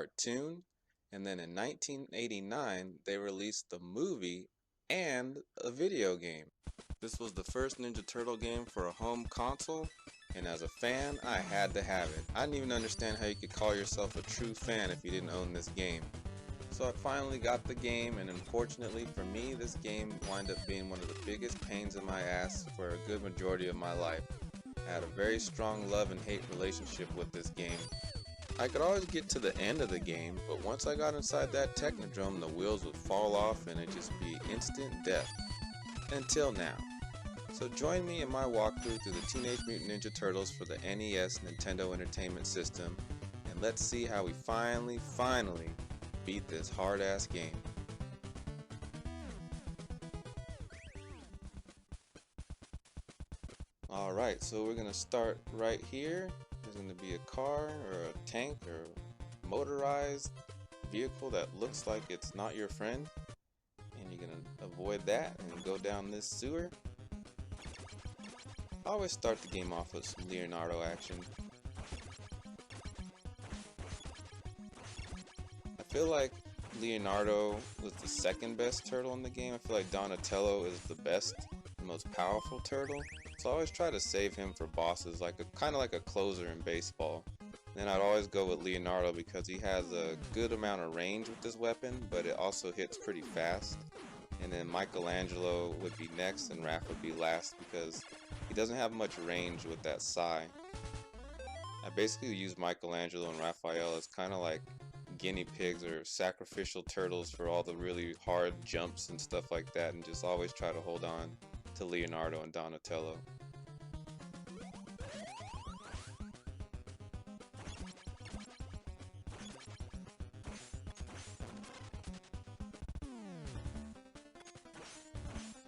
cartoon, and then in 1989 they released the movie and a video game. This was the first Ninja Turtle game for a home console, and as a fan, I had to have it. I didn't even understand how you could call yourself a true fan if you didn't own this game. So I finally got the game, and unfortunately for me, this game wound up being one of the biggest pains in my ass for a good majority of my life. I had a very strong love and hate relationship with this game. I could always get to the end of the game, but once I got inside that Technodrome, the wheels would fall off and it'd just be instant death. Until now. So join me in my walkthrough through the Teenage Mutant Ninja Turtles for the NES Nintendo Entertainment System, and let's see how we finally beat this hard-ass game. Alright, so we're gonna start right here. There's gonna be a car or a tank or motorized vehicle that looks like it's not your friend, and you're gonna avoid that and go down this sewer. I always start the game off with some Leonardo action. I feel like Leonardo was the second best turtle in the game. I feel like Donatello is the best, the most powerful turtle. So I always try to save him for bosses, like kind of like a closer in baseball. Then I'd always go with Leonardo because he has a good amount of range with this weapon, but it also hits pretty fast. And then Michelangelo would be next and Raph would be last because he doesn't have much range with that sai. I basically use Michelangelo and Raphael as kind of like guinea pigs or sacrificial turtles for all the really hard jumps and stuff like that, and just always try to hold on to Leonardo and Donatello.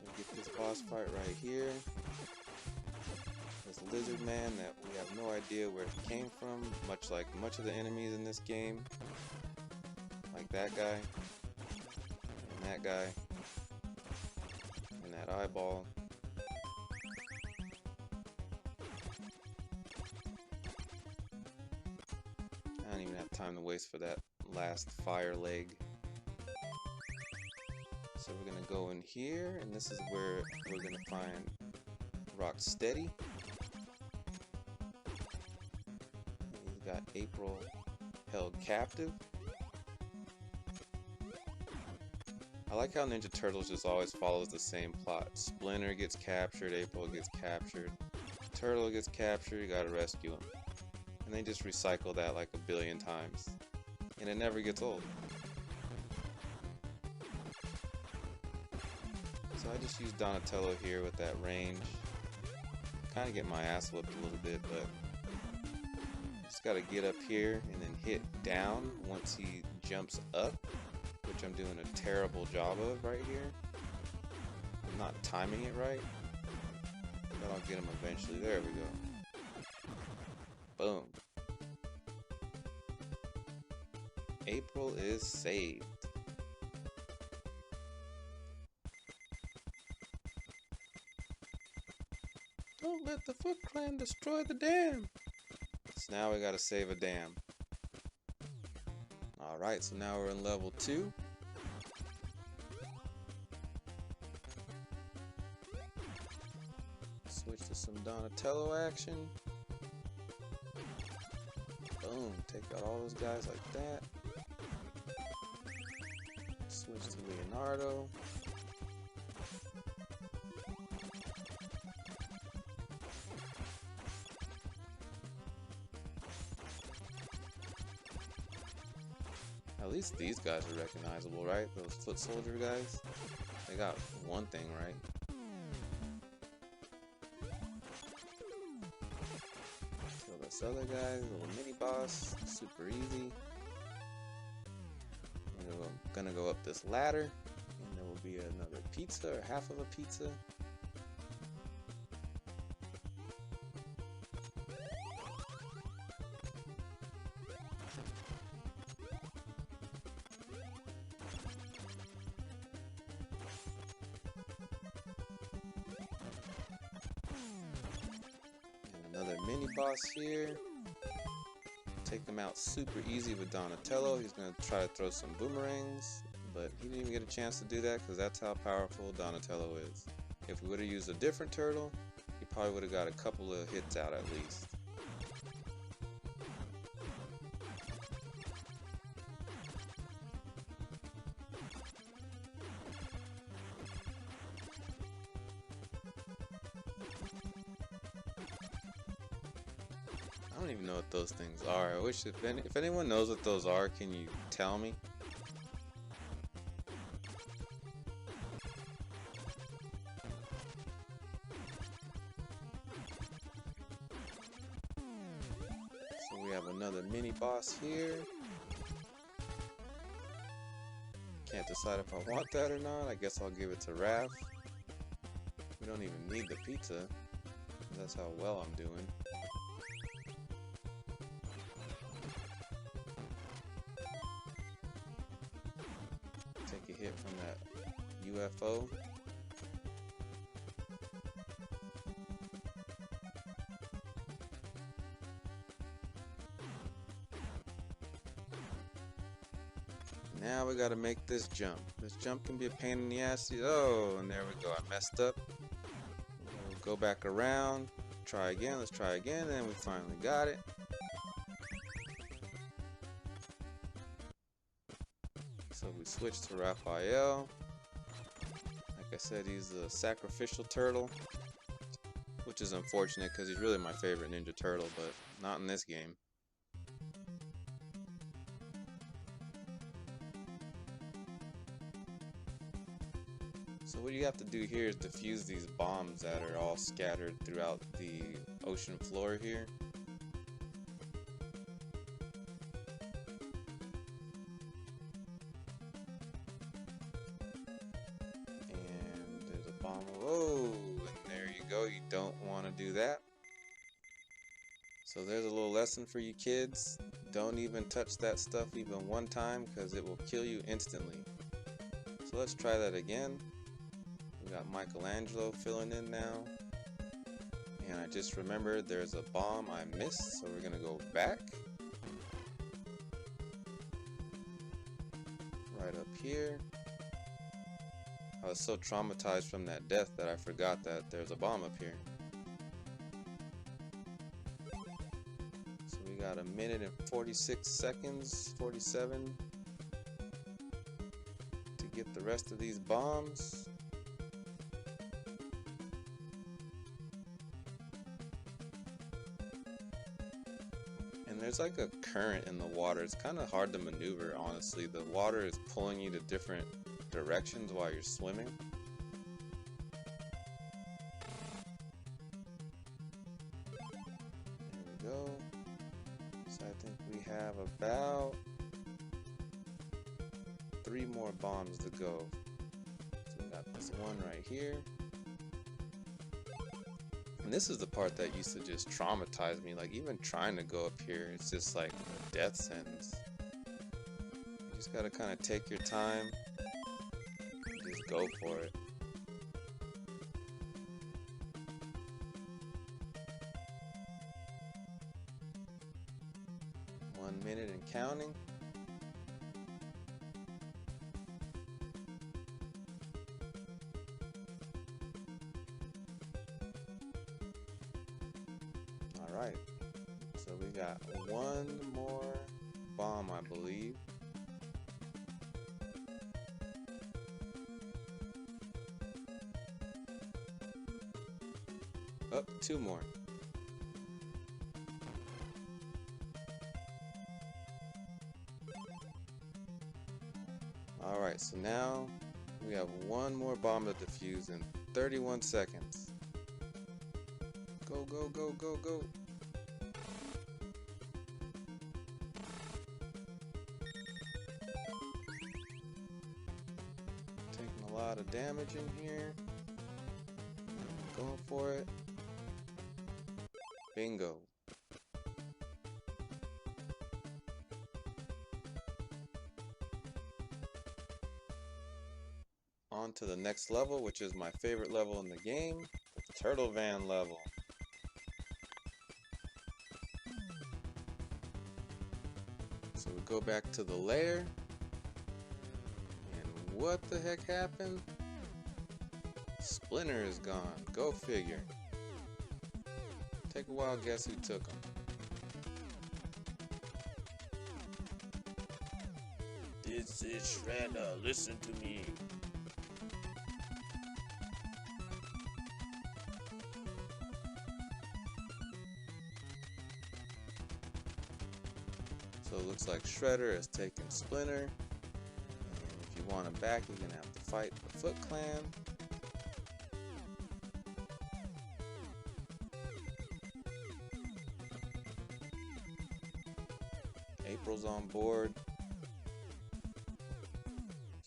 We'll get this boss fight right here. This lizard man that we have no idea where he came from, much like much of the enemies in this game. Like that guy, and that guy, and that eyeball. I don't even have time to waste for that last fire leg. So we're gonna go in here, and this is where we're gonna find Rocksteady. He's got April held captive. I like how Ninja Turtles just always follows the same plot. Splinter gets captured, April gets captured, Turtle gets captured, you gotta rescue him. And they just recycle that like a billion times. And it never gets old. So I just use Donatello here with that range. Kinda get my ass whipped a little bit, but just gotta get up here and then hit down once he jumps up, which I'm doing a terrible job of right here. I'm not timing it right, but I'll get him eventually. There we go. Boom. April is saved. Don't let the Foot Clan destroy the dam. So now we gotta save a dam. Alright, so now we're in level 2. Switch to some Donatello action. Boom, take out all those guys like that. Switch to Leonardo. At least these guys are recognizable, right? Those foot soldier guys. They got one thing right. Kill this other guy, little mini boss, super easy. And we're gonna go up this ladder, and there will be another pizza or half of a pizza. Another mini boss here. Take him out super easy with Donatello. He's going to try to throw some boomerangs, but he didn't even get a chance to do that because that's how powerful Donatello is. If we would have used a different turtle, he probably would have got a couple of hits out at least. I don't even know what those things are. I wish if anyone knows what those are, can you tell me? So we have another mini boss here. Can't decide if I want that or not. I guess I'll give it to Raph. We don't even need the pizza. That's how well I'm doing. Take a hit from that UFO. Now we gotta make this jump. This jump can be a pain in the ass. Oh, and there we go. I messed up. We'll go back around. Try again. Let's try again. And we finally got it. So we switch to Raphael. Like I said, he's a sacrificial turtle, which is unfortunate because he's really my favorite Ninja Turtle, but not in this game. So what you have to do here is defuse these bombs that are all scattered throughout the ocean floor here. And there's a bomb. Oh, and there you go. You don't want to do that. So there's a little lesson for you kids. Don't even touch that stuff even one time because it will kill you instantly. So let's try that again. We got Michelangelo filling in now. And I just remembered there's a bomb I missed, so we're gonna go back. Right up here. I was so traumatized from that death that I forgot that there's a bomb up here. So we got a minute and 46 seconds, 47, to get the rest of these bombs. And there's like a current in the water. It's kind of hard to maneuver, honestly. The water is pulling you to different directions while you're swimming. There we go. So I think we have about 3 more bombs to go. So we got this one right here. And this is the part that used to just traumatize me. Like, even trying to go up here, it's just like a death sentence. You just gotta kind of take your time and just go for it. One minute and counting. Alright, so we got one more bomb, I believe. Oh, 2 more. Alright, so now we have one more bomb to defuse in 31 seconds. Go, go, go, go, go. Taking a lot of damage in here. Going for it. Bingo. On to the next level, which is my favorite level in the game, the Turtle Van level. go back to the lair. And what the heck happened? Splinter is gone. Go figure. Take a wild guess who took him. This is Shredder, listen to me. So it looks like Shredder has taken Splinter. And if you want him back, you're gonna have to fight the Foot Clan. April's on board.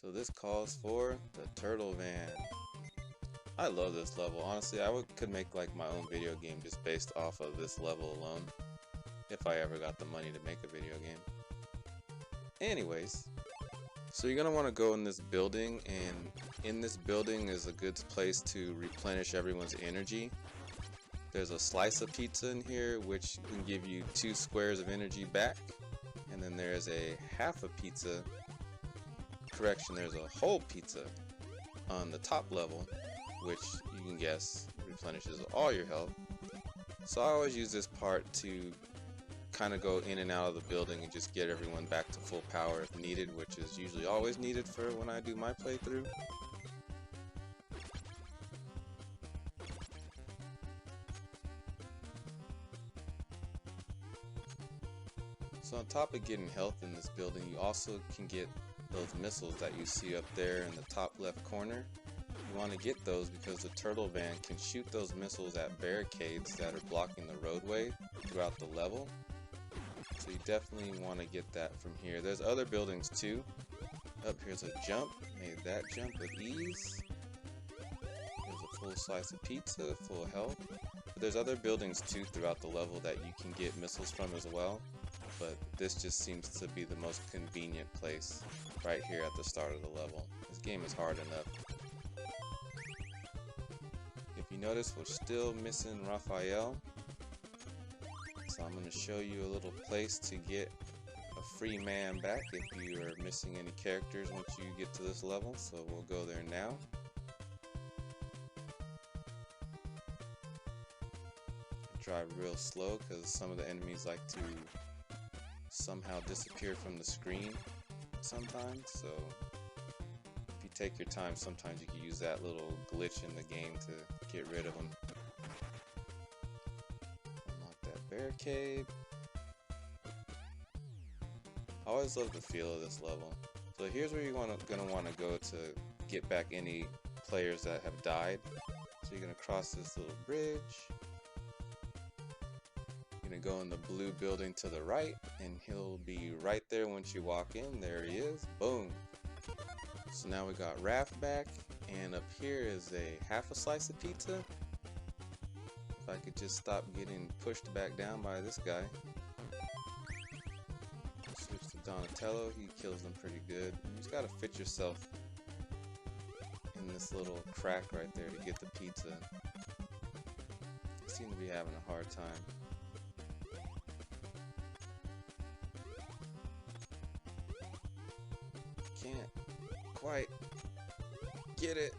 So this calls for the Turtle Van. I love this level. Honestly, could make like my own video game just based off of this level alone. If I ever got the money to make a video game. Anyways, so you're gonna want to go in this building, and in this building is a good place to replenish everyone's energy. There's a slice of pizza in here which can give you 2 squares of energy back, and then there's a half a pizza. Correction, there's a whole pizza on the top level, which you can guess replenishes all your health. So I always use this part to kind of go in and out of the building and just get everyone back to full power if needed, which is usually always needed for when I do my playthrough. So on top of getting health in this building, you also can get those missiles that you see up there in the top left corner. You want to get those because the Turtle Van can shoot those missiles at barricades that are blocking the roadway throughout the level. So you definitely want to get that from here. There's other buildings too. Up here's a jump. Made that jump with ease. There's a full slice of pizza, full health. But there's other buildings too throughout the level that you can get missiles from as well. But this just seems to be the most convenient place right here at the start of the level. This game is hard enough. If you notice, we're still missing Raphael. So I'm going to show you a little place to get a free man back if you are missing any characters once you get to this level. So we'll go there now. Drive real slow because some of the enemies like to somehow disappear from the screen sometimes. So if you take your time, sometimes you can use that little glitch in the game to get rid of them. Barricade. I always love the feel of this level. So here's where you're gonna want to go to get back any players that have died. So you're gonna cross this little bridge. You're gonna go in the blue building to the right, and he'll be right there once you walk in. There he is. Boom. So now we got Raph back, and up here is a half a slice of pizza. If I could just stop getting pushed back down by this guy. Switch to Donatello, he kills them pretty good. You just gotta fit yourself in this little crack right there to get the pizza. They seem to be having a hard time. Can't quite get it.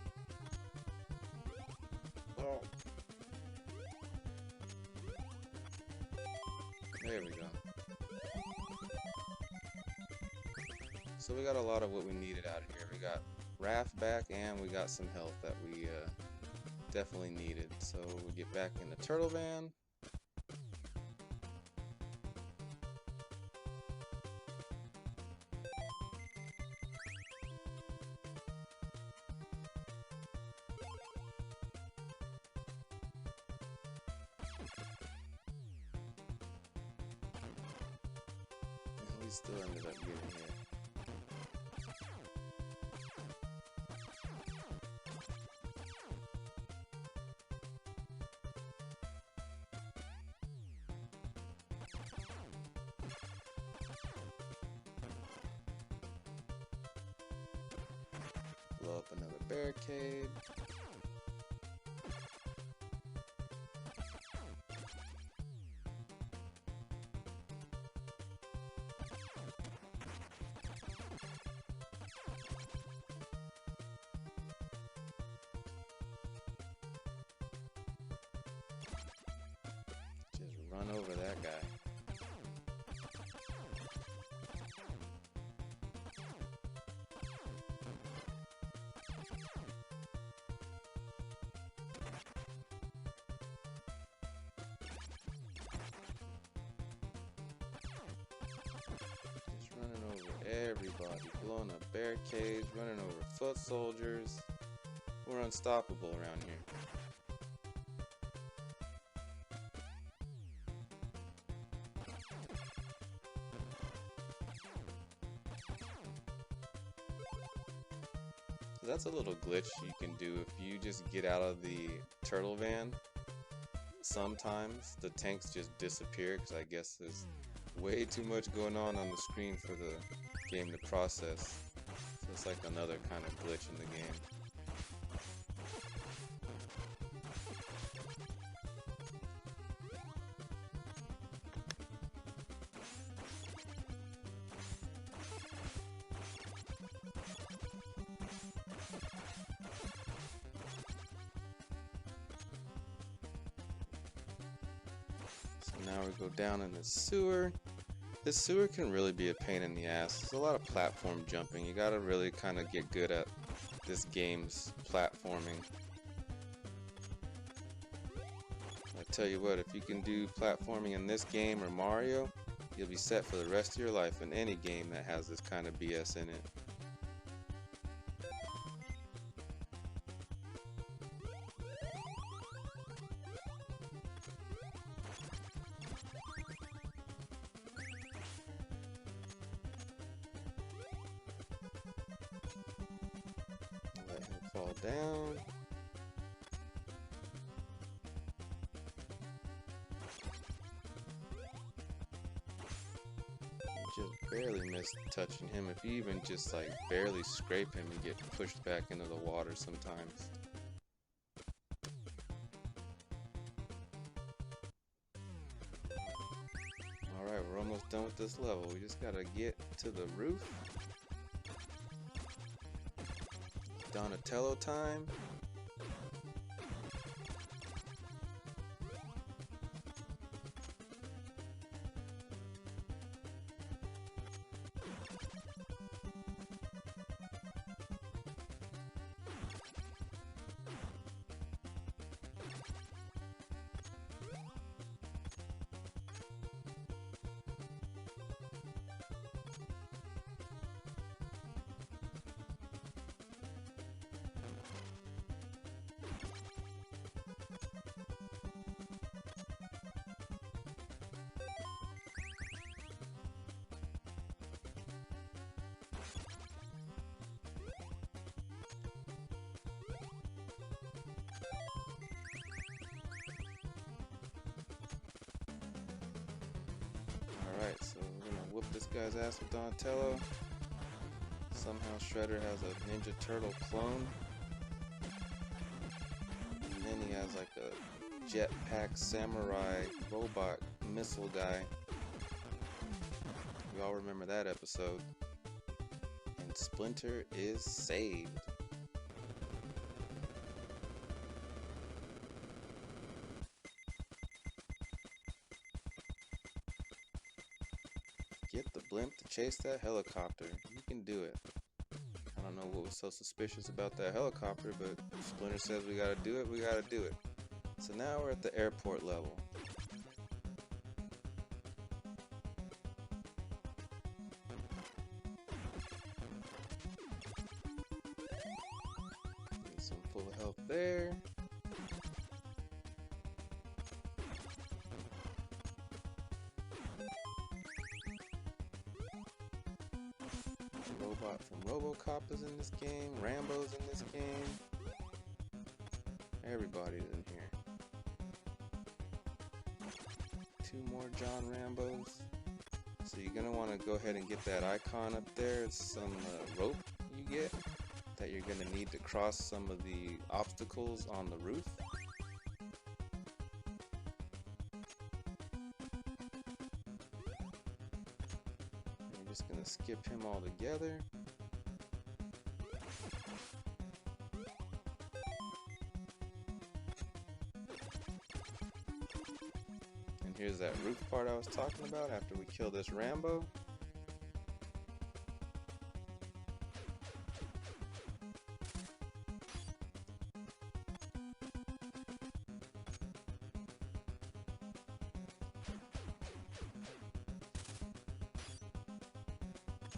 Oh. There we go. So we got a lot of what we needed out of here. We got Raph back, and we got some health that we definitely needed. So we get back in the Turtle Van. We still ended up getting here. Blow up another barricade. Run over that guy. Just running over everybody, blowing up barricades, running over foot soldiers. We're unstoppable around here. That's a little glitch you can do if you just get out of the turtle van. Sometimes the tanks just disappear because I guess there's way too much going on the screen for the game to process. So it's like another kind of glitch in the game. Now we go down in the sewer. This sewer can really be a pain in the ass. There's a lot of platform jumping. You gotta really kind of get good at this game's platforming. I tell you what, if you can do platforming in this game or Mario, you'll be set for the rest of your life in any game that has this kind of BS in it. Let him fall down. Just barely missed touching him. If you even just like barely scrape him, you get pushed back into the water sometimes. Alright, we're almost done with this level. We just gotta get to the roof. Donatello time. Alright, so we're gonna whoop this guy's ass with Donatello. Somehow Shredder has a Ninja Turtle clone. And then he has like a jetpack samurai robot missile guy. We all remember that episode. And Splinter is saved. Get the blimp to chase that helicopter. You can do it. I don't know what was so suspicious about that helicopter, but Splinter says we gotta do it, we gotta do it. So now we're at the airport level. Get some full health there. Robot from RoboCop is in this game. Rambo's in this game. Everybody's in here. 2 more John Rambos. So you're gonna want to go ahead and get that icon up there. It's some rope you get that you're gonna need to cross some of the obstacles on the roof. We're just gonna skip him altogether. And Here's that roof part I was talking about after we kill this Rambo.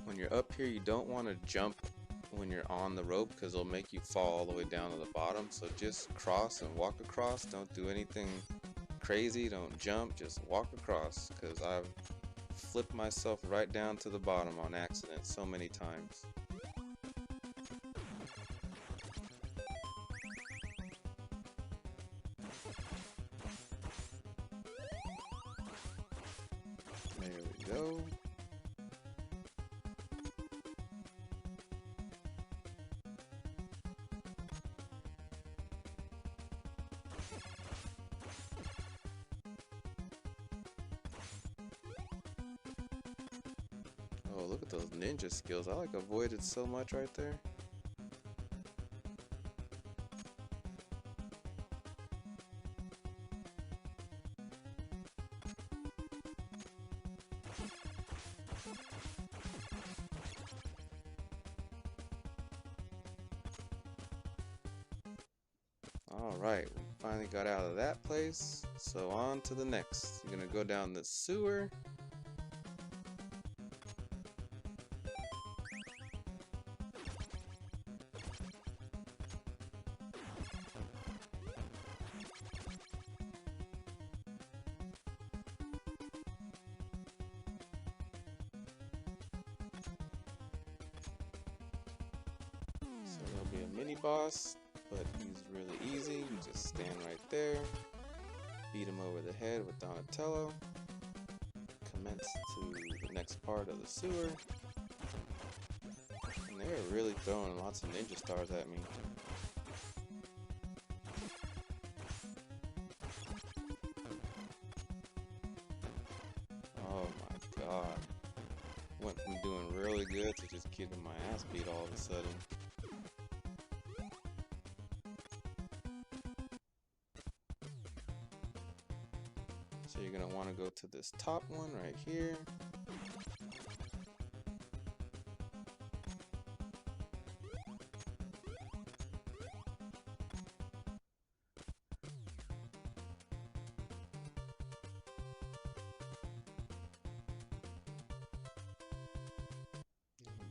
When you're up here, you don't want to jump when you're on the rope because it'll make you fall all the way down to the bottom. So just cross and walk across. Don't do anything crazy. Don't jump. Just walk across, because I've flipped myself right down to the bottom on accident so many times. There we go. Oh, look at those ninja skills. I like avoided so much right there. Alright, we finally got out of that place. So on to the next. You're gonna go down the sewer. So there'll be a mini boss, but he's really easy. You just stand right there, beat him over the head with Donatello, commence to the next part of the sewer. And they're really throwing lots of ninja stars at me. Oh my god. Went from doing really good to just getting my ass beat all of a sudden. So you're going to want to go to this top one right here.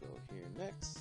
Go here next.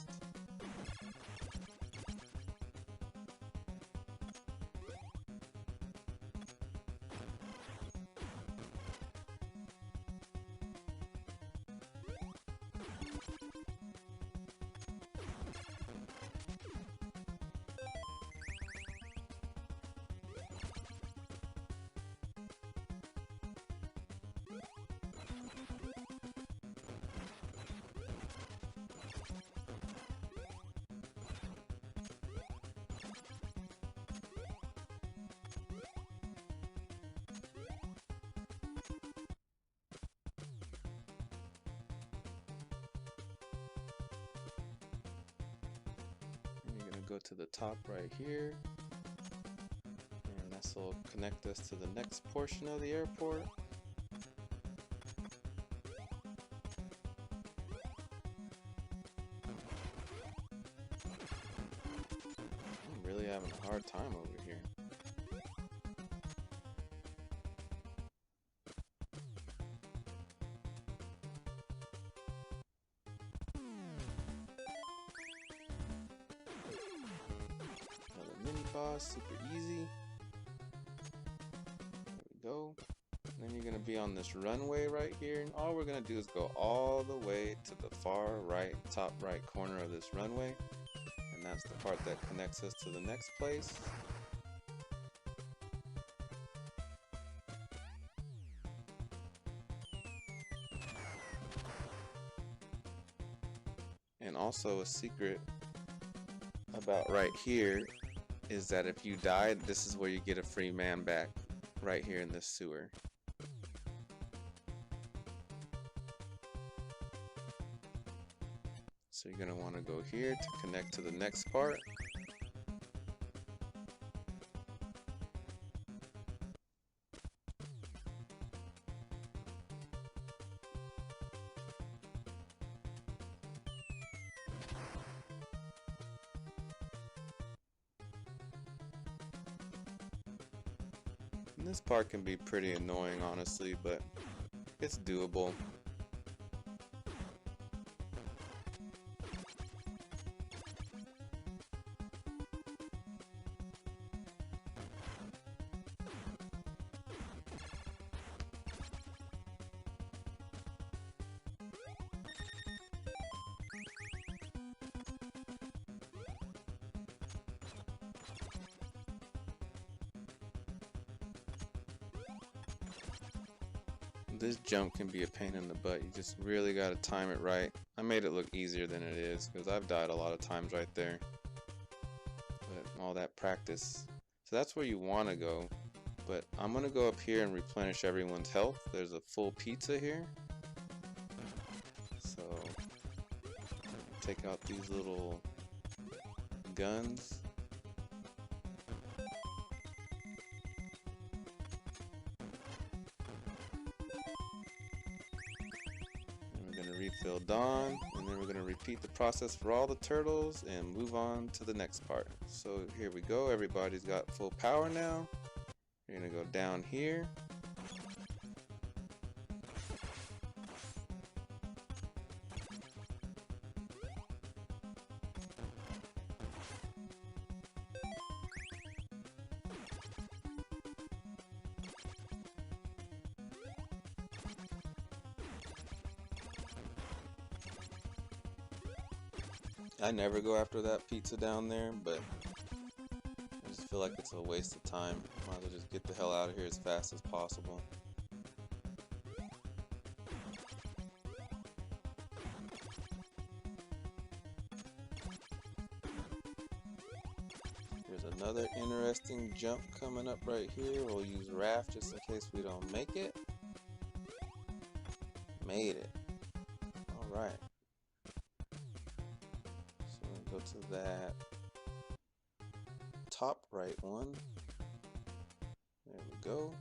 You're going to go to the top right here, and this will connect us to the next portion of the airport. I'm really having a hard time over here. Mini boss, super easy. There we go. And then you're gonna be on this runway right here, and all we're gonna do is go all the way to the far right, top right corner of this runway, and that's the part that connects us to the next place. And also a secret about right here is that if you died, this is where you get a free man back, right here in this sewer. So you're going to want to go here to connect to the next part. And this part can be pretty annoying, honestly, but it's doable. This jump can be a pain in the butt. You just really gotta time it right. I made it look easier than it is because I've died a lot of times right there. But all that practice. So that's where you want to go. But I'm gonna go up here and replenish everyone's health. There's a full pizza here. So take out these little guns. Refill Dawn, and then we're going to repeat the process for all the turtles and move on to the next part. So here we go, everybody's got full power now. You're going to go down here. I never go after that pizza down there, but I just feel like it's a waste of time. Might as well just get the hell out of here as fast as possible. There's another interesting jump coming up right here. We'll use Raft just in case we don't make it. Made it. Alright. Go to that top right one. There we go.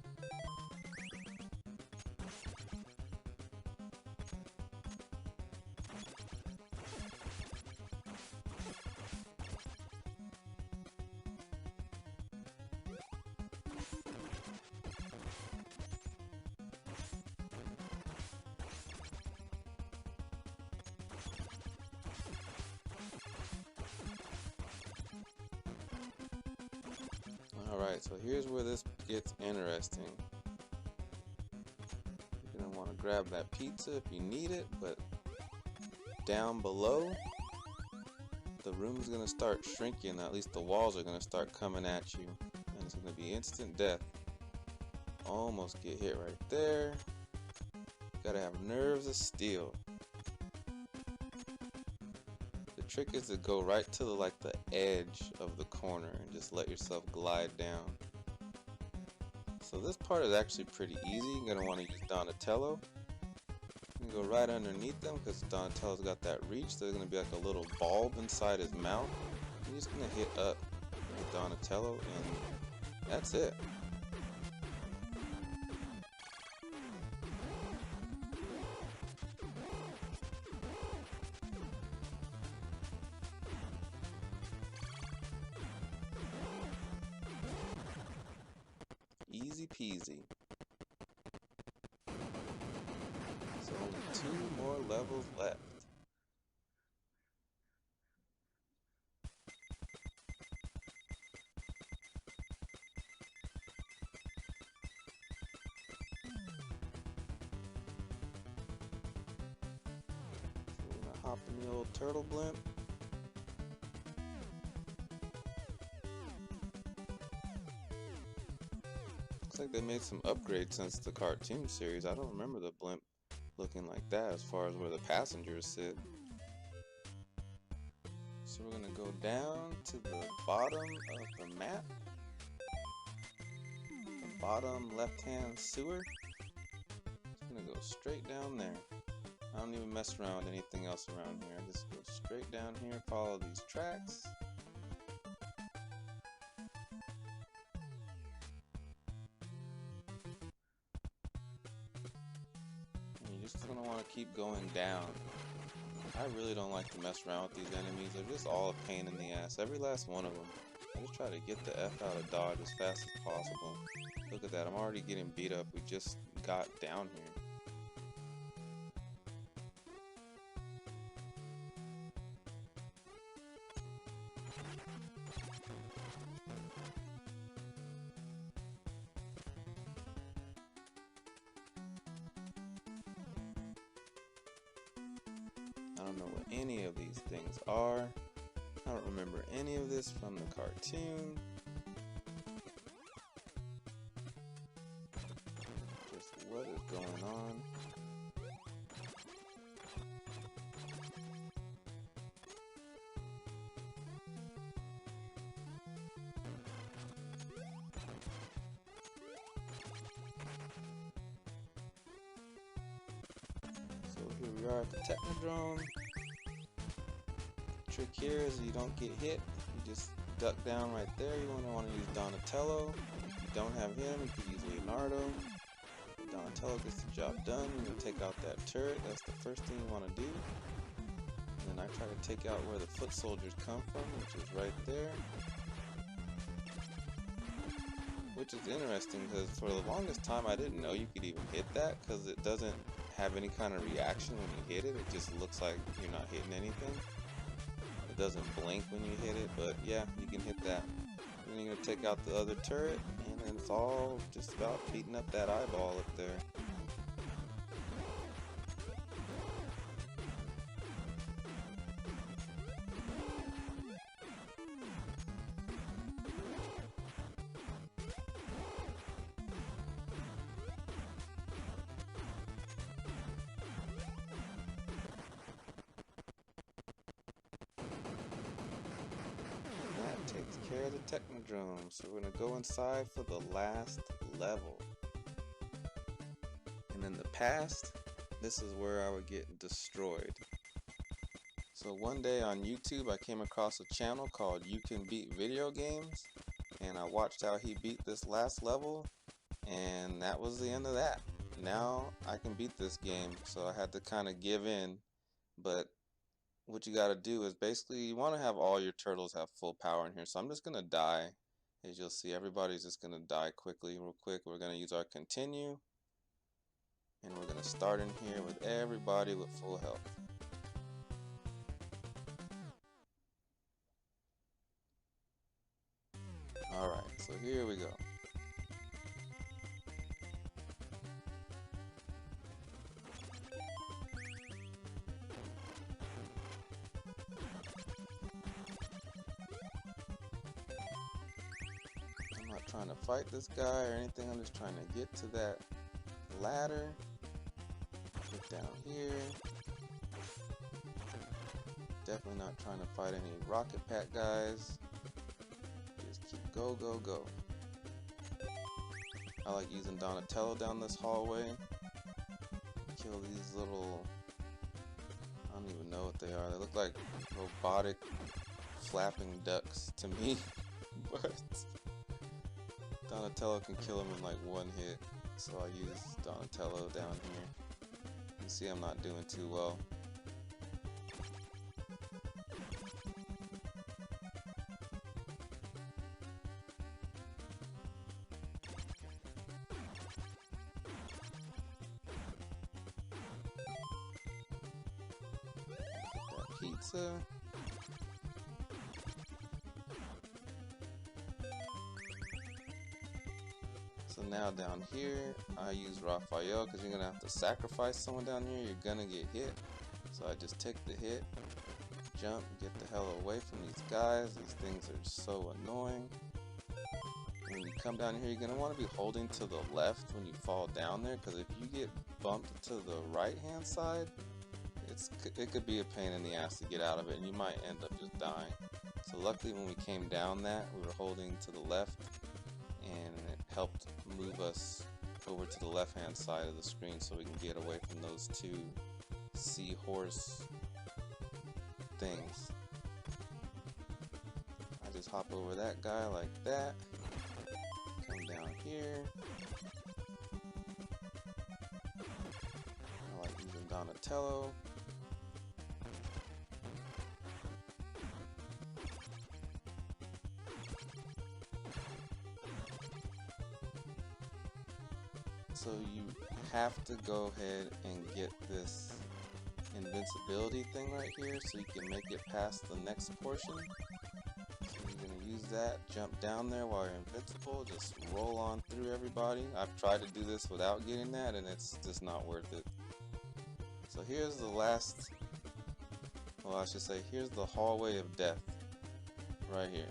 Alright, so here's where this gets interesting. You're going to want to grab that pizza if you need it, but down below, the room's going to start shrinking. At least the walls are going to start coming at you, and it's going to be instant death. Almost get hit right there. Gotta have nerves of steel. The trick is to go right to the edge of the corner and just let yourself glide down. So this part is actually pretty easy. You're gonna want to use Donatello. You can go right underneath them because Donatello's got that reach. There's gonna be like a little bulb inside his mouth. You're just gonna hit up with Donatello, and that's it. Easy peasy. So only 2 more levels left. So we're gonna hop in the old turtle blimp. Looks like they made some upgrades since the cartoon series. I don't remember the blimp looking like that as far as where the passengers sit. So we're gonna go down to the bottom of the map. The bottom left-hand sewer. Just gonna go straight down there. I don't even mess around with anything else around here. I just go straight down here, follow these tracks. Just gonna want to keep going down. I really don't like to mess around with these enemies. They're just all a pain in the ass. Every last one of them. I just try to get the F out of Dodge as fast as possible. Look at that, I'm already getting beat up. We just got down here. I don't know what any of these things are. I don't remember any of this from the cartoon. Just what is going on? So here we are at the Technodrome. Trick here is you don't get hit. You just duck down right there. You want to use Donatello. If you don't have him, you can use Leonardo. Donatello gets the job done. You're going to take out that turret. That's the first thing you want to do. And then I try to take out where the foot soldiers come from, which is right there. Which is interesting because for the longest time I didn't know you could even hit that because it doesn't have any kind of reaction when you hit it. It just looks like you're not hitting anything. It doesn't blink when you hit it, but yeah, you can hit that. And then you're going to take out the other turret, and then it's all just about beating up that eyeball up there. Takes care of the Technodrome, so we're gonna go inside for the last level. And in the past, this is where I would get destroyed. So one day on YouTube I came across a channel called You Can Beat Video Games, and I watched how he beat this last level, and that was the end of that. Now I can beat this game, so I had to kind of give in, but what you got to do is basically you want to have all your turtles have full power in here. So I'm just going to die. As you'll see, everybody's just going to die quickly, real quick. We're going to use our continue. And we're going to start in here with everybody with full health. Alright, so here we go. I'm not trying to fight this guy or anything, I'm just trying to get to that ladder. Get down here. Definitely not trying to fight any rocket pack guys. Just keep go, go, go. I like using Donatello down this hallway. Kill these little, I don't even know what they are. They look like robotic flapping ducks to me. But Donatello can kill them in like one hit. So I use Donatello down here. You see I'm not doing too well. Pizza. So now down here, I use Raphael because you're gonna have to sacrifice someone down here. You're gonna get hit. So I just take the hit, jump, get the hell away from these guys. These things are so annoying. When you come down here, you're gonna want to be holding to the left when you fall down there, because if you get bumped to the right hand side, it could be a pain in the ass to get out of it, and you might end up just dying. So luckily when we came down that, we were holding to the left, and it helped move us over to the left hand side of the screen so we can get away from those two seahorse things. I just hop over that guy like that, come down here. I like using Donatello. So you have to go ahead and get this invincibility thing right here so you can make it past the next portion. So you're going to use that, jump down there while you're invincible, just roll on through everybody. I've tried to do this without getting that and it's just not worth it. So here's the last, well I should say, here's the hallway of death right here.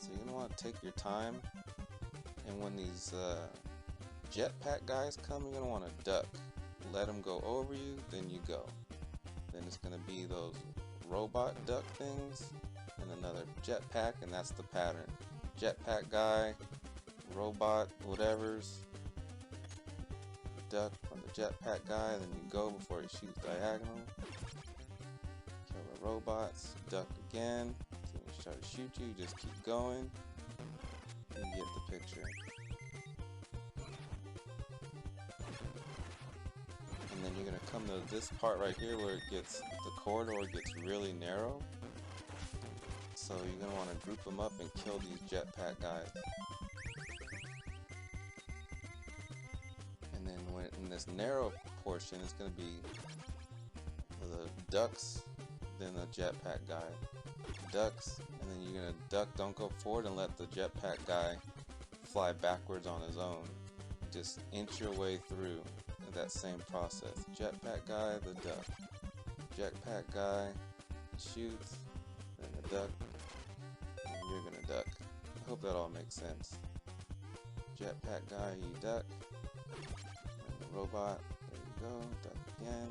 So you're going to want to take your time, and when these jetpack guys come, you're going to want to duck. Let them go over you, then you go. Then it's going to be those robot duck things and another jetpack, and that's the pattern. Jetpack guy, robot, whatever's, duck from the jetpack guy, then you go before he shoots diagonal. Kill the robots, duck again. So when he try to shoot you, just keep going. You get the picture. And then you're going to come to this part right here where the corridor gets really narrow. So you're going to want to group them up and kill these jetpack guys. And then in this narrow portion, it's going to be the ducks, then the jetpack guy. Ducks, and then you're going to duck, don't go forward, and let the jetpack guy fly backwards on his own. Just inch your way through that same process. Jetpack guy, the duck. Jetpack guy shoots, then the duck, and you're gonna duck. I hope that all makes sense. Jetpack guy, you duck, and the robot, there you go, duck again,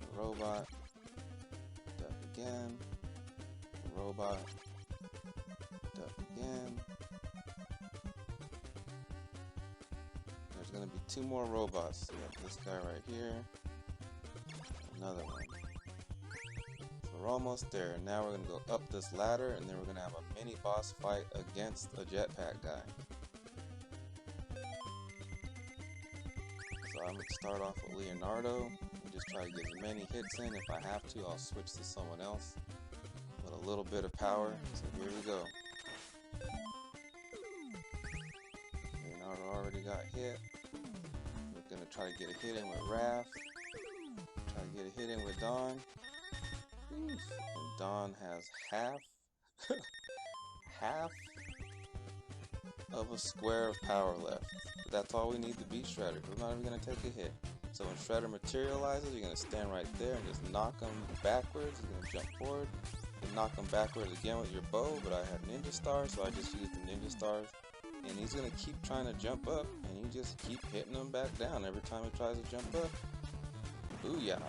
the robot, duck again, the robot, duck again. There's going to be two more robots. So you have this guy right here, another one. So we're almost there. Now we're going to go up this ladder, and then we're going to have a mini boss fight against a jetpack guy. So I'm going to start off with Leonardo and just try to get as many hits in. If I have to, I'll switch to someone else with a little bit of power. So here we go. Leonardo already got hit. We're gonna try to get a hit in with Raph. Try to get a hit in with Dawn. And Dawn has half of a square of power left. But that's all we need to beat Shredder. We're not even gonna take a hit. So when Shredder materializes, you're gonna stand right there and just knock him backwards. You're gonna jump forward and knock him backwards again with your bow. But I have ninja stars, so I just used the ninja stars. And he's gonna keep trying to jump up, and you just keep hitting him back down every time he tries to jump up. Booyah!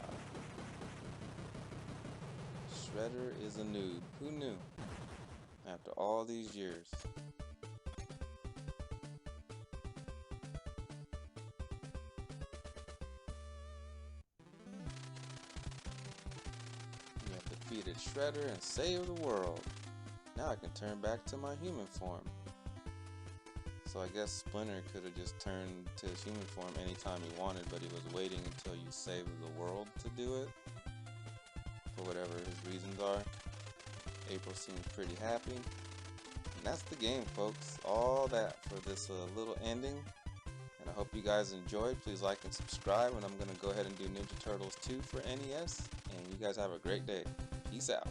Shredder is a noob. Who knew? After all these years. You have defeated Shredder and saved the world. Now I can turn back to my human form. So I guess Splinter could have just turned to his human form anytime he wanted, but he was waiting until you saved the world to do it. For whatever his reasons are. April seems pretty happy. And that's the game, folks. All that for this little ending. And I hope you guys enjoyed. Please like and subscribe. And I'm going to go ahead and do Ninja Turtles 2 for NES. And you guys have a great day. Peace out.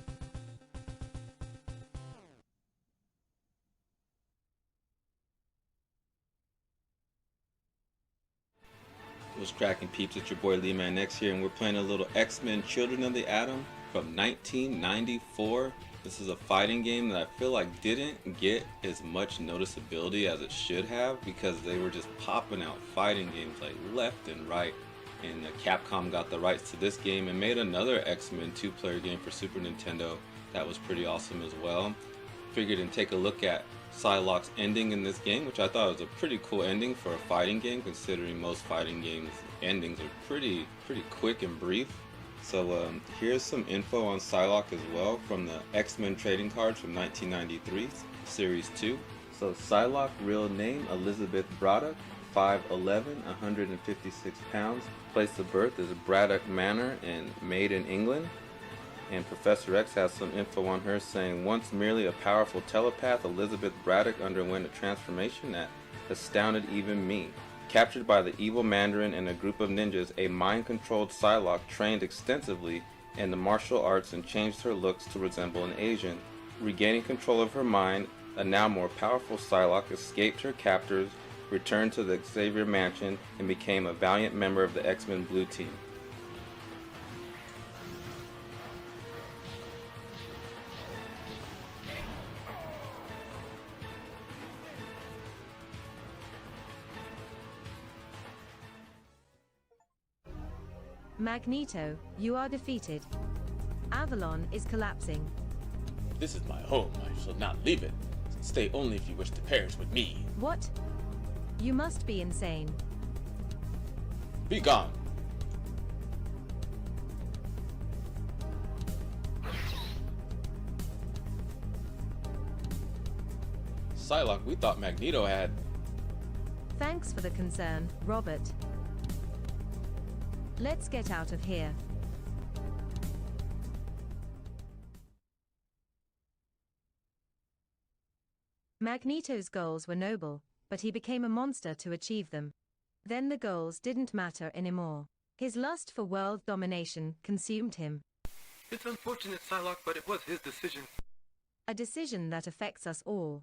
What's cracking, peeps? It's your boy LEEMAN-X here, and we're playing a little X-Men Children of the Atom from 1994. This is a fighting game that I feel like didn't get as much noticeability as it should have, because they were just popping out fighting games like left and right. And Capcom got the rights to this game and made another X-Men 2-player game for Super Nintendo that was pretty awesome as well. Figured and take a look at Psylocke's ending in this game, which I thought was a pretty cool ending for a fighting game, considering most fighting games endings are pretty quick and brief. So here's some info on Psylocke as well from the X-Men trading cards from 1993, Series 2. So Psylocke, real name Elizabeth Braddock, 5'11", 156 pounds. Place of birth is Braddock Manor and made in England. And Professor X has some info on her, saying once merely a powerful telepath, Elizabeth Braddock underwent a transformation that astounded even me. Captured by the evil Mandarin and a group of ninjas, a mind-controlled Psylocke trained extensively in the martial arts and changed her looks to resemble an Asian. Regaining control of her mind, a now more powerful Psylocke escaped her captors, returned to the Xavier Mansion, and became a valiant member of the X-Men Blue Team. Magneto, you are defeated. Avalon is collapsing. This is my home. I shall not leave it. Stay only if you wish to perish with me. What? You must be insane. Be gone. Psylocke, we thought Magneto had... Thanks for the concern, Robert. Let's get out of here. Magneto's goals were noble, but he became a monster to achieve them. Then the goals didn't matter anymore. His lust for world domination consumed him. It's unfortunate, Psylocke, but it was his decision. A decision that affects us all.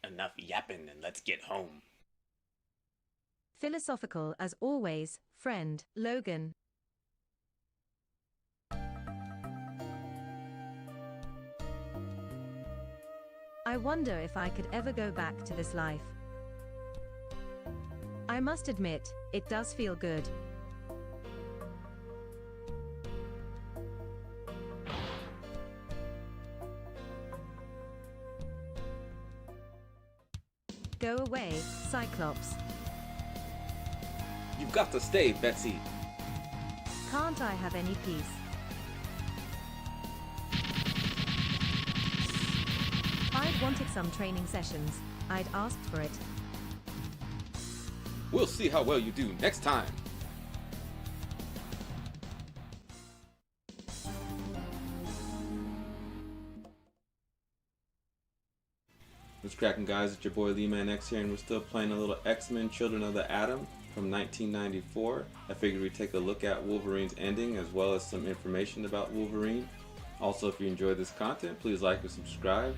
Enough yapping and let's get home. Philosophical as always, friend, Logan. I wonder if I could ever go back to this life. I must admit, it does feel good. Go away, Cyclops. You've got to stay, Betsy. Can't I have any peace? I'd wanted some training sessions. I'd asked for it. We'll see how well you do next time. What's cracking, guys? It's your boy LEEMAN-X here, and we're still playing a little X-Men Children of the Atom from 1994. I figured we'd take a look at Wolverine's ending as well as some information about Wolverine. Also, if you enjoyed this content, please like and subscribe.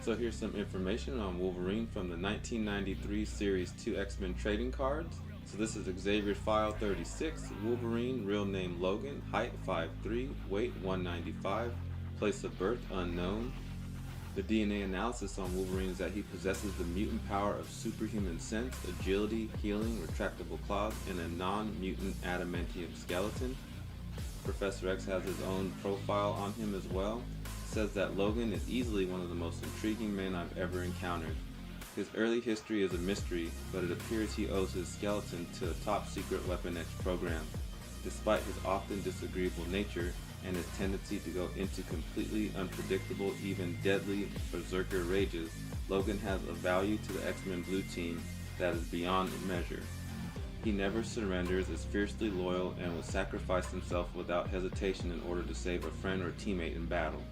So here's some information on Wolverine from the 1993 Series 2 X-Men trading cards. So this is Xavier File 36, Wolverine, real name Logan, height 5'3", weight 195, place of birth unknown. The DNA analysis on Wolverine is that he possesses the mutant power of superhuman sense, agility, healing, retractable claws, and a non-mutant adamantium skeleton. Professor X has his own profile on him as well. Says that Logan is easily one of the most intriguing men I've ever encountered. His early history is a mystery, but it appears he owes his skeleton to a top-secret Weapon X program. Despite his often disagreeable nature and his tendency to go into completely unpredictable, even deadly berserker rages, Logan has a value to the X-Men Blue Team that is beyond measure. He never surrenders, is fiercely loyal, and will sacrifice himself without hesitation in order to save a friend or teammate in battle.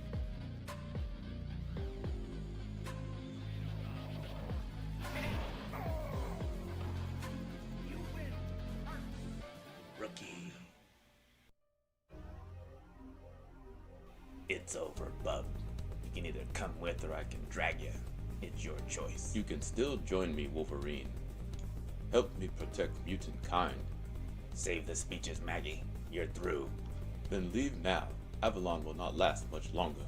Rookie. It's over, bub. You can either come with or I can drag you. It's your choice. You can still join me, Wolverine. Help me protect mutant kind. Save the speeches, Maggie. You're through. Then leave now. Avalon will not last much longer.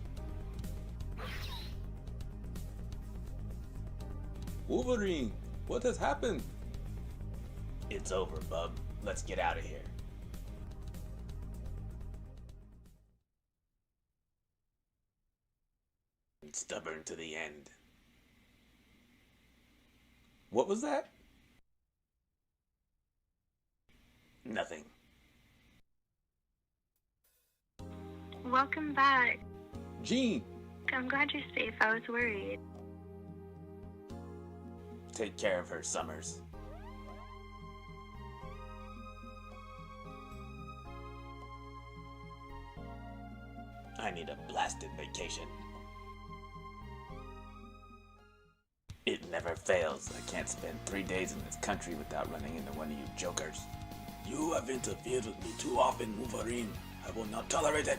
Wolverine, what has happened? It's over, bub. Let's get out of here. Stubborn to the end. What was that? Nothing. Welcome back. Jean! I'm glad you're safe. I was worried. Take care of her, Summers. I need a blasted vacation. It never fails. I can't spend 3 days in this country without running into one of you jokers. You have interfered with me too often, Wolverine. I will not tolerate it.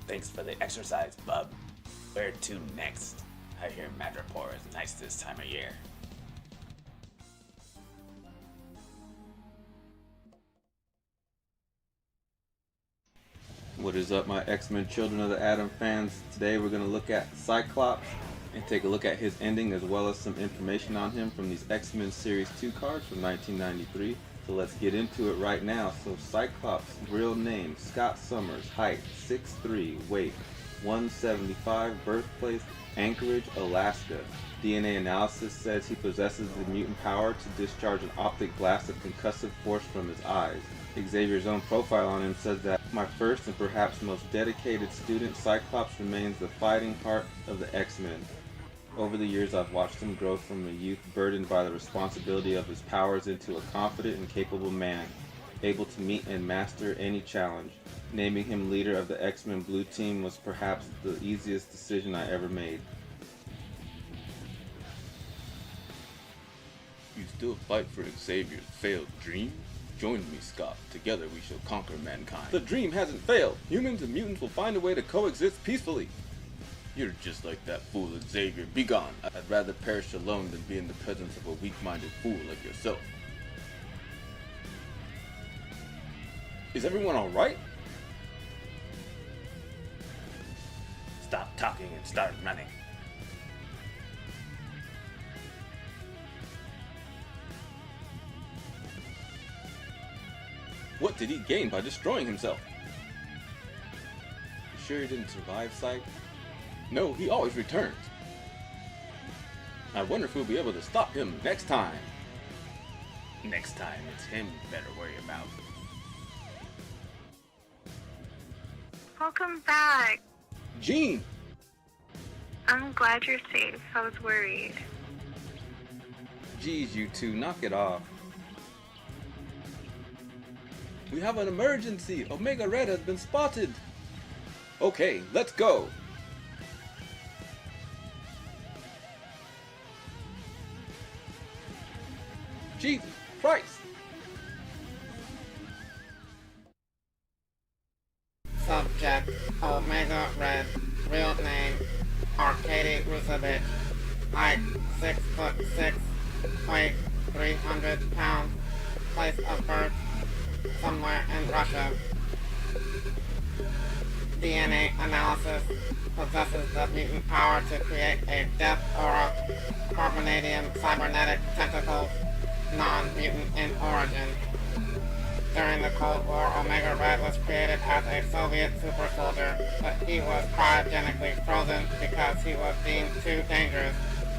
Thanks for the exercise, bub. Where to next? I hear Madripoor is nice this time of year. What is up, my X-Men Children of the Atom fans? Today we're going to look at Cyclops and take a look at his ending as well as some information on him from these X-Men Series 2 cards from 1993. So let's get into it right now. So Cyclops' real name, Scott Summers, height 6'3", weight 175, birthplace Anchorage, Alaska. DNA analysis says he possesses the mutant power to discharge an optic blast of concussive force from his eyes. Xavier's own profile on him says that my first and perhaps most dedicated student, Cyclops remains the fighting heart of the X-Men. Over the years, I've watched him grow from a youth burdened by the responsibility of his powers into a confident and capable man, able to meet and master any challenge. Naming him leader of the X-Men Blue Team was perhaps the easiest decision I ever made. You still fight for Xavier's failed dream? Join me, Scott. Together we shall conquer mankind. The dream hasn't failed. Humans and mutants will find a way to coexist peacefully. You're just like that fool Xavier. Be gone. I'd rather perish alone than be in the presence of a weak-minded fool like yourself. Is everyone alright? Stop talking and start running. What did he gain by destroying himself? You sure he didn't survive, Cyke? No, he always returns. I wonder if we'll be able to stop him next time. Next time, it's him you better worry about. Welcome back. Jean! I'm glad you're safe. I was worried. Geez, you two, knock it off. We have an emergency! Omega Red has been spotted! Okay, let's go! Jesus Christ! Subject, Omega Red. Real name, Arkady Rusevich. Height, 6'6", weight 300 pounds. Place of birth, somewhere in Russia. DNA analysis possesses the mutant power to create a death aura, carbonadium cybernetic tentacles, non-mutant in origin. During the Cold War, Omega Red was created as a Soviet super soldier, but he was cryogenically frozen because he was deemed too dangerous.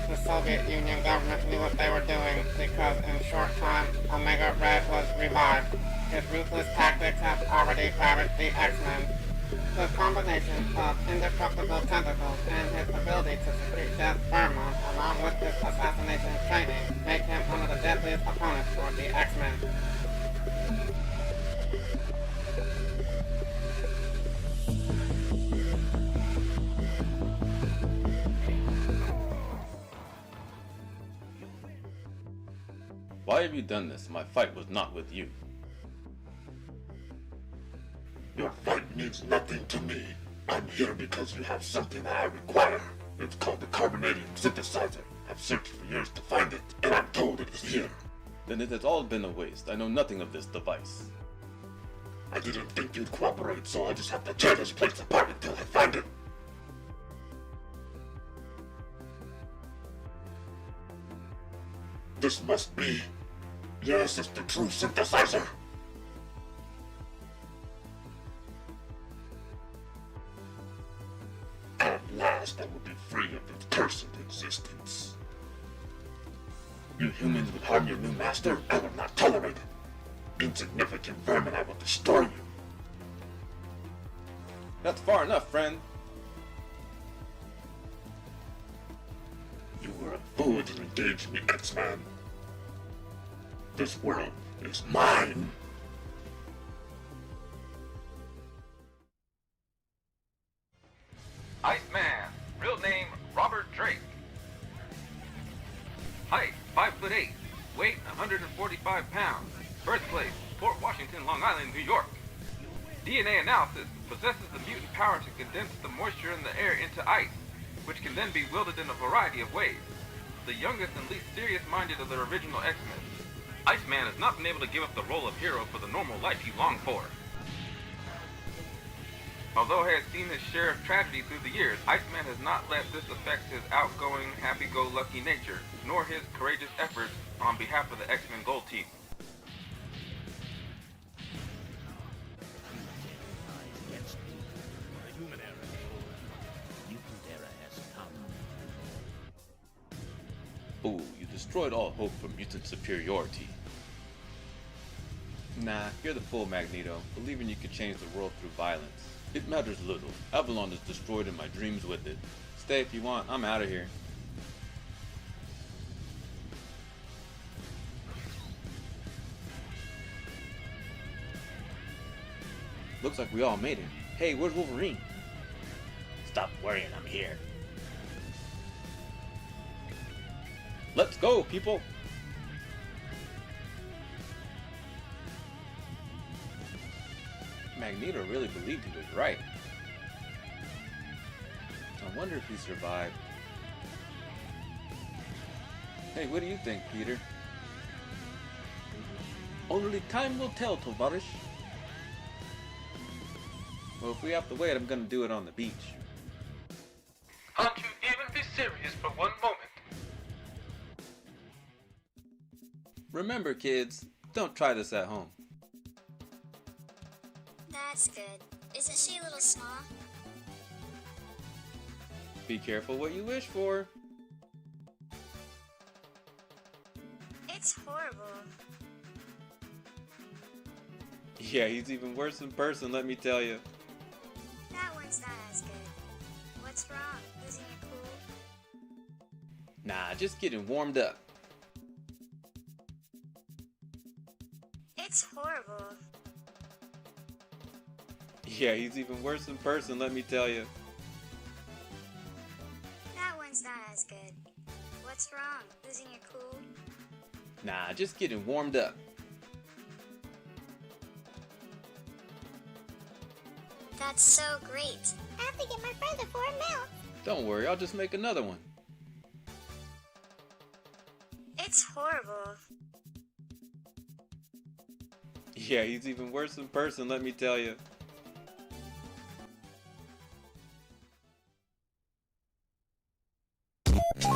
The Soviet Union government knew what they were doing because in short time, Omega Red was revived. His ruthless tactics have already ravaged the X-Men. The combination of indestructible tentacles and his ability to secrete death pheromones along with his assassination training make him one of the deadliest opponents for the X-Men. Why have you done this? My fight was not with you. Your fight means nothing to me. I'm here because you have something that I require. It's called the carbonadium synthesizer. I've searched for years to find it, and I'm told it is here. Then it has all been a waste. I know nothing of this device. I didn't think you'd cooperate, so I just have to tear this place apart until I find it. This must be. Yes, it's the true synthesizer. At last I will be free of its cursed existence. You humans would harm your new master? I will not tolerate it. Insignificant vermin, I will destroy you. That's far enough, friend. You were a fool to engage me, X-Man. This world is mine. 5 pounds. Birthplace, Port Washington, Long Island, New York. DNA analysis possesses the mutant power to condense the moisture in the air into ice, which can then be wielded in a variety of ways. The youngest and least serious-minded of the original X-Men, Iceman has not been able to give up the role of hero for the normal life he longed for. Although he has seen his share of tragedy through the years, Iceman has not let this affect his outgoing, happy-go-lucky nature, nor his courageous efforts on behalf of the X-Men Gold Team. Ooh, you destroyed all hope for mutant superiority. Nah, you're the full Magneto, believing you could change the world through violence. It matters little. Avalon is destroyed and my dreams with it. Stay if you want, I'm out of here. Looks like we all made it. Hey, where's Wolverine? Stop worrying, I'm here. Let's go, people! Magneto really believed he was right. I wonder if he survived. Hey, what do you think, Peter? Only time will tell, Tovarish. Well, if we have to wait, I'm gonna do it on the beach. Can't you even be serious for one moment? Remember, kids, don't try this at home. That's good. Isn't she a little small? Be careful what you wish for. It's horrible. Yeah, he's even worse in person, let me tell you. That one's not as good. What's wrong? Losing your cool? Nah, just getting warmed up. It's horrible. Yeah, he's even worse in person, let me tell you. That one's not as good. What's wrong? Losing your cool? Nah, just getting warmed up. That's so great. I have to get my friend a foreign milk. Don't worry, I'll just make another one. It's horrible. Yeah, he's even worse in person, let me tell you. You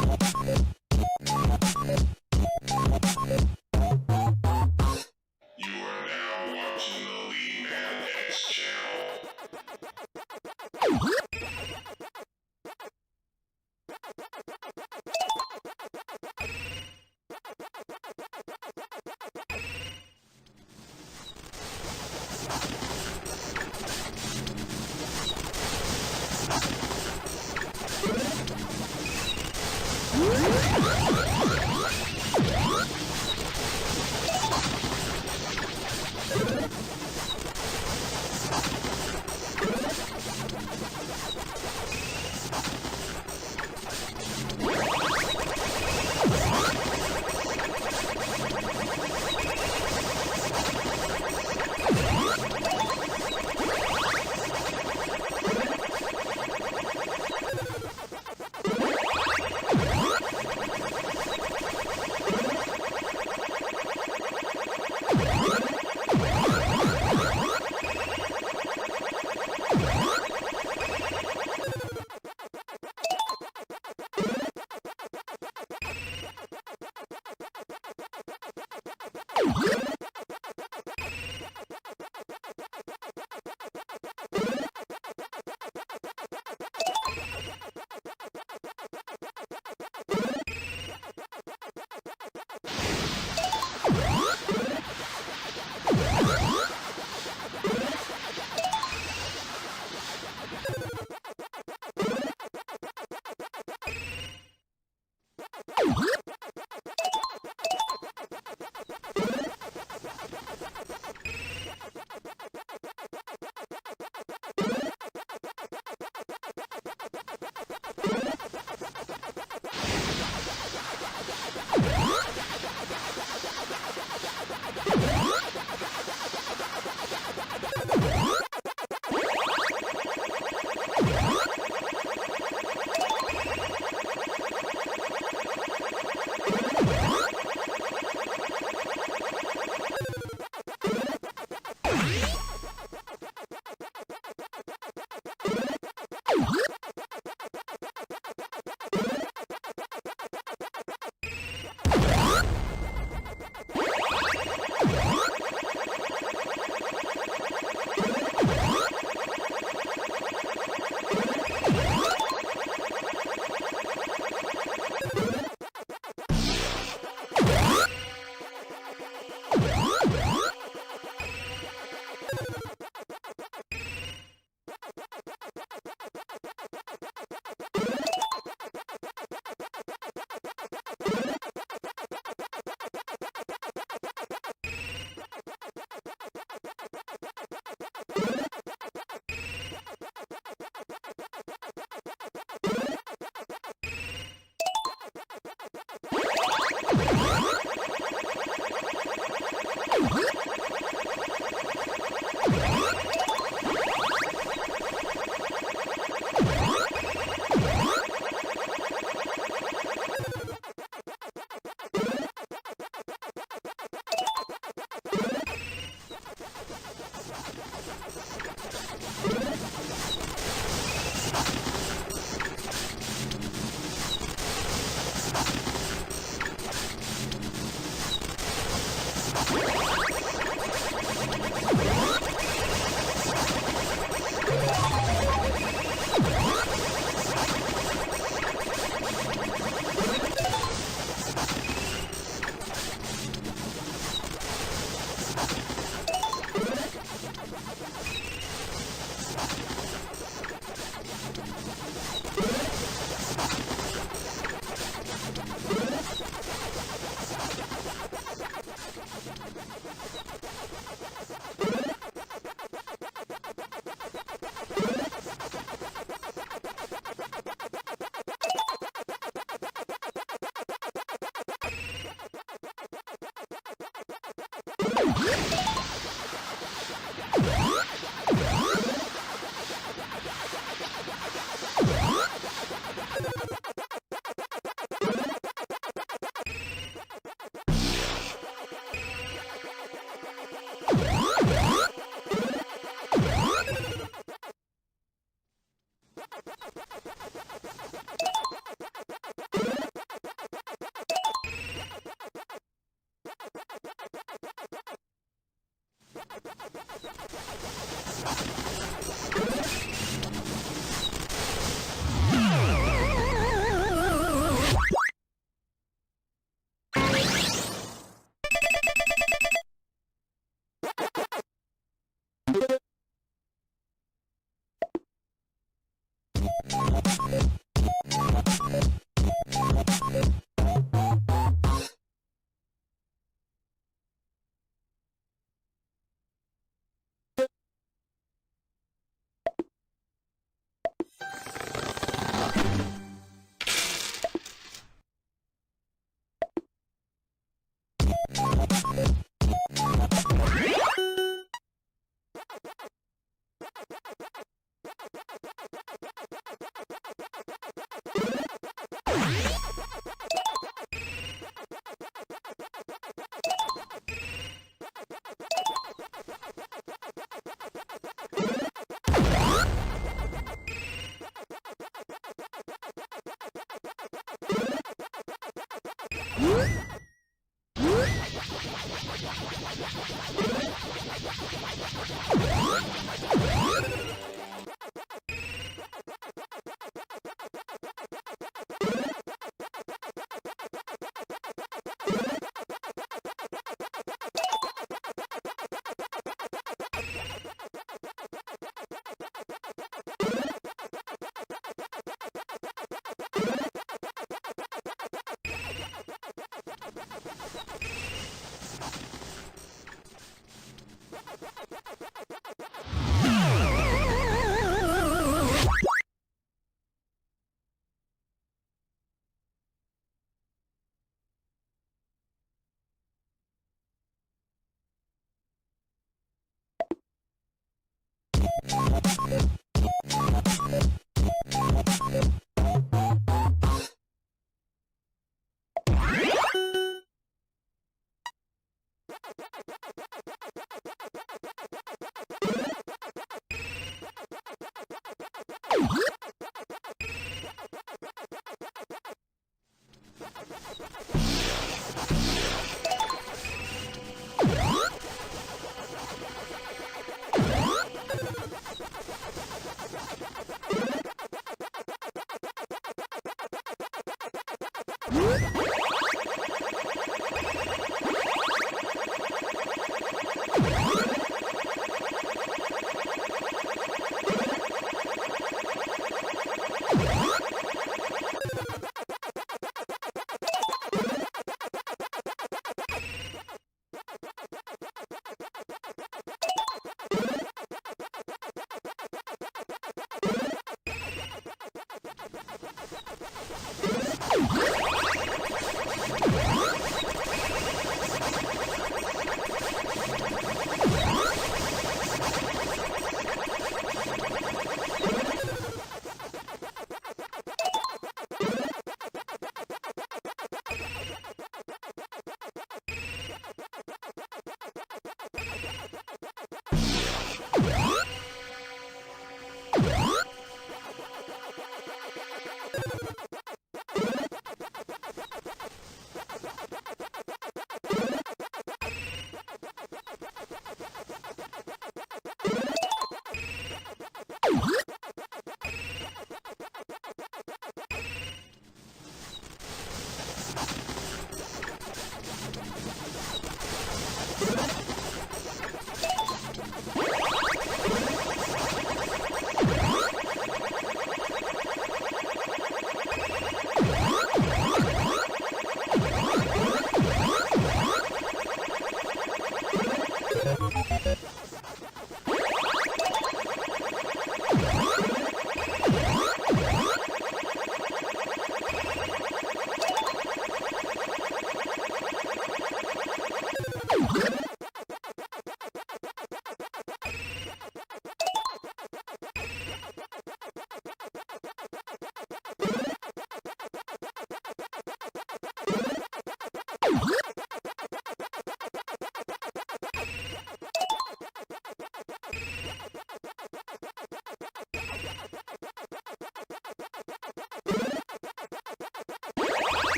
are now watching the LEEMAN-X channel.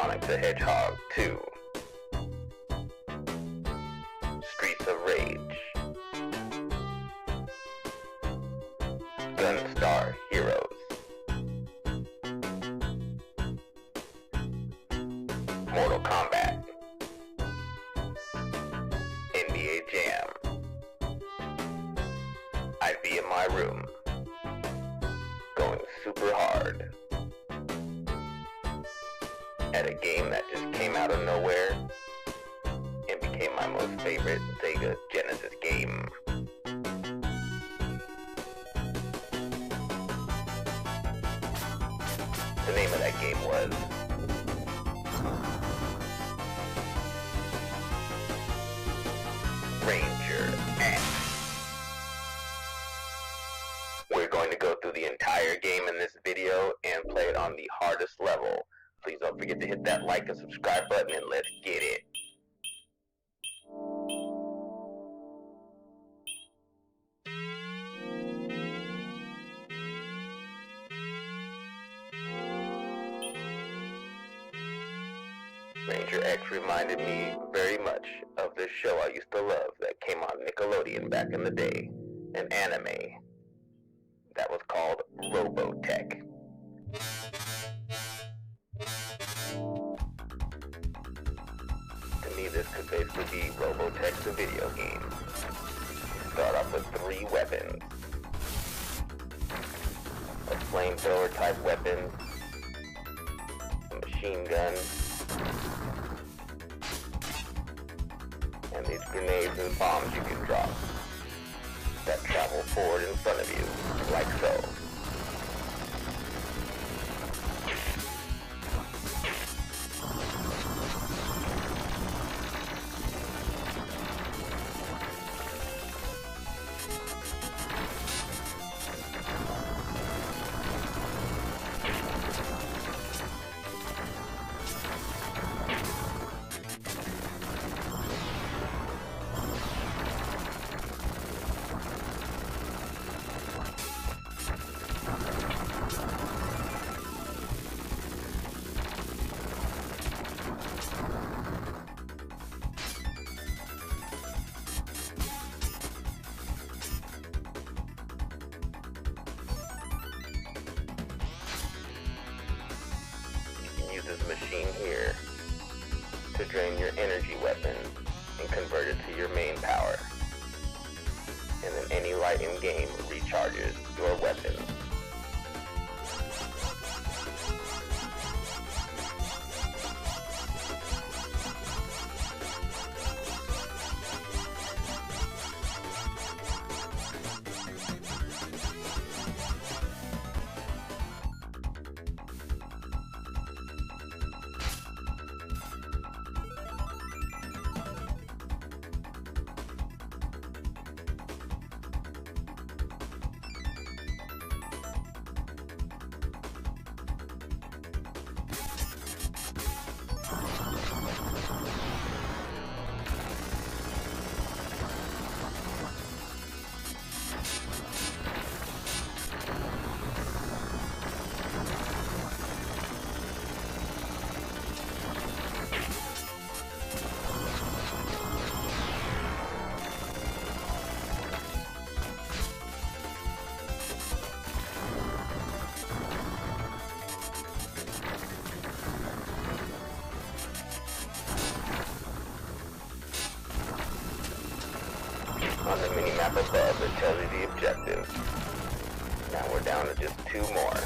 Sonic the Hedgehog 2, Streets of Rage, Gunstar Heroes, Mortal Kombat, NBA Jam. I'd be in my room, going super hard at a game that just came out of nowhere and became my most favorite Sega Genesis game. The name of that game was Ranger X. We're going to go through the entire game in this video and play it on the hardest level. Please don't forget to hit that like and subscribe button and let's get it. Ranger X reminded me very much of this show I used to love that came on Nickelodeon back in the day, an anime that was called Robotech. To me, this could basically be Robotech the video game. You start off with 3 weapons. A flamethrower type weapon, a machine gun, and these grenades and bombs you can drop that travel forward in front of you, like so. Use this machine here to drain your energy weapon and convert it to your main power. And then any light in game recharges your weapon. On the mini-map above, it tells you the objective. Now we're down to just 2 more.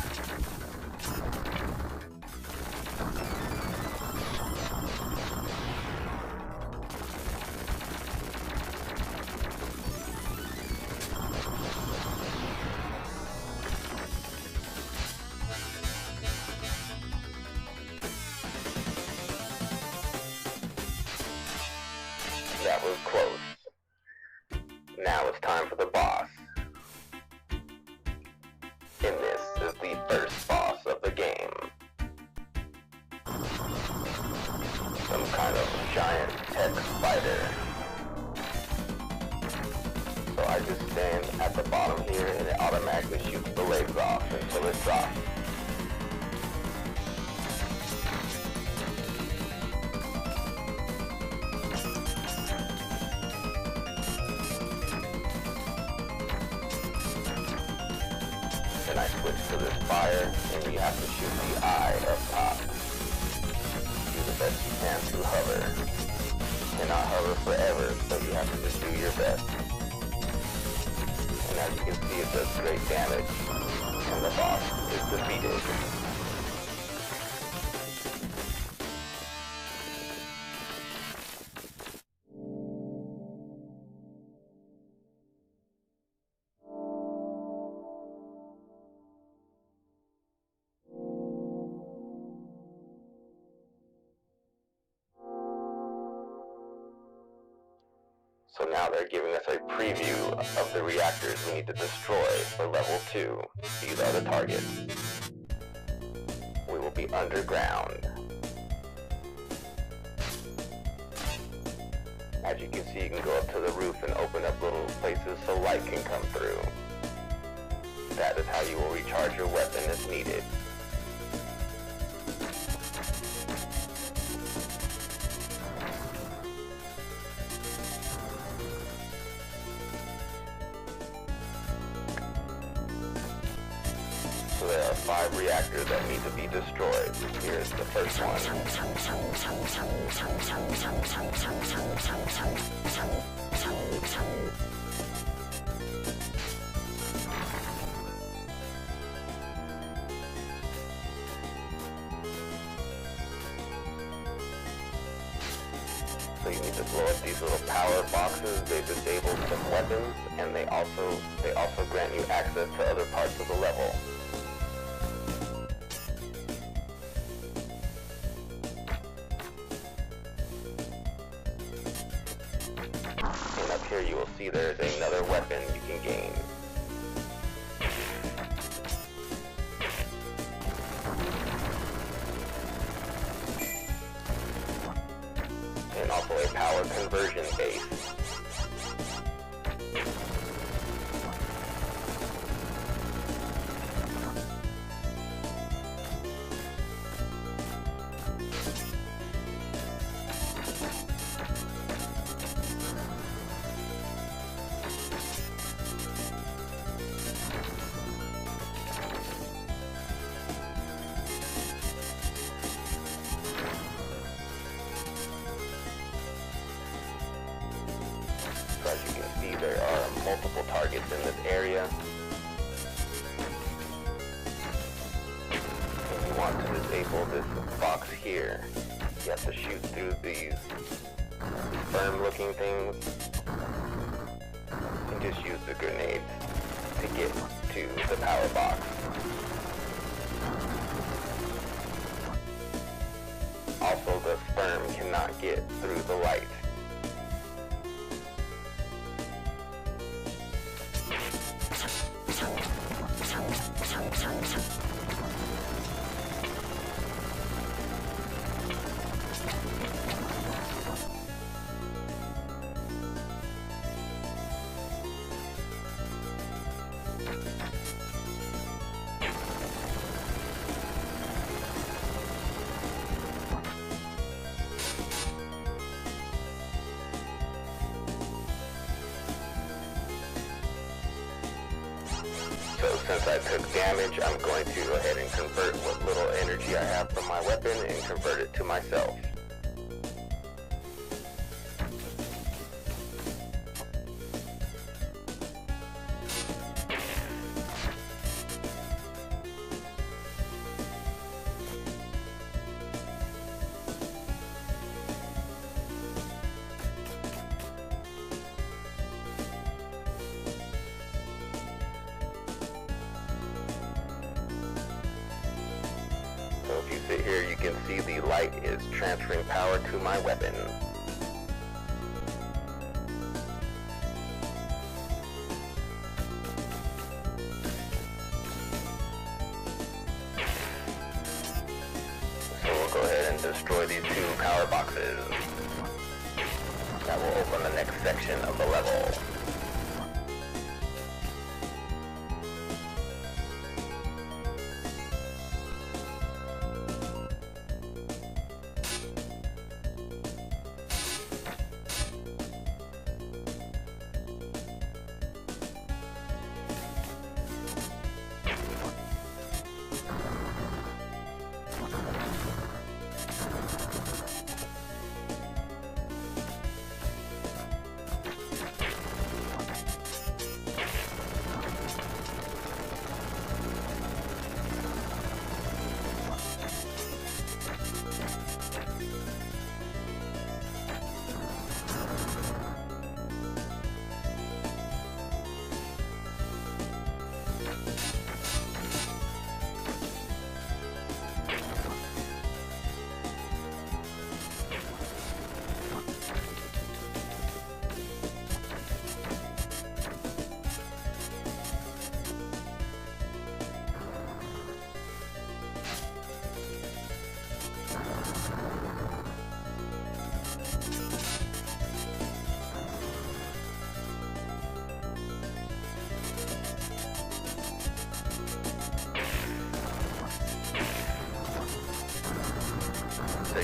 That was close. Now it's time for the boss. And this is the first boss of the game. Some kind of giant tech spider. So I just stand at the bottom here and it automatically shoots the legs off until it drops. fire, and you have to shoot the eye up top. Do the best you can to hover. You cannot hover forever, so you have to just do your best. And as you can see, it does great damage, and the boss is defeated. So now they're giving us a preview of the reactors we need to destroy for level 2. These are the targets. We will be underground. As you can see, you can go up to the roof and open up little places so light can come through. That is how you will recharge your weapon if needed. So there are 5 reactors that need to be destroyed. Here is the first one. So you need to blow up these little power boxes. They disable some weapons, and they also grant you access to other parts of the level. And up here you will see there is another weapon you can gain. And also a power conversion base. So as you can see, there are multiple targets in this area. And you want to disable this box here. You have to shoot through these firm-looking things. And just use the grenades to get to the power box. Also, the sperm cannot get through the light. So since I took damage, I'm going to go ahead and convert what little energy I have from my weapon and convert it to myself. So if you sit here, you can see the light is transferring power to my weapon. So we'll go ahead and destroy these 2 power boxes. That will open the next section of the level.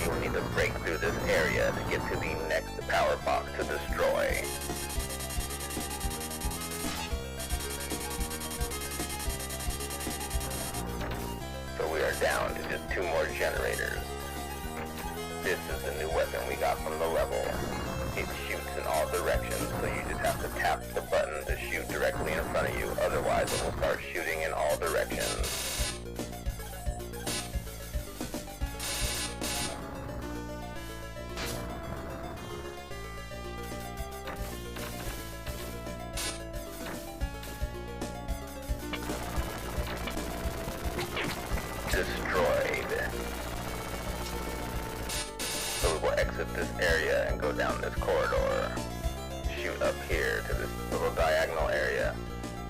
you'll need to break through this area to get to the next power box to destroy. So we are down to just 2 more generators. This is the new weapon we got from the level. It shoots in all directions, so you just have to tap the button to shoot directly in front of you, otherwise it will start shooting in all directions. Destroyed. So we will exit this area and go down this corridor. Shoot up here to this little diagonal area.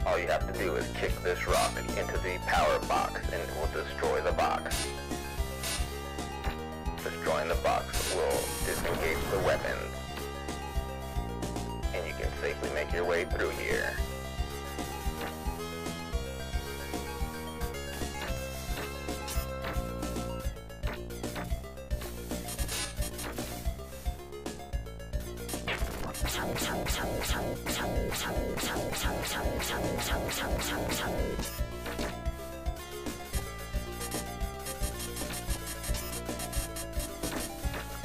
All you have to do is kick this rock into the power box and it will destroy the box. Destroying the box will disengage the weapons. And you can safely make your way through here.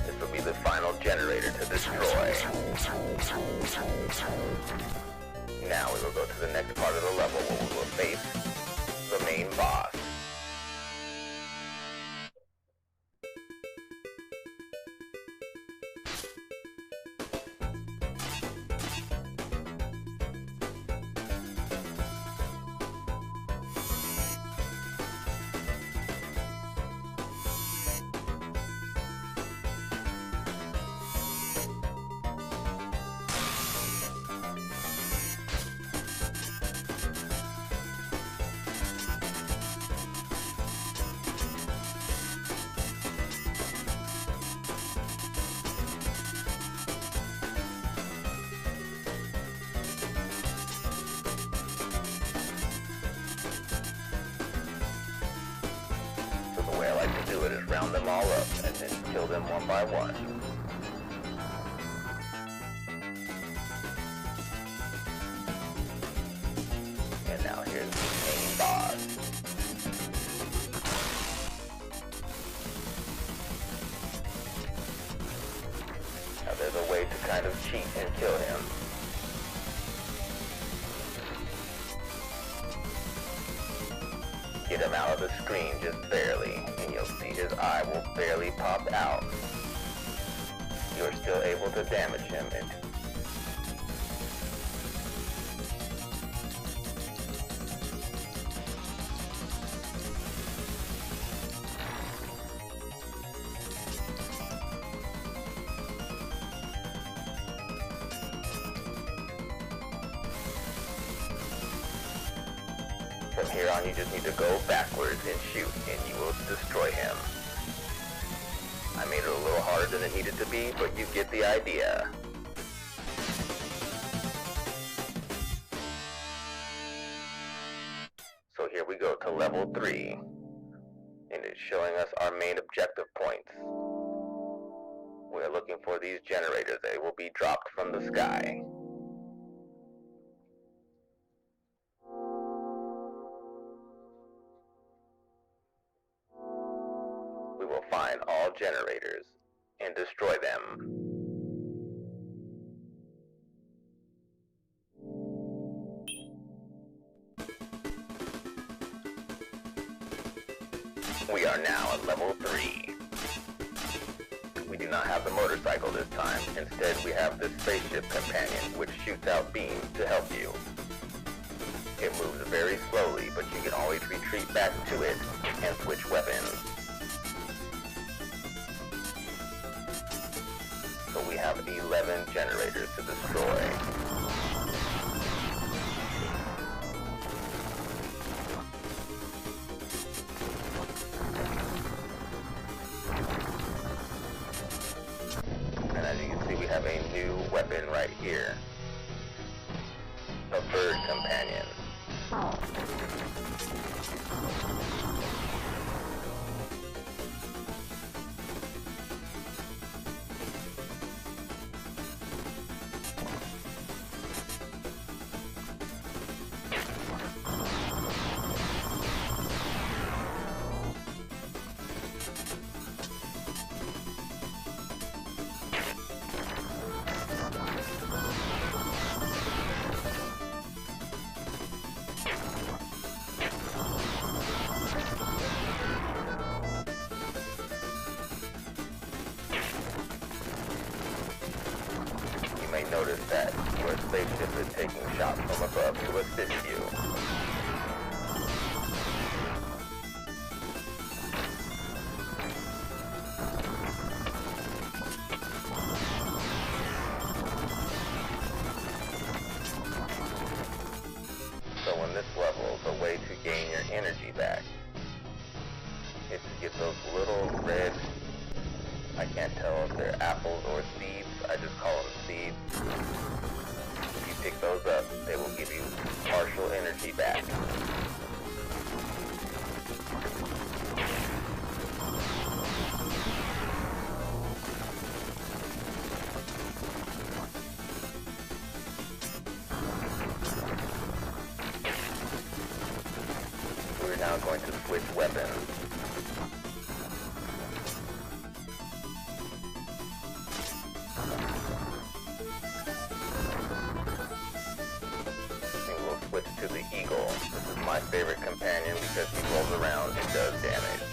This will be the final generator to destroy. Now we will go to the next part of the level where we will face the main boss. The way I like to do it is round them all up and then kill them one by one. And now here's the main boss. Now there's a way to kind of cheat and kill him. Get him out of the screen just barely, and you'll see his eye will barely pop out. You're still able to damage him and from here on, you just need to go backwards and shoot, and you will destroy him. I made it a little harder than it needed to be, but you get the idea. So here we go to level 3, and it's showing us our main objective points. We're looking for these generators. They will be dropped from the sky. We will find all generators and destroy them. We are now at level 3. We do not have the motorcycle this time. Instead, we have this spaceship companion, which shoots out beams to help you. It moves very slowly, but you can always retreat back to it and switch weapons. So we have 11 generators to destroy. And as you can see, we have a new weapon right here. A bird companion. Notice that your spaceship is taking shots from above to assist you. So in this level, the way to gain your energy back is to get those little red, I can't tell if they're apples or seeds, I just call them seeds. If you pick those up, they will give you partial energy back. We're now going to switch weapons. Switch to the Eagle. This is my favorite companion because he rolls around and does damage.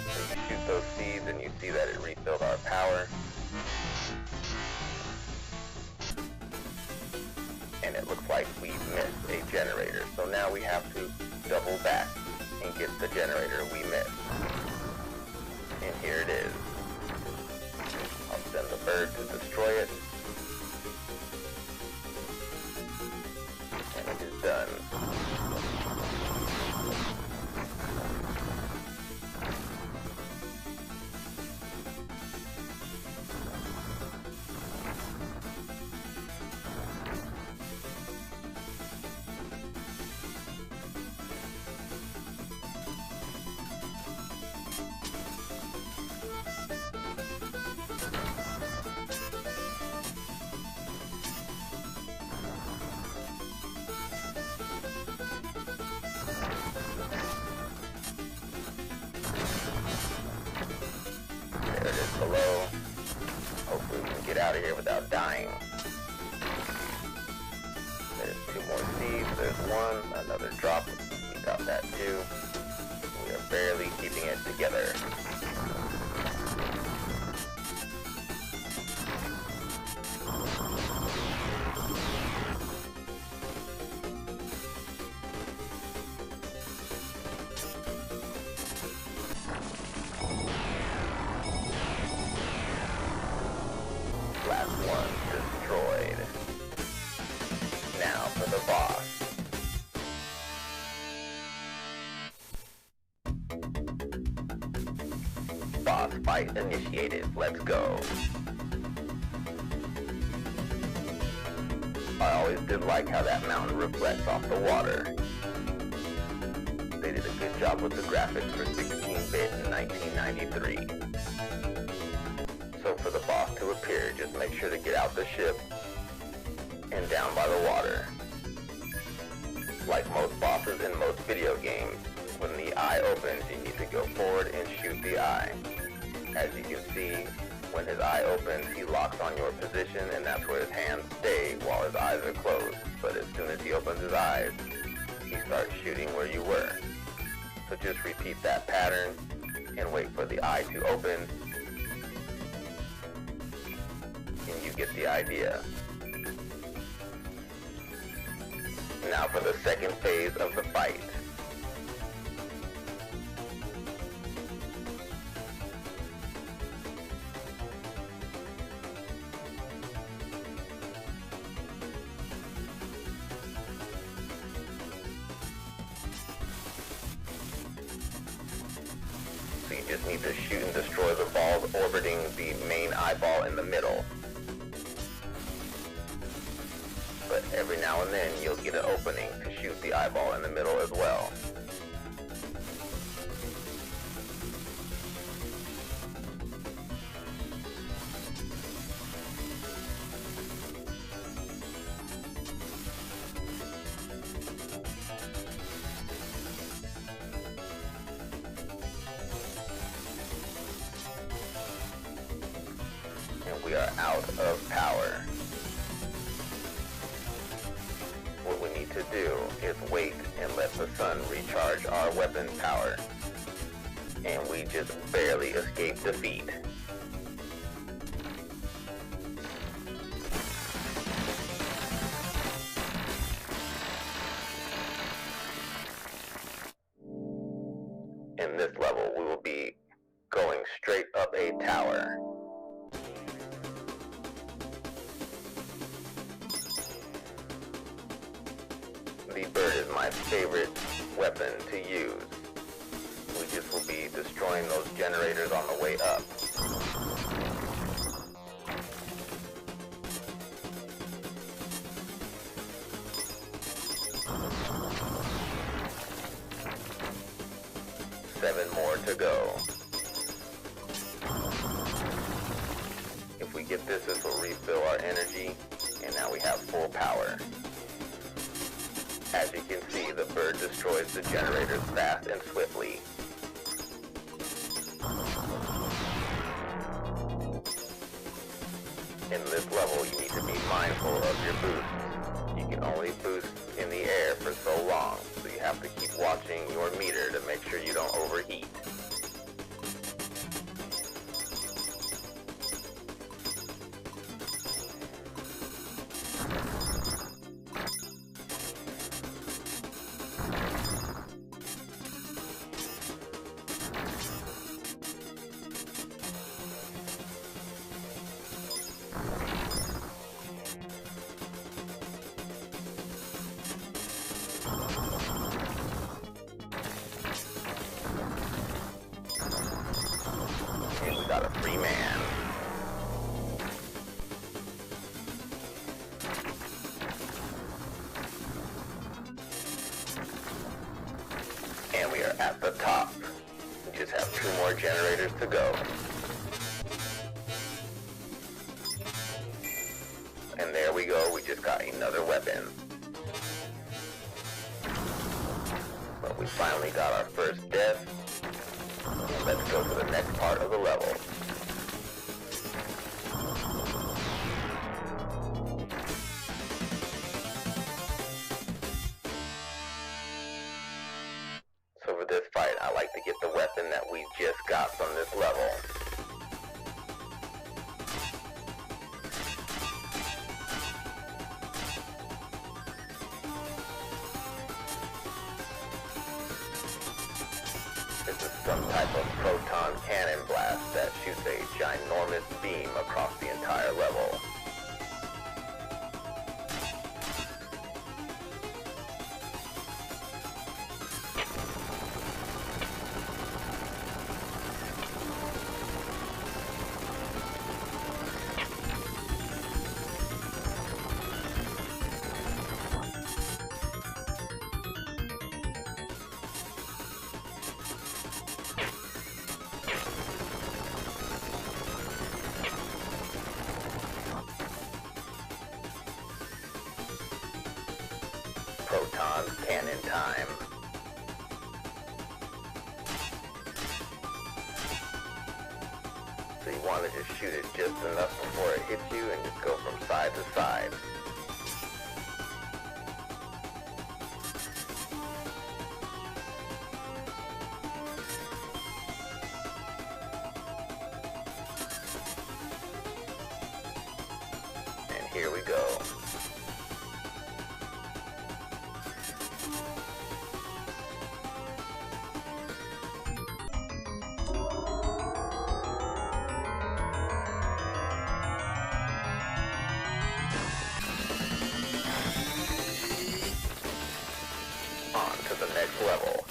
So you shoot those seeds and you see that it refilled our power. And it looks like we missed a generator. So now we have to double back and get the generator we missed. And here it is. I'll send the bird to destroy it. Done. There it is below. Hopefully we can get out of here without dying. There's 2 more seeds. There's 1. Another drop. We got that too. We are barely keeping it together. Last one destroyed. Now for the boss. Boss fight initiated. Let's go. I always did like how that mountain reflects off the water. They did a good job with the graphics for 16-bit in 1993. So for the boss to appear, just make sure to get out the ship and down by the water. Like most bosses in most video games, when the eye opens, you need to go forward and shoot the eye. As you can see, when his eye opens, he locks on your position, and that's where his hands stay while his eyes are closed. But as soon as he opens his eyes, he starts shooting where you were. So just repeat that pattern and wait for the eye to open, and you get the idea. Now for the second phase of the fight. So you just need to shoot and destroy the balls orbiting the main eyeball in the middle. But every now and then you'll get an opening to shoot the eyeball in the middle as well. And we are out of power. What we need to do is wait and let the sun recharge our weapon power. And we just barely escaped defeat. In this level, we will be going straight up a tower. The bird is my favorite weapon to use. We just will be destroying those generators on the way up. Seven more to go. If we get this, this will refill our energy, and now we have full power. As you can see, the bird destroys the generators fast and swiftly. In this level, you need to be mindful of your boosts. You can only boost in the air for so long, so you have to keep watching your meter to make sure you don't overheat. And we got a free man. And we are at the top. We just have 2 more generators to go. And there we go, we just got another weapon. But we finally got our first death. Let's go to the next part of the level. So for this fight, I like to get the weapon that we just got from this level. This is some type of proton cannon blast that shoots a ginormous beam across the entire level. Proton cannon time. So you want to just shoot it just enough before it hits you and just go from side to side. And here we go. On to the next level.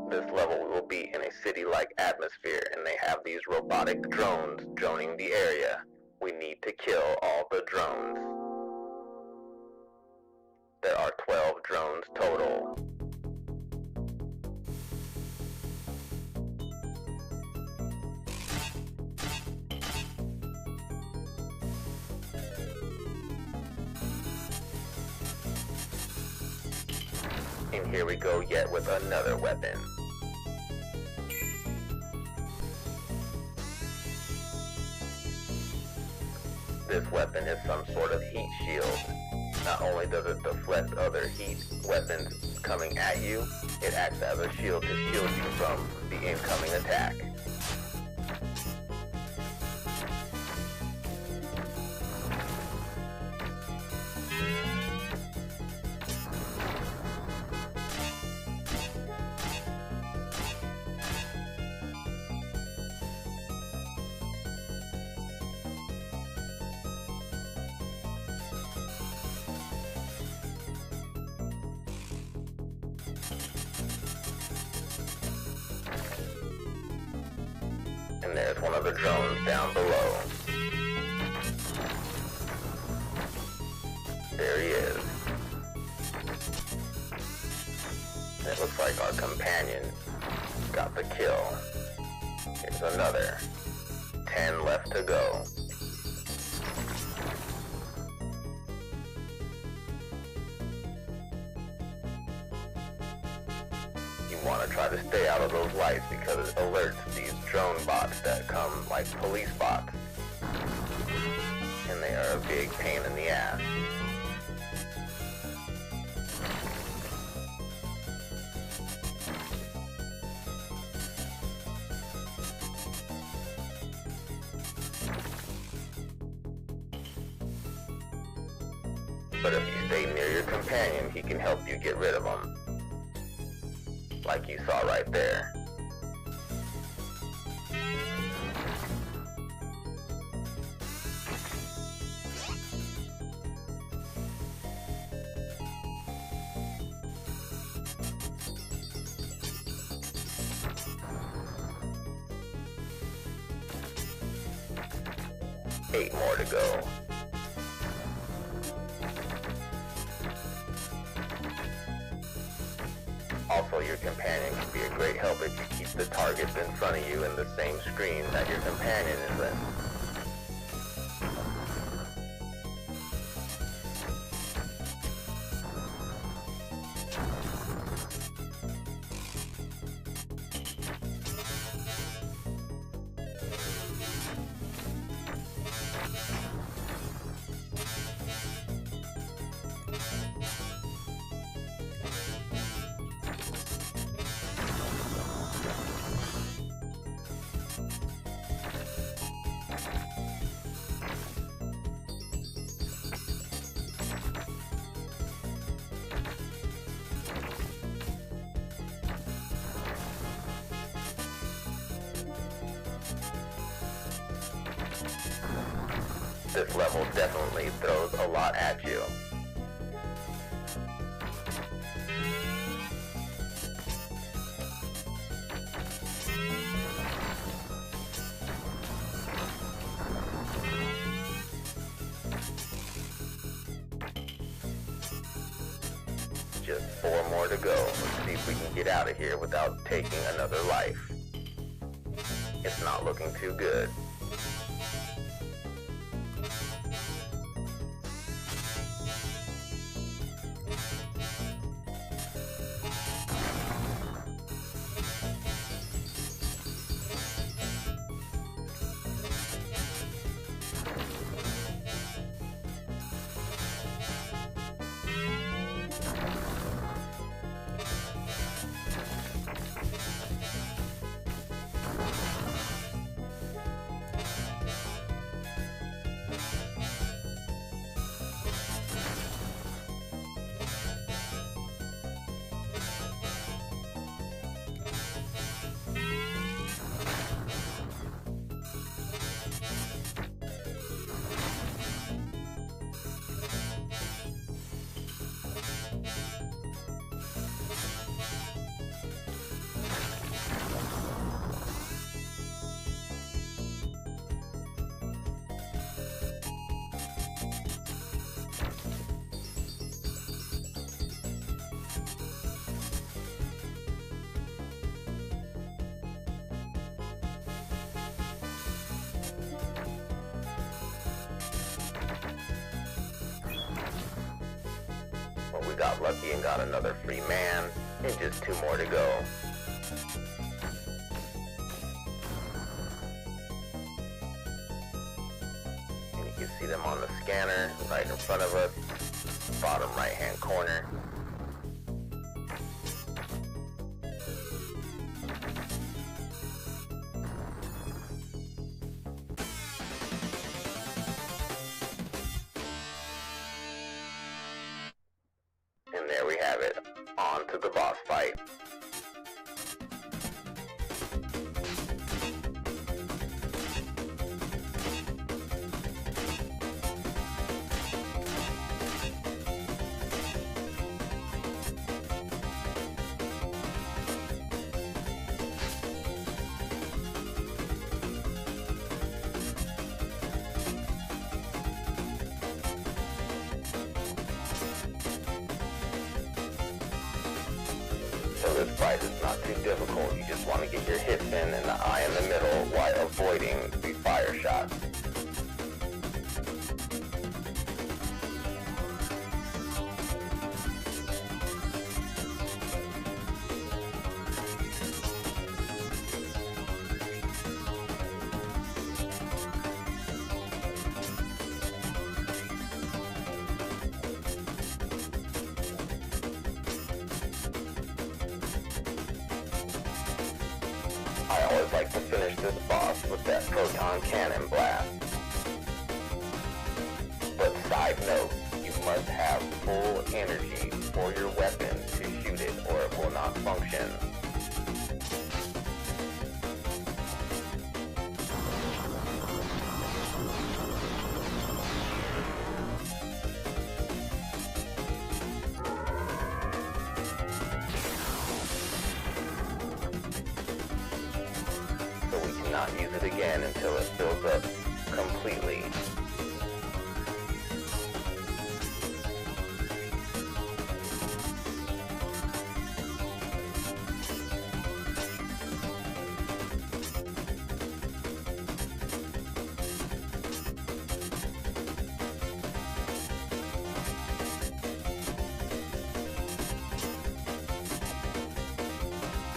This level will be in a city-like atmosphere, and they have these robotic drones droning the area. We need to kill all the drones. There are 12 drones total. And here we go yet with another weapon. This weapon is some sort of heat shield. Not only does it deflect other heat weapons coming at you, it acts as a shield to shield you from the incoming attack. And there's one of the drones down below. There he is. It looks like our companion got the kill. Here's another. 10 left to go. You want to try to stay out of those lights because it alerts these drone bots that come like police bots. And they are a big pain in the ass. But if you stay near your companion, he can help you get rid of them. Like you saw right there. Eight more to go. Also, your companion can be a great help if you keep the targets in front of you in the same screen that your companion is in. This level definitely throws a lot at you. Just 4 more to go. Let's see if we can get out of here without taking another life. It's not looking too good. Well, we got lucky and got another free man, and just 2 more to go. And you can see them on the scanner right in front of us, bottom right hand corner. And there we have it, on to the boss fight. this fight is not too difficult. You just want to get your hits in and the eye in the middle while avoiding the fire shots. I always like to finish this boss with that proton cannon blast. But side note, you must have full energy for your weapon to shoot it or it will not function. So we cannot use it again until it fills up completely.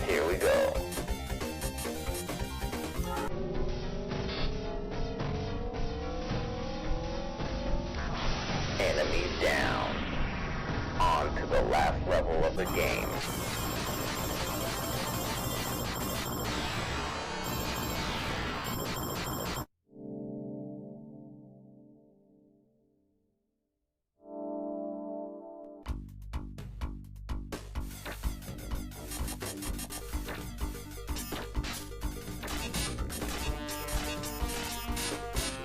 Here we go. Enemies down. On to the last level of the game.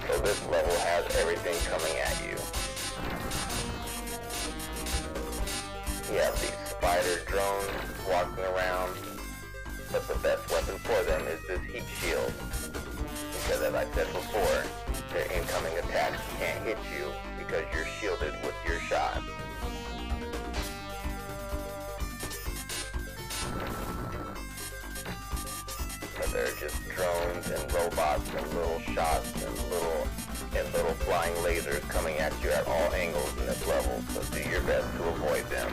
So this level has everything coming at you. You have these spider drones walking around, but the best weapon for them is this heat shield. Because as I said before, their incoming attacks can't hit you because you're shielded with your shot. So they're just drones and robots and little shots and little flying lasers coming at you at all angles in this level, so do your best to avoid them.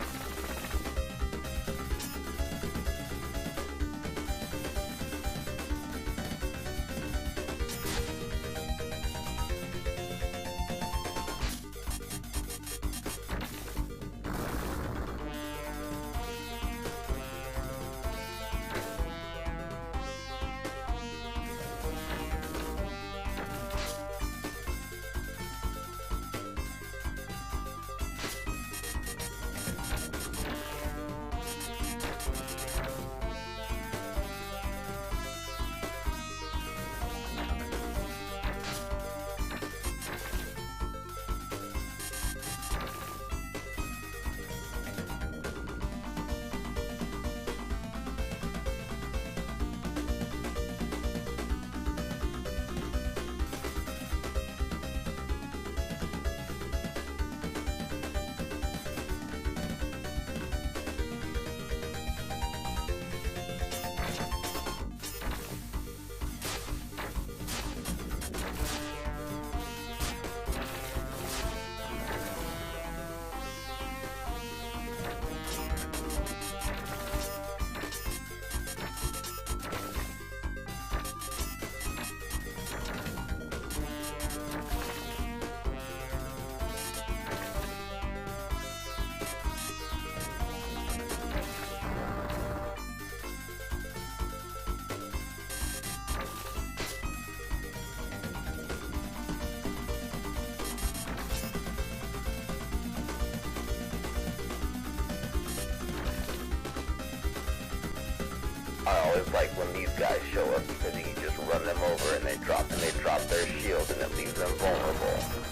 I always like when these guys show up because you can just run them over and they drop their shield and it leaves them vulnerable.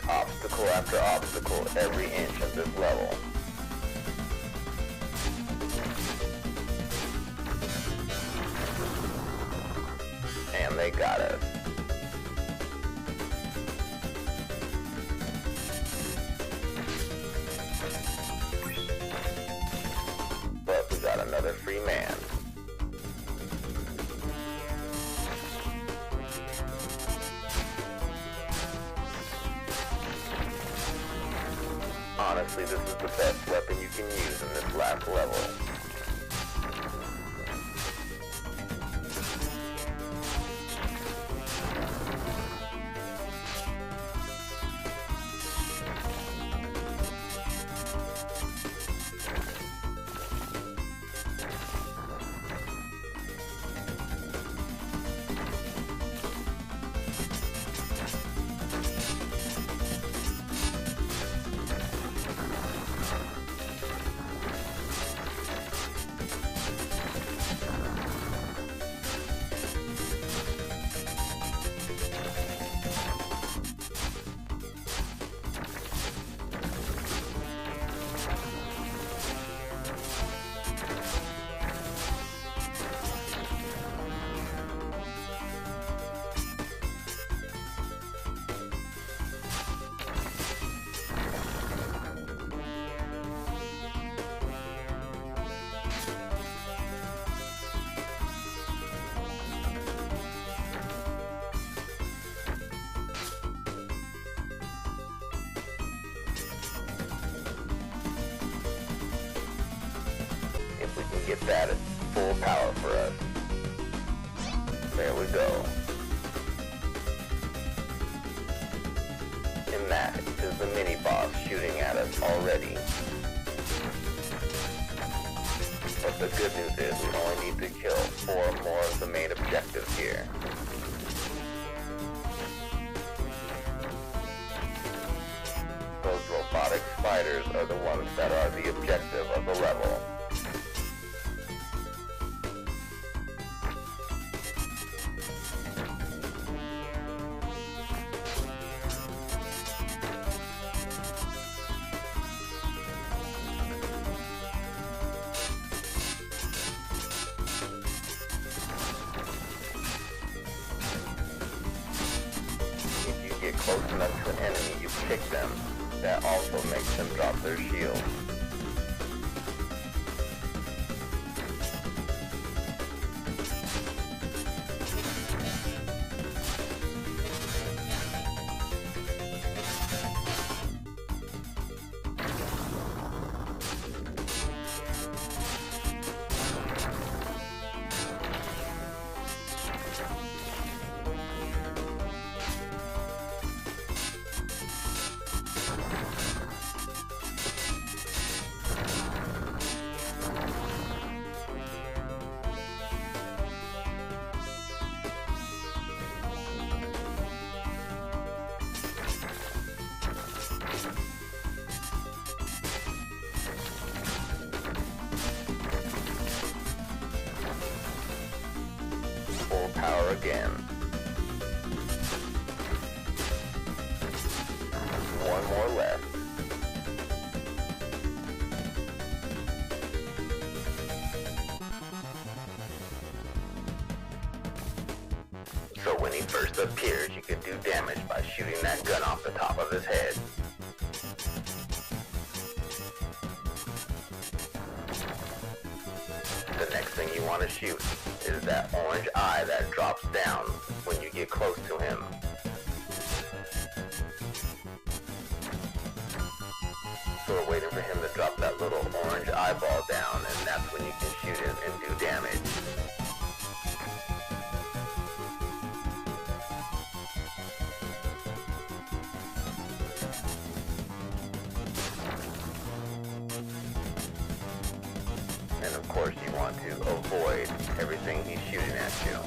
obstacle after obstacle every inch of this level. And they got us. But we got another free man. Honestly, this is the best weapon you can use in this last level. Get that at full power for us. There we go. And that is the mini-boss shooting at us already. But the good news is we only need to kill 4 more of the main objectives here. Those robotic spiders are the ones that are the objective of the level. Get close enough to an enemy, you pick them. That also makes them drop their shield. Power again. One more left. So when he first appears, you can do damage by shooting that gun off the top of his head. The next thing you want to shoot is that orange eye that drops down when you get close to him. So we're waiting for him to drop that little orange eyeball down, and that's when you can shoot him and do damage. And of course you want to avoid everything he's shooting at you.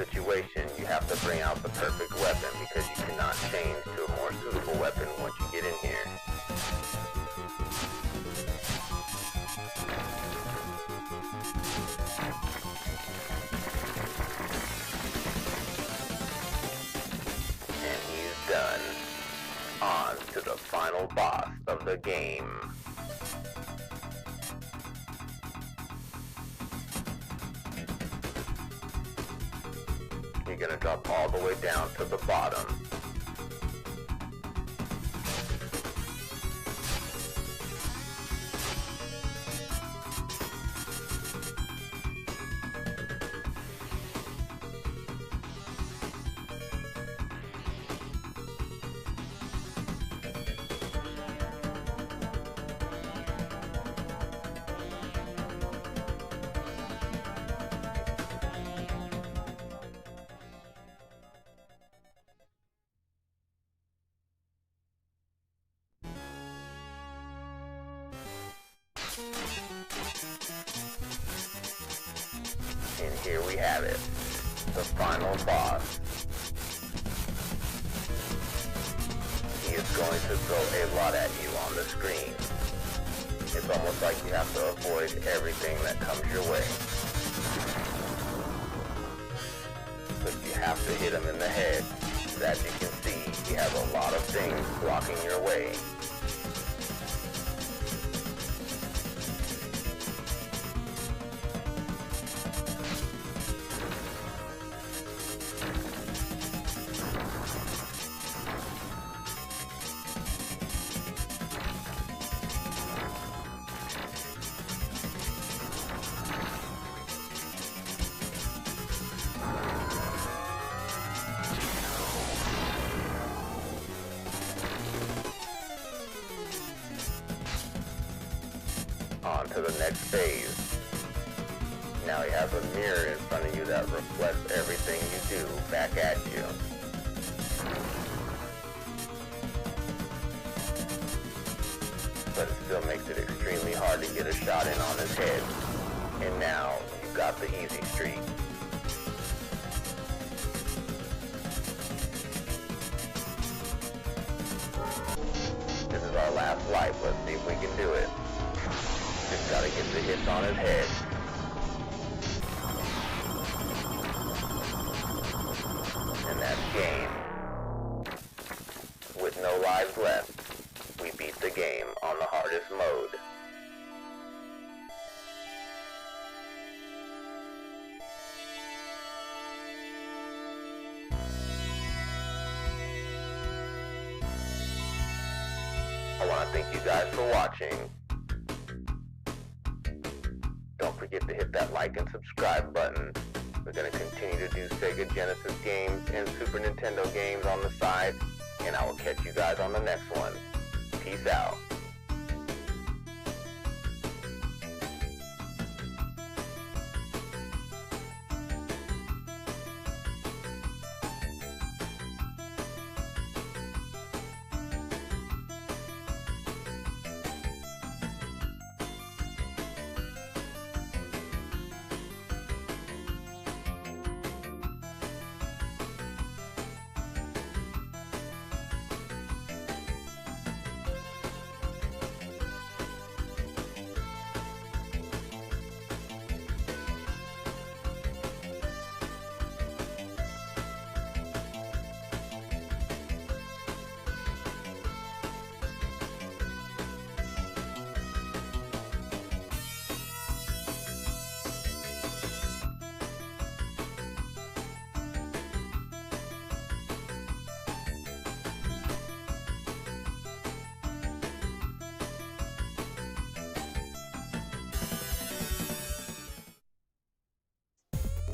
situation, you have to bring out the perfect weapon because you cannot change to a more suitable weapon once you get in here. And he's done. On to the final boss of the game. You're gonna drop all the way down to the bottom. And here we have it, the final boss. He is going to throw a lot at you on the screen. It's almost like you have to avoid everything that comes your way. But you have to hit him in the head. As you can see, he has a lot of things blocking your way. On to the next phase. Now he has a mirror in front of you that reflects everything you do back at you. But it still makes it extremely hard to get a shot in on his head. And now you've got the easy streak. This is our last life. Let's see if we can do it. Just gotta get the hits on his head. And that's game. With no lives left, we beat the game on the hardest mode. I want to thank you guys for watching. Don't forget to hit that like and subscribe button. We're going to continue to do Sega Genesis games and Super Nintendo games on the side, and I will catch you guys on the next one. Peace out.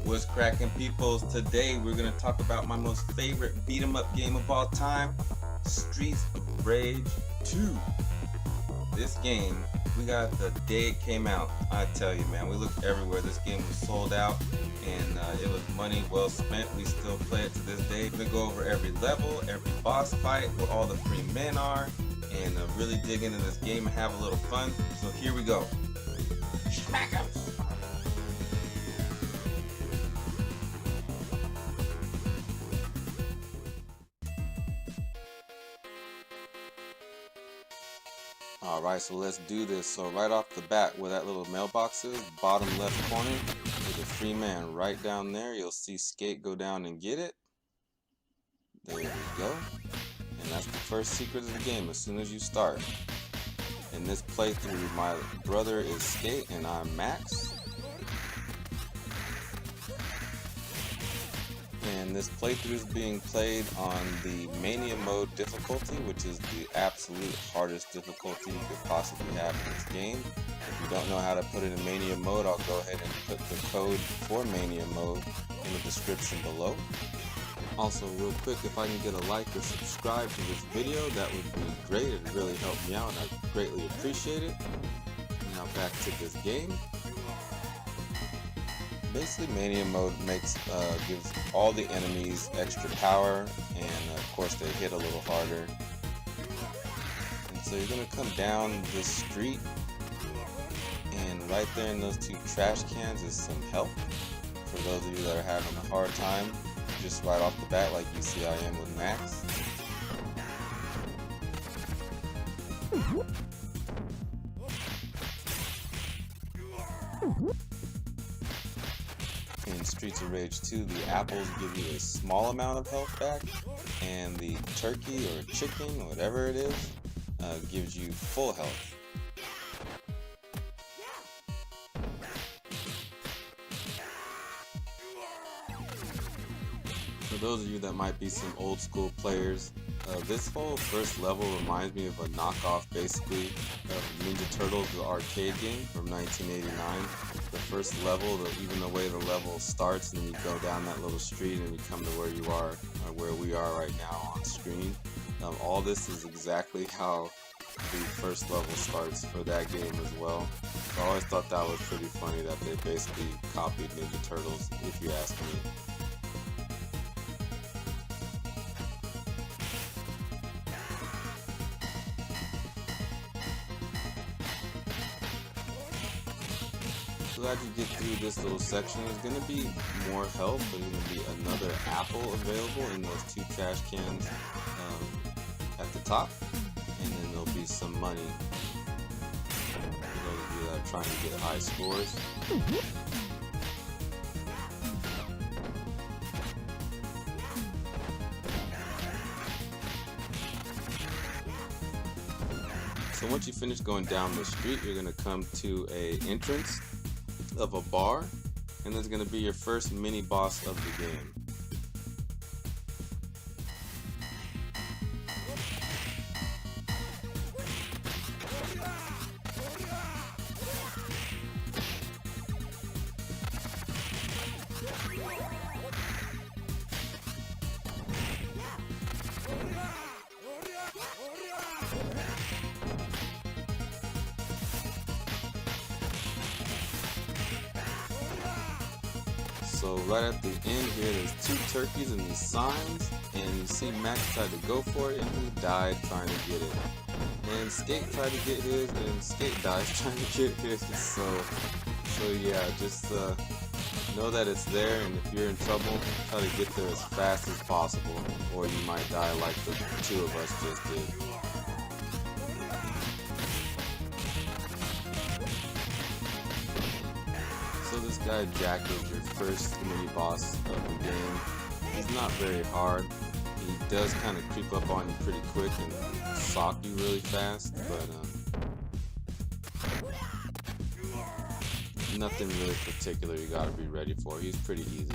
What's cracking, peoples? Today we're gonna talk about my most favorite beat 'em up game of all time, Streets of Rage 2. This game, we got the day it came out. I tell you, man, we looked everywhere. This game was sold out, and it was money well spent. We still play it to this day. We're gonna go over every level, every boss fight, where all the free men are, and really dig into this game and have a little fun. So here we go. Smack 'em! Alright, so let's do this. So right off the bat, where that little mailbox is, bottom left corner, there's a free man right down there. You'll see Skate go down and get it. There we go. And that's the first secret of the game as soon as you start. In this playthrough, my brother is Skate and I'm Max. And this playthrough is being played on the Mania mode difficulty, which is the absolute hardest difficulty you could possibly have in this game. If you don't know how to put it in Mania mode, I'll go ahead and put the code for Mania mode in the description below. Also, real quick, if I can get a like or subscribe to this video, that would be great. It would really help me out and I greatly appreciate it. Now back to this game. Basically, Mania mode gives all the enemies extra power, and of course they hit a little harder. And so you're gonna come down this street, and right there in those two trash cans is some help for those of you that are having a hard time. Just right off the bat, like you see I am with Max. In Streets of Rage 2, the apples give you a small amount of health back, and the turkey or chicken, whatever it is, gives you full health. For those of you that might be some old school players, this whole first level reminds me of a knockoff basically of Ninja Turtles, the arcade game from 1989. The first level, even the way the level starts, and then you go down that little street and you come to where you are, where we are right now on screen. All this is exactly how the first level starts for that game as well. So I always thought that was pretty funny that they basically copied Ninja Turtles, if you ask me. So as you get through this little section, there's going to be more health. There's going to be another apple available in those two trash cans at the top. And then there'll be some money for those of you that are trying to get high scores. So once you finish going down the street, you're going to come to a entrance of a bar, and there's going to be your first mini boss of the game. So right at the end here, there's two turkeys and these signs, and you see Max tried to go for it and he died trying to get it. And Skate tried to get his, and Skate dies trying to get his. So yeah, just know that it's there, and if you're in trouble, try to get there as fast as possible, or you might die like the two of us just did. So this guy Jack is your first mini boss of the game. He's not very hard. He does kind of creep up on you pretty quick and sock you really fast, but nothing really particular you gotta be ready for. He's pretty easy.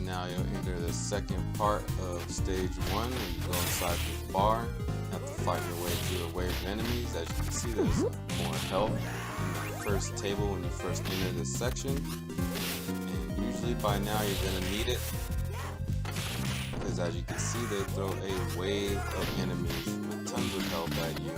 Now you'll enter the second part of stage 1 where you go inside this bar, have to fight your way through a wave of enemies. As you can see, there's more health in the first table when you first enter this section, and usually by now you're going to need it, because as you can see they throw a wave of enemies with tons of health at you.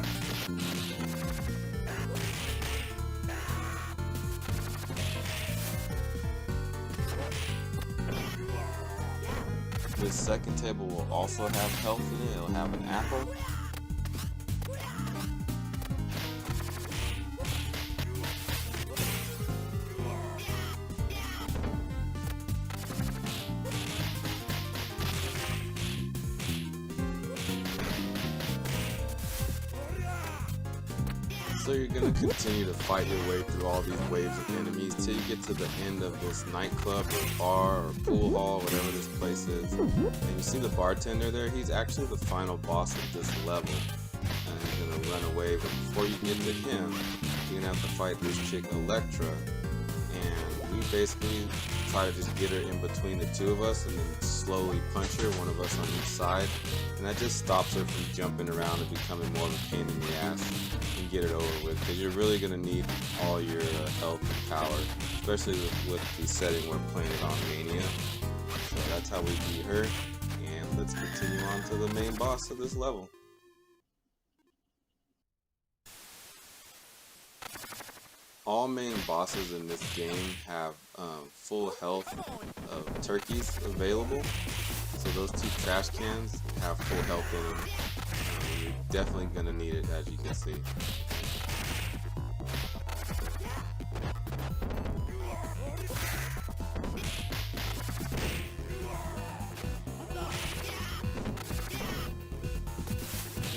This second table will also have health in it. It'll have an apple. So you're going to continue to fight your way through all these waves of enemies till you get to the end of this nightclub or bar or pool hall, whatever this place is. And you see the bartender there, he's actually the final boss of this level. And he's going to run away, but before you get to him, you're going to have to fight this chick Electra. And we basically try to just get her in between the two of us and then slowly punch her, one of us on each side. And that just stops her from jumping around and becoming more of a pain in the ass. And get it over with, because you're really going to need all your health and power, especially with the setting we're playing it on Mania. So that's how we beat her, and let's continue on to the main boss of this level. All main bosses in this game have full health of turkeys available, so those two trash cans have full health in them. You're definitely going to need it, as you can see.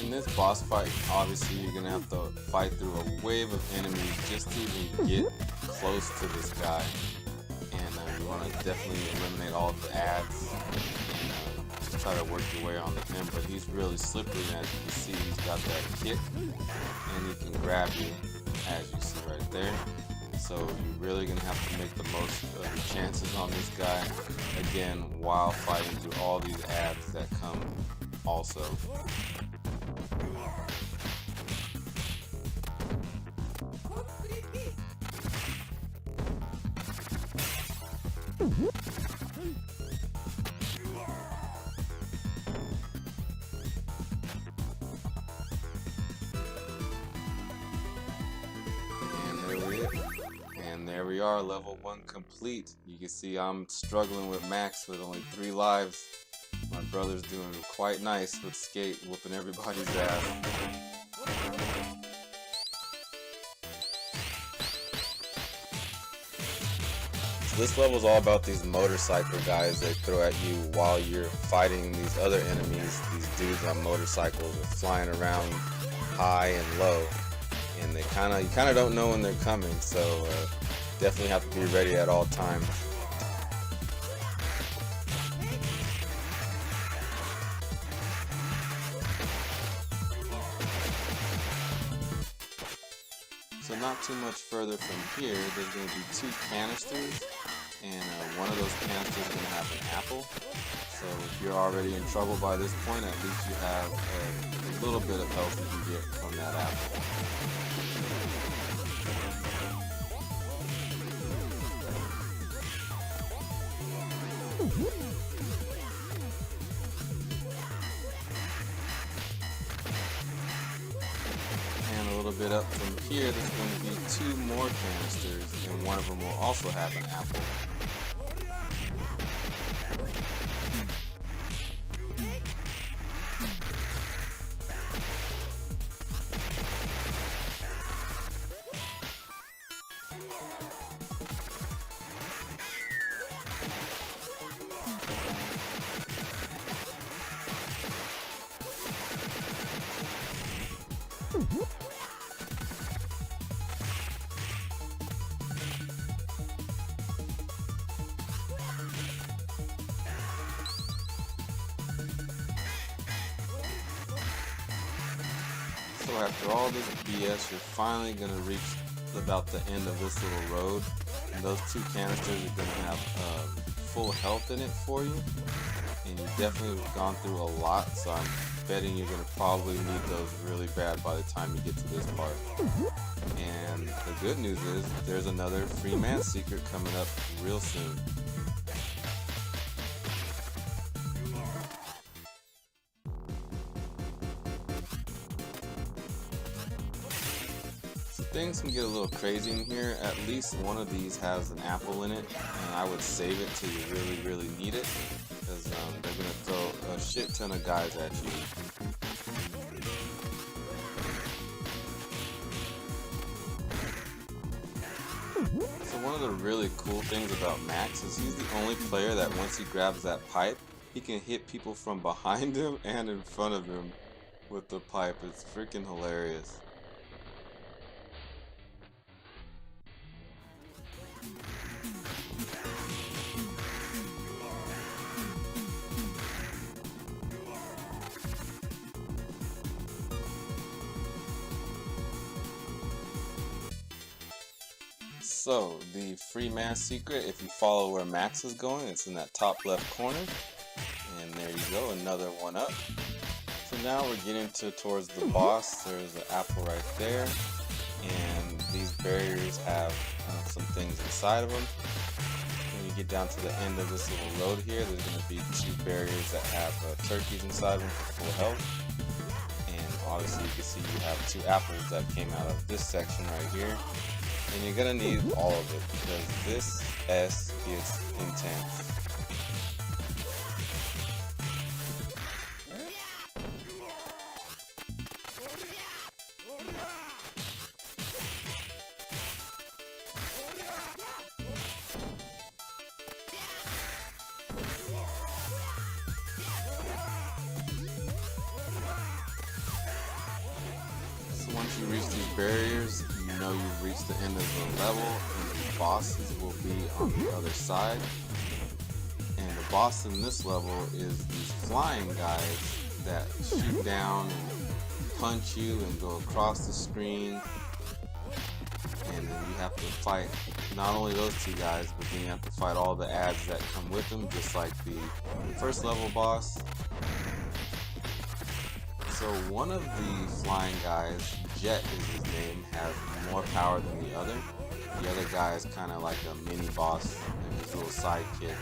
In this boss fight, obviously you're going to have to fight through a wave of enemies just to even get close to this guy. And you want to definitely eliminate all of the ads. Try to work your way onto him, but he's really slippery, and as you can see, he's got that kick and he can grab you, as you see right there. So you're really gonna have to make the most of your chances on this guy, again, while fighting through all these ads that come also. And there we are, level 1 complete. You can see I'm struggling with Max with only 3 lives. My brother's doing quite nice with Skate, whooping everybody's ass. So this level is all about these motorcycle guys they throw at you while you're fighting these other enemies. These dudes on motorcycles are flying around high and low. And you kind of don't know when they're coming, so definitely have to be ready at all times. So not too much further from here, there's going to be 2 canisters, and one of those canisters is going to have an apple. So if you're already in trouble by this point, at least you have a little bit of health that you get from that apple. And a little bit up from here, there's going to be 2 more canisters, and one of them will also have an apple. So after all this BS, you're finally going to reach about the end of this little road. And those 2 canisters are going to have full health in it for you. And you definitely have gone through a lot, so I'm betting you're going to probably need those really bad by the time you get to this part. And the good news is, there's another free man secret coming up real soon. Things can get a little crazy in here. At least one of these has an apple in it, and I would save it till you really need it, because because they're gonna throw a shit ton of guys at you. So one of the really cool things about Max is he's the only player that once he grabs that pipe, he can hit people from behind him and in front of him with the pipe. It's freaking hilarious. So, the free man secret, if you follow where Max is going, it's in that top left corner. And there you go, another one up. So now we're getting towards the boss. There's an apple right there. And these barriers have some things inside of them. When you get down to the end of this little road here, there's going to be 2 barriers that have turkeys inside them for full health. And obviously you can see you have 2 apples that came out of this section right here. And you're gonna need all of it because this S gets intense. So once you reach these barriers, you know you've reached the end of the level, and the bosses will be on the other side. And the boss in this level is these flying guys that shoot down and punch you and go across the screen. And then you have to fight not only those 2 guys, but then you have to fight all the ads that come with them, just like the first level boss. So one of the flying guys, Jet is his name, has more power than the other. The other guy is kind of like a mini boss and his little sidekick.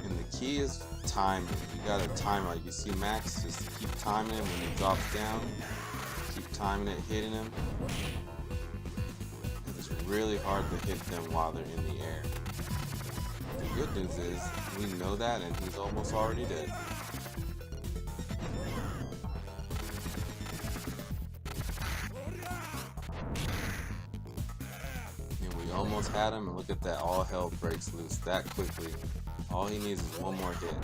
And the key is timing. You gotta time it. You see Max, just keep timing it when he drops down. Keep timing it, hitting him. It's really hard to hit them while they're in the air. The good news is, we know that and he's almost already dead. Almost had him, and look at that, all hell breaks loose that quickly. All he needs is one more hit.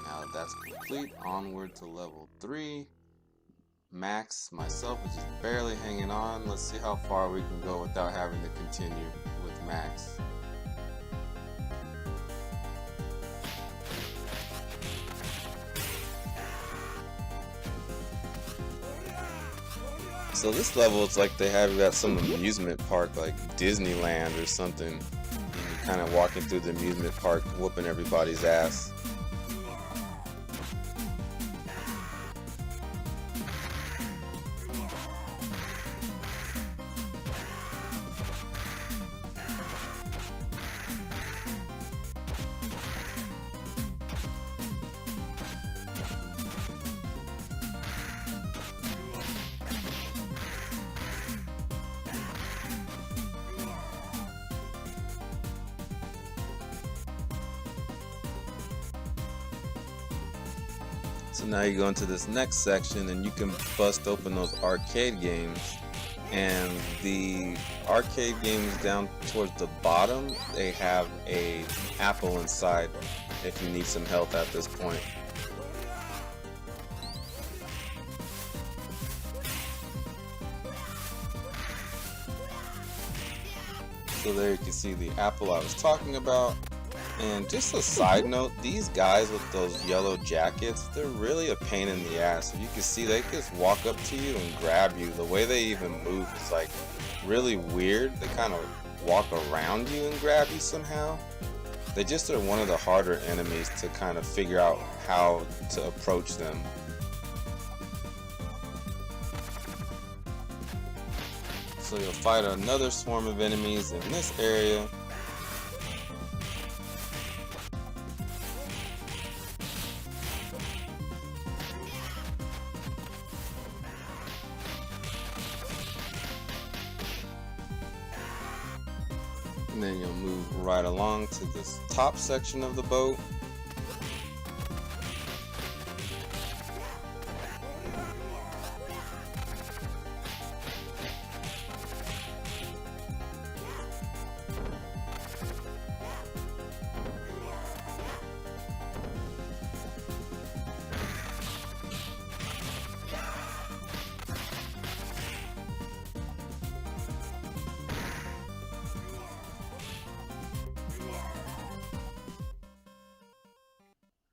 Now that that's complete, onward to level 3. Max, myself, is just barely hanging on. Let's see how far we can go without having to continue with Max. So this level, it's like they have you at some amusement park like Disneyland or something. And you're kind of walking through the amusement park, whooping everybody's ass. So now you go into this next section and you can bust open those arcade games. And the arcade games down towards the bottom, they have an apple inside if you need some health at this point. So there you can see the apple I was talking about. And just a side note, these guys with those yellow jackets, they're really a pain in the ass. If you can see, they just walk up to you and grab you. The way they even move is like really weird. They kind of walk around you and grab you somehow. They just are one of the harder enemies to kind of figure out how to approach them. So you'll fight another swarm of enemies in this area. then you'll move right along to this top section of the boat.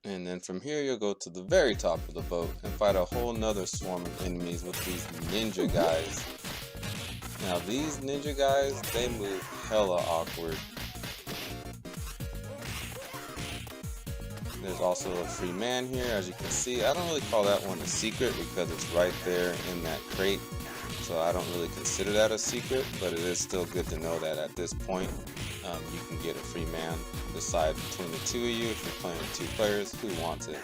And then from here you'll go to the very top of the boat and fight a whole nother swarm of enemies with these ninja guys. Now these ninja guys, they move hella awkward. There's also a free man here, as you can see. I don't really call that one a secret because it's right there in that crate. So I don't really consider that a secret, but it is still good to know that at this point you can get a free man. Decide between the two of you if you're playing with two players who wants it.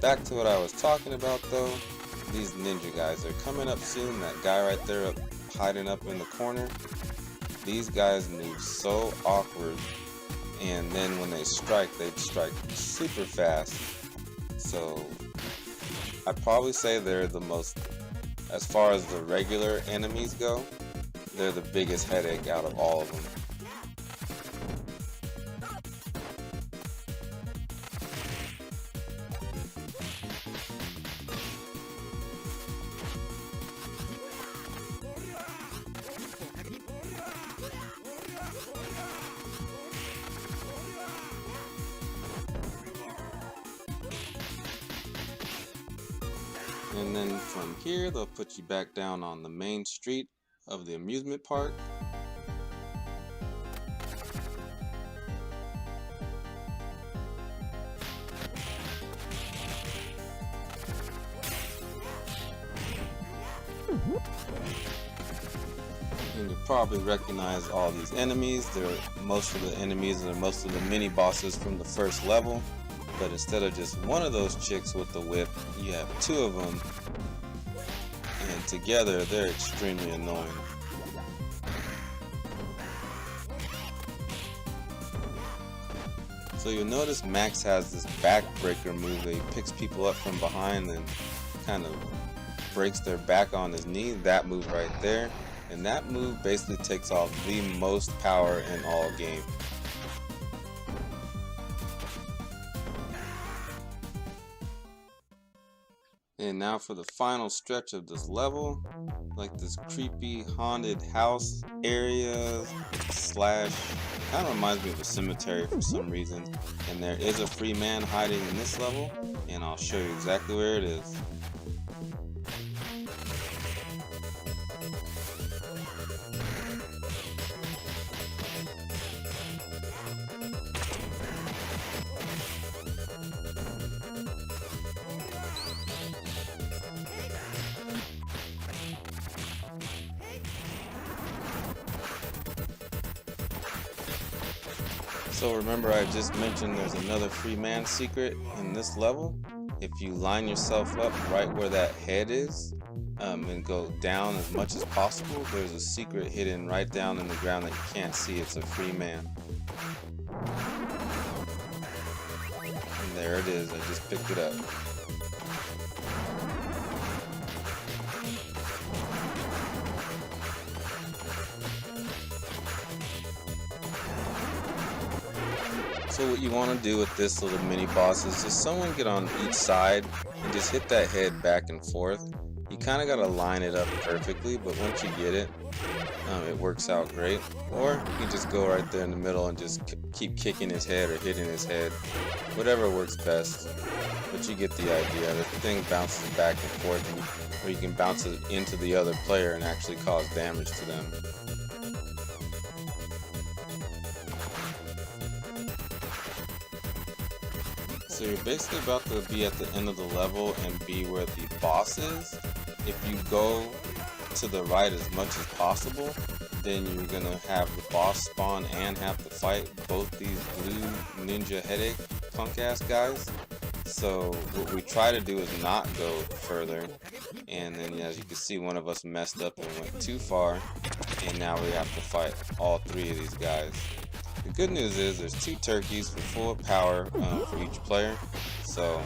Back to what I was talking about though, these ninja guys are coming up soon. That guy right there hiding up in the corner, these guys move so awkward, and then when they strike super fast. So I'd probably say they're the most, as far as the regular enemies go, they're the biggest headache out of all of them. And then from here, they'll put you back down on the main street of the amusement park. And you'll probably recognize all these enemies. They're most of the enemies are most of the mini bosses from the first level. But instead of just one of those chicks with the whip, you have two of them, and together they're extremely annoying. So you'll notice Max has this backbreaker move that he picks people up from behind and kind of breaks their back on his knee. That move right there, and that move basically takes off the most power in all game. And now for the final stretch of this level, like this creepy haunted house area slash, kind of reminds me of a cemetery for some reason. And there is a free man hiding in this level, and I'll show you exactly where it is. So remember, I just mentioned there's another free man secret in this level. If you line yourself up right where that head is and go down as much as possible, there's a secret hidden right down in the ground that you can't see. It's a free man. And there it is, I just picked it up. So what you want to do with this little mini boss is just someone get on each side and just hit that head back and forth. You kind of got to line it up perfectly, but once you get it, it works out great. Or you just go right there in the middle and just keep kicking his head or hitting his head, whatever works best. But you get the idea. The thing bounces back and forth, or you can bounce it into the other player and actually cause damage to them. So you're basically about to be at the end of the level and be where the boss is. If you go to the right as much as possible, then you're gonna have the boss spawn and have to fight both these blue ninja headache punk ass guys. So what we try to do is not go further, and then as you can see, one of us messed up and went too far, and now we have to fight all 3 of these guys. The good news is there's 2 turkeys for full power for each player, so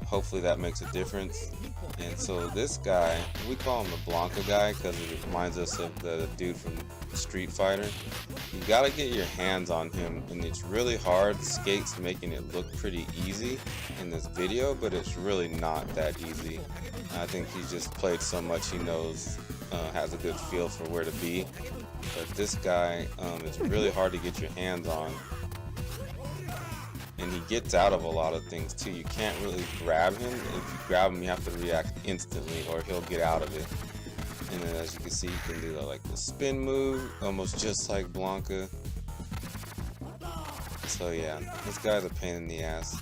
hopefully that makes a difference. And so this guy, we call him the Blanca guy because it reminds us of the dude from Street Fighter. You gotta get your hands on him, and it's really hard. Skate's making it look pretty easy in this video, but it's really not that easy. I think he's just played so much he knows, has a good feel for where to be. But this guy, it's really hard to get your hands on. And he gets out of a lot of things too. You can't really grab him. If you grab him, you have to react instantly or he'll get out of it. And then as you can see, you can do like the spin move, almost just like Blanca. So yeah, this guy's a pain in the ass.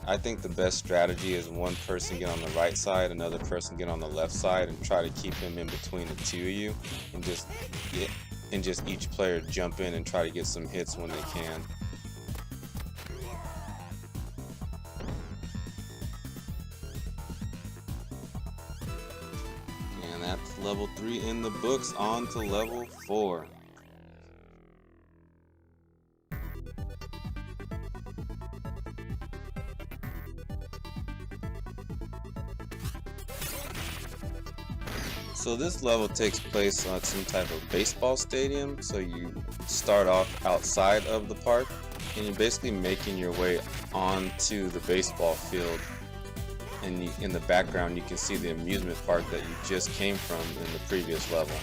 I think the best strategy is one person get on the right side, another person get on the left side, and try to keep him in between the 2 of you, and just each player jump in and try to get some hits when they can. And that's level 3 in the books. On to level 4. So this level takes place on some type of baseball stadium. So you start off outside of the park and you're basically making your way onto the baseball field. And in the background you can see the amusement park that you just came from in the previous level.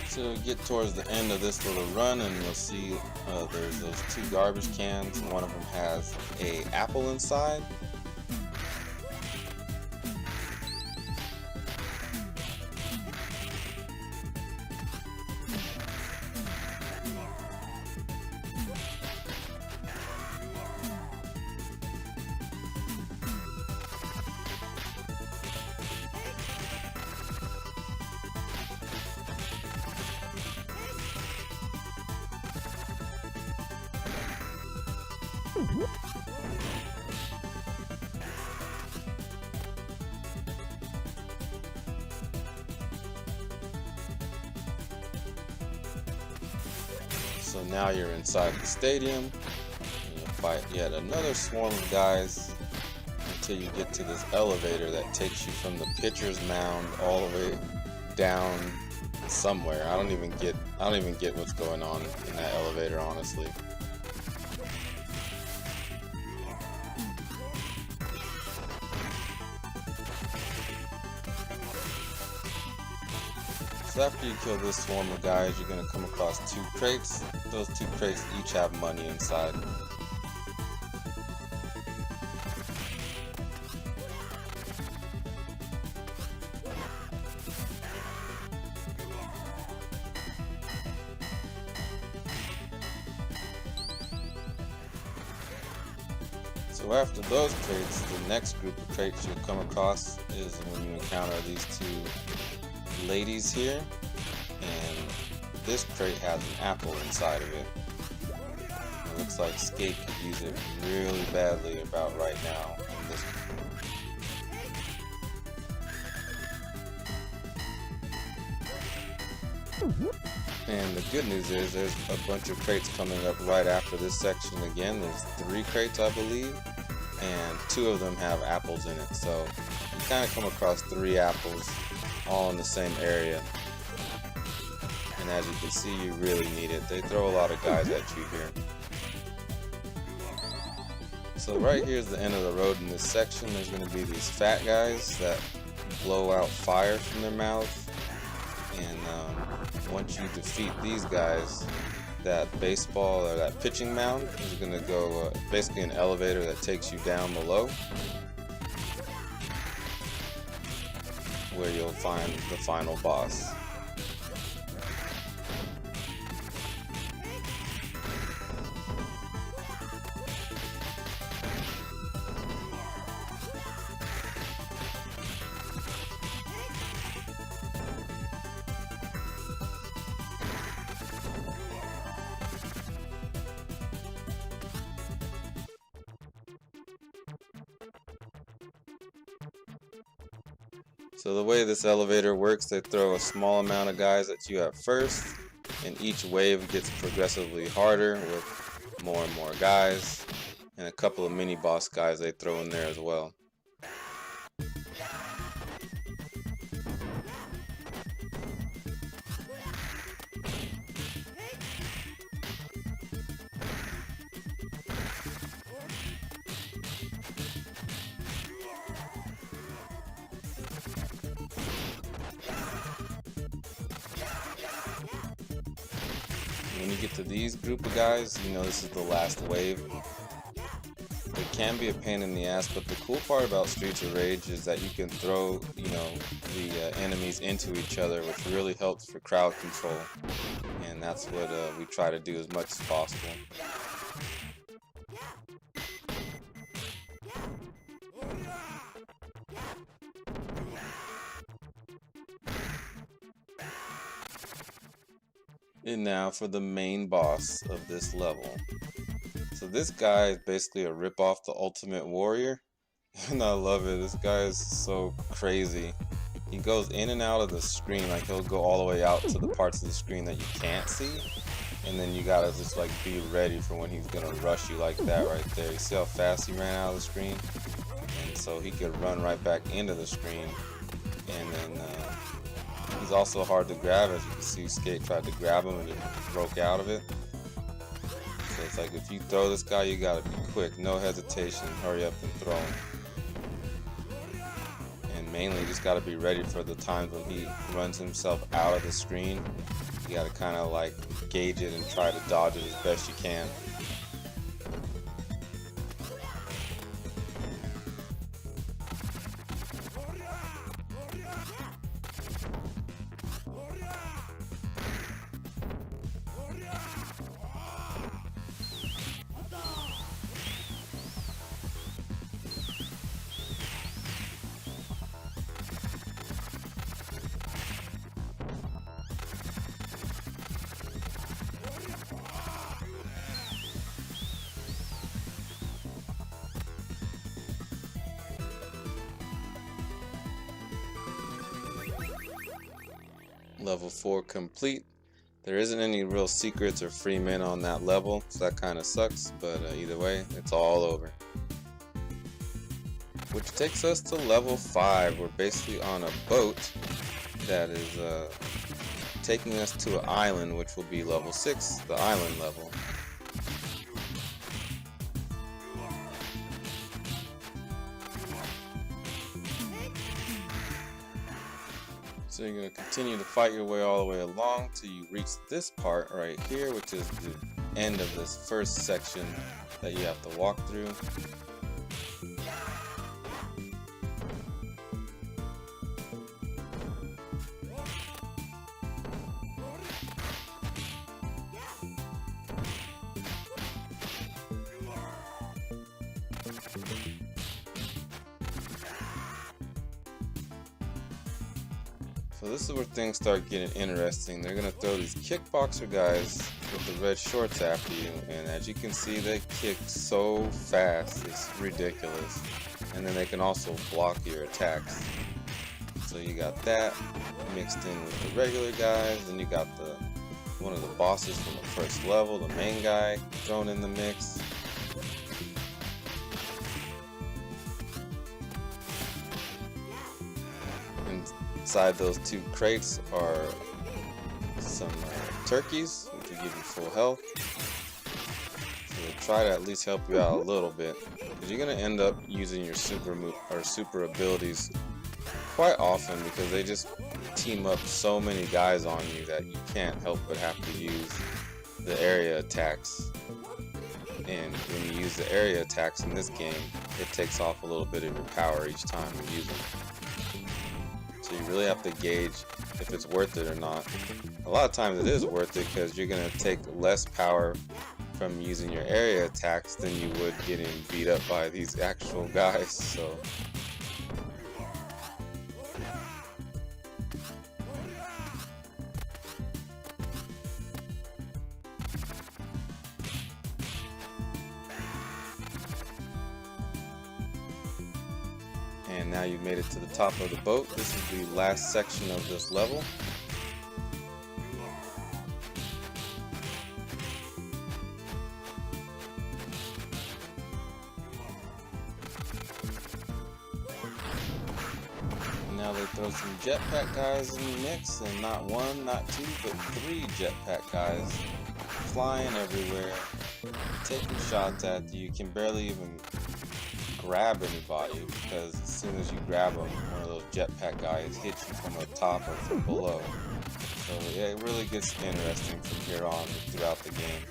So get towards the end of this little run and you'll see there's those 2 garbage cans. One of them has an apple inside. So now you're inside the stadium, and you'll fight yet another swarm of guys until you get to this elevator that takes you from the pitcher's mound all the way down somewhere. I don't even get what's going on in that elevator, honestly. So after you kill this swarm of guys, you're going to come across 2 crates. Those 2 crates each have money inside. So after those crates, the next group of crates you'll come across is when you encounter these 2 ladies here, and this crate has an apple inside of it. It looks like Skate could use it really badly about right now in this. And the good news is there's a bunch of crates coming up right after this section again. There's 3 crates, I believe, and 2 of them have apples in it. So you kind of come across 3 apples all in the same area. And as you can see, you really need it. They throw a lot of guys at you here. So right here is the end of the road in this section. There's going to be these fat guys that blow out fire from their mouths. And once you defeat these guys, that baseball or that pitching mound is going to go basically an elevator that takes you down below, where you'll find the final boss. So the way this elevator works, they throw a small amount of guys at you at first, and each wave gets progressively harder with more and more guys, and a couple of mini boss guys they throw in there as well. When you get to these group of guys, you know this is the last wave. It can be a pain in the ass, but the cool part about Streets of Rage is that you can throw, you know, the enemies into each other, which really helps for crowd control. And that's what we try to do as much as possible. And now for the main boss of this level. So this guy is basically a rip-off the Ultimate Warrior, and I love it. This guy is so crazy. He goes in and out of the screen, like he'll go all the way out to the parts of the screen that you can't see, and then you gotta just like be ready for when he's gonna rush you like that right there. You see how fast he ran out of the screen? And so he could run right back into the screen, and then he's also hard to grab. As you can see, Skate tried to grab him and he broke out of it. So it's like if you throw this guy, you gotta be quick, no hesitation, hurry up and throw him. And mainly you just gotta be ready for the times when he runs himself out of the screen. You gotta kinda like gauge it and try to dodge it as best you can. Level 4 complete. There isn't any real secrets or free men on that level, so that kind of sucks, but either way, it's all over. Which takes us to level 5. We're basically on a boat that is taking us to an island, which will be level 6, the island level. So you're going to continue to fight your way all the way along till you reach this part right here, which is the end of this first section that you have to walk through. So this is where things start getting interesting. They're going to throw these kickboxer guys with the red shorts after you, and as you can see, they kick so fast, it's ridiculous. And then they can also block your attacks. So you got that mixed in with the regular guys, and you got one of the bosses from the first level, the main guy, thrown in the mix. Inside those two crates are some turkeys, which will give you full health. So they'll try to at least help you out a little bit, because you're going to end up using your super abilities quite often, because they just team up so many guys on you that you can't help but have to use the area attacks. And when you use the area attacks in this game, it takes off a little bit of your power each time you use them. So you really have to gauge if it's worth it or not. A lot of times it is worth it, because you're going to take less power from using your area attacks than you would getting beat up by these actual guys. So now you made it to the top of the boat. This is the last section of this level. Now they throw some jetpack guys in the mix, and not one, not two, but 3 jetpack guys flying everywhere, taking shots at you. You can barely even grab anybody because as soon as you grab them, one of those jetpack guys hits you from the top or from below. So yeah, it really gets interesting from here on throughout the game.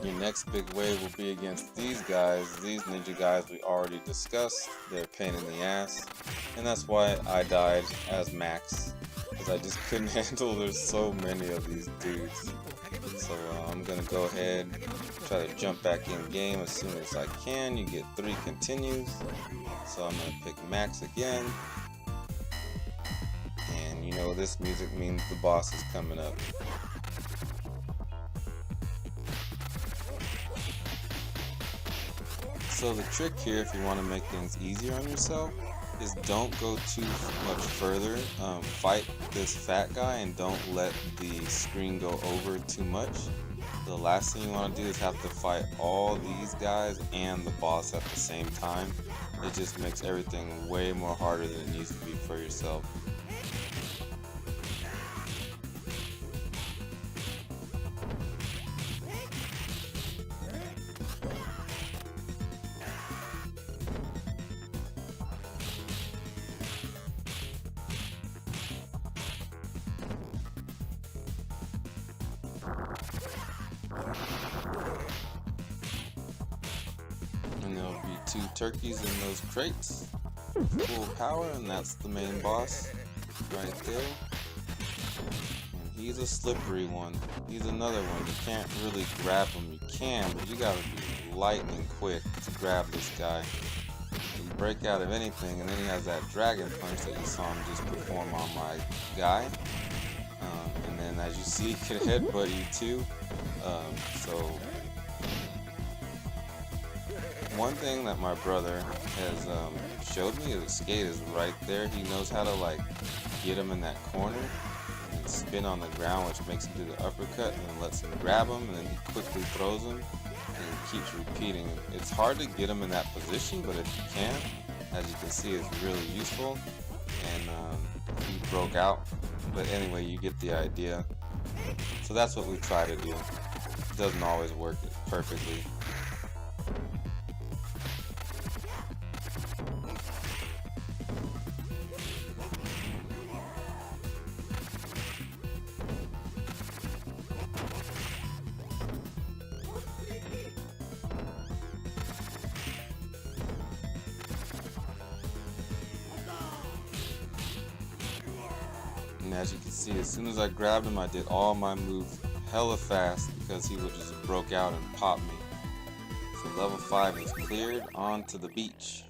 Your next big wave will be against these guys. These ninja guys we already discussed. They're a pain in the ass. And that's why I died as Max. Because I just couldn't handle there's so many of these dudes. So I'm going to go ahead and try to jump back in game as soon as I can. You get 3 continues. So I'm going to pick Max again. And you know this music means the boss is coming up. So the trick here, if you want to make things easier on yourself, is don't go too much further. Fight this fat guy and don't let the screen go over too much. The last thing you want to do is have to fight all these guys and the boss at the same time. It just makes everything way more harder than it needs to be for yourself. And there'll be 2 turkeys in those crates, full power, and that's the main boss right there. And he's a slippery one. He's another one. You can't really grab him. You can, but you gotta be lightning quick to grab this guy. You can break out of anything, and then he has that dragon punch that you saw him just perform on my guy. And then as you see, he can headbutt you too. So one thing that my brother has showed me is skate is right there. He knows how to like get him in that corner and spin on the ground, which makes him do the uppercut and then lets him grab him, and then he quickly throws him and he keeps repeating. It's hard to get him in that position, but if you can, as you can see, it's really useful. And he broke out, but anyway, you get the idea. So that's what we try to do. It doesn't always work perfectly. And as you can see, as soon as I grabbed him, I did all my moves hella fast because he would just broke out and pop me. So level 5 is cleared, on to the beach.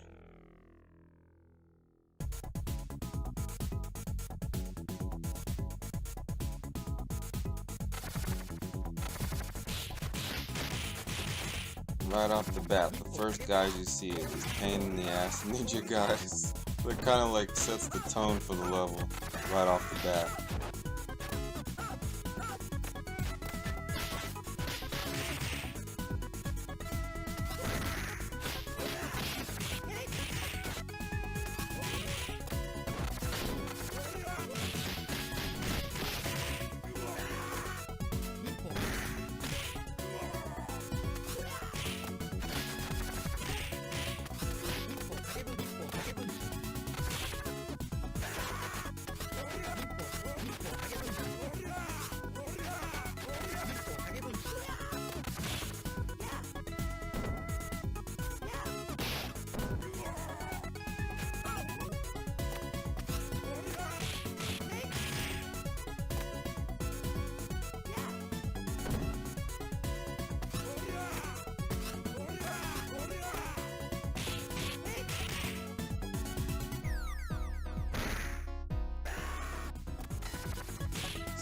Right off the bat, the first guys you see is these pain in the ass ninja guys. That kind of like sets the tone for the level right off the bat.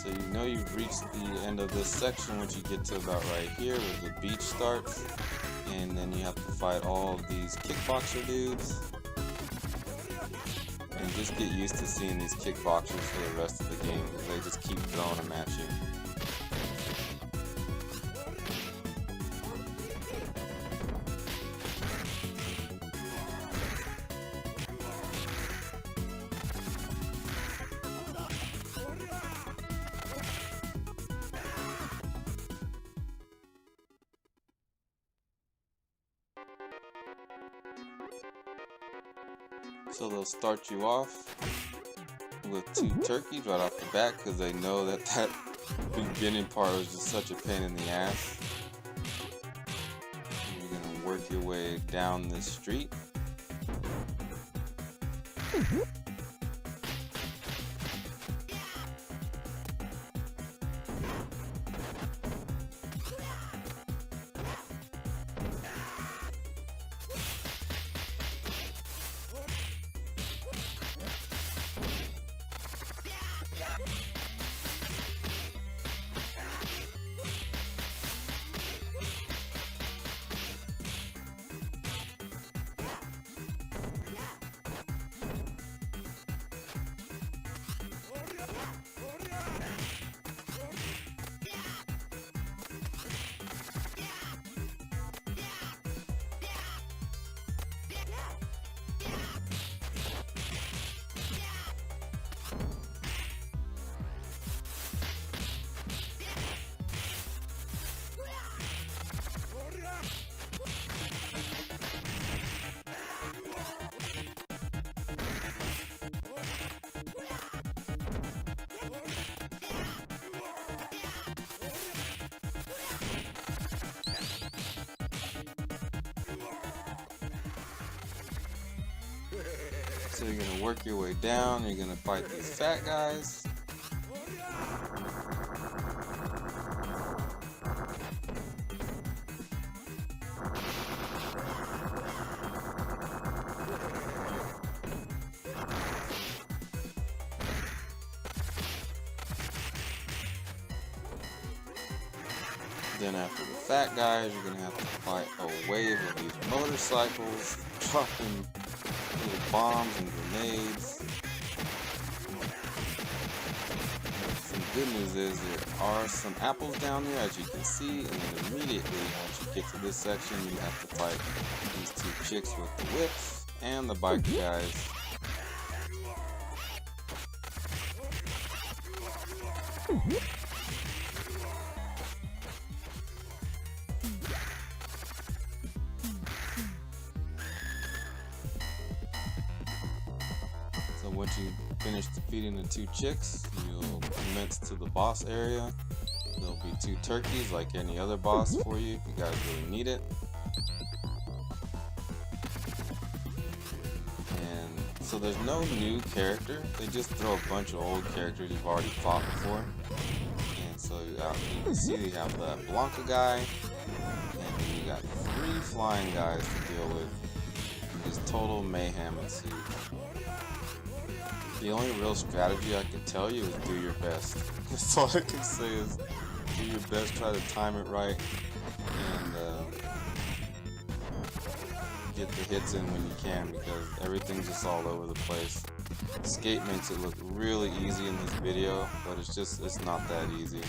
So you know you've reached the end of this section once you get to about right here where the beach starts. And then you have to fight all of these kickboxer dudes. And just get used to seeing these kickboxers for the rest of the game because they just keep throwing them at you. So they'll start you off with 2 turkeys right off the bat because they know that that beginning part was just such a pain in the ass. And you're gonna work your way down this street. So you're gonna work your way down, you're gonna fight these fat guys. Then after the fat guys, you're gonna have to fight a wave of these motorcycles, dropping little bombs and grenades. Some good news is there are some apples down there, as you can see, and then immediately once you get to this section, you have to fight these 2 chicks with the whips and the biker guys. So once you finish defeating the 2 chicks, you'll commence to the boss area. There'll be 2 turkeys like any other boss for you if you guys really need it. And so there's no new character, they just throw a bunch of old characters you've already fought before. And so you can see you have the Blanca guy, and then you got 3 flying guys to deal with. Just total mayhem ensues. The only real strategy I can tell you is do your best. That's all I can say is do your best, try to time it right, and get the hits in when you can because everything's just all over the place. Skate makes it look really easy in this video, but it's not that easy.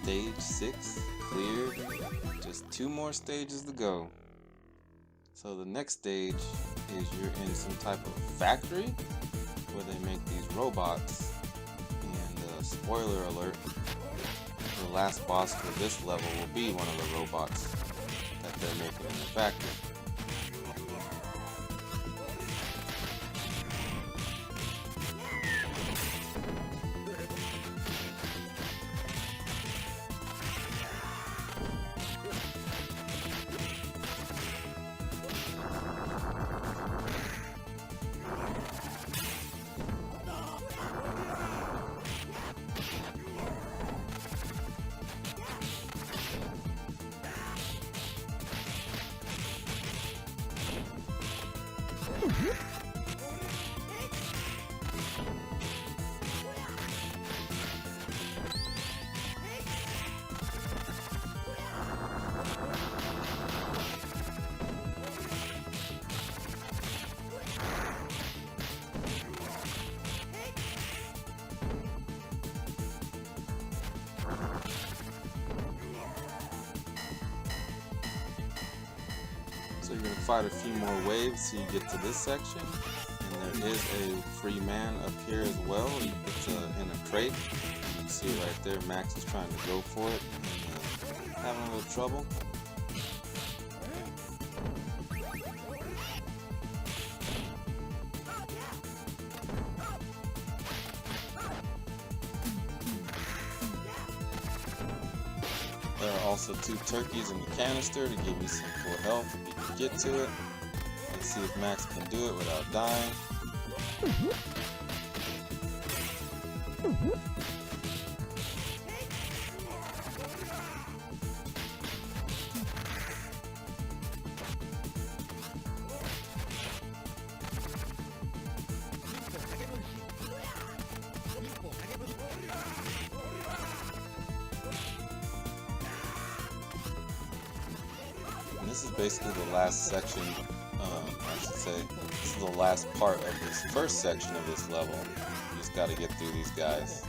Stage 6 cleared, just 2 more stages to go. So the next stage is you're in some type of factory where they make these robots, and spoiler alert, the last boss for this level will be one of the robots that they're making in the factory. fight a few more waves till you get to this section. And there is a free man up here as well. It's in a crate. You can see it right there. Max is trying to go for it and having a little trouble. There are also 2 turkeys in the canister to give you some full health if you can get to it. Let's see if Max can do it without dying. This is basically the last section, I should say, this is the last part of this first section of this level. You just gotta get through these guys.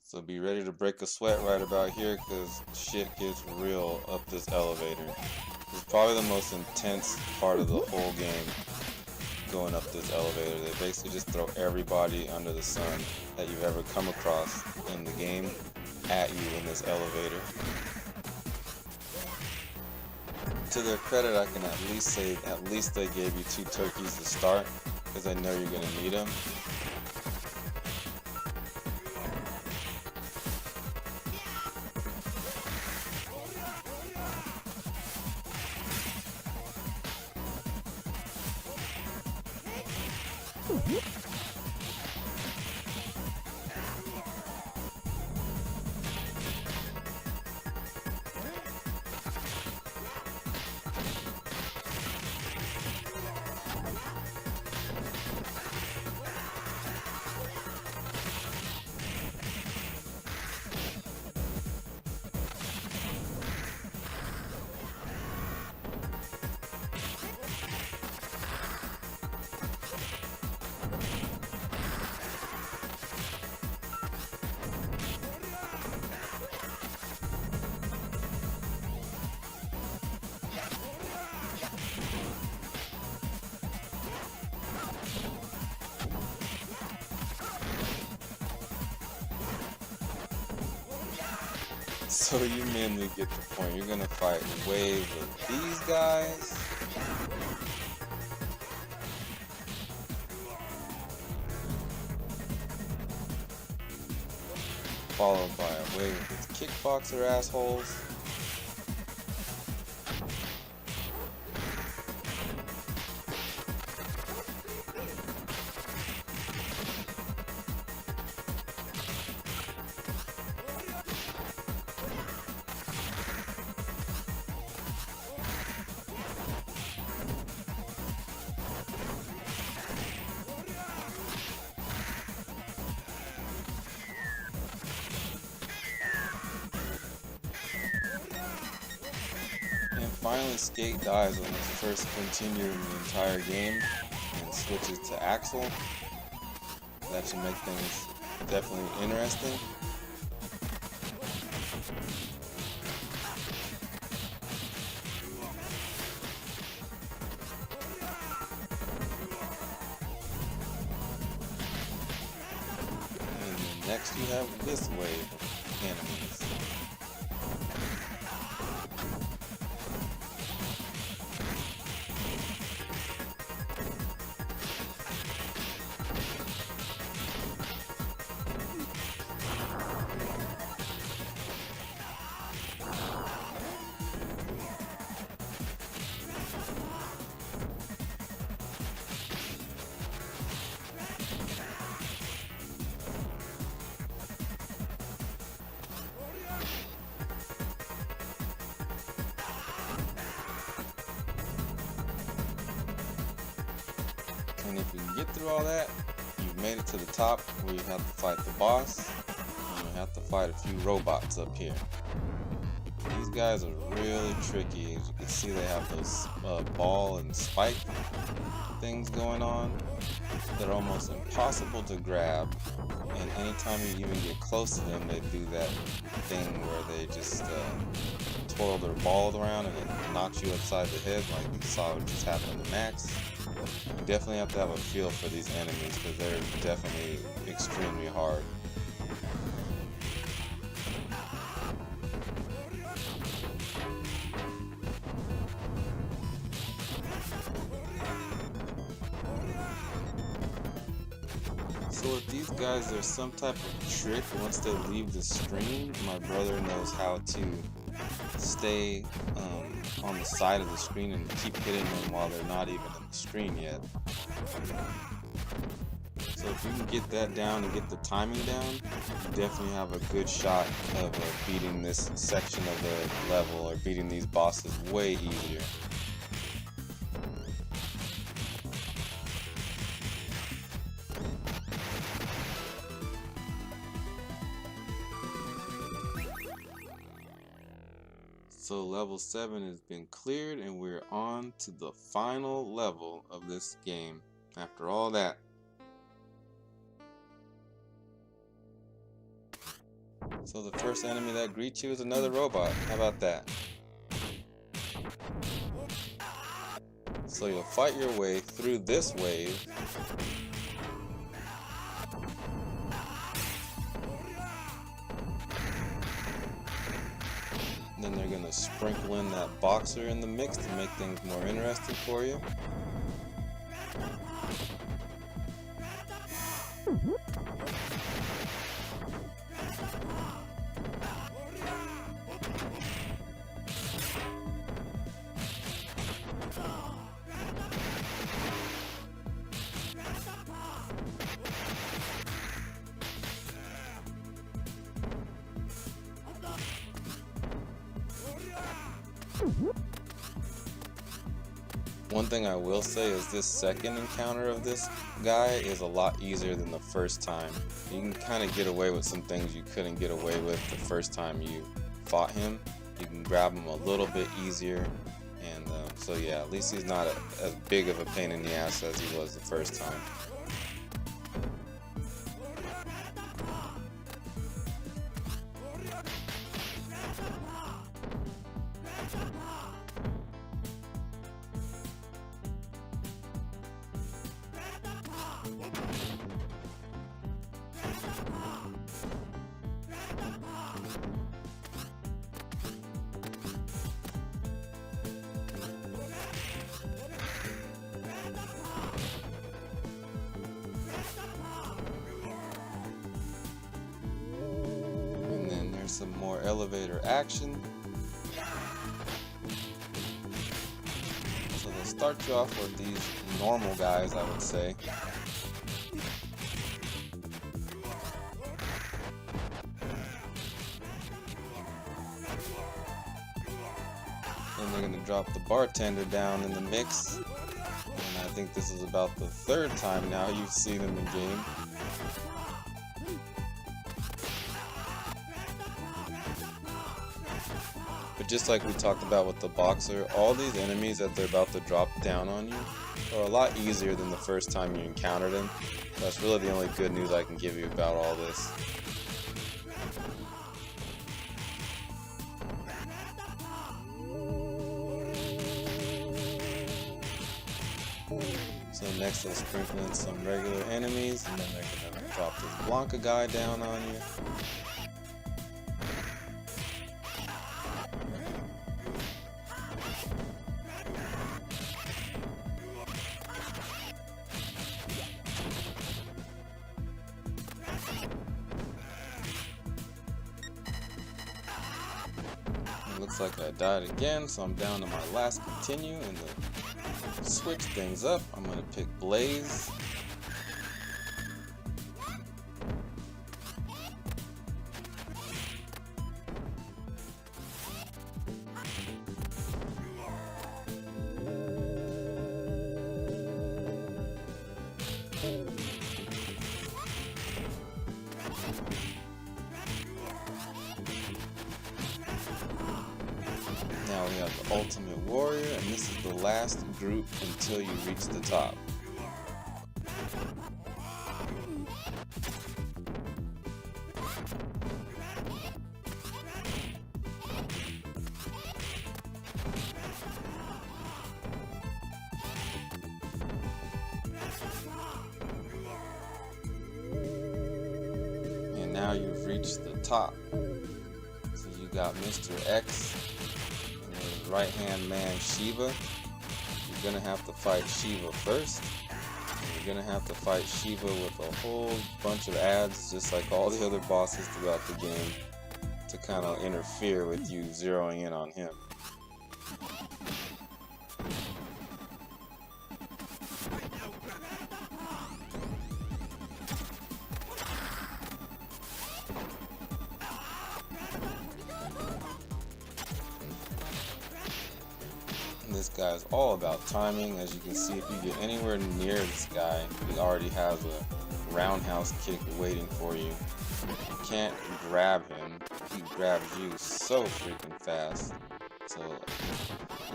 So be ready to break a sweat right about here, because shit gets real up this elevator. It's probably the most intense part of the whole game, going up this elevator. They basically just throw everybody under the sun that you've ever come across in the game at you in this elevator. To their credit, I can at least say at least they gave you 2 turkeys to start, because I know you're going to need them. So you mainly get the point. You're gonna fight waves of these guys. Followed by a wave of these kickboxer assholes. Finally, Skate dies when it's first continued in the entire game and switches to Axel. That should make things definitely interesting. And then next you have this wave of enemies. And if you can get through all that, you we've made it to the top where you have to fight the boss, and you have to fight a few robots up here. These guys are really tricky. As you can see, they have those ball and spike things going on. They're almost impossible to grab, and anytime you even get close to them, they do that thing where they just twirl their ball around and it knocks you upside the head, like you saw what just happened to Max. You definitely have to have a feel for these enemies because they're definitely extremely hard. So with these guys, there's some type of trick. Once they leave the screen, my brother knows how to stay on the side of the screen and keep hitting them while they're not even in the screen yet. So if you can get that down and get the timing down, you definitely have a good shot of beating this section of the level, or beating these bosses way easier. So level 7 has been cleared and we're on to the final level of this game after all that. So the first enemy that greets you is another robot. How about that? So you'll fight your way through this wave. Then they're going to sprinkle in that boxer in the mix to make things more interesting for you. One thing I will say is this second encounter of this guy is a lot easier than the first time. You can kind of get away with some things you couldn't get away with the first time you fought him. You can grab him a little bit easier, and so yeah, at least he's not as big of a pain in the ass as he was the first time. Some more elevator action. So they'll start you off with these normal guys, I would say. Then they're going to drop the bartender down in the mix. And I think this is about the third time now you've seen him in game. But just like we talked about with the boxer, all these enemies that they're about to drop down on you are a lot easier than the first time you encountered them. That's really the only good news I can give you about all this. So next they'll sprinkle in some regular enemies, and then they're going to drop this Blanca guy down on you. Looks like I died again, so I'm down to my last continue, and to switch things up, I'm going to pick Blaze. we have the Ultimate Warrior, and this is the last group until you reach the top. And now you've reached the top. So you got Mr. X and his right-hand man Shiva. You're gonna have to fight Shiva first. You're gonna have to fight Shiva with a whole bunch of ads, just like all the other bosses throughout the game, to kind of interfere with you zeroing in on him. This guy's all about timing. As you can see, if you get anywhere near this guy, he already has a roundhouse kick waiting for you. You can't grab him. He grabs you so freaking fast. So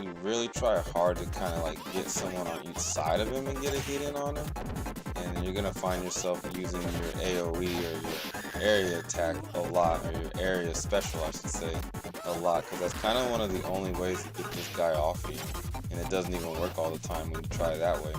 you really try hard to kind of like get someone on each side of him and get a hit in on him. And you're gonna find yourself using your AoE or your area attack a lot, or your area special I should say, a lot, because that's kind of one of the only ways to get this guy off you, and it doesn't even work all the time when you try it that way.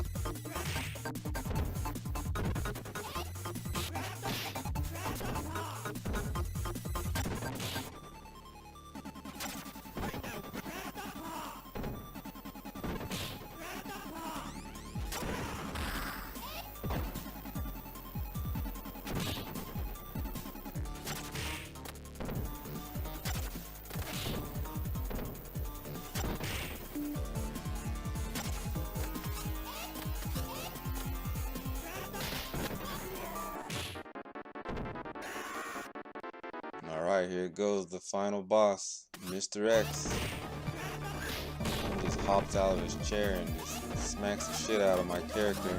Alright, here goes the final boss, Mr. X. He just hops out of his chair and just smacks the shit out of my character.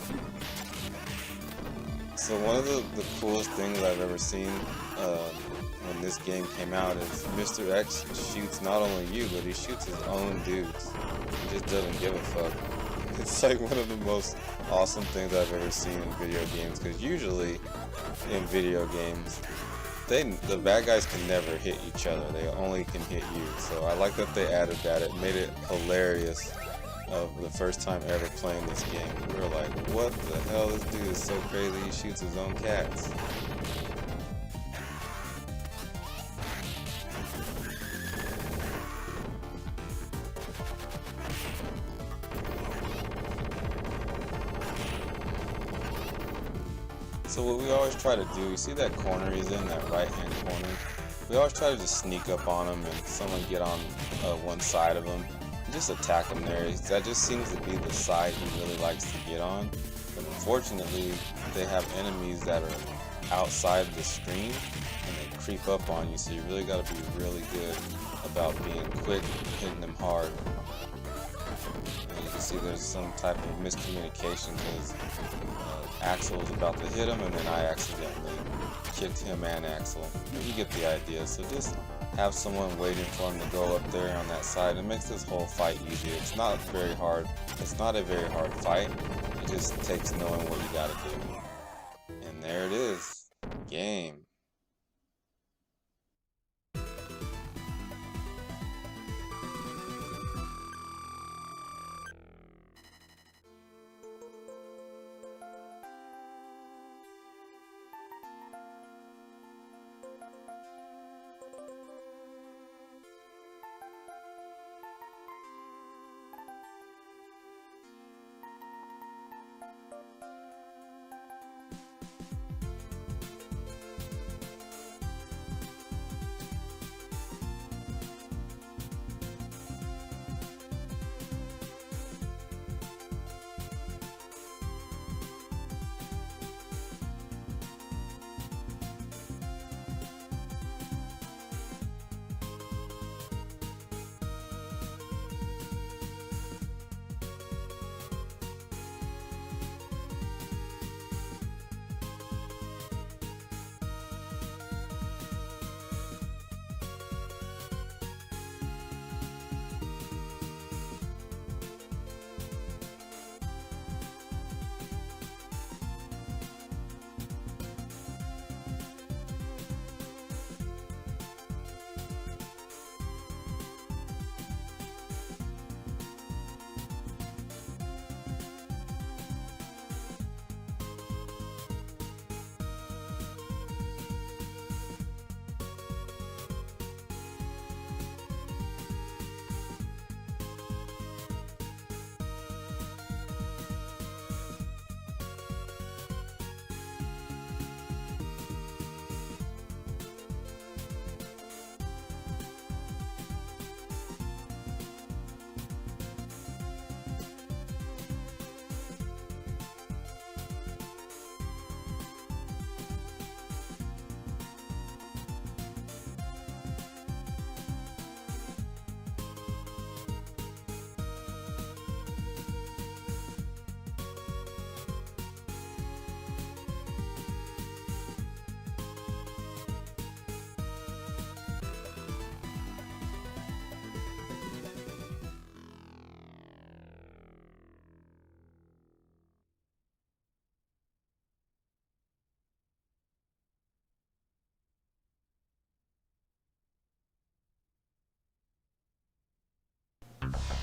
So one of the coolest things I've ever seen when this game came out is Mr. X shoots not only you, but he shoots his own dudes. He just doesn't give a fuck. It's like one of the most awesome things I've ever seen in video games, because usually in video games, the bad guys can never hit each other. They only can hit you. So I like that they added that. It made it hilarious. The first time ever playing this game, we were like, what the hell, this dude is so crazy, he shoots his own cats. So what we always try to do, you see that corner he's in, that right hand corner? We always try to just sneak up on him and someone get on one side of him. Just attack him there. That just seems to be the side he really likes to get on. But unfortunately, they have enemies that are outside the screen and they creep up on you, so you really got to be really good about being quick and hitting them hard. And you can see there's some type of miscommunication because Axel was about to hit him and then I accidentally kicked him and Axel. But you get the idea. So just have someone waiting for him to go up there on that side. It makes this whole fight easier. It's not very hard. It's not a very hard fight. It just takes knowing what you gotta do. And there it is. Game.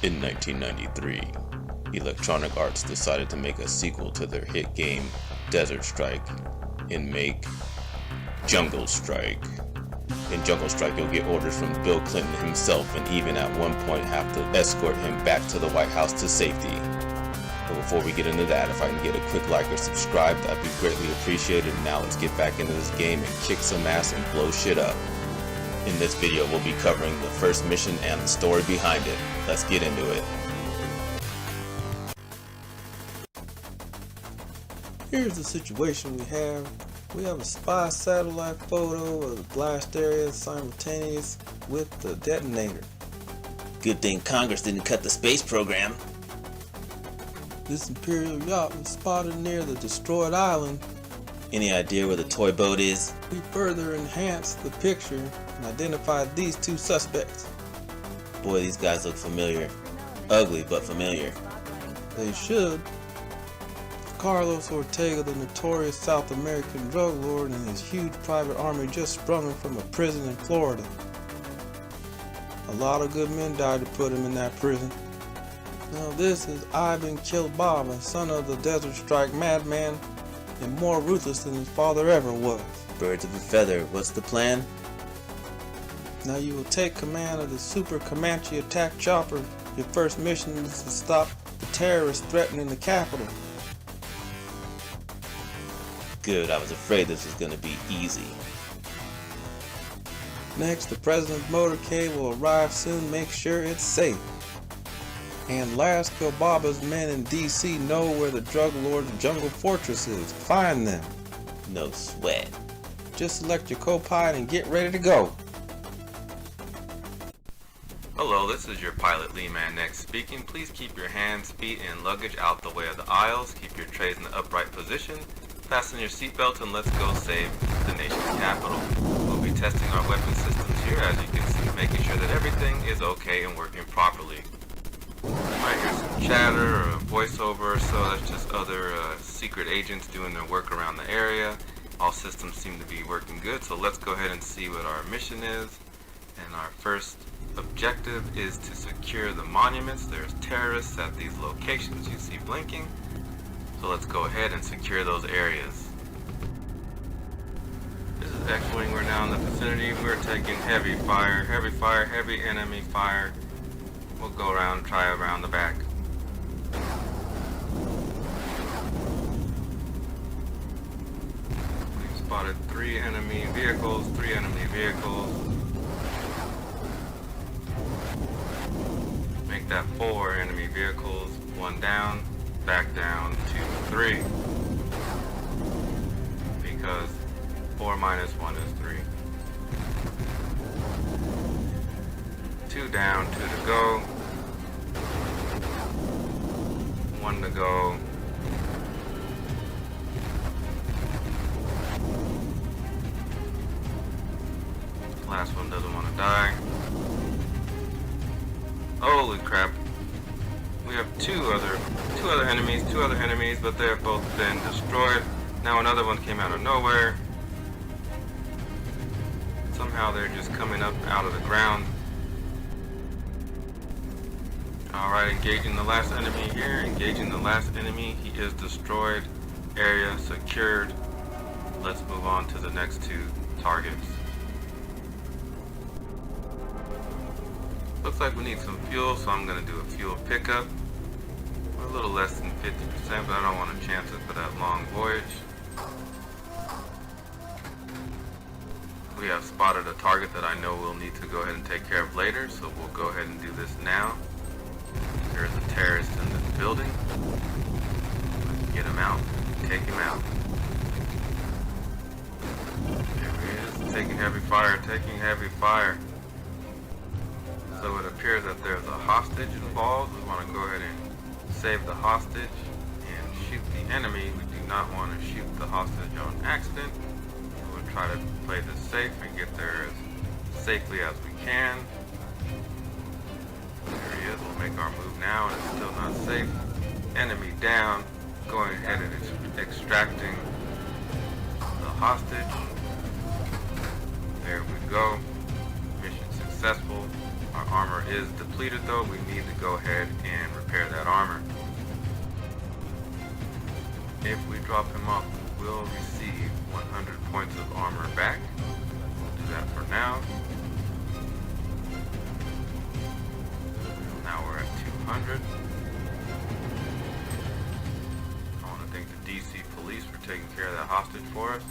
In 1993, Electronic Arts decided to make a sequel to their hit game Desert Strike and make Jungle Strike. In Jungle Strike, you'll get orders from Bill Clinton himself and even at one point have to escort him back to the White House to safety. But before we get into that, if I can get a quick like or subscribe, that'd be greatly appreciated. Now let's get back into this game and kick some ass and blow shit up. In this video, we'll be covering the first mission and the story behind it. Let's get into it. Here's the situation we have. We have a spy satellite photo of the blast area simultaneous with the detonator. Good thing Congress didn't cut the space program. This Imperial yacht was spotted near the destroyed island. Any idea where the toy boat is? We further enhanced the picture and identified these two suspects. Boy, these guys look familiar. Ugly, but familiar. They should. Carlos Ortega, the notorious South American drug lord, and his huge private army just sprung him from a prison in Florida. A lot of good men died to put him in that prison. Now this is Ivan Kilbaba, son of the Desert Strike madman, and more ruthless than his father ever was. Birds of a feather, what's the plan? Now you will take command of the Super Comanche attack chopper. Your first mission is to stop the terrorists threatening the capital. Good, I was afraid this was going to be easy. Next, the President's motorcade will arrive soon. Make sure it's safe. And last, Kilbaba's men in DC know where the drug lord's jungle fortress is. Find them. No sweat. Just select your co-pilot and get ready to go. Hello, this is your pilot LEEMAN-X speaking. Please keep your hands, feet, and luggage out the way of the aisles. Keep your trays in the upright position. Fasten your seatbelt and let's go save the nation's capital. We'll be testing our weapon systems here, as you can see, making sure that everything is okay and working properly. You might hear some chatter or a voiceover, so that's just other secret agents doing their work around the area. All systems seem to be working good, so let's go ahead and see what our mission is. And our first objective is to secure the monuments. There's terrorists at these locations you see blinking. So let's go ahead and secure those areas. This is X-Wing. We're now in the vicinity. We're taking heavy fire, heavy enemy fire. We'll go around, try around the back. We've spotted 3 enemy vehicles. Make that 4 enemy vehicles. 1 down. Back down to 3, because 4 minus 1 is 3. 2 down, 2 to go. 1 to go. Last one doesn't want to die. Holy crap. We have two other enemies, but they're both been destroyed. Now another one came out of nowhere. Somehow they're just coming up out of the ground. Alright, engaging the last enemy here. He is destroyed. Area secured. Let's move on to the next 2 targets. Looks like we need some fuel, so I'm going to do a fuel pickup. We're a little less than 50%, but I don't want to chance it for that long voyage. We have spotted a target that I know we'll need to go ahead and take care of later, so we'll go ahead and do this now. There's a terrorist in this building. Get him out. Take him out. There he is, taking heavy fire. So it appears that there's a hostage involved. We want to go ahead and save the hostage and shoot the enemy. We do not want to shoot the hostage on accident. We'll try to play this safe and get there as safely as we can. There he is. We'll make our move now, and it's still not safe. Enemy down. Going ahead and extracting the hostage. There we go. Mission successful. Our armor is depleted though. We need to go ahead and repair that armor. If we drop him off, we will receive 100 points of armor back. We'll do that for now. Now we're at 200. I want to thank the DC police for taking care of that hostage for us.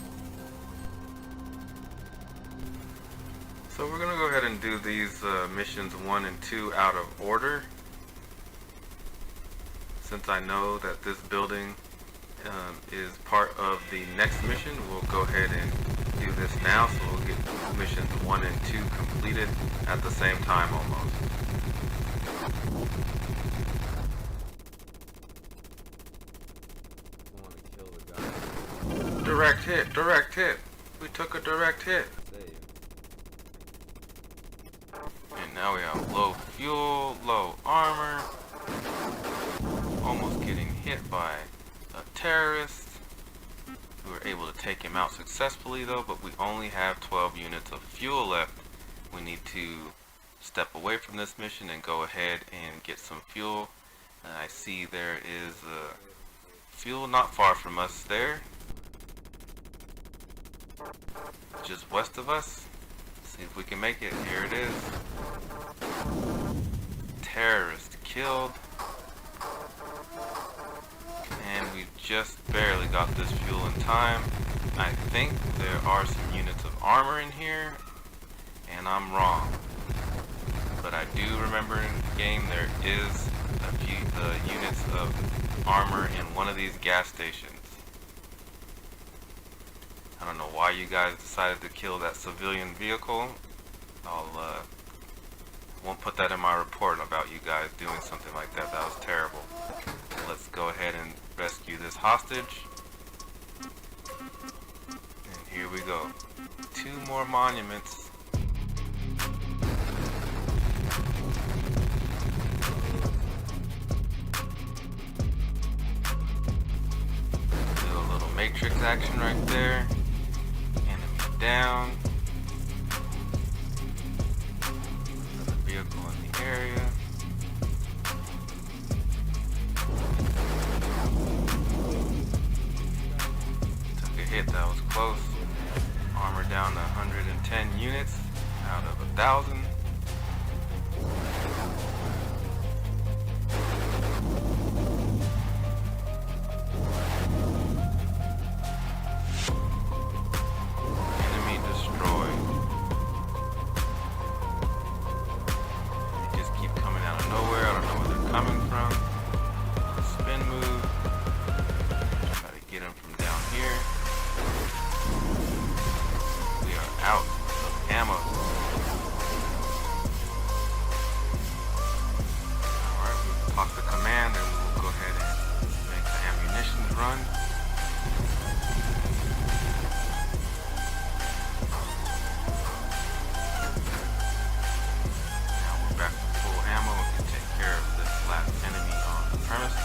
So we're going to go ahead and do these missions 1 and 2 out of order. Since I know that this building is part of the next mission, we'll go ahead and do this now, so we'll get missions 1 and 2 completed at the same time almost. Direct hit, direct hit. We took a direct hit. And now we have low fuel, low armor. Almost getting hit by a terrorist. We were able to take him out successfully though, but we only have 12 units of fuel left. We need to step away from this mission and go ahead and get some fuel. I see there is fuel not far from us there. Just west of us. See if we can make it. Here it is. Terrorist killed. And we just barely got this fuel in time. I think there are some units of armor in here, and I'm wrong. But I do remember in the game there is a few units of armor in one of these gas stations. I don't know why you guys decided to kill that civilian vehicle. Won't put that in my report about you guys doing something like that. That was terrible. Let's go ahead and rescue this hostage. And here we go. 2 more monuments. Do a little matrix action right there. Enemy down. Another vehicle in the area. Hit, that was close. Armor down to 110 units out of 1,000. Enemy destroyed. They just keep coming out of nowhere. I don't know where they're coming from. Spin move. Try to get them from down here. We are out of ammo. Alright, we'll talk to command and we'll go ahead and make the ammunition run. Now we're back to full ammo. We can take care of this last enemy on the premise.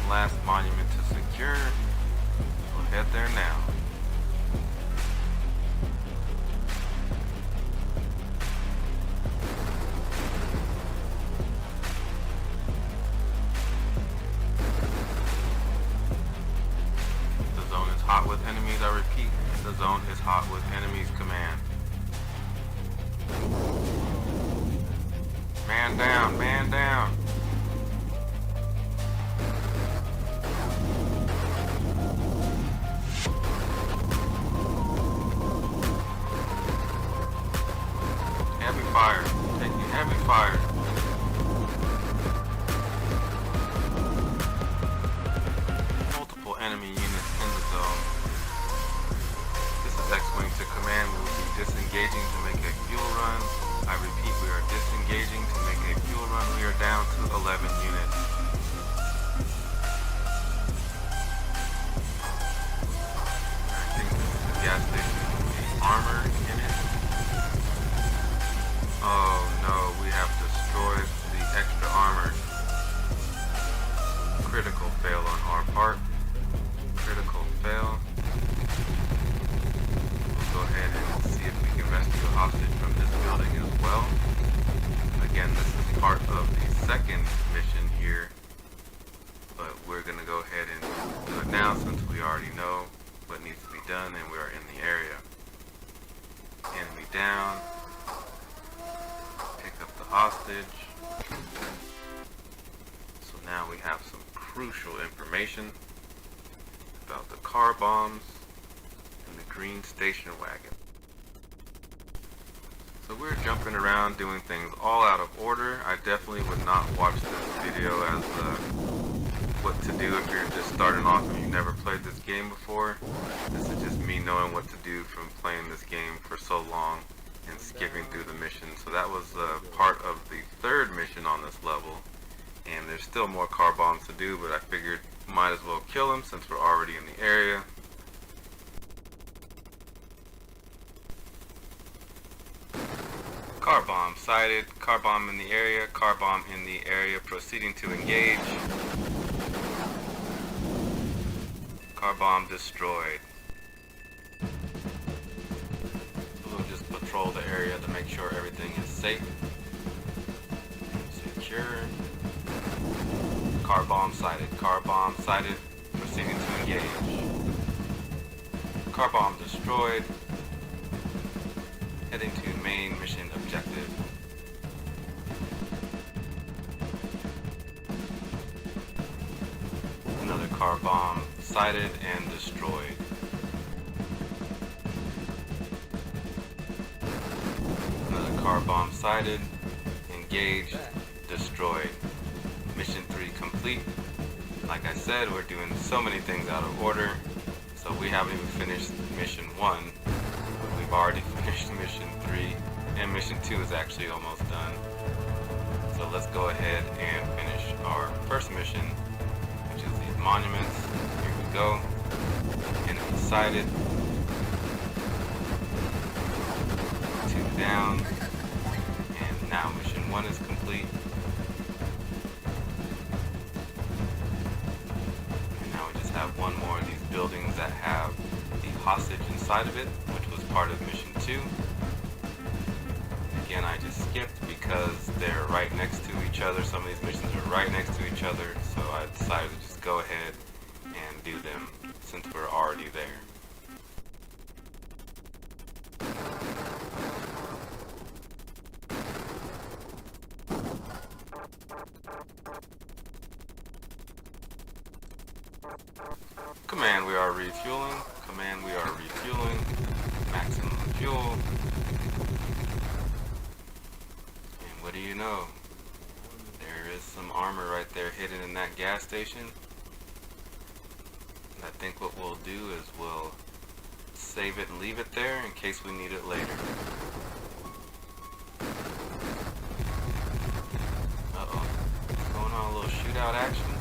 Last monument to secure. We'll head there now. The zone is hot with enemies, I repeat. The zone is hot with enemies, command. Man down, man down. Fire, taking heavy fire. Multiple enemy units in the zone. This is X-Wing to command. We will be disengaging to make a fuel run. I repeat, we are disengaging to make a fuel run. We are down to 11 units. I think this is the gas station with the armor in it. Oh no, we have destroyed the extra armor. Critical fail on our part. do it now since we already know what needs to be done and we are in the area. Enemy down. Pick up the hostage. So now we have some crucial information about the car bombs and the green station wagon. So we're jumping around doing things all out of order. I definitely would not watch this video as what to do if you're just starting off and you've never played this game before. This is just me knowing what to do from playing this game for so long and skipping through the mission. So that was part of the third mission on this level. And there's still more car bombs to do, but I figured might as well kill them since we're already in the area. Car bomb sighted, car bomb in the area, car bomb in the area, proceeding to engage. Car bomb destroyed. We'll just patrol the area to make sure everything is safe, secure. Car bomb sighted, proceeding to engage. Car bomb destroyed. Heading to main mission objective. Another car bomb sighted and destroyed. Another car bomb sighted, engaged, destroyed. Mission 3 complete. Like I said, we're doing so many things out of order, so we haven't even finished mission 1. We've already finished mission 3, and mission 2 is actually almost done. So let's go ahead and finish our first mission, which is these monuments. Here we go. Enemy sighted. 2 down. And now mission 1 is complete. And now we just have one more of these buildings that have the hostage inside of it, which was part of mission 2. Again, I just skipped because they're right next to each other. Some of these missions are right next to each other, so I decided to just go ahead and do them since we're already there. Command, we are refueling. Command, we are refueling. Maximum fuel. And what do you know? There is some armor right there hidden in that gas station. And I think what we'll do is we'll save it and leave it there in case we need it later. Uh-oh. What's going on? A little shootout action?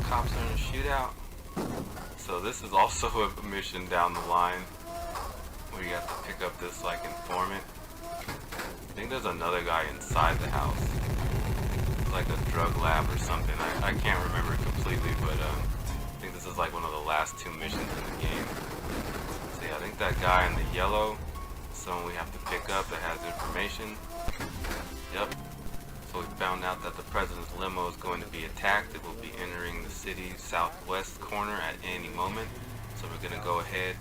Cops are in a shootout. So this is also a mission down the line where you have to pick up this like informant. I think there's another guy inside the house. It's like a drug lab or something. I can't remember completely, but I think this is like one of the last 2 missions in the game. So yeah, I think that guy in the yellow is someone we have to pick up that has information. Yep. So we found out that the president's limo is going to be attacked. It will be entering the city's southwest corner at any moment. So we're going to go ahead,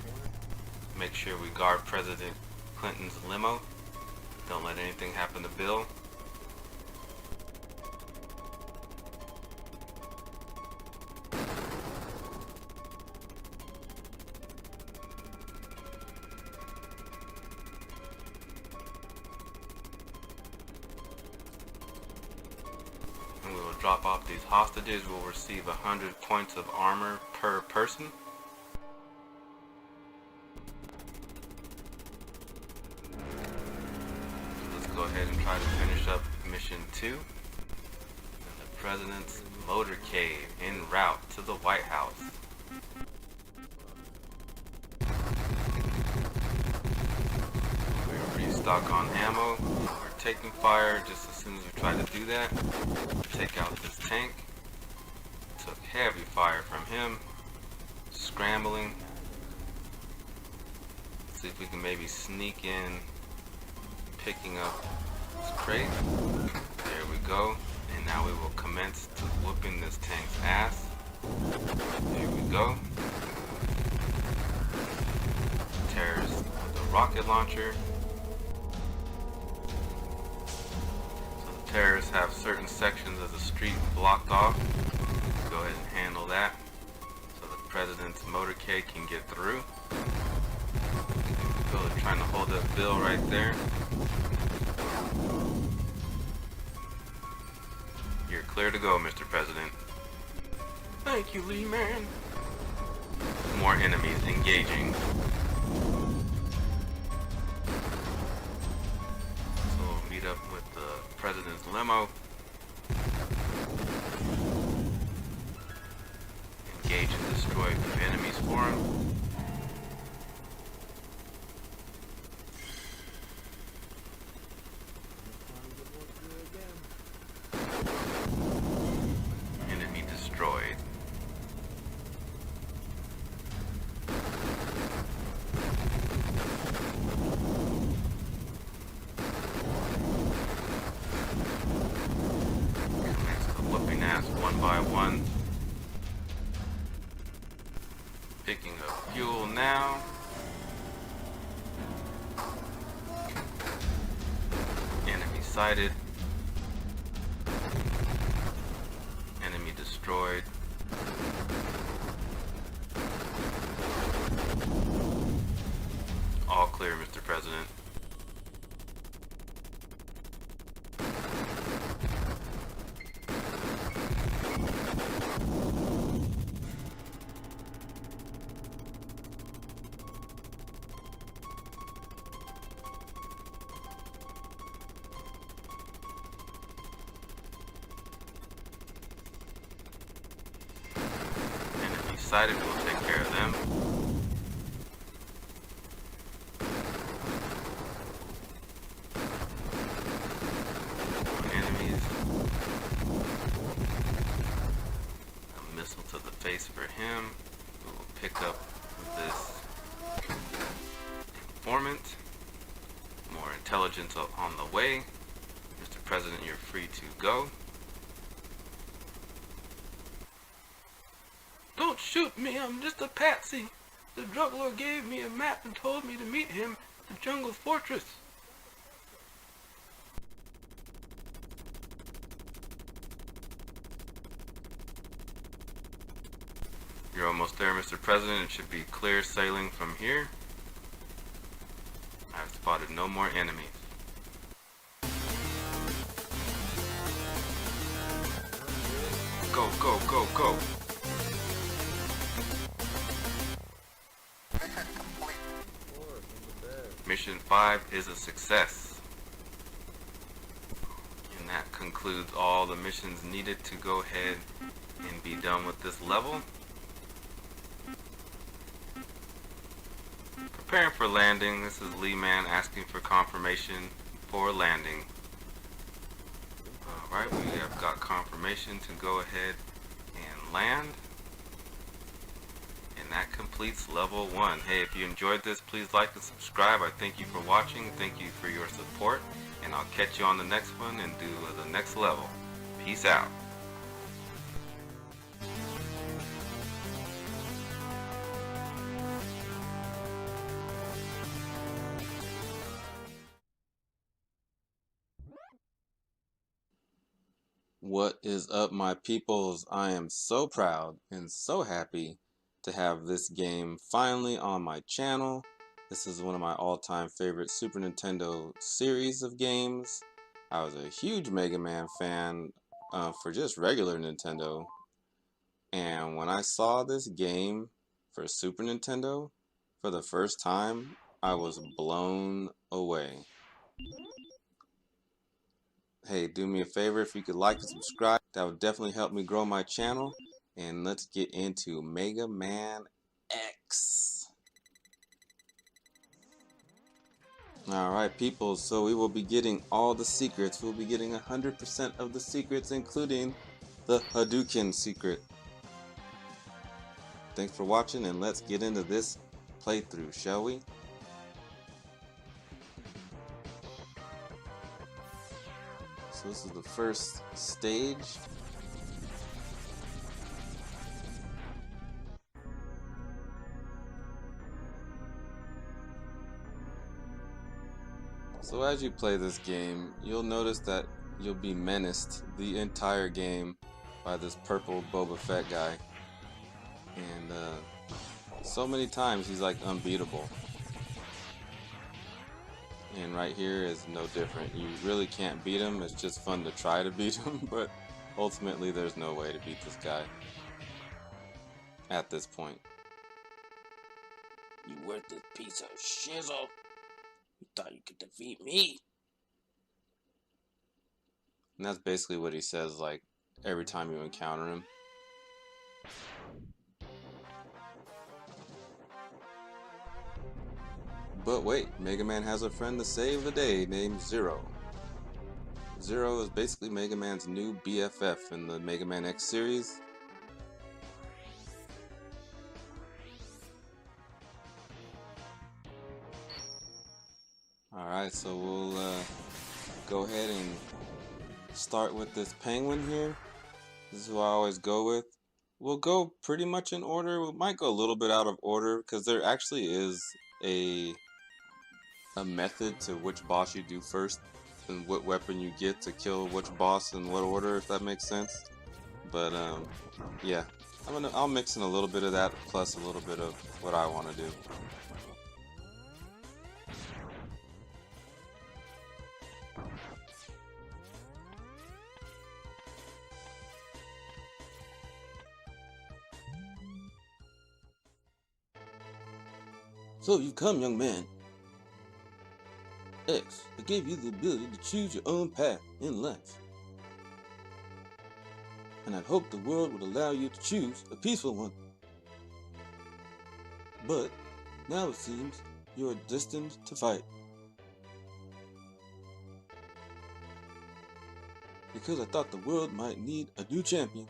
make sure we guard President Clinton's limo. Don't let anything happen to Bill. Drop off these hostages. Will receive 100 points of armor per person. Let's go ahead and try to finish up mission 2. And the president's motorcade en route to the White House. We're restock on ammo. We're taking fire just as soon as we try to do that. Take out this tank. Took heavy fire from him. Scrambling. See if we can maybe sneak in, picking up this crate. There we go. And now we will commence to whooping this tank's ass. Here we go. Terrorists with the rocket launcher. So the terrorists have certain sections of the street blocked off. Go ahead and handle that so the president's motorcade can get through. So they're trying to hold that bill right there. You're clear to go, Mr. President. Thank you, Lee-Man. More enemies engaging. So we'll meet up with the president's limo. Engage and destroy a few enemies for him. Enemy destroyed. Whooping ass one by one. Picking up fuel now. Enemy sighted. Enemy destroyed. All clear, Mr. President. Sighted, we'll take care of them. Enemies. A missile to the face for him. We will pick up this informant. More intelligence on the way. Mr. President, you're free to go. Don't shoot me, I'm just a patsy. The drug lord gave me a map and told me to meet him at the jungle fortress. You're almost there, Mr. President. It should be clear sailing from here. I've spotted no more enemies. Go, go, go, go. Mission 5 is a success. And that concludes all the missions needed to go ahead and be done with this level. Preparing for landing. This is Lee-Man asking for confirmation for landing. Alright, we have got confirmation to go ahead and land. And that completes level 1. Hey, if you enjoyed this, please like and subscribe. I thank you for watching. Thank you for your support. And I'll catch you on the next one and do the next level. Peace out. What is up, my peoples? I am so proud and so happy to have this game finally on my channel. This is one of my all-time favorite Super Nintendo series of games. I was a huge Mega Man fan for just regular Nintendo. And when I saw this game for Super Nintendo for the first time, I was blown away. Hey, do me a favor, if you could like and subscribe, that would definitely help me grow my channel. And let's get into Mega Man X. Alright people, so we will be getting all the secrets. We'll be getting 100% of the secrets, including the Hadouken secret. Thanks for watching, and let's get into this playthrough, shall we? So this is the first stage. So as you play this game, you'll notice that you'll be menaced the entire game by this purple Boba Fett guy. And so many times he's like unbeatable. And right here is no different. You really can't beat him. It's just fun to try to beat him, but ultimately there's no way to beat this guy at this point. You worthless piece of shizzle. You thought you could defeat me? And that's basically what he says like every time you encounter him. But wait, Mega Man has a friend to save the day named Zero. Zero is basically Mega Man's new BFF in the Mega Man X series. Alright, so we'll go ahead and start with this penguin here. This is who I always go with. We'll go pretty much in order. We might go a little bit out of order because there actually is a method to which boss you do first and what weapon you get to kill which boss in what order, if that makes sense. But yeah, I'll mix in a little bit of that plus a little bit of what I want to do. So you've come, young man. X, I gave you the ability to choose your own path in life. And I'd hoped the world would allow you to choose a peaceful one. But now it seems you are destined to fight. Because I thought the world might need a new champion.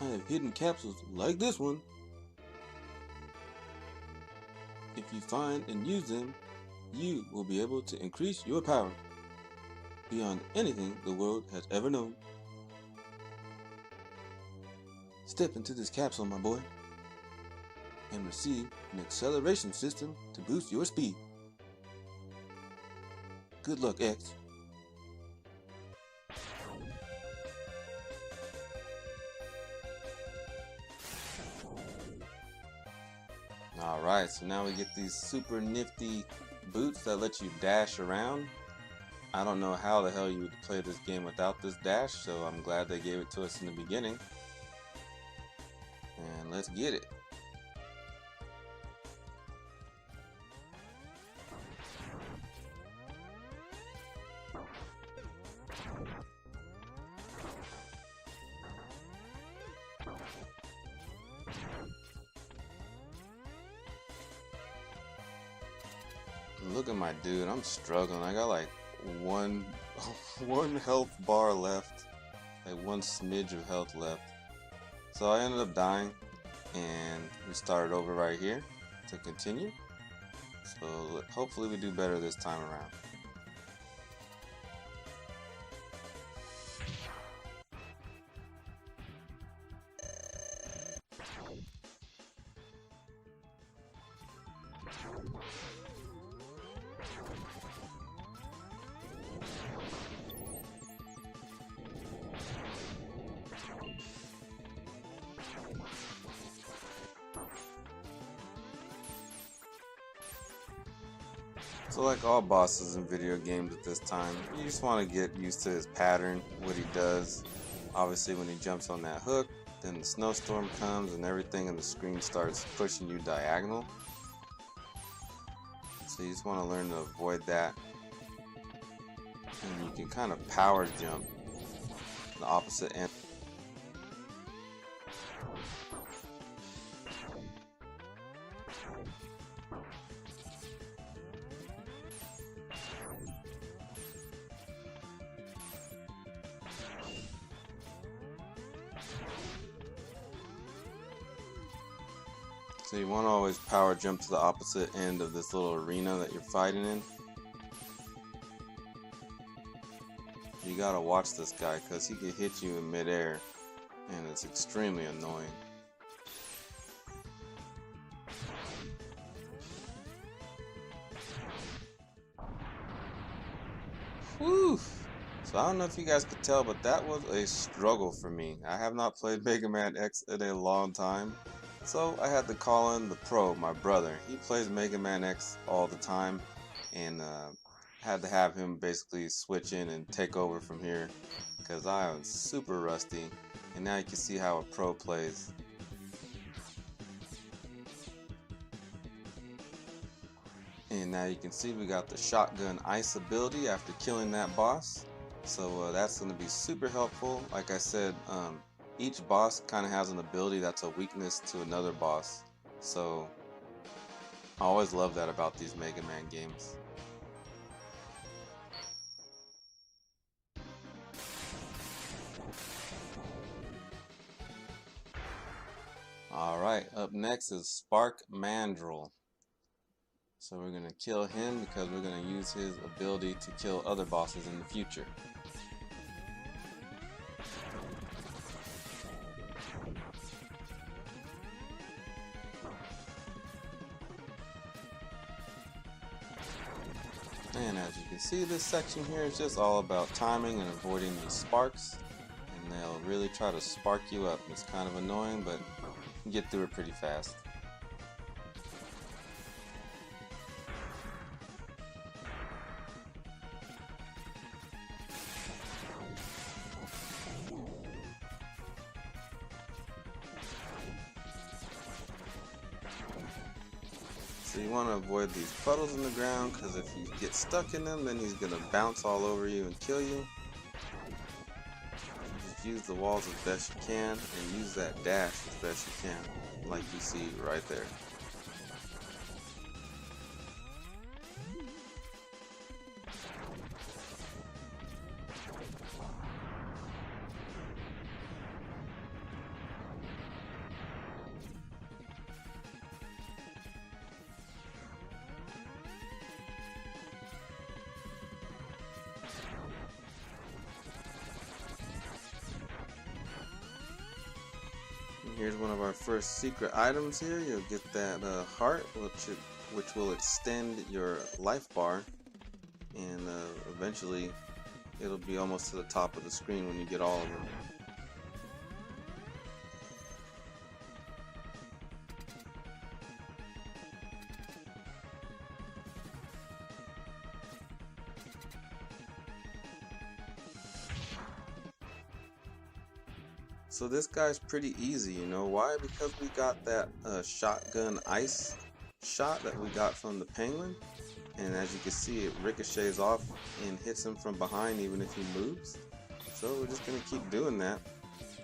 I have hidden capsules like this one. If you find and use them, you will be able to increase your power beyond anything the world has ever known. Step into this capsule, my boy, and receive an acceleration system to boost your speed. Good luck, X. Alright, so now we get these super nifty boots that let you dash around. I don't know how the hell you would play this game without this dash, so I'm glad they gave it to us in the beginning. And let's get it. Look at my dude, I'm struggling. I got like one health bar left, like one smidge of health left. So I ended up dying, and we started over right here to continue. So hopefully we do better this time around. So like all bosses in video games at this time, you just want to get used to his pattern, what he does. Obviously when he jumps on that hook, then the snowstorm comes and everything in the screen starts pushing you diagonal. So you just want to learn to avoid that. And you can kind of power jump the opposite end. So you want to always power jump to the opposite end of this little arena that you're fighting in. You gotta watch this guy because he can hit you in midair and it's extremely annoying. Woo! So I don't know if you guys could tell, but that was a struggle for me. I have not played Mega Man X in a long time. So I had to call in the pro, my brother. He plays Mega Man X all the time, and had to have him basically switch in and take over from here because I am super rusty. And now you can see how a pro plays. And now you can see we got the shotgun ice ability after killing that boss. So that's going to be super helpful. Like I said, each boss kind of has an ability that's a weakness to another boss. So I always love that about these Mega Man games. Alright, up next is Spark Mandrill. So we're going to kill him because we're going to use his ability to kill other bosses in the future. And as you can see, this section here is just all about timing and avoiding these sparks. And they'll really try to spark you up. It's kind of annoying, but you get through it pretty fast. So you want to avoid these puddles in the ground, because if you get stuck in them, then he's going to bounce all over you and kill you. Just use the walls as best you can, and use that dash as best you can, like you see right there. Here's one of our first secret items here. You'll get that heart, which will extend your life bar, and eventually it'll be almost to the top of the screen when you get all of them. So this guy's pretty easy, you know why? Because we got that shotgun ice shot that we got from the penguin, and as you can see, it ricochets off and hits him from behind even if he moves. So we're just gonna keep doing that,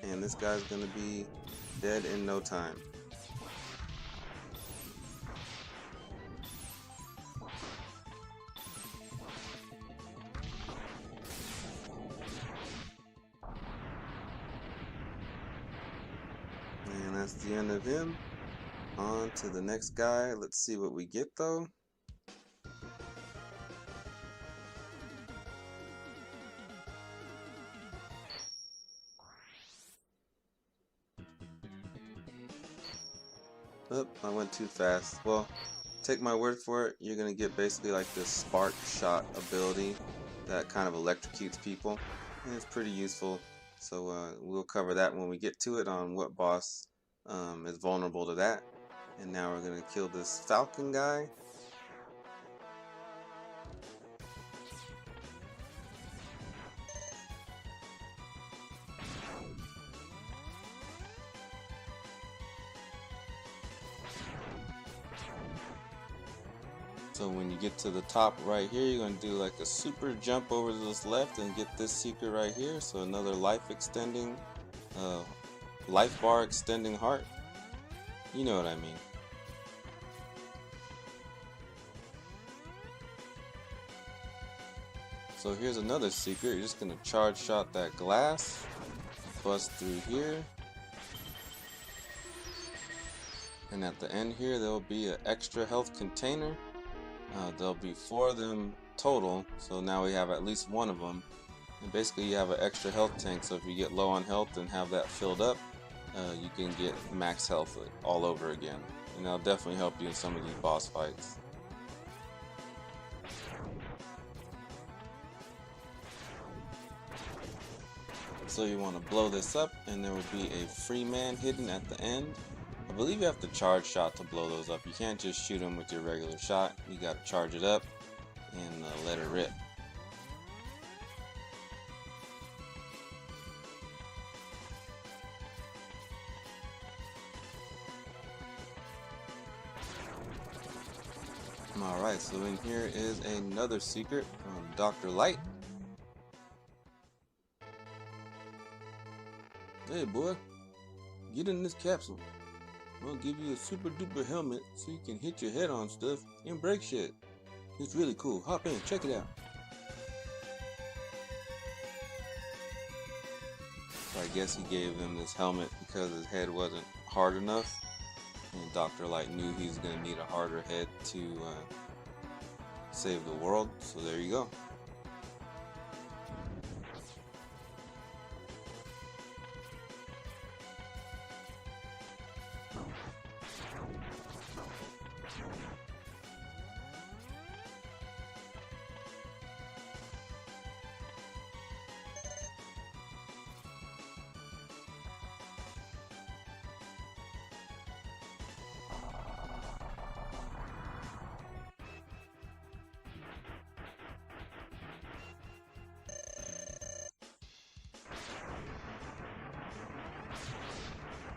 and this guy's gonna be dead in no time. And that's the end of him. On to the next guy. Let's see what we get though. Oop, I went too fast. Well, take my word for it, you're gonna get basically like this spark shot ability that kind of electrocutes people, and it's pretty useful. So we'll cover that when we get to it on what boss is vulnerable to that. And now we're gonna kill this falcon guy. So when you get to the top right here, you're going to do like a super jump over to this left and get this secret right here. So another life bar extending heart. You know what I mean. So here's another secret. You're just going to charge shot that glass, bust through here. And at the end here, there'll be an extra health container. There'll be 4 of them total, so now we have at least one of them. And basically you have an extra health tank, so if you get low on health and have that filled up, you can get max health all over again. And that'll definitely help you in some of these boss fights. So you want to blow this up, and there will be a free man hidden at the end. I believe you have to charge shot to blow those up. You can't just shoot them with your regular shot. You got to charge it up and let it rip. Alright, so in here is another secret from Dr. Light. Hey boy, get in this capsule. I'll give you a super duper helmet so you can hit your head on stuff and break shit. It's really cool. Hop in, check it out. So I guess he gave them this helmet because his head wasn't hard enough. And Dr. Light knew he was going to need a harder head to save the world. So there you go.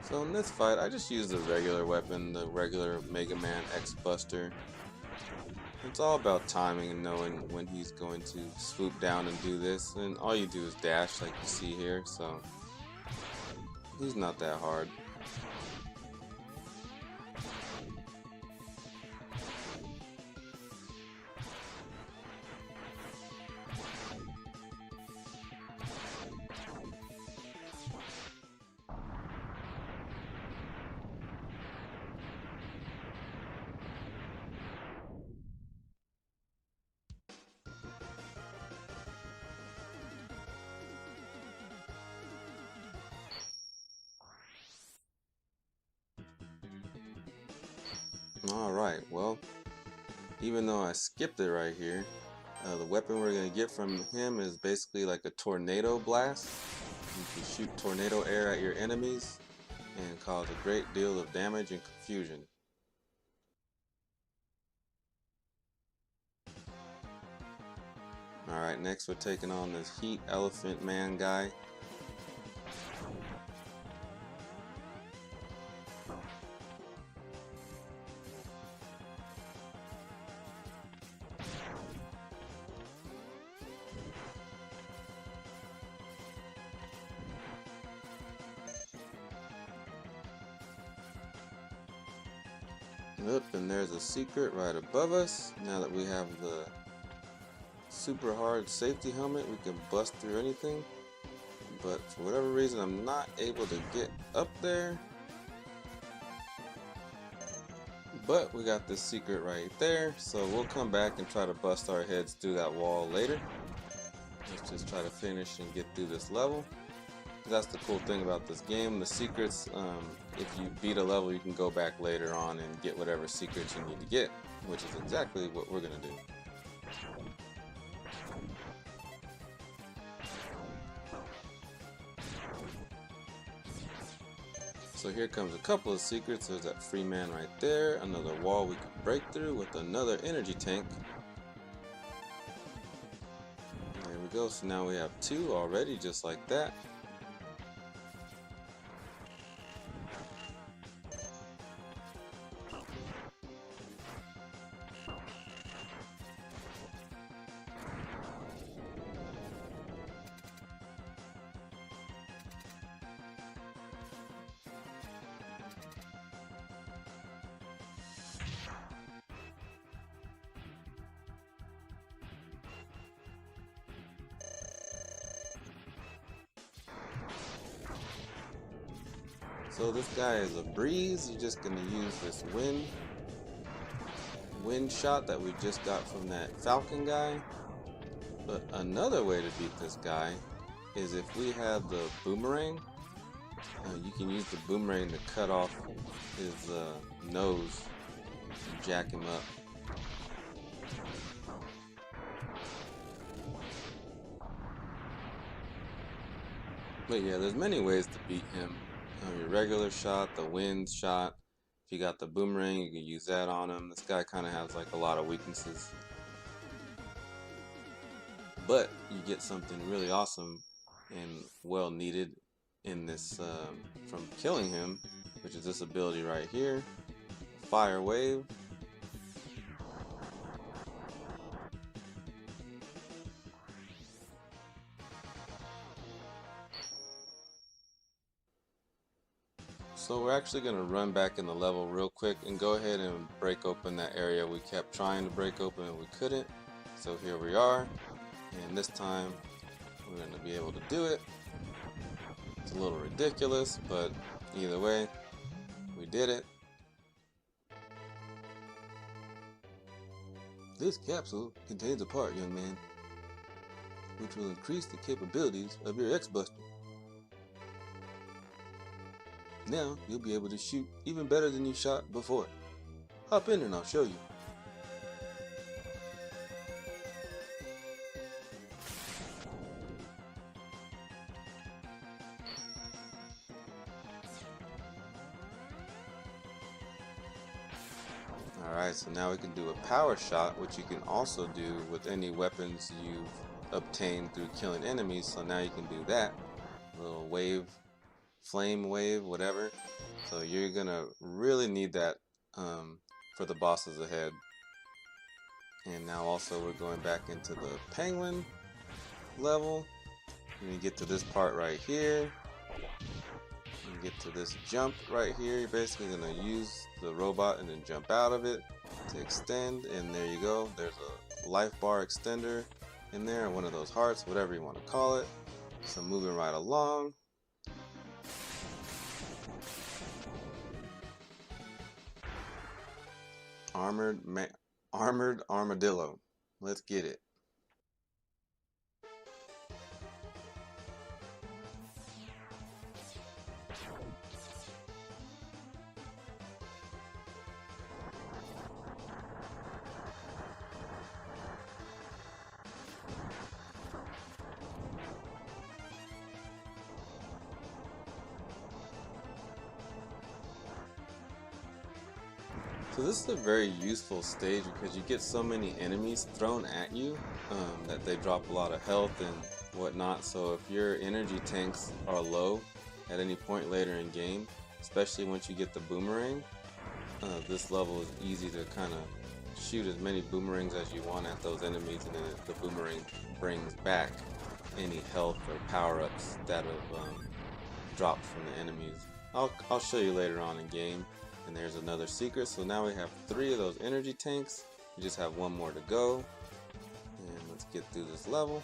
So in this fight, I just used the regular weapon, the regular Mega Man X Buster. It's all about timing and knowing when he's going to swoop down and do this, and all you do is dash like you see here, so he's not that hard. Alright, well, even though I skipped it right here, the weapon we're going to get from him is basically like a tornado blast. You can shoot tornado air at your enemies and cause a great deal of damage and confusion. Alright, next we're taking on this Heat Elephant Man guy. Yep, and there's a secret right above us. Now that we have the super hard safety helmet, we can bust through anything. But for whatever reason, I'm not able to get up there. But we got this secret right there, so we'll come back and try to bust our heads through that wall later. Let's just try to finish and get through this level. That's the cool thing about this game. The secrets, if you beat a level, you can go back later on and get whatever secrets you need to get, which is exactly what we're going to do. So here comes a couple of secrets. There's that free man right there, another wall we can break through with another energy tank. There we go. So now we have two already, just like that. So this guy is a breeze. You're just gonna use this wind shot that we just got from that Falcon guy. But another way to beat this guy is if we have the boomerang. You can use the boomerang to cut off his nose and jack him up. But yeah, there's many ways to beat him. Your regular shot, the wind shot. If you got the boomerang, you can use that on him. This guy kind of has like a lot of weaknesses. But you get something really awesome and well needed in this from killing him, which is this ability right here, Fire Wave. So we're actually going to run back in the level real quick and go ahead and break open that area we kept trying to break open and we couldn't. So here we are, and this time we're going to be able to do it. It's a little ridiculous, but either way, we did it. This capsule contains a part, young man, which will increase the capabilities of your X-Buster. Now you'll be able to shoot even better than you shot before. Hop in and I'll show you. Alright, so now we can do a power shot, which you can also do with any weapons you've obtained through killing enemies. So now you can do that. A little wave, flame wave, whatever. So you're gonna really need that for the bosses ahead. And now also we're going back into the penguin level. You're gonna get to this part right here. You get to this jump right here. You're basically gonna use the robot and then jump out of it to extend, and there you go. There's a life bar extender in there, one of those hearts, whatever you want to call it. So moving right along. Armored armadillo. Let's get it. So this is a very useful stage because you get so many enemies thrown at you that they drop a lot of health and whatnot. So if your energy tanks are low at any point later in game, especially once you get the boomerang, this level is easy to kind of shoot as many boomerangs as you want at those enemies, and then the boomerang brings back any health or power-ups that have dropped from the enemies. I'll show you later on in game. And there's another secret. So now we have 3 of those energy tanks. We just have 1 more to go. And let's get through this level.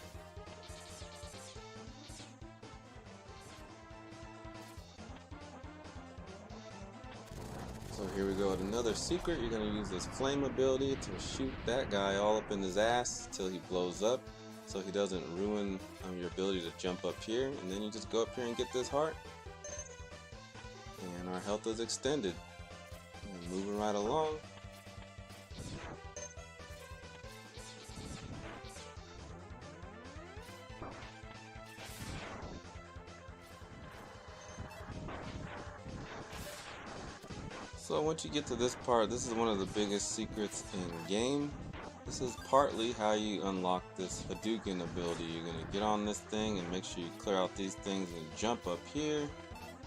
So here we go with another secret. You're going to use this flame ability to shoot that guy all up in his ass till he blows up, so he doesn't ruin your ability to jump up here. And then you just go up here and get this heart. And our health is extended. And moving right along. So once you get to this part, this is one of the biggest secrets in game. This is partly how you unlock this Hadouken ability. You're going to get on this thing and make sure you clear out these things and jump up here.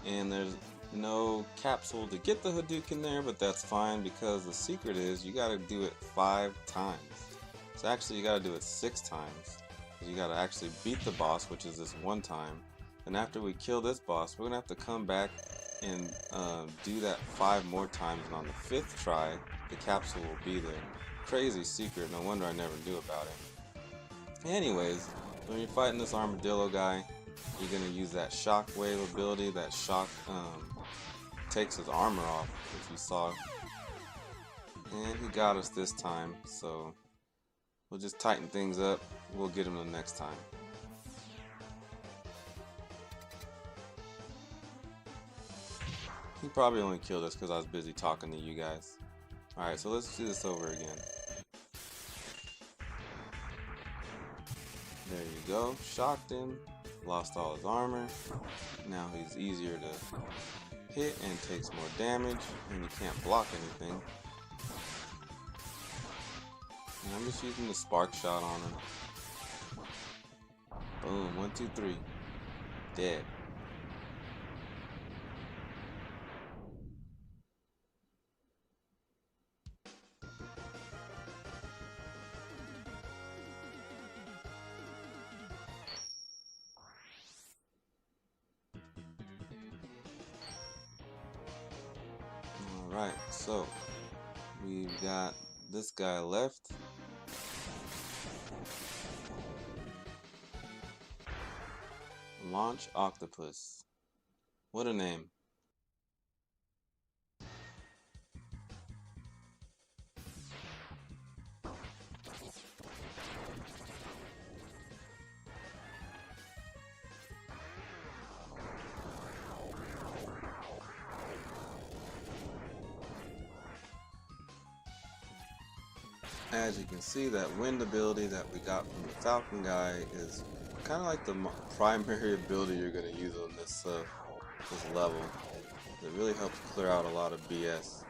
And there's no capsule to get the Hadouken there, but that's fine because the secret is you got to do it 5 times. So actually you got to do it 6 times. You got to actually beat the boss, which is this one time. And after we kill this boss, we're going to have to come back and do that 5 more times, and on the 5th try, the capsule will be there. Crazy secret, no wonder I never knew about it. Anyways, when you're fighting this armadillo guy, you're going to use that shockwave ability. That shock takes his armor off, if you saw. And he got us this time, so we'll just tighten things up. We'll get him the next time. He probably only killed us because I was busy talking to you guys. Alright, so let's do this over again. There you go. Shocked him. lost all his armor. Now he's easier to hit and takes more damage, and he can't block anything. And I'm just using the spark shot on him. Boom, 1, 2, 3. Dead. Alright, so we've got this guy left. Launch Octopus. What a name. As you can see, that wind ability that we got from the Falcon guy is kind of like the primary ability you're going to use on this level. It really helps clear out a lot of BS.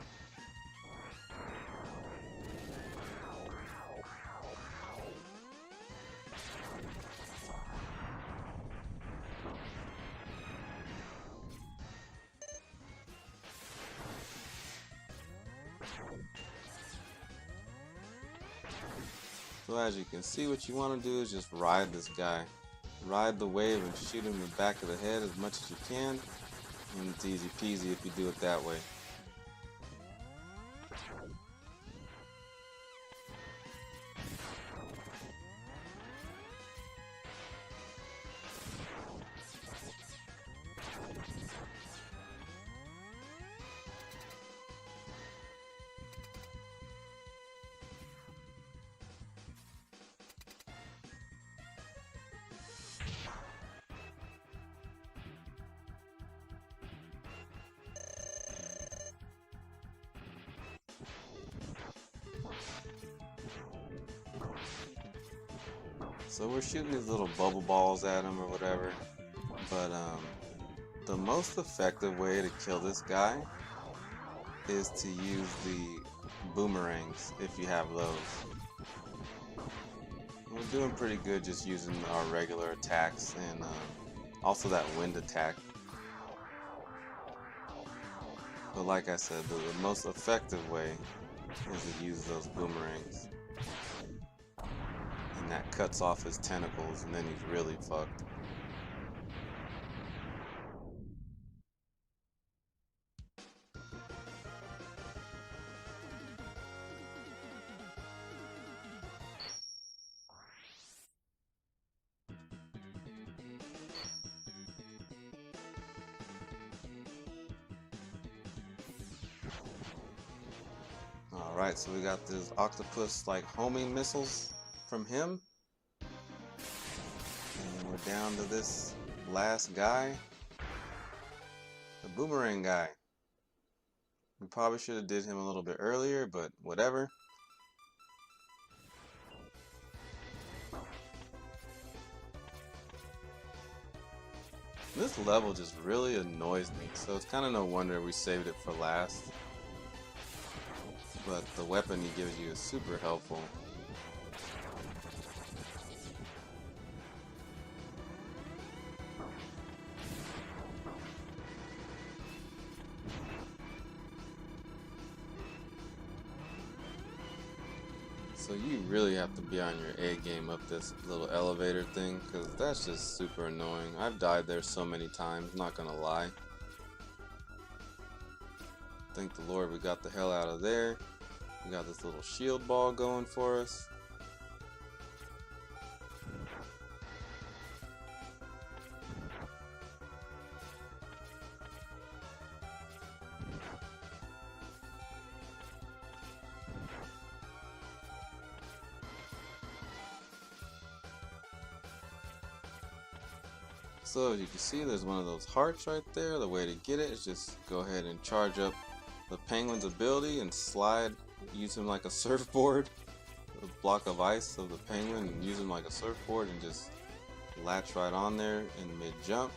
So as you can see, what you want to do is just ride this guy. Ride the wave and shoot him in the back of the head as much as you can. And it's easy peasy if you do it that way. So we're shooting these little bubble balls at him or whatever, but the most effective way to kill this guy is to use the boomerangs if you have those. We're doing pretty good just using our regular attacks and also that wind attack. But like I said, the most effective way is to use those boomerangs. And that cuts off his tentacles and then he's really fucked. Alright, so we got this octopus like homing missiles from him. And we're down to this last guy, the boomerang guy. We probably should have did him a little bit earlier, but whatever. This level just really annoys me, so it's kind of no wonder we saved it for last. But the weapon he gives you is super helpful. So you really have to be on your A game up this little elevator thing, because that's just super annoying. I've died there so many times, not gonna lie. Thank the Lord we got the hell out of there. We got this little shield ball going for us. So as you can see, there's one of those hearts right there. The way to get it is just go ahead and charge up the penguin's ability and slide, use him like a surfboard, a block of ice of the penguin, and use him like a surfboard and just latch right on there in mid jump.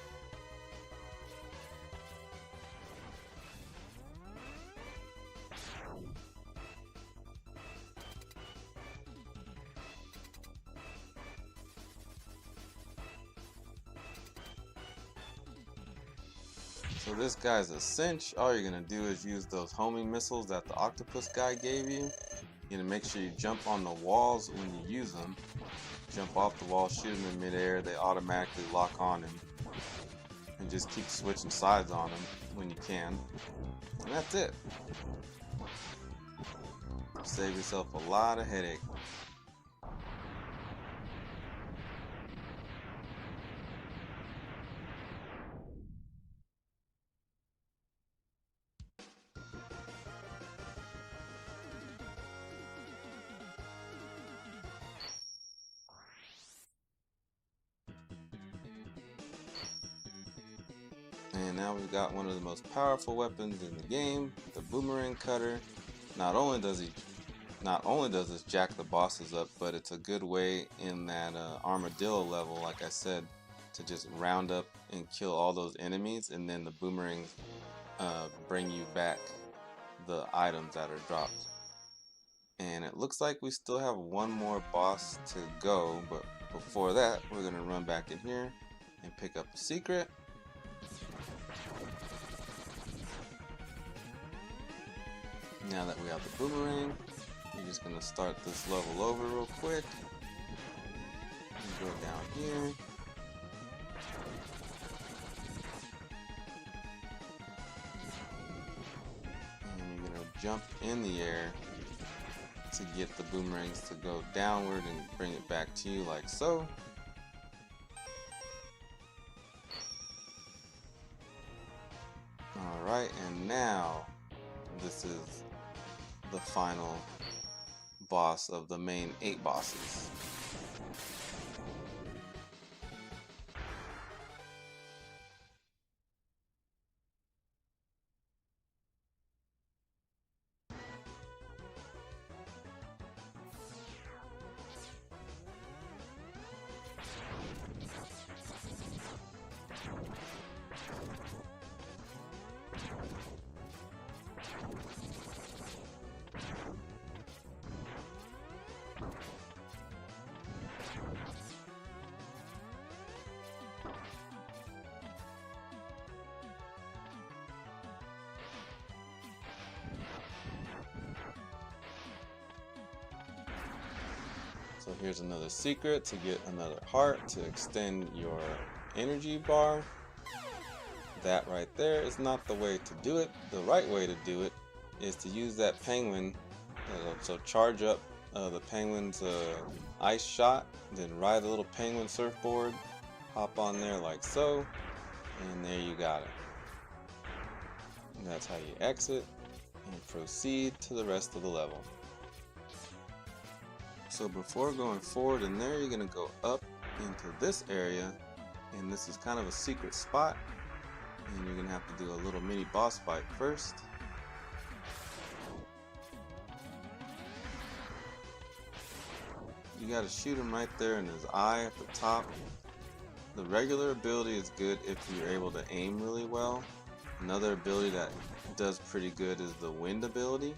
So this guy's a cinch. All you're gonna do is use those homing missiles that the octopus guy gave you. You're gonna make sure you jump on the walls when you use them. Jump off the wall, shoot them in midair, they automatically lock on him. And just keep switching sides on him when you can. And that's it. Save yourself a lot of headache. And now we've got one of the most powerful weapons in the game, the boomerang cutter. Not only does this jack the bosses up, but it's a good way in that armadillo level, like I said, to just round up and kill all those enemies, and then the boomerangs bring you back the items that are dropped. And it looks like we still have one more boss to go, but before that, we're gonna run back in here and pick up a secret. Now that we have the boomerang, we're just gonna start this level over real quick. Go down here. And you're gonna jump in the air to get the boomerangs to go downward and bring it back to you like so. Alright, and now this is the final boss of the main 8 bosses. So here's another secret to get another heart to extend your energy bar. That right there is not the way to do it. The right way to do it is to use that penguin. So charge up the penguin's ice shot, then ride a little penguin surfboard, hop on there like so, and there you got it. And that's how you exit and proceed to the rest of the level. So before going forward in there, you're gonna go up into this area, and this is kind of a secret spot, and you're gonna have to do a little mini boss fight first. You gotta shoot him right there in his eye at the top. The regular ability is good if you're able to aim really well. Another ability that does pretty good is the wind ability.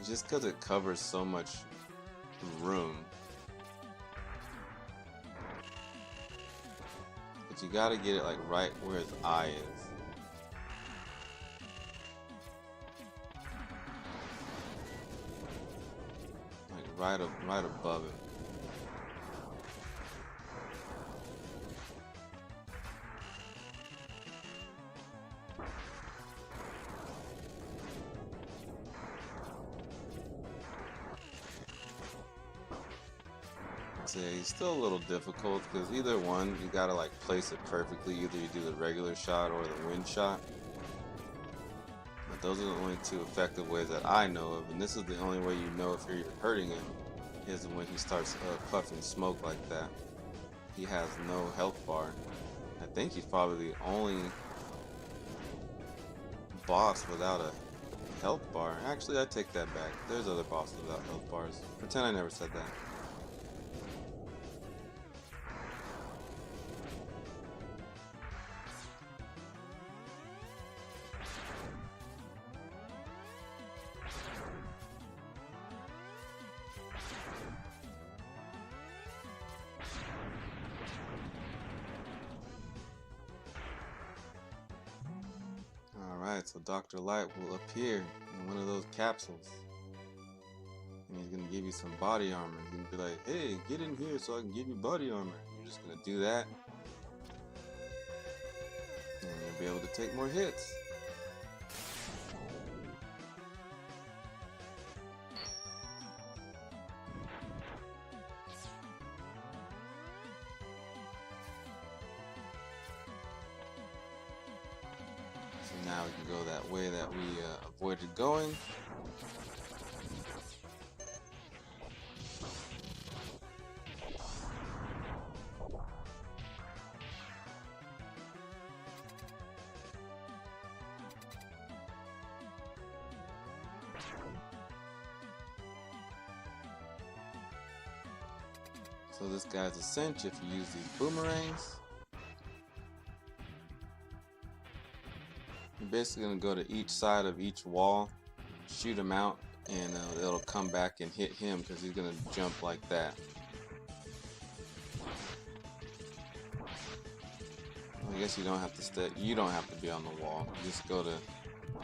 Just because it covers so much room. But you gotta get it like right where his eye is. Like right above it. So yeah, he's still a little difficult because either one, you gotta like place it perfectly. Either you do the regular shot or the wind shot. But those are the only two effective ways that I know of, and this is the only way you know if you're hurting him, is when he starts puffing smoke like that. He has no health bar. I think he's probably the only boss without a health bar. Actually, I take that back. There's other bosses without health bars. Pretend I never said that. Alright, so Dr. Light will appear in one of those capsules. And he's gonna give you some body armor. He's gonna be like, hey, get in here so I can give you body armor. You're just gonna do that. And you'll be able to take more hits. So now we can go that way that we avoided going. So this guy's a cinch if you use these boomerangs. You're basically going to go to each side of each wall, shoot him out, and it'll come back and hit him because he's going to jump like that. I guess you don't have to stay. You don't have to be on the wall. You just go to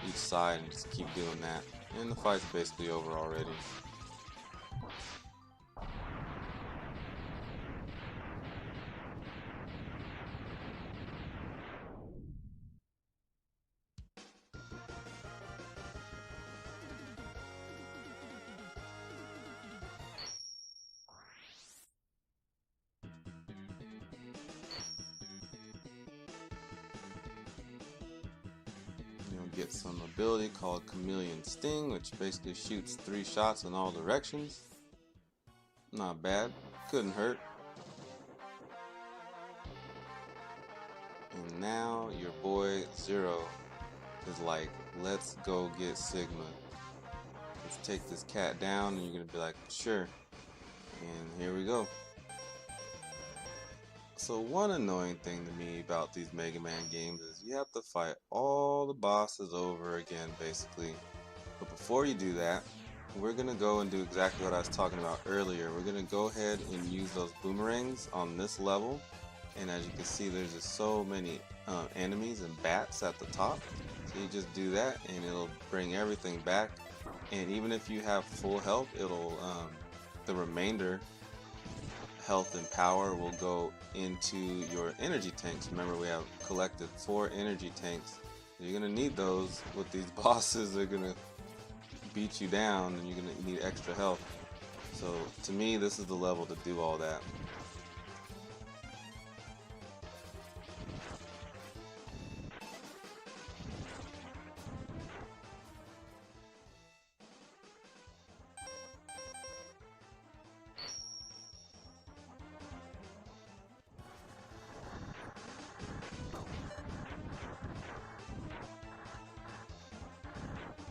each side and just keep doing that. And the fight's basically over already. You'll get some ability called Chameleon Sting, which basically shoots 3 shots in all directions. Not bad, couldn't hurt. And now your boy Zero is like, let's go get Sigma. Let's take this cat down, and you're gonna be like, sure. And here we go. So one annoying thing to me about these Mega Man games is you have to fight all the bosses over again, basically. But before you do that, we're gonna go and do exactly what I was talking about earlier. We're gonna go ahead and use those boomerangs on this level. And as you can see, there's just so many enemies and bats at the top. So you just do that and it'll bring everything back. And even if you have full health, it'll the remainder health and power will go into your energy tanks. Remember, we have collected 4 energy tanks. You're gonna need those with these bosses. They're gonna beat you down and you're gonna need extra health. So to me, this is the level to do all that.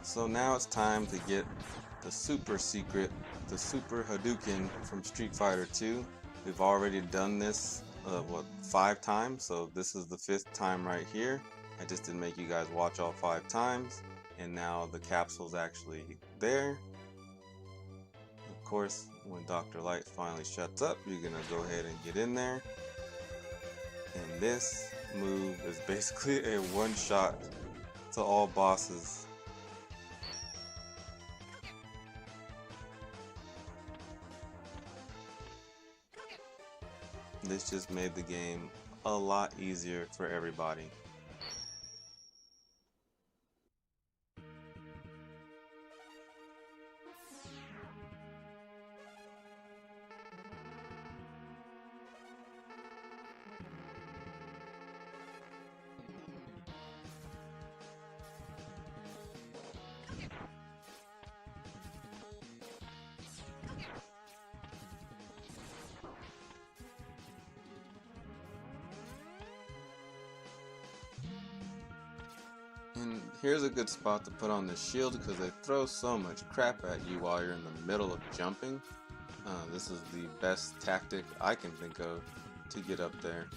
So now it's time to get the super secret, the super Hadouken from Street Fighter 2. We've already done this, 5 times, so this is the 5th time right here. I just didn't make you guys watch all 5 times, and now the capsule's actually there. Of course, when Dr. Light finally shuts up, you're gonna go ahead and get in there. And this move is basically a one-shot to all bosses. This just made the game a lot easier for everybody. And here's a good spot to put on the shield because they throw so much crap at you while you're in the middle of jumping. This is the best tactic I can think of to get up there.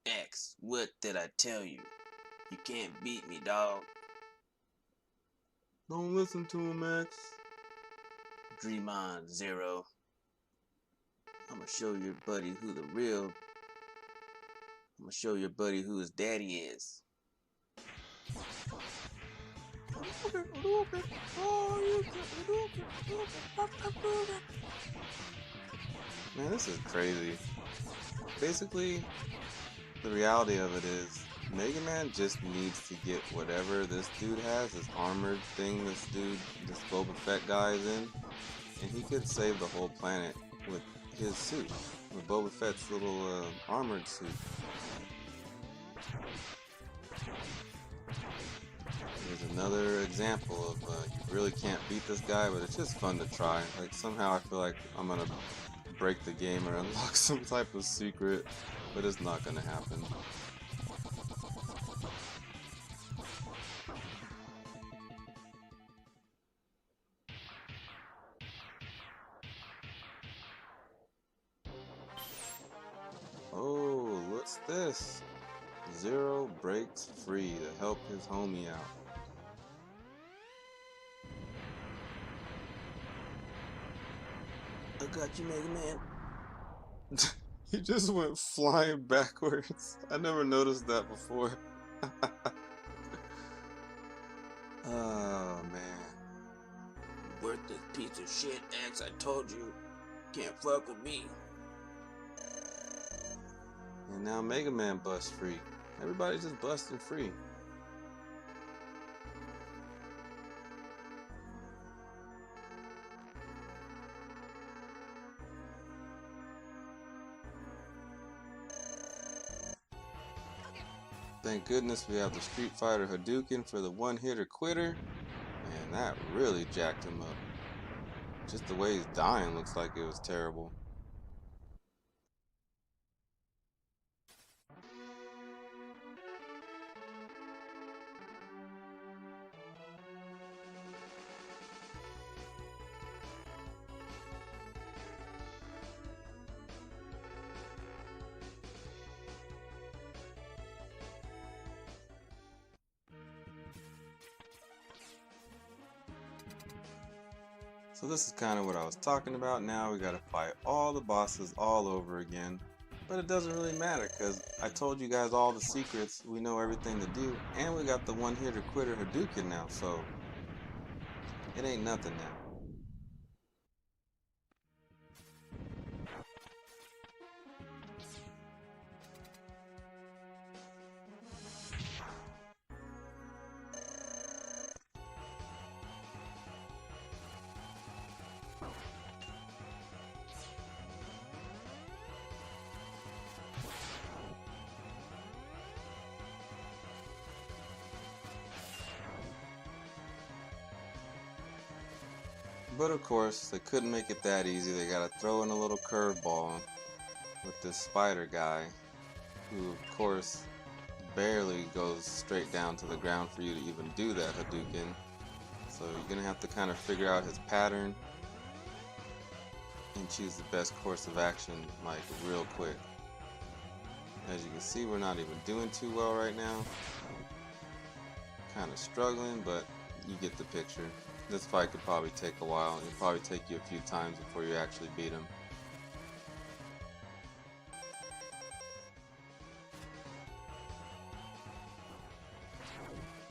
X, what did I tell you? You can't beat me, dog. Don't listen to him, X. Dream on, Zero. I'ma show your buddy who the real... I'ma show your buddy who his daddy is. Man, this is crazy. Basically, the reality of it is, Mega Man just needs to get whatever this dude has, this armored thing this Boba Fett guy is in, and he could save the whole planet with his suit, with Boba Fett's little armored suit. Here's another example of you really can't beat this guy, but it's just fun to try. Like, somehow I feel like I'm gonna break the game or unlock some type of secret, but it's not gonna happen. Oh, what's this? Zero breaks free to help his homie out. I got you, Mega Man. He just went flying backwards. I never noticed that before. Oh, man. Worthless piece of shit, X, I told you. Can't fuck with me. And now Mega Man busts free. Everybody's just busting free. Thank goodness we have the Street Fighter Hadouken for the one-hitter quitter. And that really jacked him up. Just the way he's dying looks like it was terrible. So this is kind of what I was talking about. Now we gotta fight all the bosses all over again. But it doesn't really matter because I told you guys all the secrets. We know everything to do. And we got the one-hitter quitter Hadouken now, so it ain't nothing now. But of course, they couldn't make it that easy. They gotta throw in a little curveball with this spider guy, who of course barely goes straight down to the ground for you to even do that Hadouken. So you're gonna have to kind of figure out his pattern and choose the best course of action, like real quick. As you can see, we're not even doing too well right now. Kind of struggling, but you get the picture. This fight could probably take a while. It'll probably take you a few times before you actually beat him.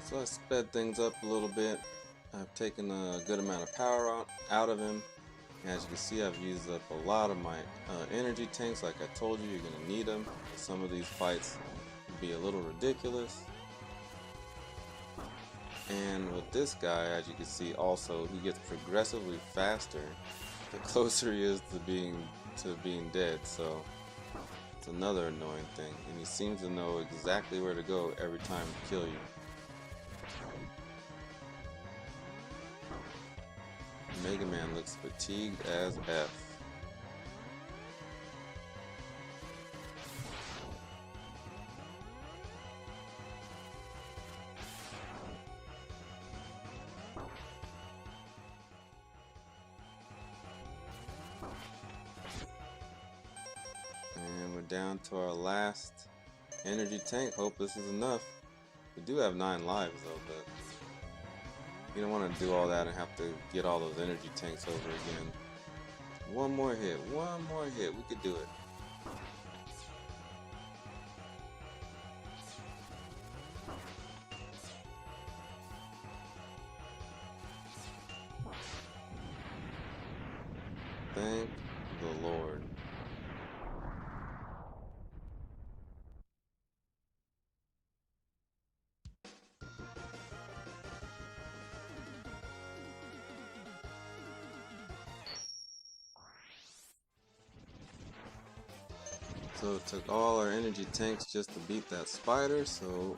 So I sped things up a little bit. I've taken a good amount of power out of him. As you can see, I've used up a lot of my energy tanks. Like I told you, you're going to need them. Some of these fights will be a little ridiculous. And with this guy, as you can see, also he gets progressively faster the closer he is to being dead. So it's another annoying thing, and he seems to know exactly where to go every time to kill you. Mega Man looks fatigued as F. And we're down to our last energy tank. Hope this is enough. We do have 9 lives though, but you don't want to do all that and have to get all those energy tanks over again. One more hit, we could do it. Thank the Lord. So it took all our energy tanks just to beat that spider, so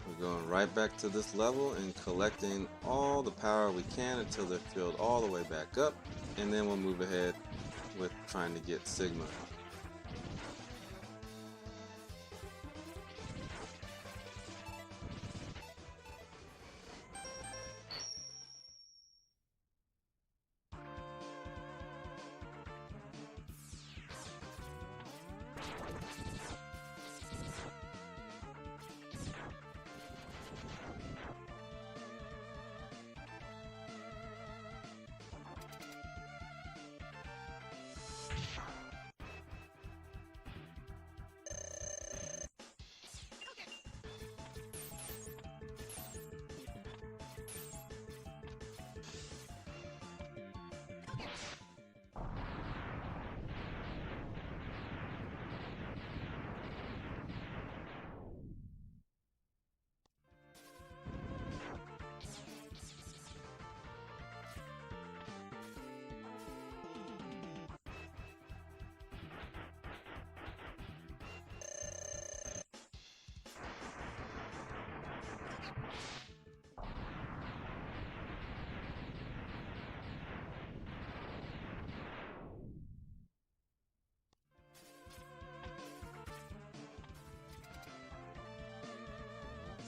we're going right back to this level and collecting all the power we can until they're filled all the way back up, and then we'll move ahead with trying to get Sigma.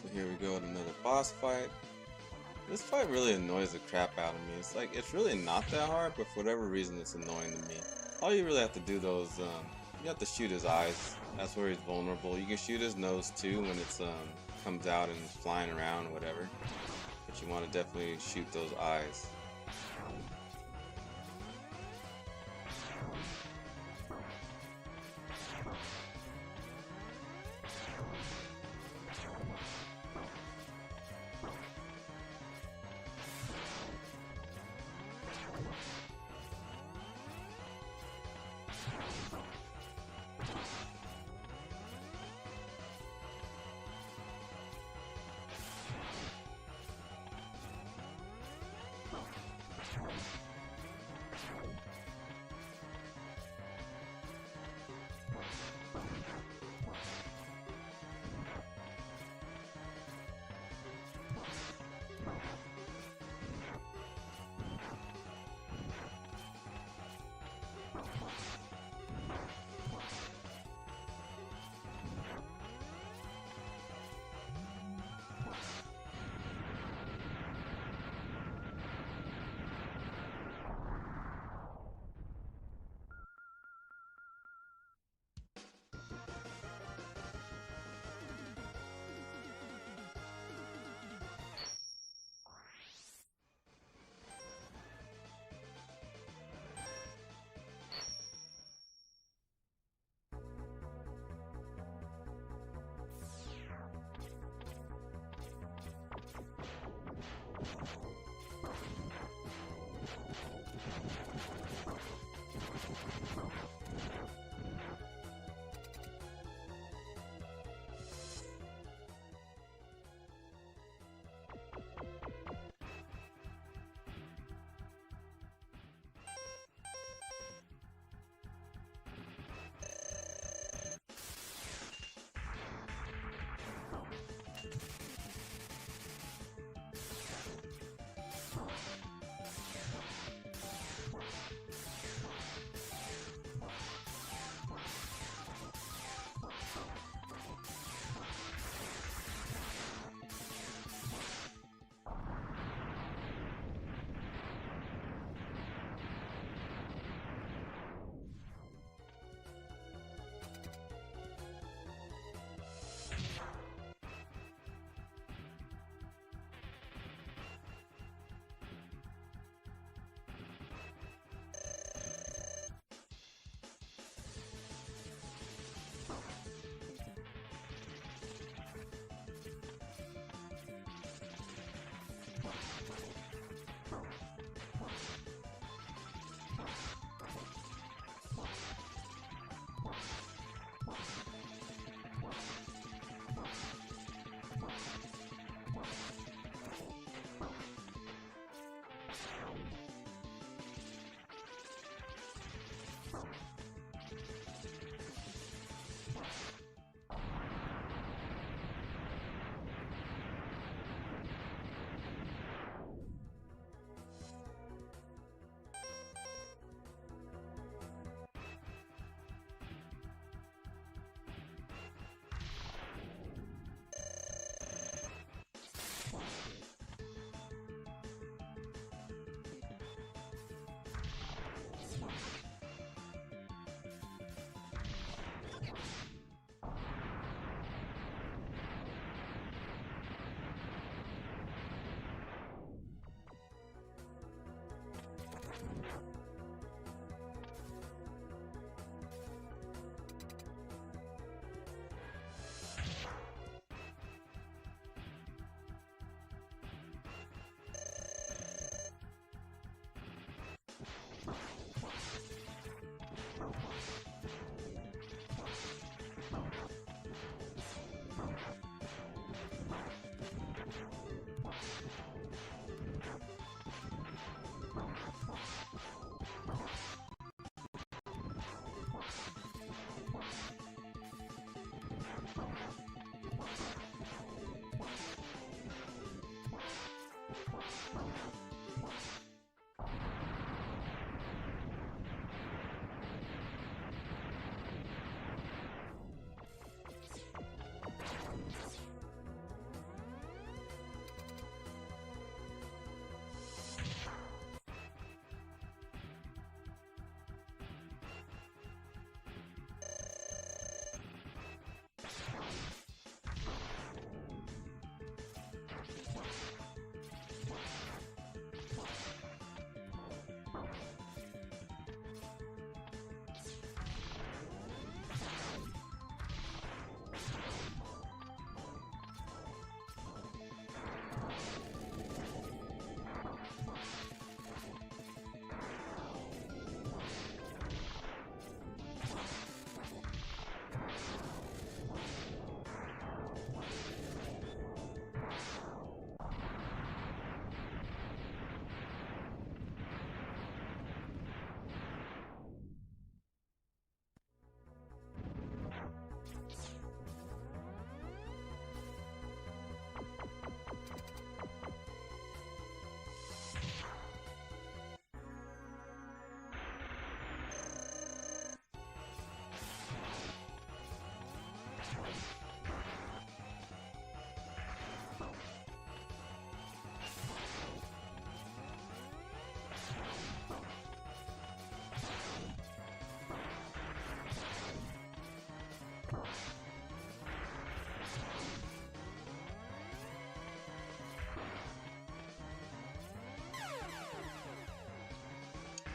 So here we go with another boss fight. This fight really annoys the crap out of me. It's like, it's really not that hard, but for whatever reason it's annoying to me. All you really have to do though is, you have to shoot his eyes. That's where he's vulnerable. You can shoot his nose too when it's comes out and is flying around or whatever. But you want to definitely shoot those eyes.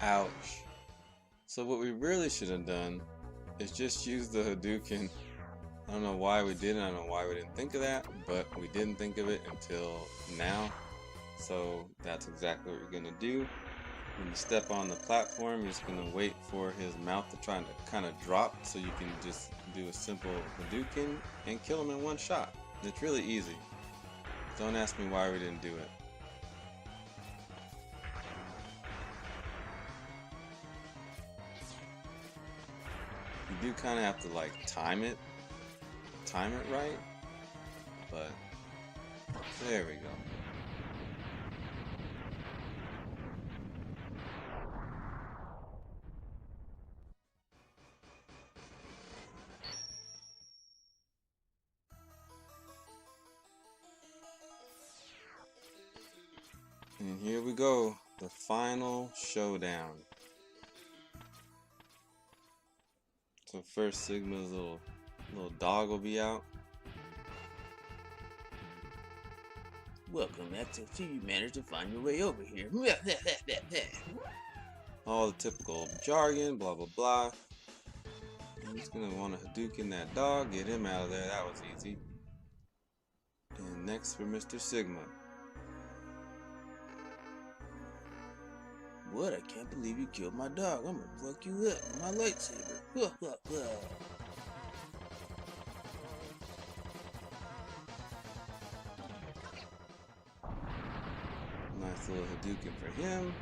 Ouch. So what we really should have done is just use the Hadouken. I don't know why we didn't, I don't know why we didn't think of that, but we didn't think of it until now. So that's exactly what you're gonna do. When you step on the platform, you're just gonna wait for his mouth to try to kind of drop so you can just do a simple Hadouken and kill him in one shot. It's really easy. Don't ask me why we didn't do it. You do kind of have to like time it right, but there we go. And here we go, the final showdown. So first Sigma's little dog will be out. Welcome, XFT. You managed to find your way over here. All the typical jargon, blah blah blah. I'm just gonna want to Hadouken that dog, get him out of there. That was easy. And next for Mr. Sigma. What? I can't believe you killed my dog. I'm gonna fuck you up with my lightsaber. Nice little Hadouken for him.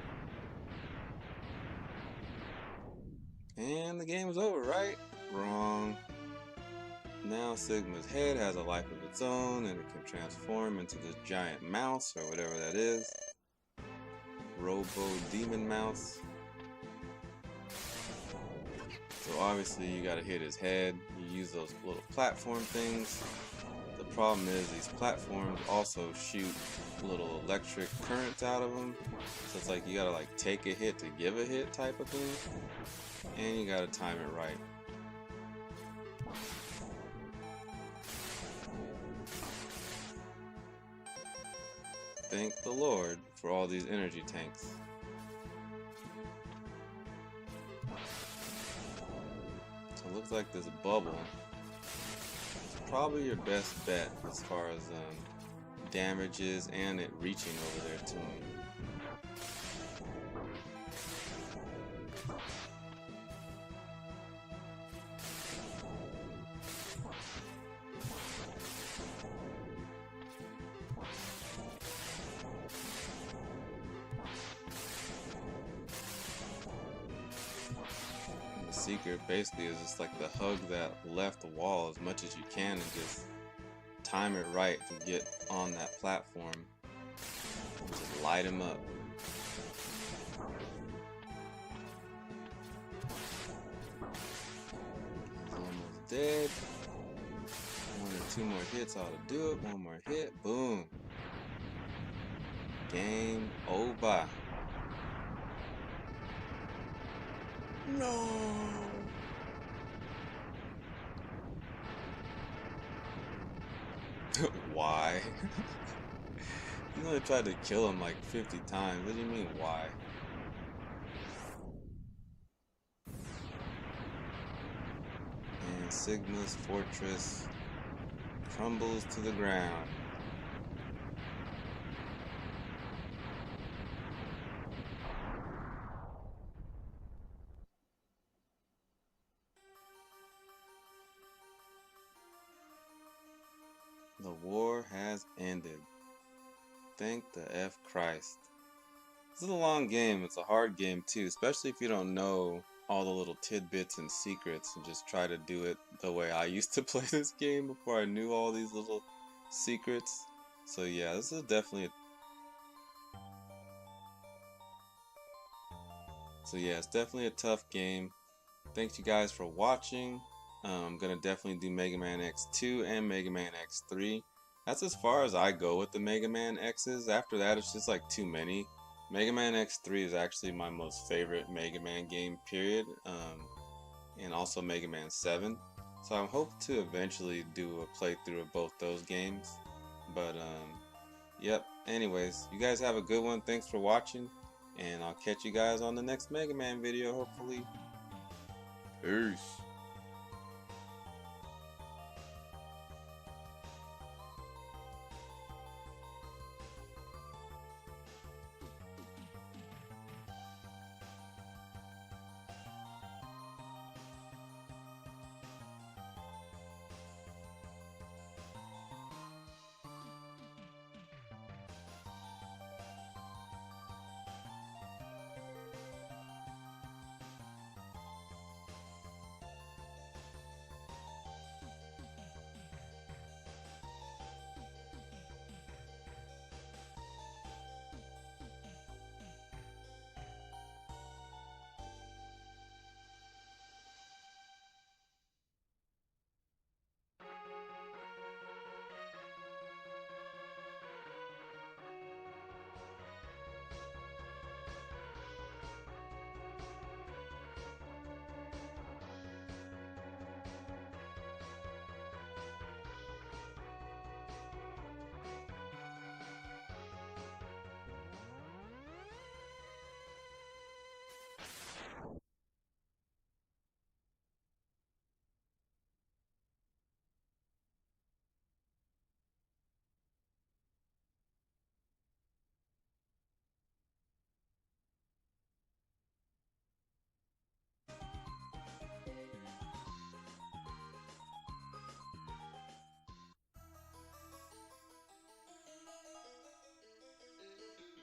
And the game is over, right? Wrong. Now Sigma's head has a life of its own and it can transform into this giant mouse or whatever that is. Robo Demon Mouse. So obviously you gotta hit his head. You use those little platform things. The problem is these platforms also shoot little electric currents out of them. So it's like you gotta like take a hit to give a hit type of thing. And you gotta time it right. Thank the Lord for all these energy tanks. So it looks like this bubble is probably your best bet as far as damages and it reaching over there to him. Secret basically is just like to hug that left wall as much as you can and just time it right to get on that platform and just light him up. He's almost dead. One or two more hits ought to do it. One more hit, boom. Game over. No. Why? You only tried to kill him like 50 times. What do you mean, why? And Sigma's fortress crumbles to the ground. The war has ended. Thank the F Christ. This is a long game. It's a hard game too, especially if you don't know all the little tidbits and secrets and just try to do it the way I used to play this game before I knew all these little secrets. So yeah, this is definitely it's definitely a tough game. Thanks you guys for watching. I'm gonna definitely do Mega Man X2 and Mega Man X3. That's as far as I go with the Mega Man X's. After that, it's just like too many. Mega Man X3 is actually my most favorite Mega Man game, period. And also Mega Man 7. So I hope to eventually do a playthrough of both those games. But yep. Anyways, you guys have a good one. Thanks for watching. And I'll catch you guys on the next Mega Man video, hopefully. Peace.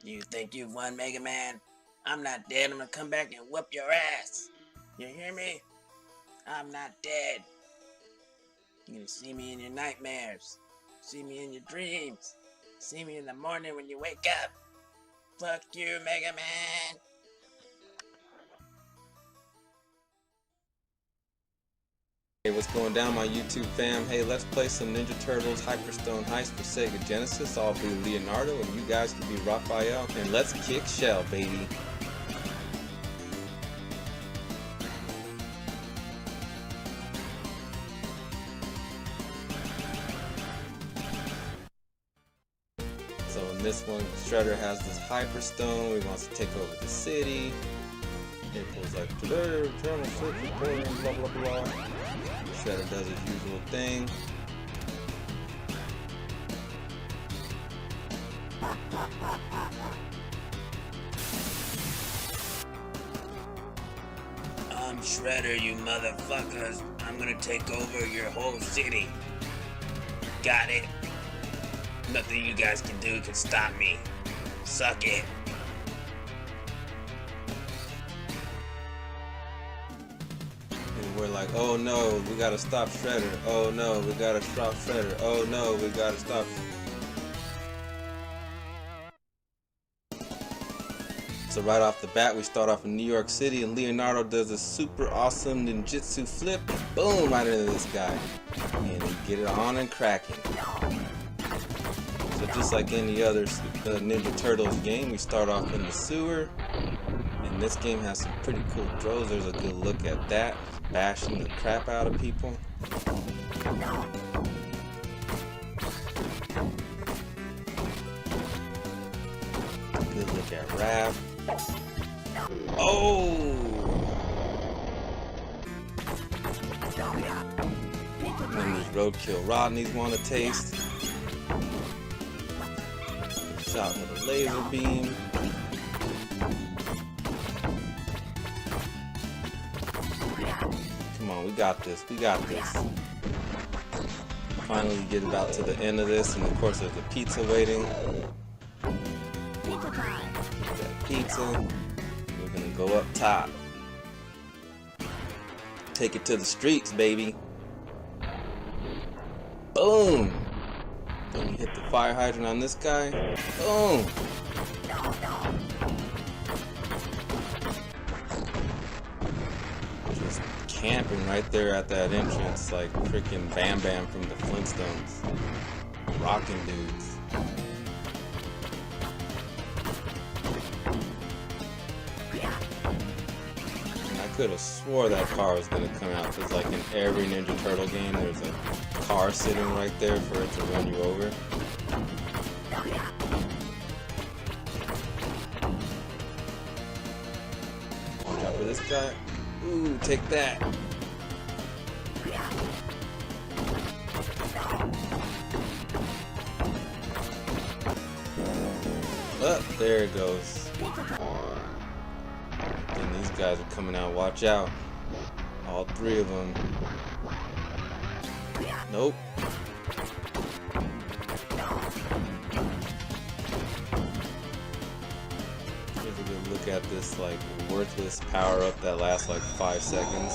You think you've won, Mega Man? I'm not dead. I'm gonna come back and whoop your ass. You hear me? I'm not dead. You're gonna see me in your nightmares. See me in your dreams. See me in the morning when you wake up. Fuck you, Mega Man. Hey, what's going down, my YouTube fam? Hey, let's play some Ninja Turtles Hyperstone Heist for Sega Genesis. I'll be Leonardo and you guys can be Raphael. And let's kick shell, baby. So in this one, Shredder has this Hyperstone. He wants to take over the city. It goes like, today, Channel 6 reporting, blah blah blah. Shredder does his usual thing. I'm Shredder, you motherfuckers. I'm gonna take over your whole city. Got it? Nothing you guys can do can stop me. Suck it. We're like, oh no, we gotta stop Shredder. Oh no, we gotta stop Shredder. Oh no, we gotta stop. So right off the bat, we start off in New York City, and Leonardo does a super awesome ninjutsu flip. Boom, right into this guy. And we get it on and cracking. So just like any other Ninja Turtles game, we start off in the sewer. And this game has some pretty cool throws. There's a good look at that. Bashing the crap out of people. Good look at Raph. Oh! When these roadkill Rodneys want to taste. Shot with a laser beam. Come on, we got this, we got this. Finally get about to the end of this, and of course there's a pizza waiting. Get that pizza. We're gonna go up top. Take it to the streets, baby. Boom! Then we hit the fire hydrant on this guy. Boom! Just camping right there at that entrance, like freaking Bam Bam from the Flintstones. Rocking dudes. And I could have swore that car was gonna come out, because like in every Ninja Turtle game, there's a car sitting right there for it to run you over. this guy. Ooh, take that. Up, there it goes. And these guys are coming out. Watch out. All three of them. Nope. Here's a good look at this like worthless power up that lasts like 5 seconds.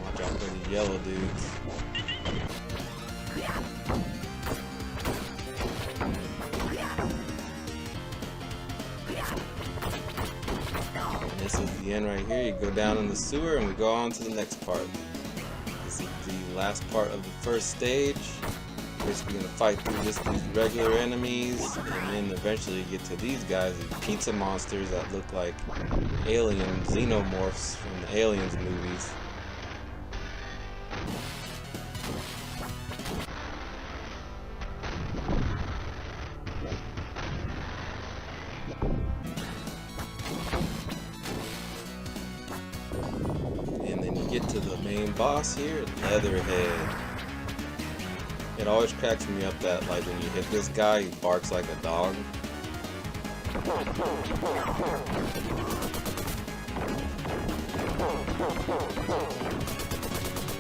Watch out for the yellow dudes. This is the end right here. You go down in the sewer and we go on to the next part. This is the last part of the first stage. Basically gonna fight through just these regular enemies and then eventually you get to these guys, these pizza monsters that look like alien xenomorphs from the Aliens movies. And then you get to the main boss here, Leatherhead. It always cracks me up that like when you hit this guy, he barks like a dog.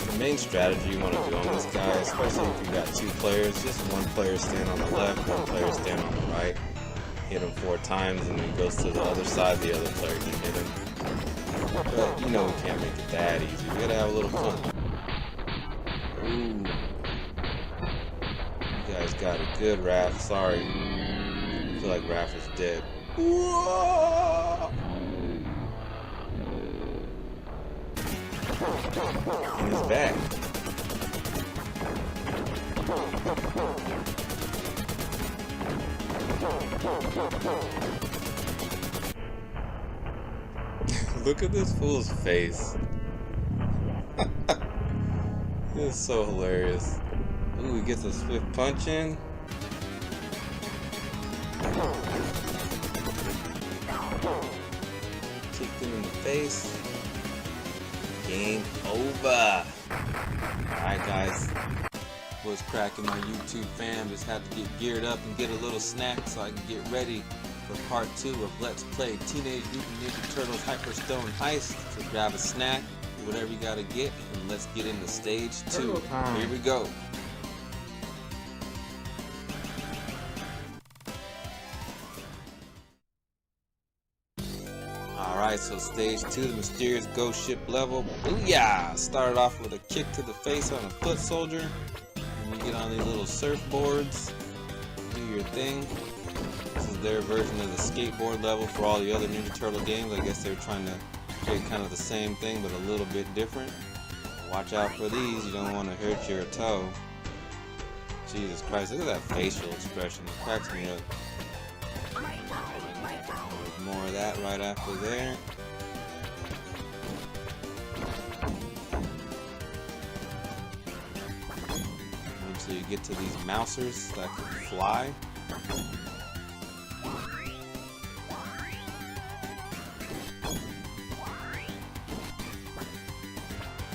The main strategy you want to do on this guy, especially if you got 2 players, just one player stand on the left, one player stand on the right. Hit him 4 times and then he goes to the other side, the other player can hit him. But you know we can't make it that easy. We gotta have a little fun. Ooh. You guys got a good Raph. Sorry. I feel like Raph is dead. Whoa! And he's back. Look at this fool's face. This is so hilarious. Ooh, he gets a swift punch in. Kicked him in the face. Game over. Alright guys. What's cracking my YouTube fam? Just had to get geared up and get a little snack so I can get ready for part 2 of Let's Play Teenage Mutant Ninja Turtles Hyperstone Heist. So grab a snack, whatever you gotta get, and let's get into stage 2. Here we go. Alright, so stage 2, the mysterious ghost ship level. Booyah! Started off with a kick to the face on a foot soldier. And you get on these little surfboards, do your thing. This is their version of the skateboard level for all the other Ninja Turtle games. I guess they're trying to create kind of the same thing, but a little bit different. Watch out for these, you don't want to hurt your toe. Jesus Christ, look at that facial expression, it cracks me up. There's more of that right after there. Until you get to these mousers that can fly.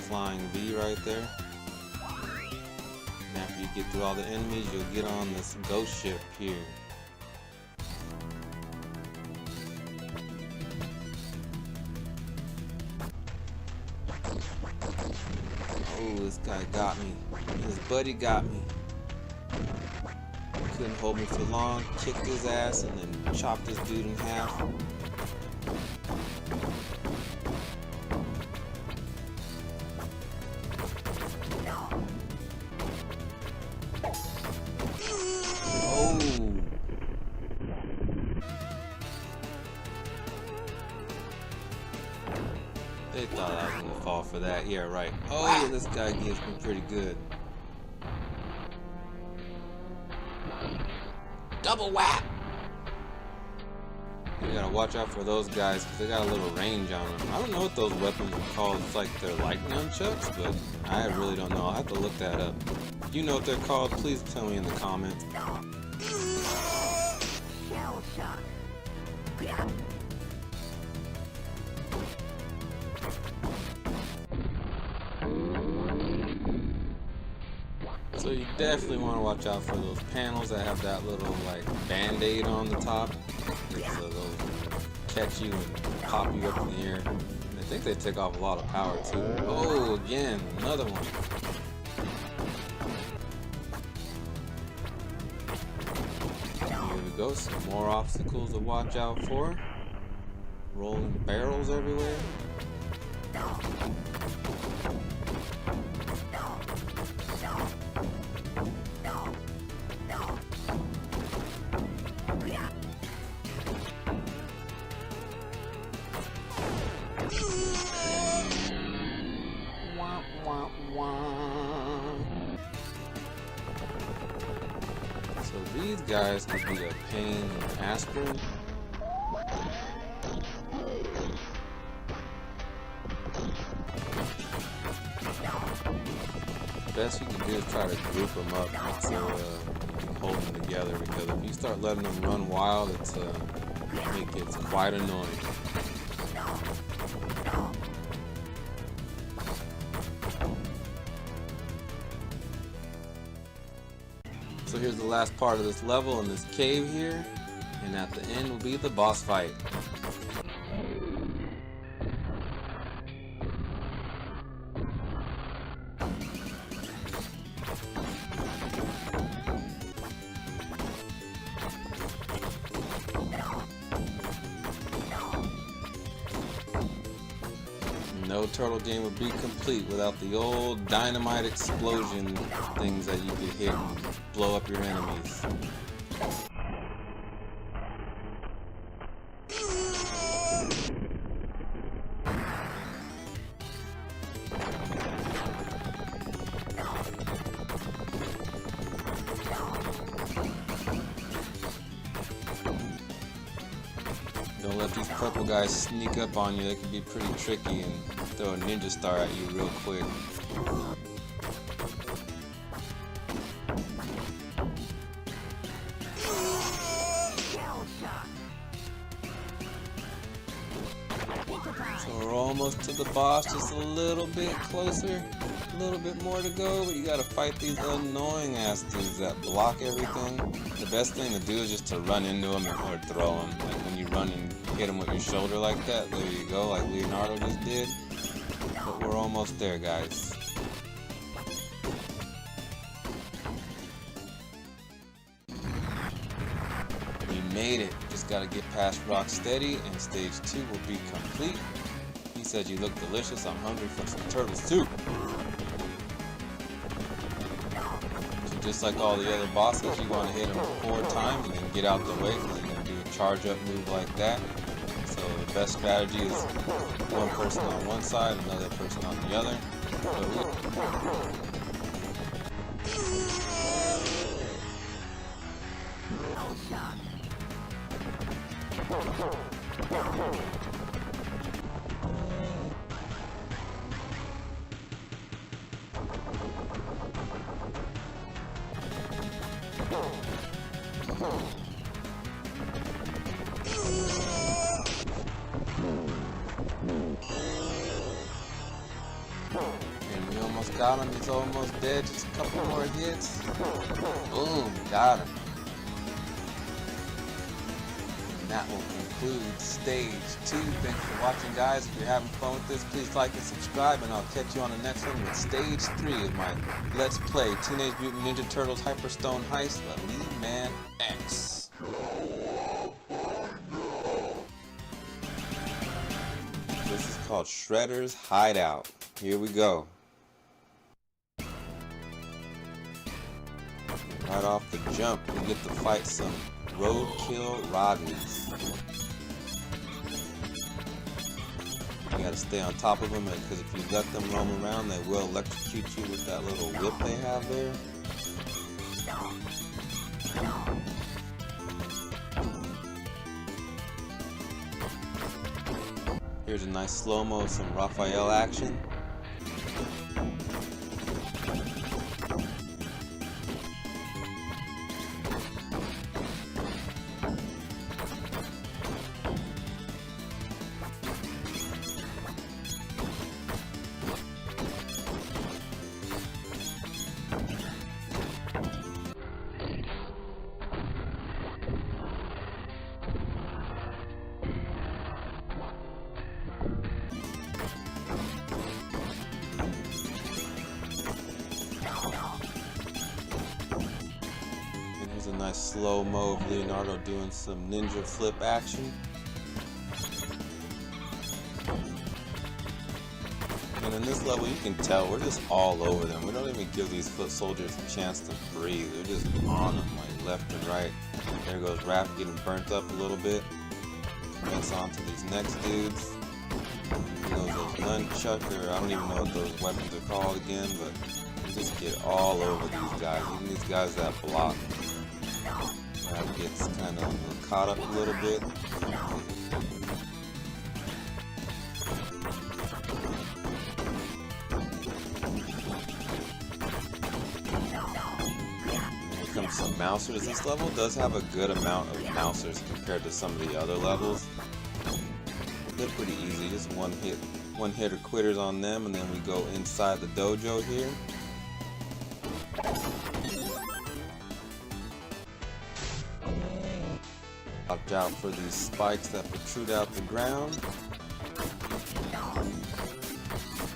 Flying V right there. And after you get through all the enemies, you'll get on this ghost ship here. Oh, this guy got me. His buddy got me. Couldn't hold me for long. Kicked his ass and then chopped this dude in half. They thought I was gonna fall for that. Yeah, right. Oh, yeah, this guy gives me pretty good. Double whack! You got gotta watch out for those guys because they got a little range on them. I don't know what those weapons are called. It's like they're like nunchucks, but I really don't know. I'll have to look that up. If you know what they're called, please tell me in the comments. So you definitely want to watch out for those panels that have that little like band-aid on the top. They'll catch you and pop you up in the air. And I think they take off a lot of power too. Oh, again, another one. Here we go, some more obstacles to watch out for. Rolling barrels everywhere. So these guys could be a pain in aspirin. Best you can do is try to group them up so you can hold them together, because if you start letting them run wild, it gets quite annoying. So here's the last part of this level in this cave here, and at the end will be the boss fight. No turtle game would be complete without the old dynamite explosion things that you could hit and blow up your enemies. Don't let these purple guys sneak up on you. They can be pretty tricky and throw a ninja star at you real quick. So we're almost to the boss, just a little bit closer. A little bit more to go, but you gotta fight these annoying ass dudes that block everything. The best thing to do is just to run into them or throw them. Like when you run and hit them with your shoulder like that, there you go, like Leonardo just did. But we're almost there, guys. We made it. Just gotta get past Rocksteady and stage 2 will be complete. He said you look delicious. I'm hungry for some turtle soup. So just like all the other bosses, you want to hit them 4 times and then get out the way, because you're going to do a charge up move like that. So the best strategy is one person on one side, another person on the other. And we almost got him. He's almost dead. Just a couple more hits. Boom, got him. And that will conclude stage 2. Thanks for watching, guys. If you're having fun with this, please like and subscribe, and I'll catch you on the next one with stage 3 of my Let's Play Teenage Mutant Ninja Turtles Hyperstone Heist, the LEEMAN-X. This is called Shredder's Hideout. Here we go. Right off the jump, we get to fight some roadkill Rodneys. You gotta stay on top of them, because if you let them roam around, they will electrocute you with that little whip they have there. Here's a nice slow-mo of some Raphael action. A nice slow-mo of Leonardo doing some ninja flip action. And in this level you can tell we're just all over them. We don't even give these foot soldiers a chance to breathe. They're just on them like left and right. There goes Raph getting burnt up a little bit. Commence on to these next dudes. He knows those nunchuck, or I don't even know what those weapons are called again, but you just get all over these guys. Even these guys that block. Raph gets kind of caught up a little bit. Here comes some mousers. This level does have a good amount of mousers compared to some of the other levels. They're pretty easy, just one hitter quitters on them, and then we go inside the dojo here. Watch out for these spikes that protrude out the ground.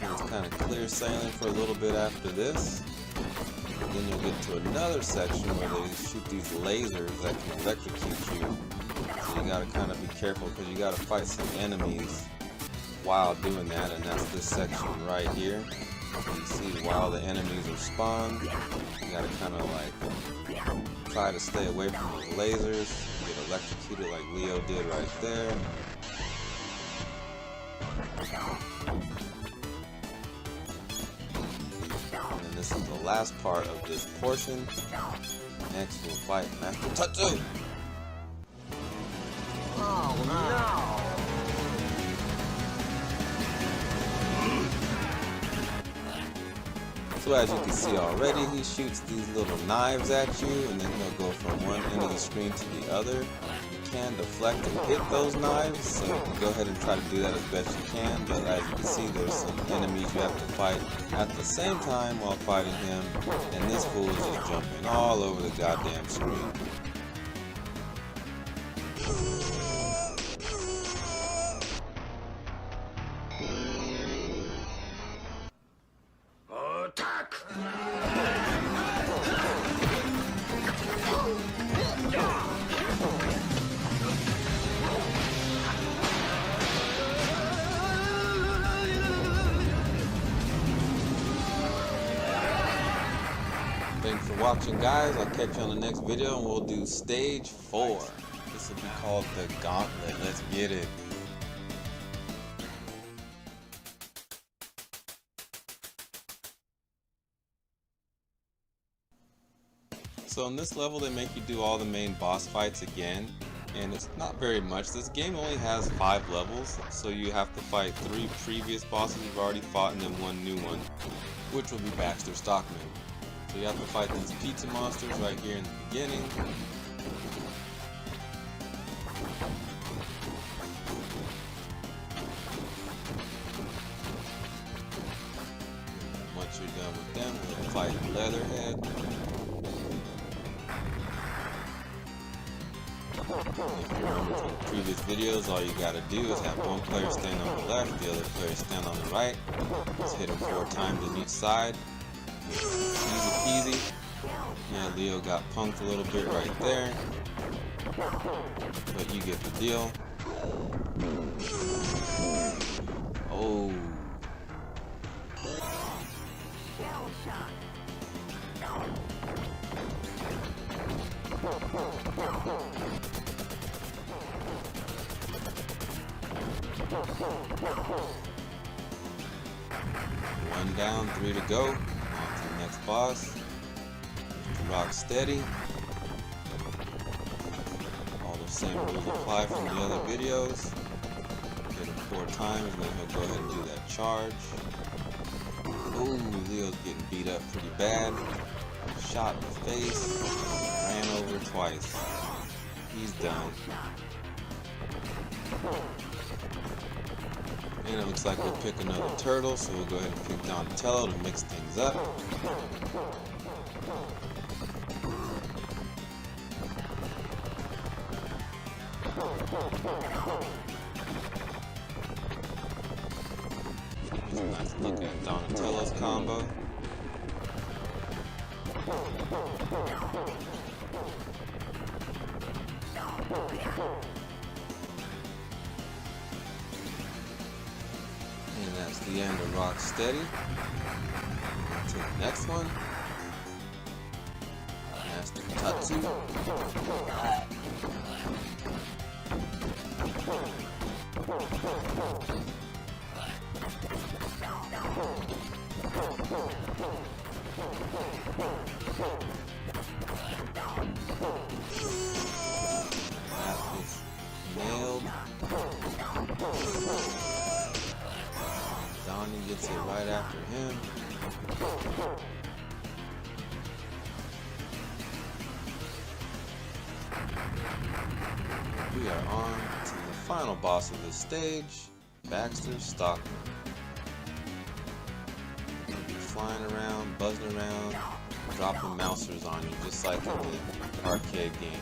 And it's kind of clear sailing for a little bit after this. And then you'll get to another section where they shoot these lasers that can electrocute you. So you gotta kind of be careful because you gotta fight some enemies while doing that, and that's this section right here. So you see while the enemies are spawned, you gotta kind of like try to stay away from those lasers. Get electrocuted like Leo did right there. And this is the last part of this portion. Next we'll fight Master Tatsu. Oh no! So as you can see already, he shoots these little knives at you, and then he'll go from one end of the screen to the other. You can deflect and hit those knives, so you can go ahead and try to do that as best you can, but as you can see, there's some enemies you have to fight at the same time while fighting him, and this fool is just jumping all over the goddamn screen. Attack! Thanks for watching, guys. I'll catch you on the next video, and we'll do stage 4. This will be called the Gauntlet. Let's get it. So in this level they make you do all the main boss fights again, and it's not very much. This game only has 5 levels, so you have to fight 3 previous bosses you've already fought and then 1 new one, which will be Baxter Stockman. So you have to fight these pizza monsters right here in the beginning. Once you're done with them, we'll fight Leatherhead. If you remember from previous videos, all you gotta do is have one player stand on the left, the other player stand on the right. Just hit them 4 times on each side. Easy peasy. Yeah, Leo got punked a little bit right there, but you get the deal. Oh. One down, 3 to go. On to the next boss. Rock steady. All the same rules apply from the other videos. Hit him 4 times, and then he'll go ahead and do that charge. Ooh, Leo's getting beat up pretty bad. Shot in the face. Ran over twice. He's done. And it looks like we'll pick another turtle, so we'll go ahead and pick Donatello to mix things up. Let's look at Donatello's combo. And that's the end of Rocksteady. To the next one. Master Tatsu. That is nailed. Donnie gets it right after him. We are on to the final boss of this stage, Baxter Stockman. He'll be flying around, buzzing around, dropping mousers on you, just like in the arcade game.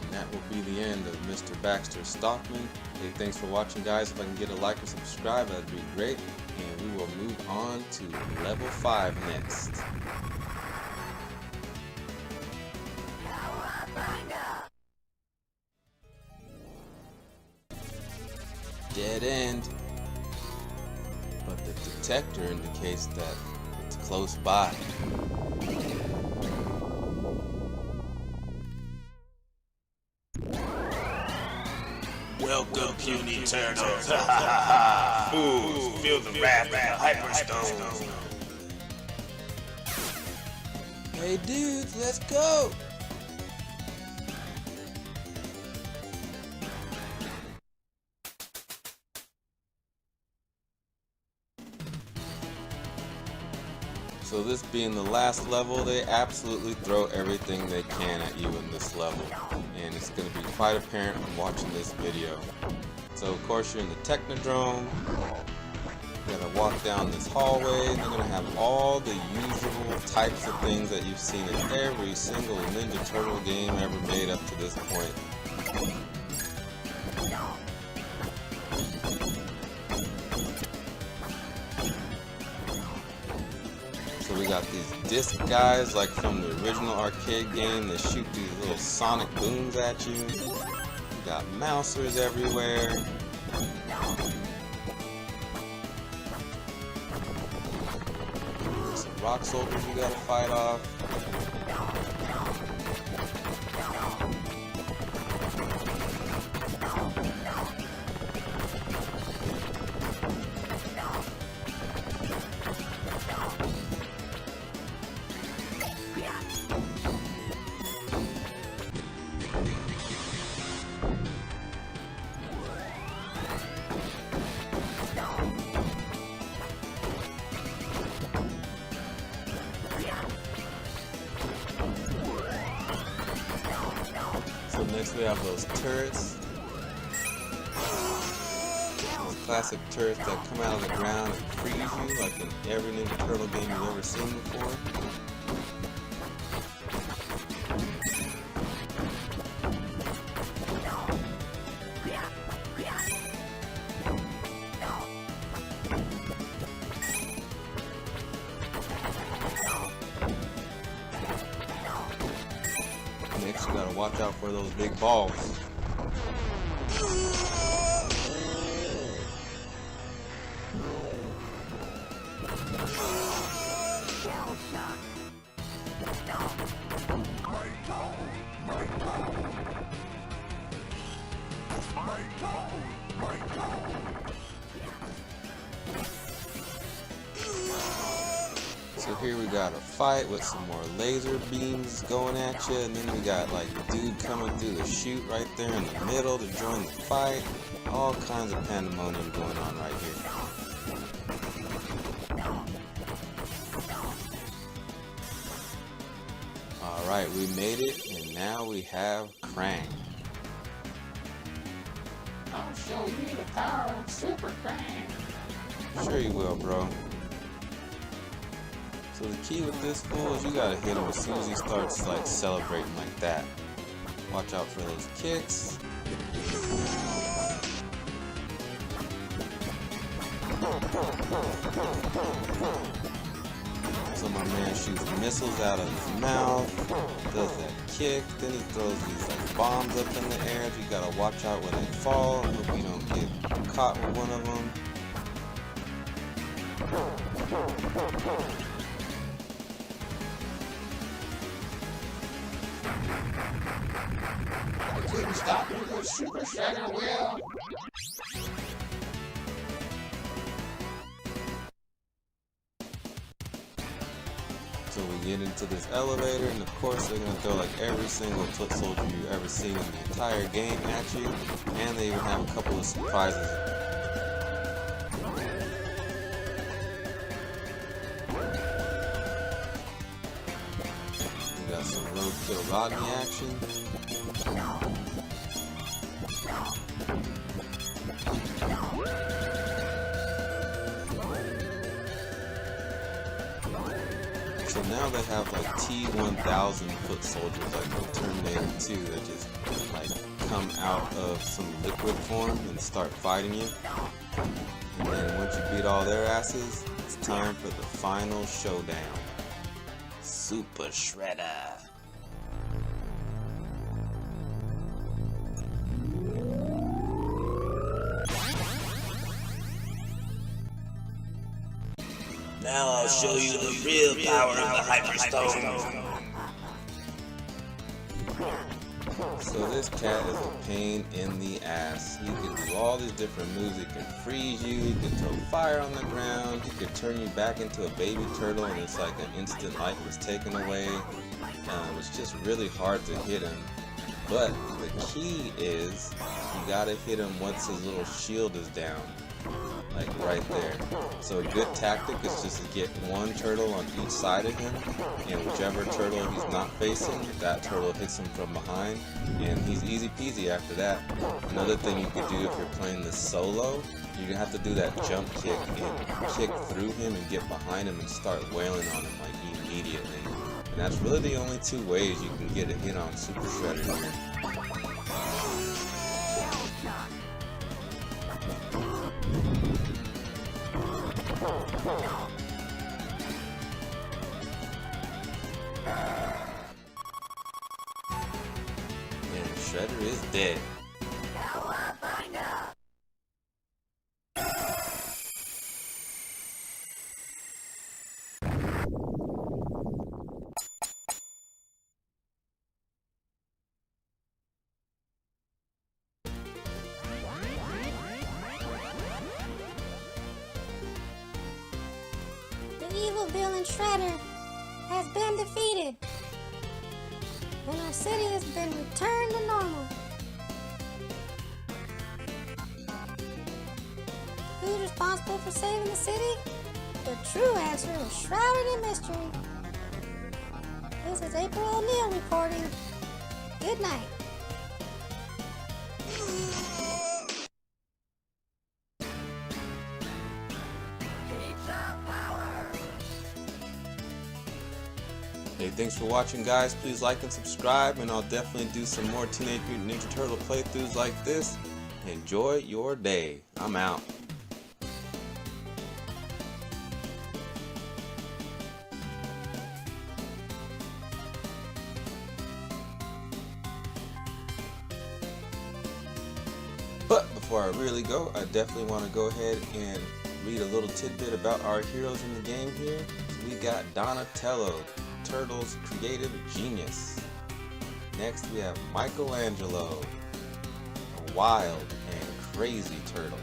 And that will be the end of Mr. Baxter Stockman. Hey, thanks for watching, guys. If I can get a like or subscribe, that'd be great. And we will move on to level 5 next. Dead end. But the detector indicates that it's close by. Welcome, puny turtles. Fools, feel the wrath of the Hyperstone. Hey dudes, let's go! So this being the last level, they absolutely throw everything they can at you in this level. And it's going to be quite apparent when watching this video. So of course you're in the Technodrome. You're going to walk down this hallway, and they're going to have all the usual types of things that you've seen in every single Ninja Turtle game ever made up to this point. So we got these disc guys like from the original arcade game that shoot these little sonic booms at you. We got mousers everywhere. Some rock soldiers you gotta fight off. So next we have those turrets. Those classic turrets that come out of the ground and freeze you like in every Ninja Turtle game you've ever seen before. Next, you gotta watch out for those big balls. So here we got a fight with some more laser beams going at you, and then we got like a dude coming through the chute right there in the middle to join the fight. All kinds of pandemonium going on right here. Alright, we made it, and now we have Krang. I'll show you the power of Super Krang. Sure you will, bro. So the key with this fool is you gotta hit him as soon as he starts like celebrating like that. Watch out for those kicks. So my man shoots missiles out of his mouth, does that kick, then he throws these like bombs up in the air. You gotta watch out when they fall. Hope you don't get caught with one of them. Couldn't stop you with Super Shredder, Will. So we get into this elevator, and of course they're gonna throw like every single foot soldier you've ever seen in the entire game at you, and they even have a couple of surprises. We got some roadkill Rodney action. So now they have like T-1000 foot soldiers like the Terminator 2 that just like come out of some liquid form and start fighting you. And then once you beat all their asses, it's time for the final showdown. Super Shredder. Now I'll show you the real power of the Hyperstone. So this cat is a pain in the ass. He can do all these different moves. He can freeze you, he can throw fire on the ground, he can turn you back into a baby turtle and it's like an instant life was taken away. It's just really hard to hit him. But the key is you gotta hit him once his little shield is down. Like right there. So a good tactic is just to get one turtle on each side of him, and whichever turtle he's not facing, that turtle hits him from behind, and he's easy peasy after that. Another thing you could do if you're playing this solo, you have to do that jump kick and kick through him and get behind him and start wailing on him like immediately. And that's really the only two ways you can get a hit on Super Shredder here. And Shredder is dead. The evil villain Shredder has been defeated, and our city has been returned to normal. Who's responsible for saving the city? The true answer is shrouded in mystery. This is April O'Neil reporting. Good night. Hey, thanks for watching, guys. Please like and subscribe, and I'll definitely do some more Teenage Mutant Ninja Turtle playthroughs like this. Enjoy your day. I'm out. But before I really go, I definitely want to go ahead and read a little tidbit about our heroes in the game here. So we got Donatello, Turtle's creative genius. Next we have Michelangelo, a wild and crazy turtle.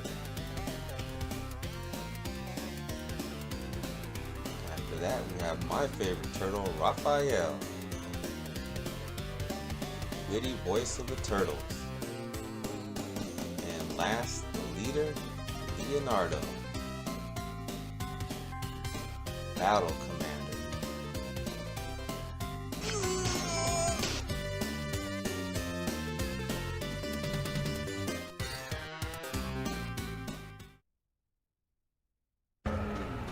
After that, we have my favorite turtle, Raphael. Witty voice of the turtles. And last, the leader, Leonardo. Battle Commander.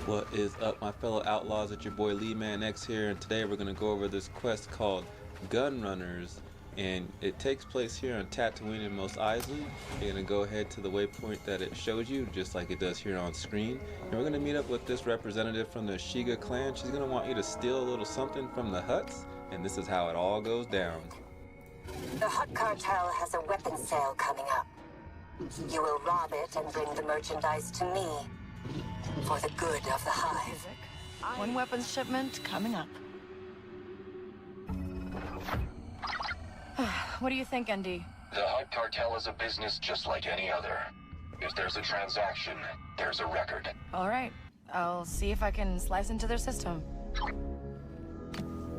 What is up, my fellow outlaws? It's your boy LEEMAN-X here, and today we're going to go over this quest called Gun Runners, and it takes place here on Tatooine and Mos Eisley. You're going to go ahead to the waypoint that it shows you, just like it does here on screen, and we're going to meet up with this representative from the Shiga clan. She's going to want you to steal a little something from the huts, and this is how it all goes down. The Hut Cartel has a weapons sale coming up. You will rob it and bring the merchandise to me. For the good of the Hive. One weapons shipment coming up. What do you think, ND? The Hut Cartel is a business just like any other. If there's a transaction, there's a record. All right. I'll see if I can slice into their system.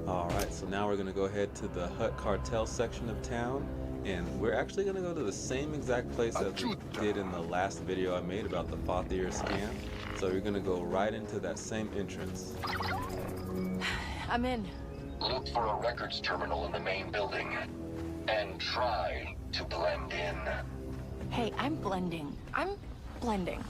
Alright, so now we're going to go ahead to the Hut Cartel section of town. And we're actually going to go to the same exact place as we did in the last video I made about the Fathier scam. So you're going to go right into that same entrance. I'm in. Look for a records terminal in the main building. And try to blend in. Hey, I'm blending. I'm blending.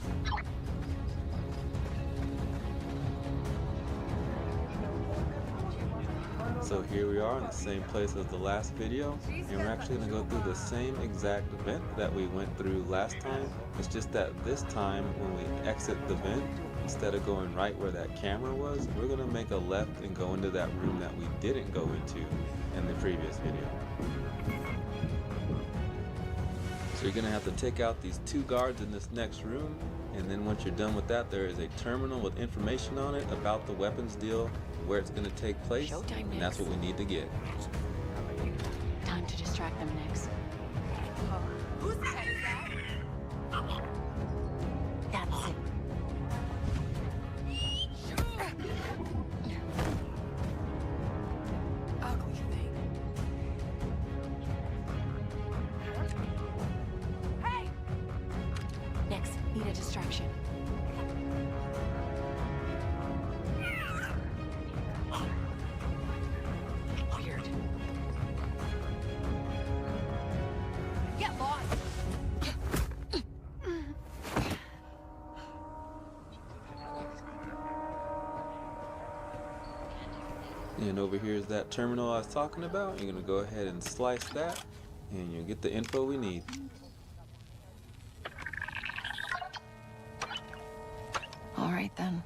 So here we are in the same place as the last video, and we're actually going to go through the same exact vent that we went through last time. It's just that this time when we exit the vent, instead of going right where that camera was, we're going to make a left and go into that room that we didn't go into in the previous video. So you're going to have to take out these two guards in this next room, and then once you're done with that, there is a terminal with information on it about the weapons deal, where it's going to take place, and that's what we need to get. Time to distract them next. Who's that? That's it. Ugly thing. Hey! Next, need a distraction. And over here is that terminal I was talking about. You're going to go ahead and slice that, and you'll get the info we need. All right then.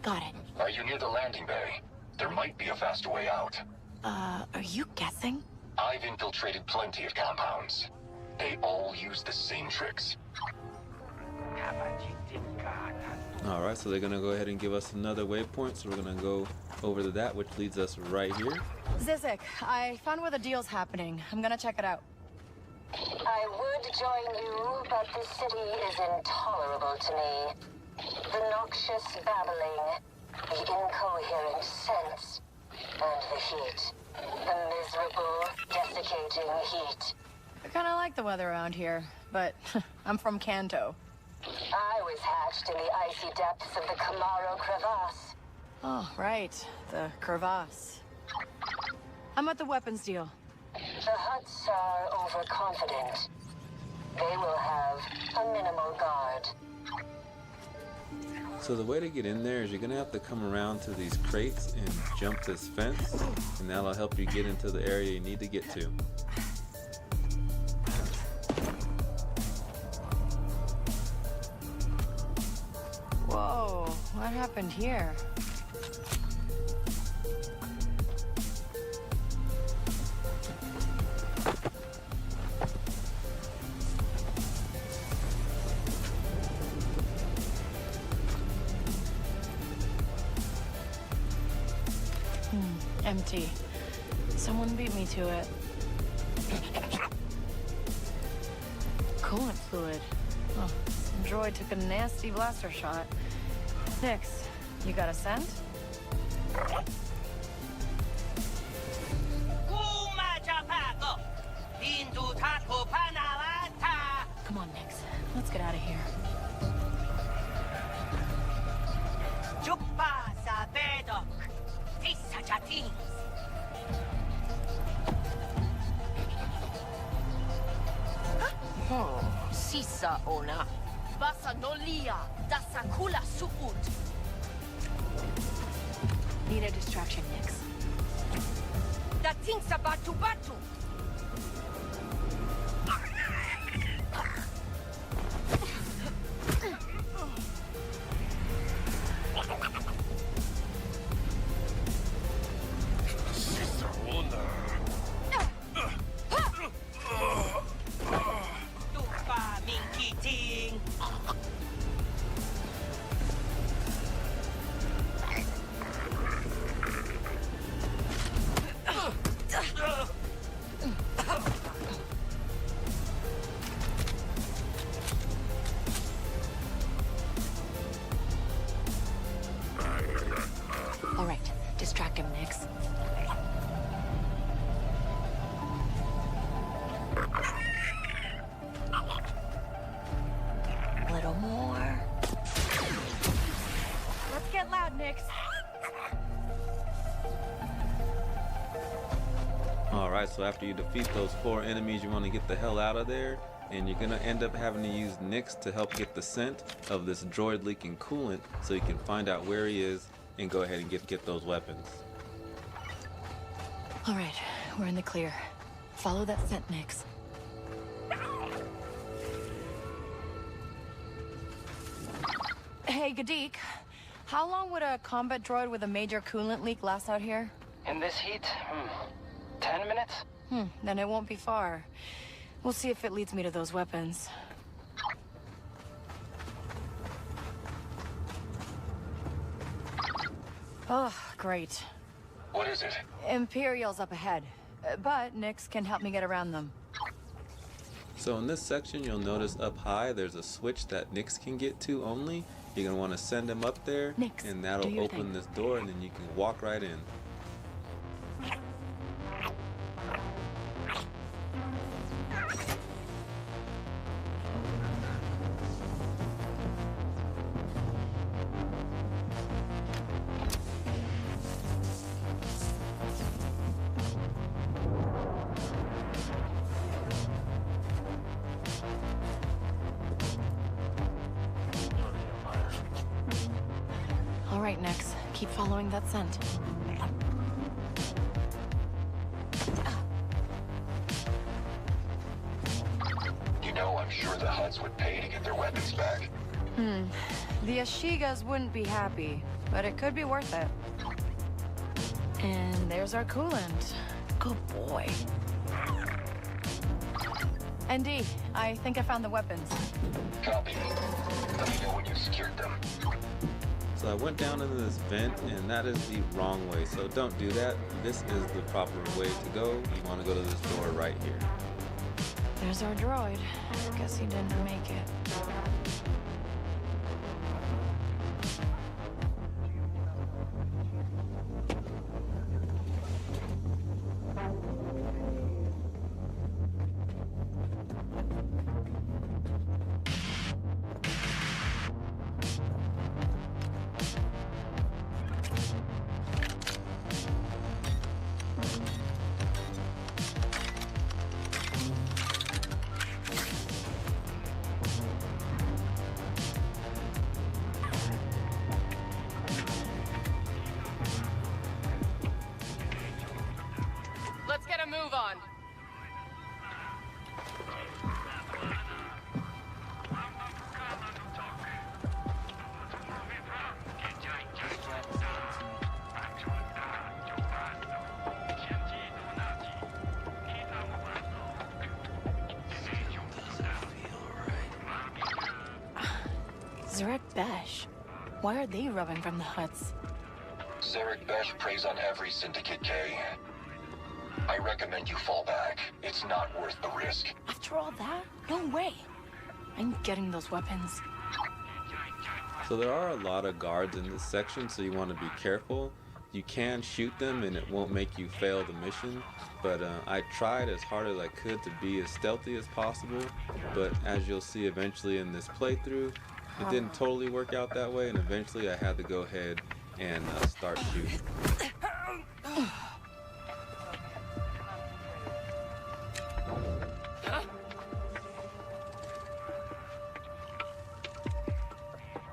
Got it. Are you near the landing bay? There might be a faster way out. Are you guessing? I've infiltrated plenty of compounds. They all use the same tricks. Alright, so they're going to go ahead and give us another waypoint, so we're going to go over to that, which leads us right here. Zizek, I found where the deal's happening. I'm gonna check it out. I would join you, but this city is intolerable to me. The noxious babbling, the incoherent scents, and the heat. The miserable, desiccating heat. I kinda like the weather around here, but I'm from Kanto. I was hatched in the icy depths of the Camaro crevasse. Oh, right. The crevasse. I'm at the weapons deal. The Huts are overconfident. They will have a minimal guard. So the way to get in there is you're going to have to come around to these crates and jump this fence, and that'll help you get into the area you need to get to. Whoa, what happened here? Empty. Someone beat me to it. Coolant fluid. Oh, some droid took a nasty blaster shot. Nix, you got a scent? Come on, Nix. Let's get out of here. Sisa ona. Basa nolia. Dasa kula suut. Need a distraction, Nix. Da tingsa batu batu. All right, distract him, Nix. A little more. Let's get loud, Nix. Alright, so after you defeat those 4 enemies, you want to get the hell out of there. And you're going to end up having to use Nix to help get the scent of this droid leaking coolant so you can find out where he is and go ahead and get those weapons. All right, we're in the clear. Follow that scent, Nix. Hey, Gadik. How long would a combat droid with a major coolant leak last out here? In this heat? 10 minutes? Then it won't be far. We'll see if it leads me to those weapons. Oh, great. What is it? Imperial's up ahead, but Nix can help me get around them. So in this section, you'll notice up high, there's a switch that Nix can get to only. You're going to want to send him up there, Nix, and that'll open this door, and then you can walk right in. All right, Nix. Keep following that scent. You know, I'm sure the Hutts would pay to get their weapons back. The Ashigas wouldn't be happy, but it could be worth it. And there's our coolant. Good boy. ND, I think I found the weapons. Copy. Let me know when you've secured them. So I went down into this vent, and that is the wrong way, so don't do that. This is the proper way to go. You want to go to this door right here. There's our droid. Guess he didn't make it. Let's get a move on. Zarek Besh. Why are they rubbing from the Hutts? Zarek Besh preys on every Syndicate K. I recommend you fall back. It's not worth the risk. After all that? No way. I'm getting those weapons. So there are a lot of guards in this section, so you want to be careful. You can shoot them and it won't make you fail the mission, but I tried as hard as I could to be as stealthy as possible, but as you'll see eventually in this playthrough, it didn't totally work out that way, and eventually I had to go ahead and start shooting.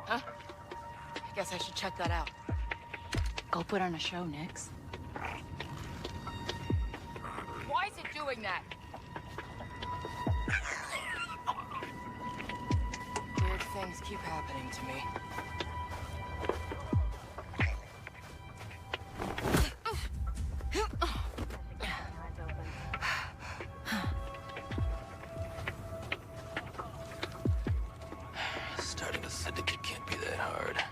Huh? I guess I should check that out. Go put on a show, Nix. Why is it doing that? Weird things keep happening to me. Starting a syndicate can't be that hard.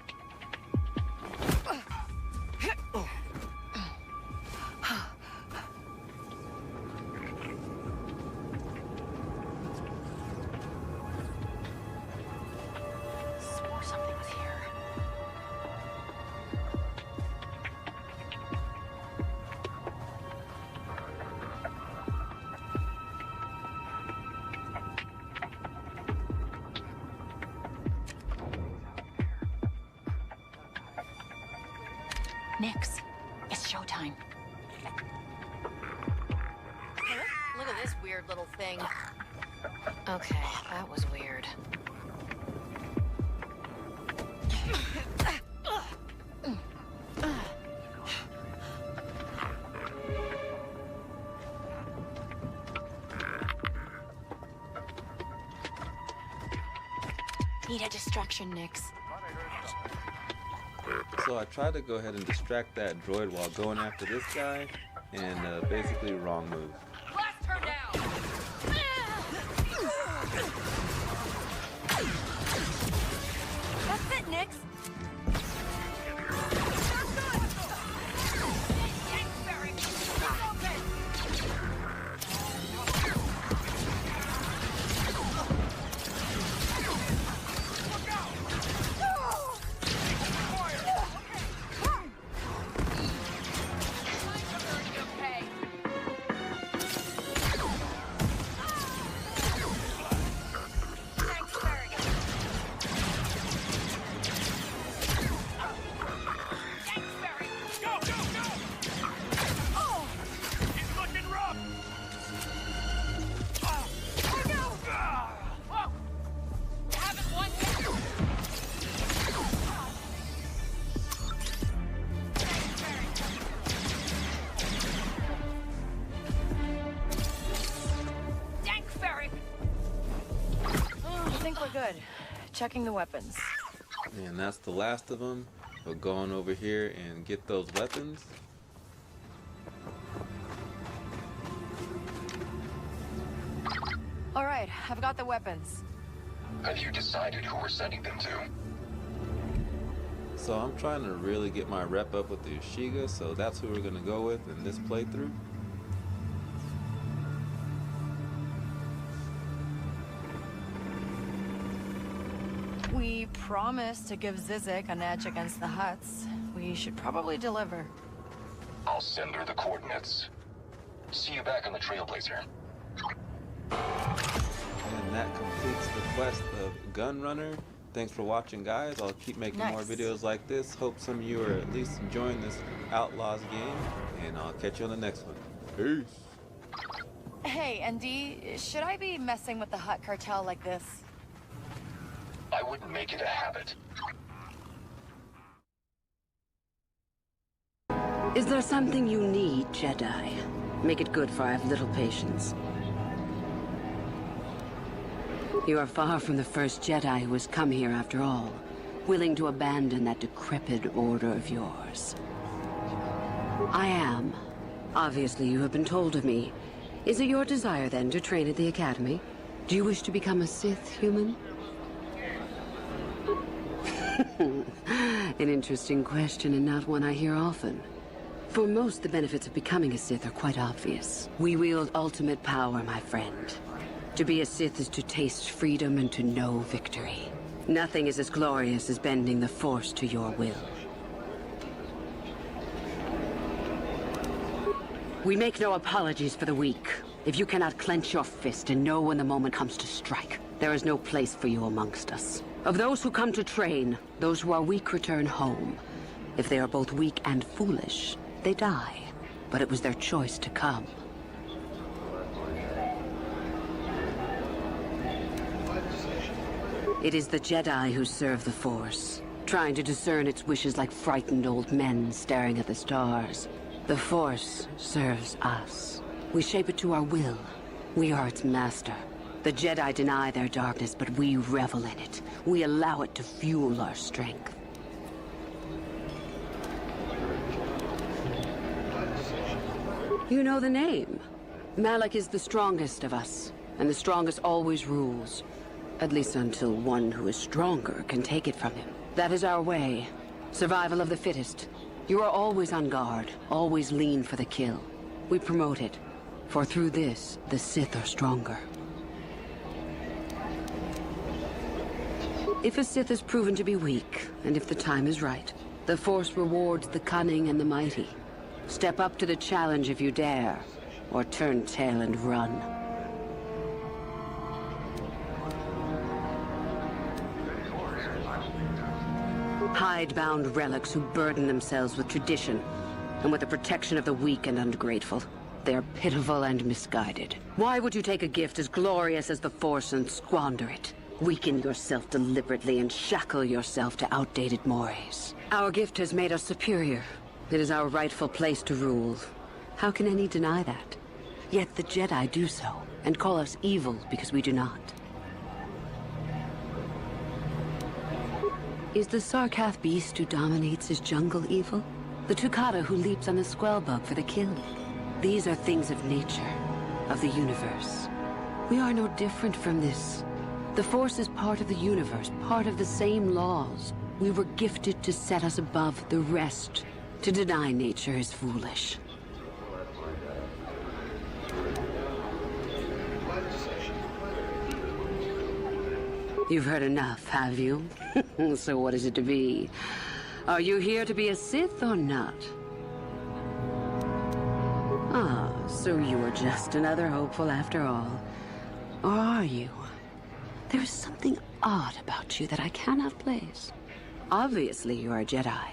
Swore something was here. Nix, it's showtime. Look at this weird little thing. Okay, that was weird. Need a distraction, Nix. So I tried to go ahead and distract that droid while going after this guy, and basically wrong move. Blast her down! That's it, Nix. Good. Checking the weapons. And that's the last of them. We'll go on over here and get those weapons. All right, I've got the weapons. Have you decided who we're sending them to? So I'm trying to really get my rep up with the Yashiga, so that's who we're going to go with in this playthrough. We promised to give Zizek an edge against the Hutts. We should probably deliver. I'll send her the coordinates. See you back on the Trailblazer. And that completes the quest of Gunrunner. Thanks for watching, guys. I'll keep making more videos like this. Hope some of you are at least enjoying this Outlaws game, and I'll catch you on the next one. Peace. Hey, ND, should I be messing with the Hutt cartel like this? I wouldn't make it a habit. Is there something you need, Jedi? Make it good, for I have little patience. You are far from the first Jedi who has come here after all, willing to abandon that decrepit order of yours. I am. Obviously, you have been told of me. Is it your desire, then, to train at the Academy? Do you wish to become a Sith human? An interesting question, and not one I hear often. For most, the benefits of becoming a Sith are quite obvious. We wield ultimate power, my friend. To be a Sith is to taste freedom and to know victory. Nothing is as glorious as bending the Force to your will. We make no apologies for the weak. If you cannot clench your fist and know when the moment comes to strike, there is no place for you amongst us. Of those who come to train, those who are weak return home. If they are both weak and foolish, they die. But it was their choice to come. It is the Jedi who serve the Force, trying to discern its wishes like frightened old men staring at the stars. The Force serves us. We shape it to our will. We are its master. The Jedi deny their darkness, but we revel in it. We allow it to fuel our strength. You know the name. Malak is the strongest of us, and the strongest always rules. At least until one who is stronger can take it from him. That is our way. Survival of the fittest. You are always on guard, always lean for the kill. We promote it, for through this, the Sith are stronger. If a Sith is proven to be weak, and if the time is right, the Force rewards the cunning and the mighty. Step up to the challenge if you dare, or turn tail and run. Hidebound relics who burden themselves with tradition and with the protection of the weak and ungrateful. They are pitiful and misguided. Why would you take a gift as glorious as the Force and squander it? Weaken yourself deliberately and shackle yourself to outdated mores. Our gift has made us superior. It is our rightful place to rule. How can any deny that? Yet the Jedi do so, and call us evil because we do not. Is the Sarkath beast who dominates his jungle evil? The Tukata who leaps on the Squellbug for the kill? These are things of nature, of the universe. We are no different from this. The Force is part of the universe, part of the same laws. We were gifted to set us above the rest. To deny nature is foolish. You've heard enough, have you? So what is it to be? Are you here to be a Sith or not? Ah, so you are just another hopeful after all. Or are you? There is something odd about you that I cannot place. Obviously, you are a Jedi.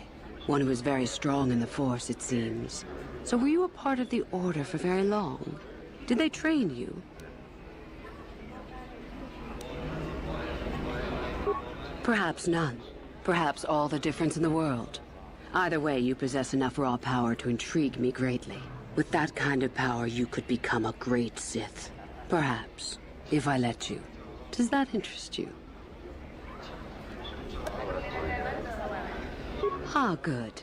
One who is very strong in the Force, it seems. So were you a part of the Order for very long? Did they train you? Perhaps none. Perhaps all the difference in the world. Either way, you possess enough raw power to intrigue me greatly. With that kind of power, you could become a great Sith. Perhaps, if I let you. Does that interest you? Ah, good.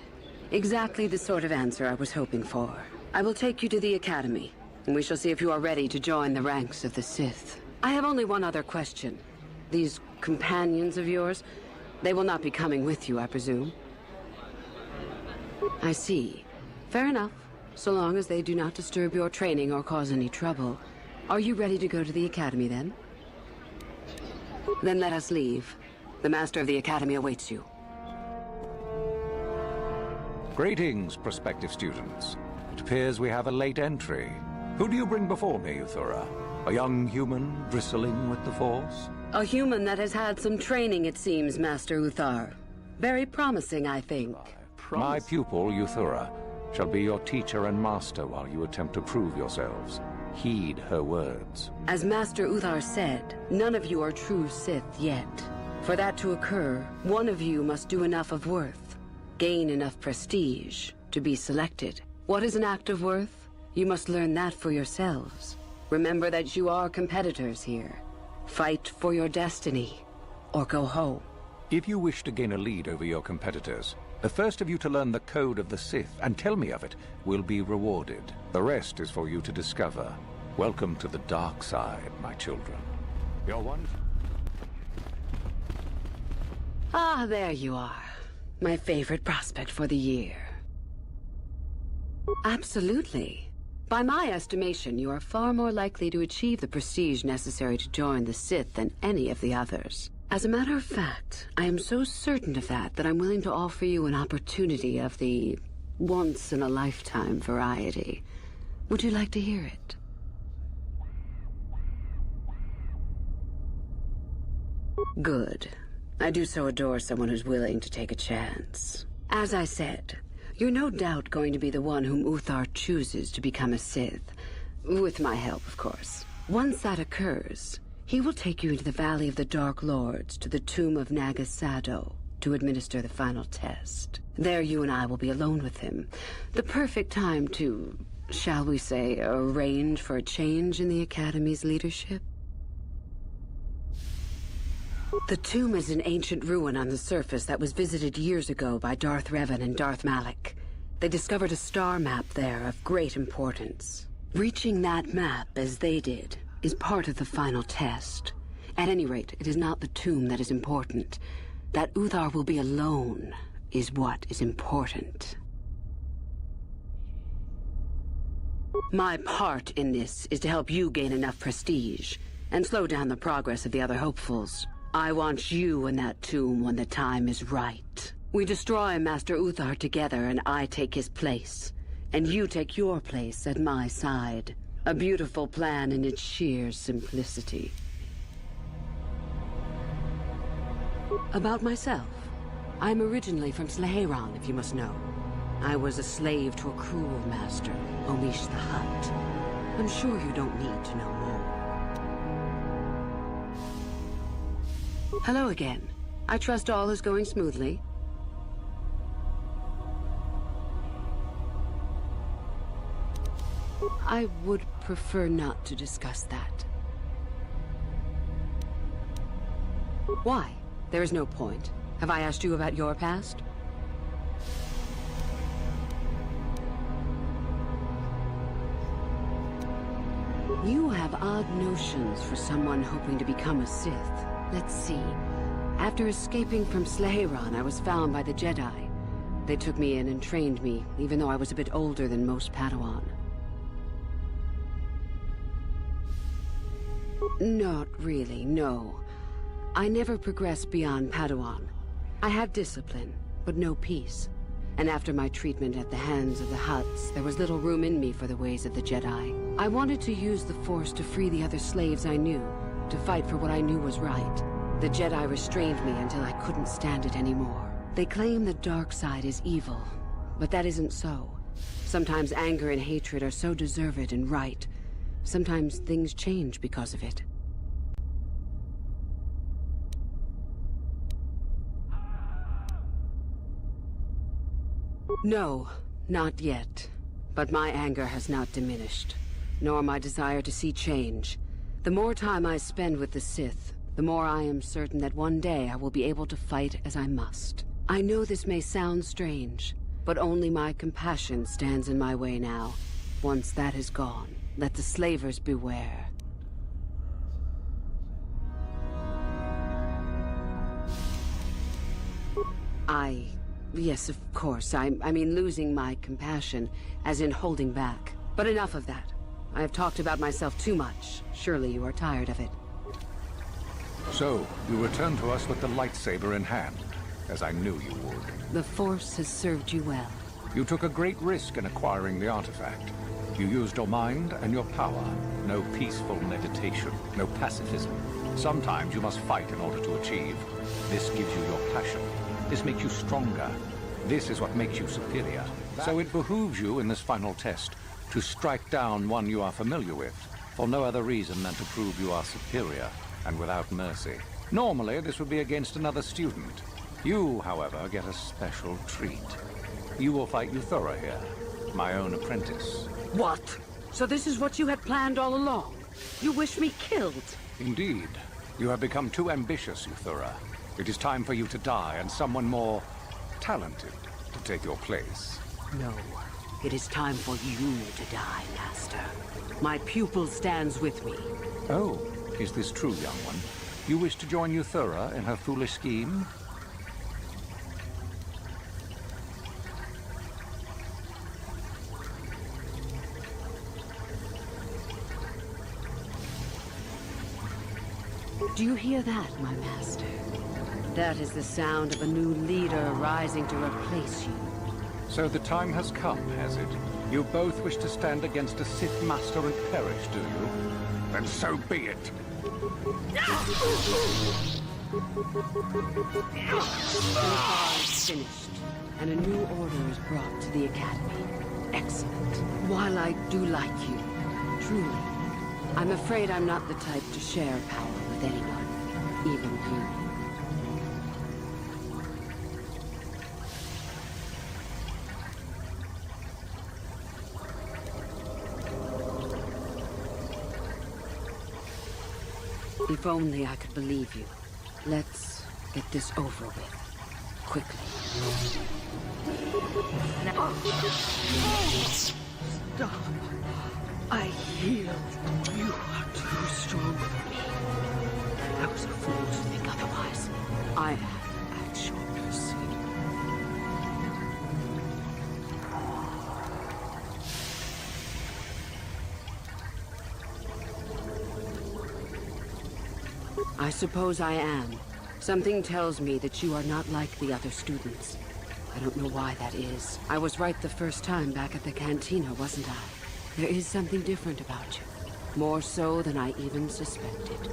Exactly the sort of answer I was hoping for. I will take you to the Academy, and we shall see if you are ready to join the ranks of the Sith. I have only one other question. These companions of yours, they will not be coming with you, I presume? I see. Fair enough, so long as they do not disturb your training or cause any trouble. Are you ready to go to the Academy, then? Then let us leave. The Master of the Academy awaits you. Greetings, prospective students. It appears we have a late entry. Who do you bring before me, Uthura? A young human bristling with the Force? A human that has had some training, it seems, Master Uthar. Very promising, I think. My pupil, Uthura, shall be your teacher and master while you attempt to prove yourselves. Heed her words. As Master Uthar said, none of you are true Sith yet. For that to occur, one of you must do enough of worth, gain enough prestige, to be selected. What is an act of worth? You must learn that for yourselves. Remember that you are competitors here. Fight for your destiny, or go home. If you wish to gain a lead over your competitors, the first of you to learn the code of the Sith and tell me of it will be rewarded. The rest is for you to discover. Welcome to the dark side, my children. You're one. Ah, there you are. My favorite prospect for the year. Absolutely. By my estimation, you are far more likely to achieve the prestige necessary to join the Sith than any of the others. As a matter of fact, I am so certain of that I'm willing to offer you an opportunity of the once-in-a-lifetime variety. Would you like to hear it? Good. I do so adore someone who's willing to take a chance. As I said, you're no doubt going to be the one whom Uthar chooses to become a Sith. With my help, of course. Once that occurs, he will take you into the Valley of the Dark Lords to the tomb of Nagasado to administer the final test. There you and I will be alone with him. The perfect time to, shall we say, arrange for a change in the Academy's leadership. The tomb is an ancient ruin on the surface that was visited years ago by Darth Revan and Darth Malak. They discovered a star map there of great importance. Reaching that map, as they did, is part of the final test. At any rate, it is not the tomb that is important. That Uthar will be alone is what is important. My part in this is to help you gain enough prestige and slow down the progress of the other hopefuls. I want you in that tomb when the time is right. We destroy Master Uthar together and I take his place. And you take your place at my side. A beautiful plan in its sheer simplicity. About myself. I'm originally from Sleheyron, if you must know. I was a slave to a cruel master, Omish the Hutt. I'm sure you don't need to know more. Hello again. I trust all is going smoothly. I would prefer not to discuss that. Why? There is no point. Have I asked you about your past? You have odd notions for someone hoping to become a Sith. Let's see. After escaping from Sleheyron, I was found by the Jedi. They took me in and trained me, even though I was a bit older than most Padawan. Not really, no. I never progressed beyond Padawan. I had discipline, but no peace. And after my treatment at the hands of the Hutts, there was little room in me for the ways of the Jedi. I wanted to use the Force to free the other slaves I knew, to fight for what I knew was right. The Jedi restrained me until I couldn't stand it anymore. They claim the dark side is evil, but that isn't so. Sometimes anger and hatred are so deserved and right. Sometimes things change because of it. No, not yet. But my anger has not diminished, nor my desire to see change. The more time I spend with the Sith, the more I am certain that one day I will be able to fight as I must. I know this may sound strange, but only my compassion stands in my way now. Once that is gone, let the slavers beware. Yes, of course. I mean losing my compassion, as in holding back. But enough of that. I have talked about myself too much. Surely you are tired of it. So, you return to us with the lightsaber in hand, as I knew you would. The Force has served you well. You took a great risk in acquiring the artifact. You used your mind and your power. No peaceful meditation, no pacifism. Sometimes you must fight in order to achieve. This gives you your passion. This makes you stronger. This is what makes you superior. So it behooves you in this final test to strike down one you are familiar with, for no other reason than to prove you are superior and without mercy. Normally, this would be against another student. You, however, get a special treat. You will fight Euthura here, my own apprentice. What? So this is what you had planned all along? You wish me killed? Indeed. You have become too ambitious, Euthura. It is time for you to die, and someone more talented to take your place. No. It is time for you to die, Master. My pupil stands with me. Oh, is this true, young one? You wish to join Euthura in her foolish scheme? Do you hear that, my master? That is the sound of a new leader rising to replace you. So the time has come, has it? You both wish to stand against a Sith Master and perish, do you? Then so be it. The bar is finished, and a new order is brought to the Academy. Excellent. While I do like you, truly, I'm afraid I'm not the type to share power with anyone, even you. If only I could believe you. Let's get this over with. Quickly. Stop. I healed. You are too strong for me. I was a fool to think otherwise. I am at your mercy. I suppose I am. Something tells me that you are not like the other students. I don't know why that is. I was right the first time back at the cantina, wasn't I? There is something different about you. More so than I even suspected.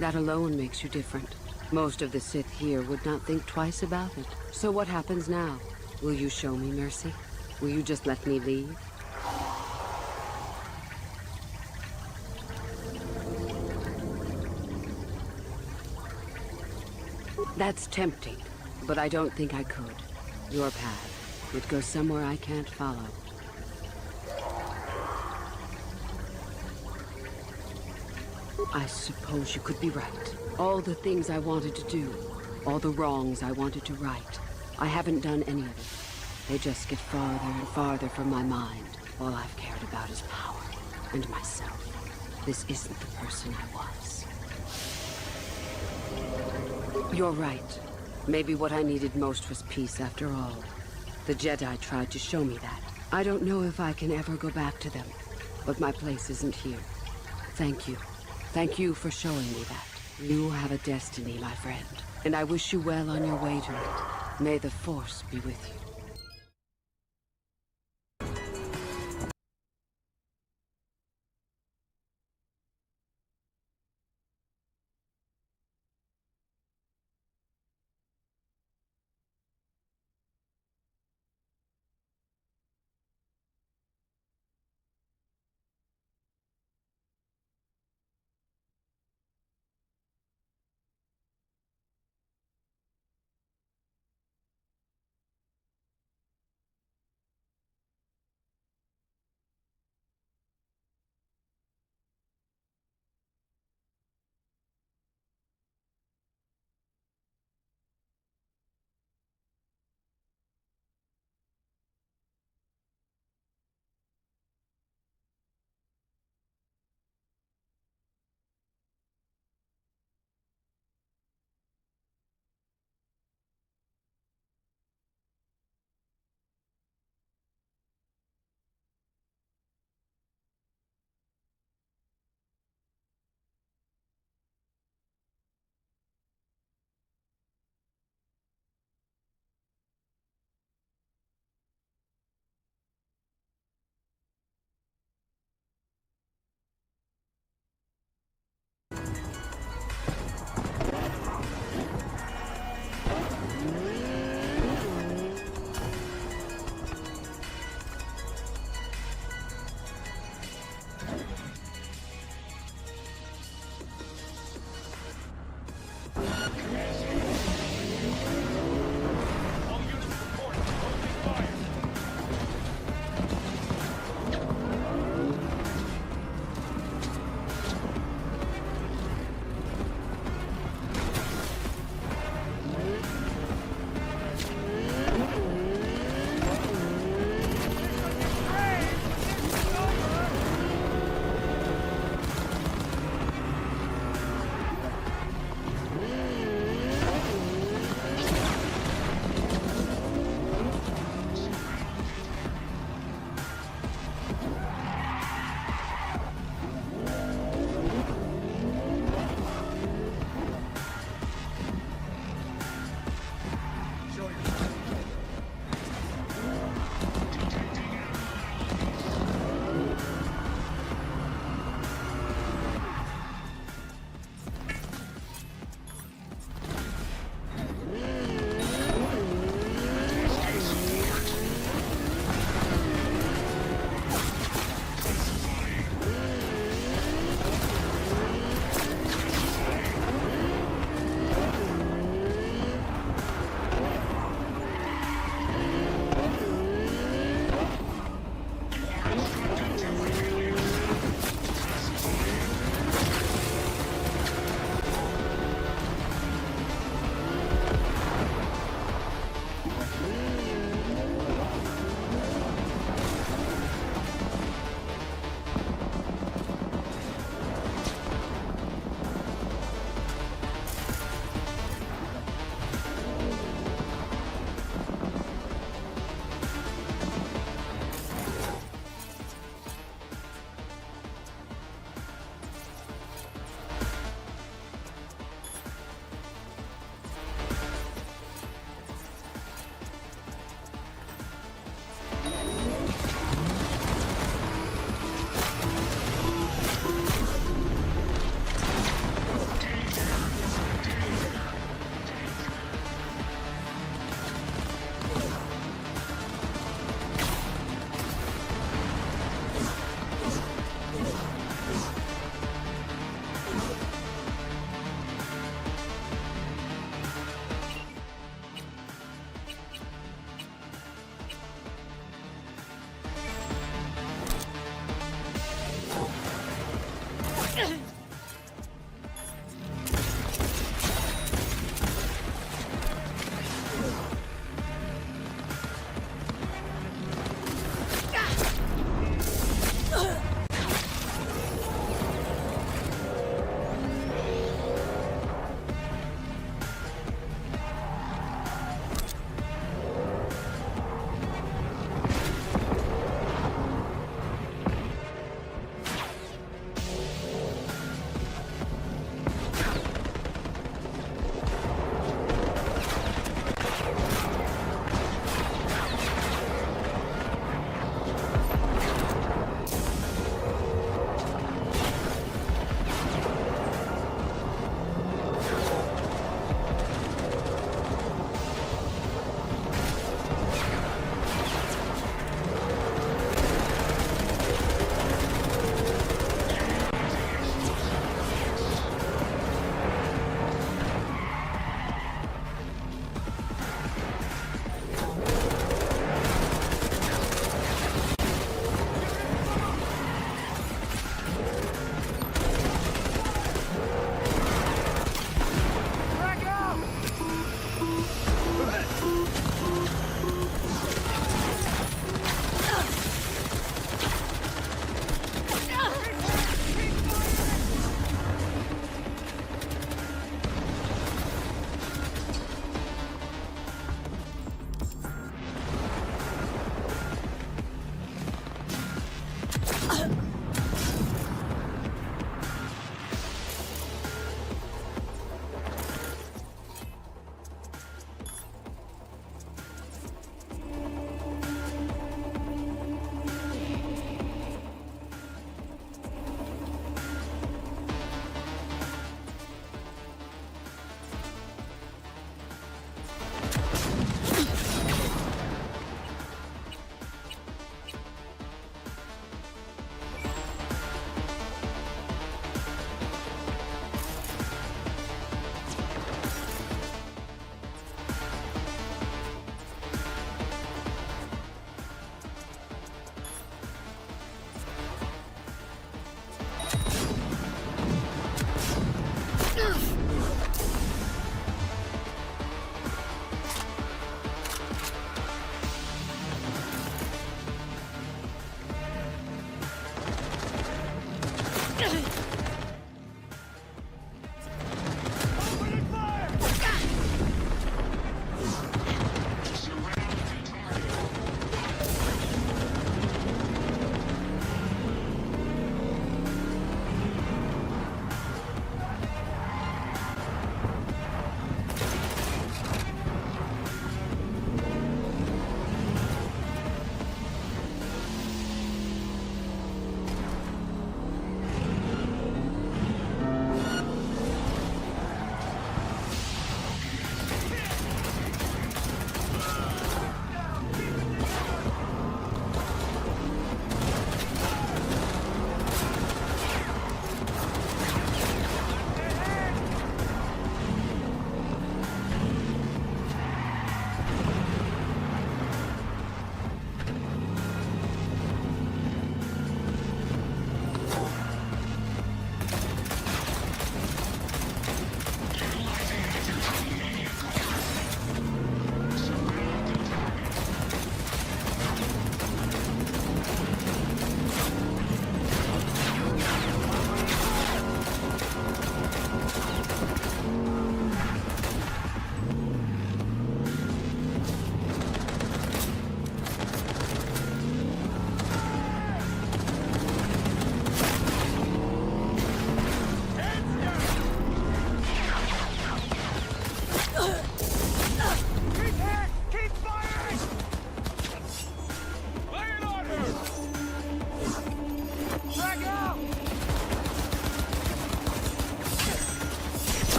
That alone makes you different. Most of the Sith here would not think twice about it. So what happens now? Will you show me mercy? Will you just let me leave? That's tempting, but I don't think I could. Your path would go somewhere I can't follow. I suppose you could be right. All the things I wanted to do, all the wrongs I wanted to right, I haven't done any of it. They just get farther and farther from my mind. All I've cared about is power and myself. This isn't the person I was. You're right. Maybe what I needed most was peace after all. The Jedi tried to show me that. I don't know if I can ever go back to them, but my place isn't here. Thank you. Thank you for showing me that. You have a destiny, my friend, and I wish you well on your way to it. May the Force be with you.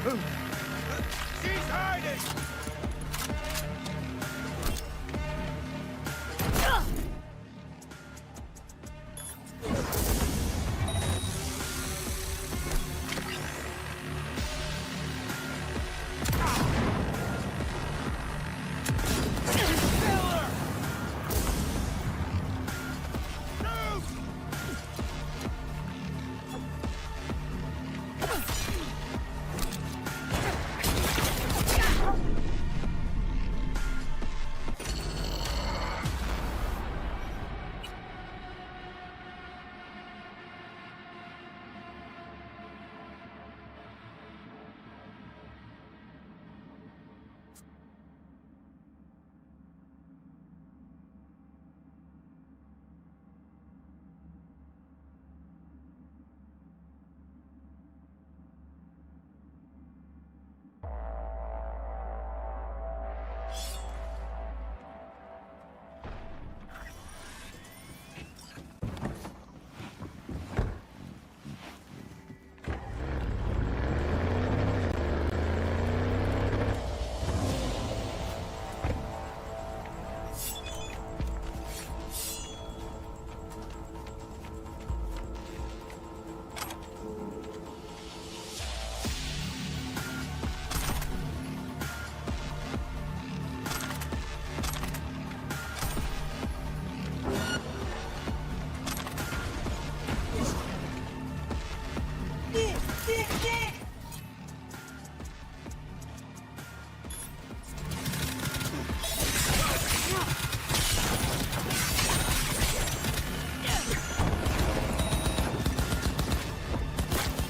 She's hiding!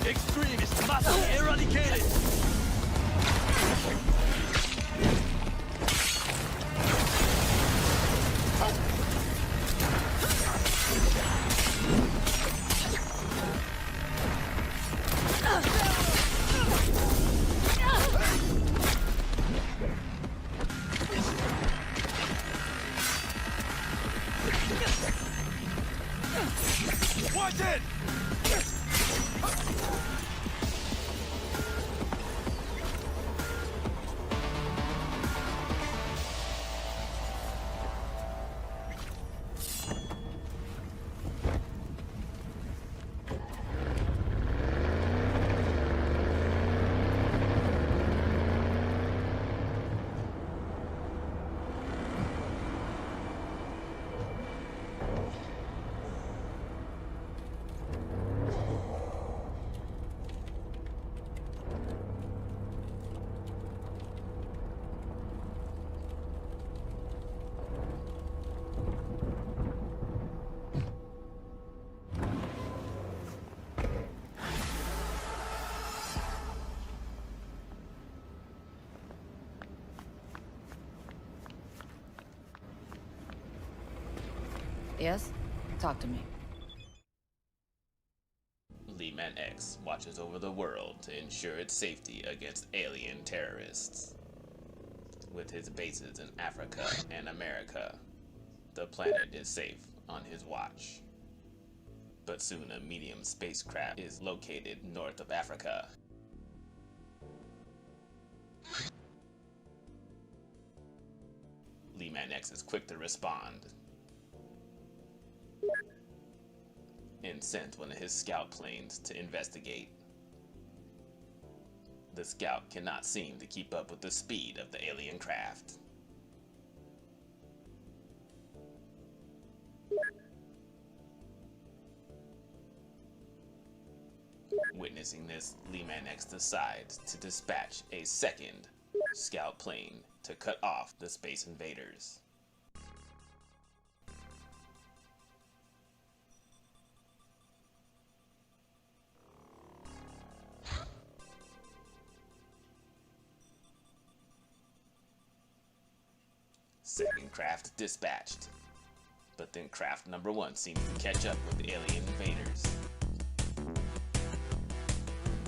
Extremist must be eradicated! Watch it! Yes? Talk to me. LEEMAN-X watches over the world to ensure its safety against alien terrorists. With his bases in Africa and America, the planet is safe on his watch. But soon a medium spacecraft is located north of Africa. LEEMAN-X is quick to respond and sent one of his scout planes to investigate. The scout cannot seem to keep up with the speed of the alien craft. Witnessing this, LEEMAN-X decides to dispatch a second scout plane to cut off the space invaders. Second craft dispatched, but then craft number 1 seems to catch up with the alien invaders.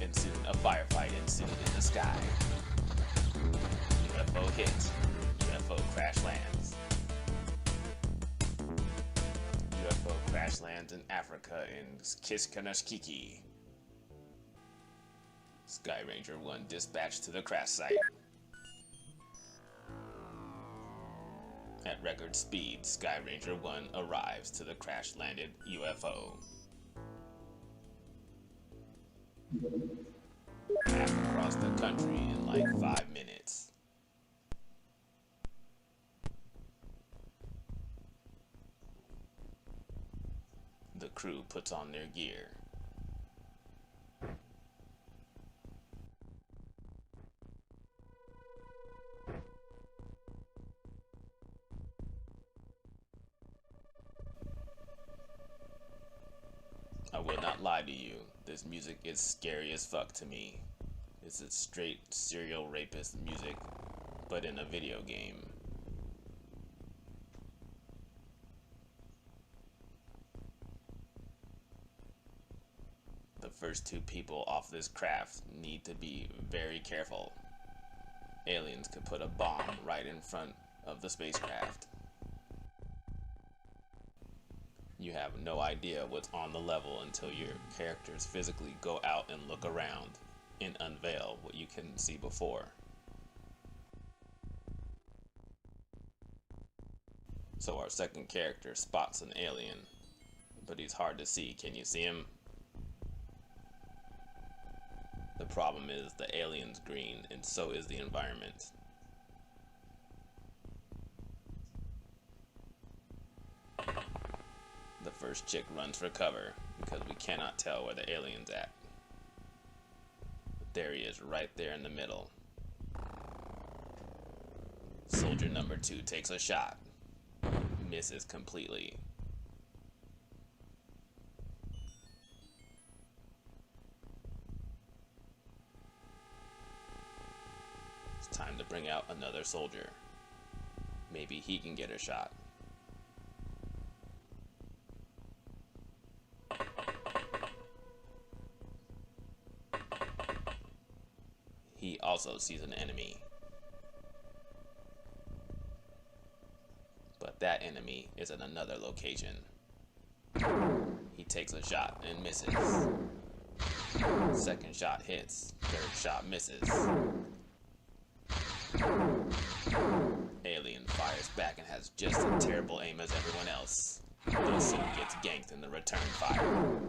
And soon a firefight ensued in the sky. UFO hit, UFO crash lands. UFO crash lands in Africa in Kiskanashkiki. Sky Ranger 1 dispatched to the crash site. At record speed, Sky Ranger 1 arrives to the crash-landed UFO. Half across the country in like 5 minutes. The crew puts on their gear. I will not lie to you, this music is scary as fuck to me. It's a straight serial rapist music, but in a video game. The first 2 people off this craft need to be very careful. Aliens could put a bomb right in front of the spacecraft. You have no idea what's on the level until your characters physically go out and look around and unveil what you couldn't see before. So our second character spots an alien, but he's hard to see. Can you see him? The problem is the alien's green, and so is the environment. The first chick runs for cover because we cannot tell where the alien's at. But there he is, right there in the middle. Soldier number 2 takes a shot. Misses completely. It's time to bring out another soldier. Maybe he can get a shot. He also sees an enemy. But that enemy is at another location. He takes a shot and misses. Second shot hits. Third shot misses. Alien fires back and has just as terrible aim as everyone else. But soon gets ganked in the return fire.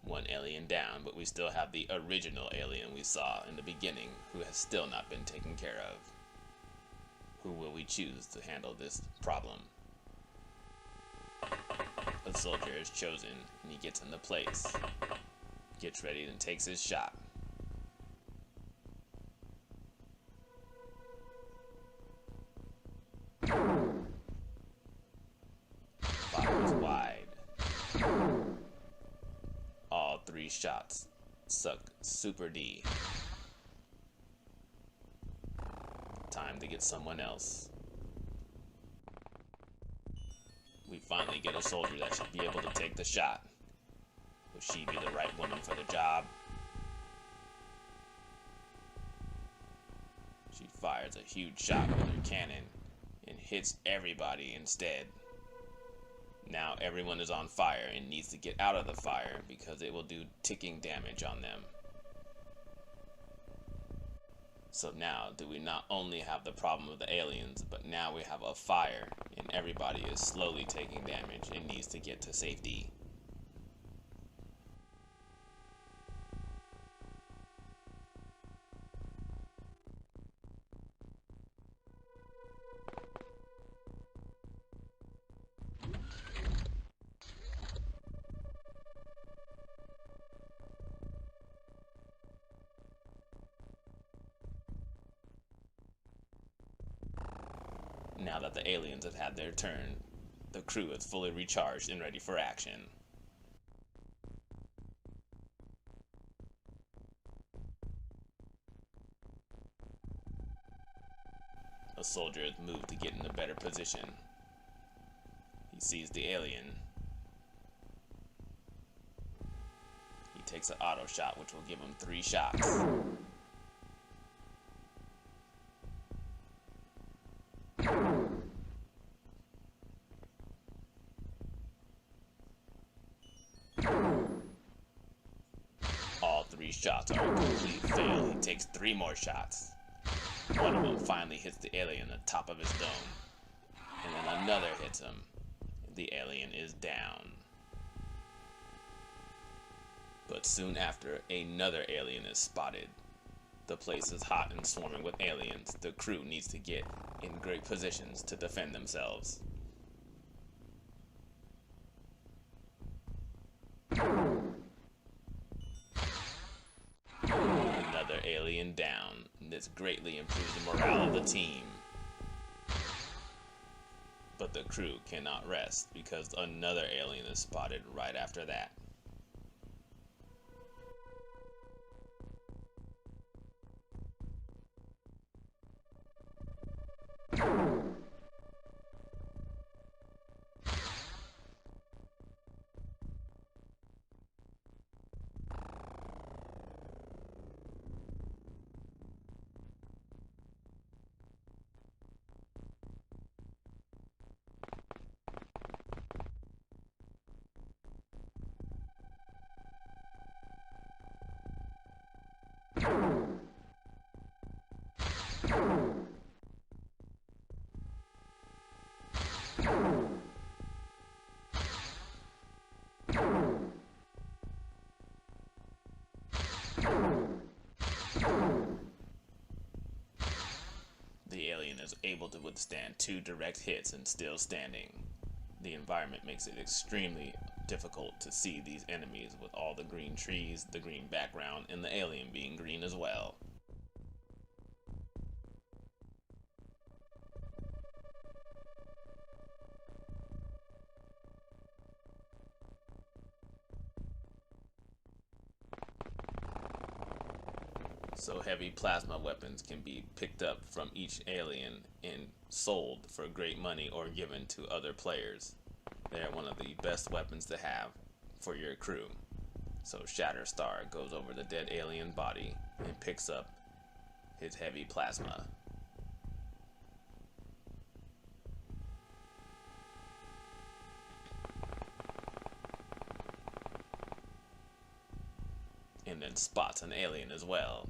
One alien down, but we still have the original alien we saw in the beginning, who has still not been taken care of. Who will we choose to handle this problem? A soldier is chosen, and he gets into place. Gets ready and takes his shot. Fires wide. All 3 shots suck super D. Time to get someone else. We finally get a soldier that should be able to take the shot. Will she be the right woman for the job? She fires a huge shot with her cannon and hits everybody instead. Now everyone is on fire and needs to get out of the fire because it will do ticking damage on them. So now, do we not only have the problem of the aliens, but now we have a fire and everybody is slowly taking damage and needs to get to safety. Now that the aliens have had their turn, the crew is fully recharged and ready for action. A soldier is moved to get in a better position. He sees the alien. He takes an auto shot, which will give him 3 shots. 3 shots are a complete fail. He takes 3 more shots. One of them finally hits the alien on the top of his dome. And then another hits him. The alien is down. But soon after, another alien is spotted. The place is hot and swarming with aliens. The crew needs to get in great positions to defend themselves. Another alien down. This greatly improves the morale of the team. But the crew cannot rest because another alien is spotted right after that. The alien is able to withstand 2 direct hits and still standing. The environment makes it extremely difficult to see these enemies with all the green trees, the green background, and the alien being green as well. So heavy plasma weapons can be picked up from each alien and sold for great money or given to other players. They are one of the best weapons to have for your crew. So Shatterstar goes over the dead alien body and picks up his heavy plasma. And then spots an alien as well.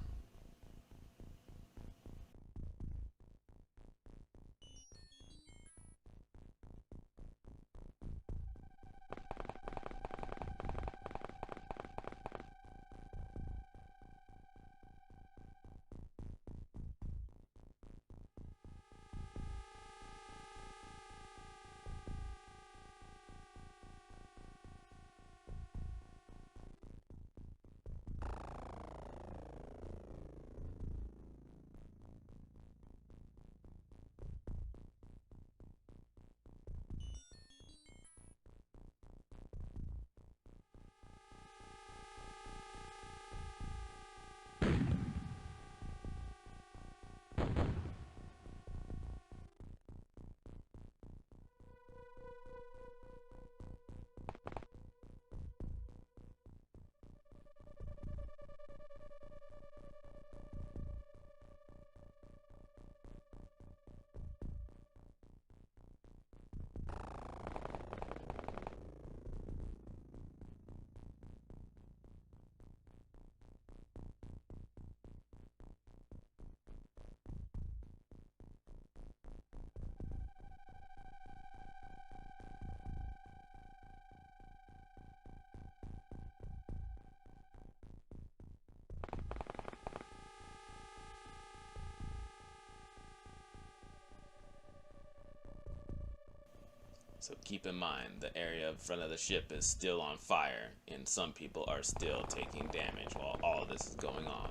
So keep in mind, the area in front of the ship is still on fire, and some people are still taking damage while all of this is going on.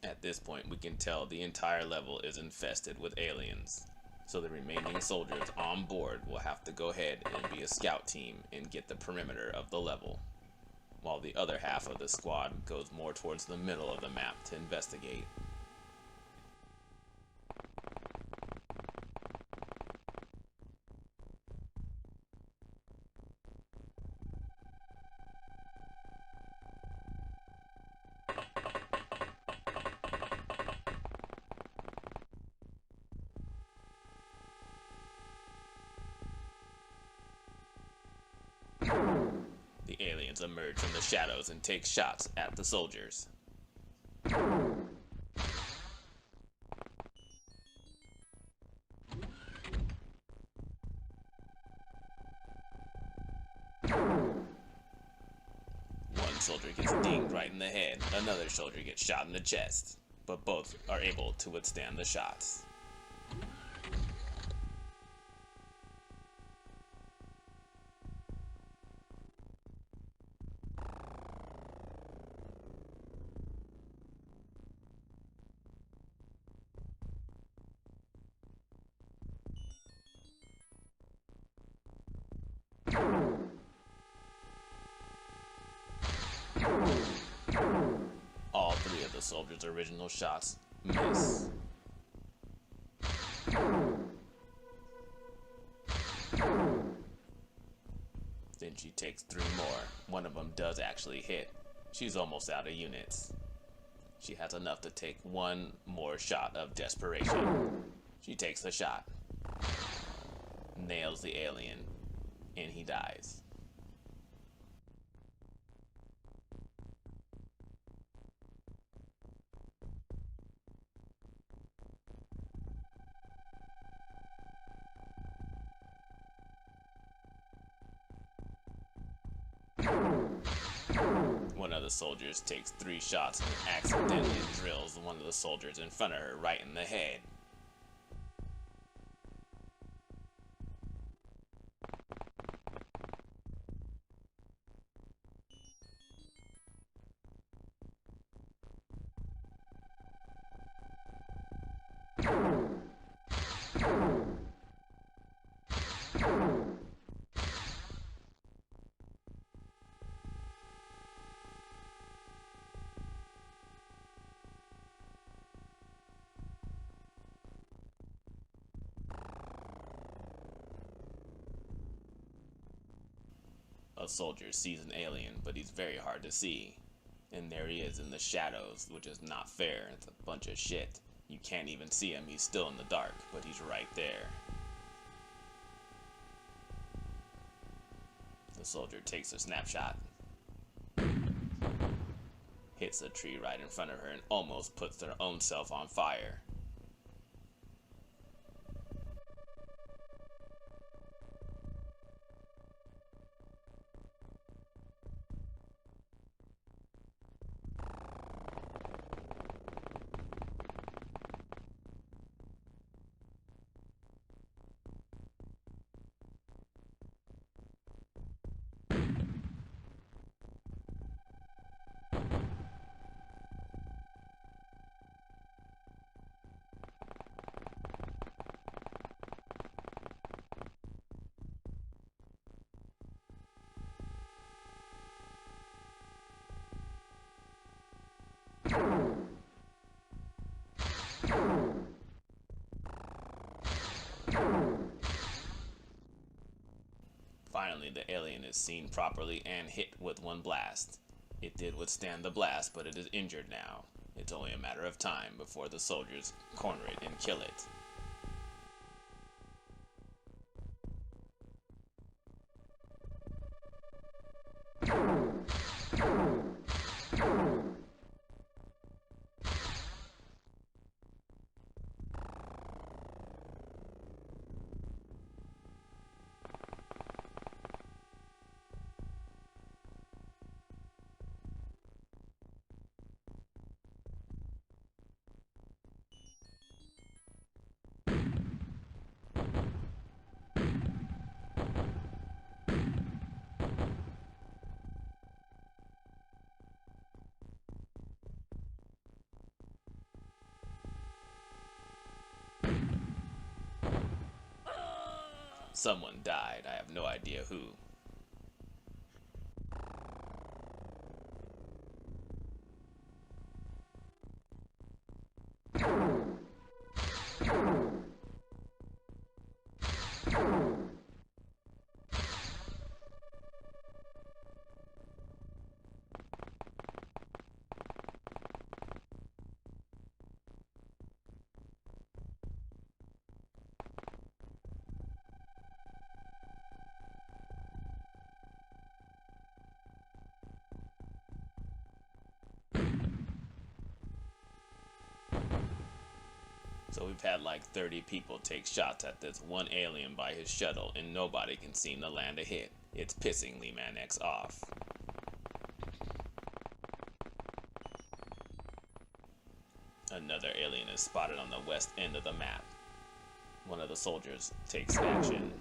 At this point, we can tell the entire level is infested with aliens. So the remaining soldiers on board will have to go ahead and be a scout team and get the perimeter of the level, while the other half of the squad goes more towards the middle of the map to investigate. aliens emerge from the shadows and take shots at the soldiers. One soldier gets dinged right in the head, another soldier gets shot in the chest, but both are able to withstand the shots. All three of the soldiers' original shots miss. Then she takes 3 more. One of them does actually hit. She's almost out of units. She has enough to take 1 more shot of desperation. She takes the shot, nails the alien, and he dies. One of the soldiers takes 3 shots and accidentally drills one of the soldiers in front of her right in the head. A soldier sees an alien, but he's very hard to see. And there he is in the shadows, which is not fair. It's a bunch of shit. You can't even see him. He's still in the dark, but he's right there. The soldier takes a snapshot, hits a tree right in front of her, and almost puts their own self on fire. Finally, the alien is seen properly and hit with 1 blast. It did withstand the blast, but it is injured now. It's only a matter of time before the soldiers corner it and kill it. Someone died. I have no idea who. So we've had like 30 people take shots at this one alien by his shuttle, and nobody can seem to land a hit. It's pissing LEEMAN-X off. Another alien is spotted on the west end of the map. One of the soldiers takes action.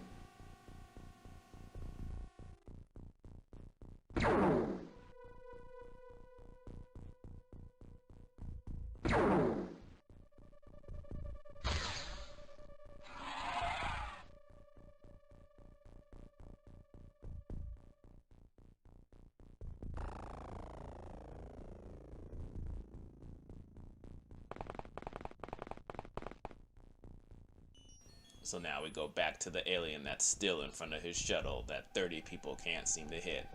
So now we go back to the alien that's still in front of his shuttle that 30 people can't seem to hit.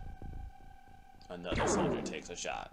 Another soldier takes a shot.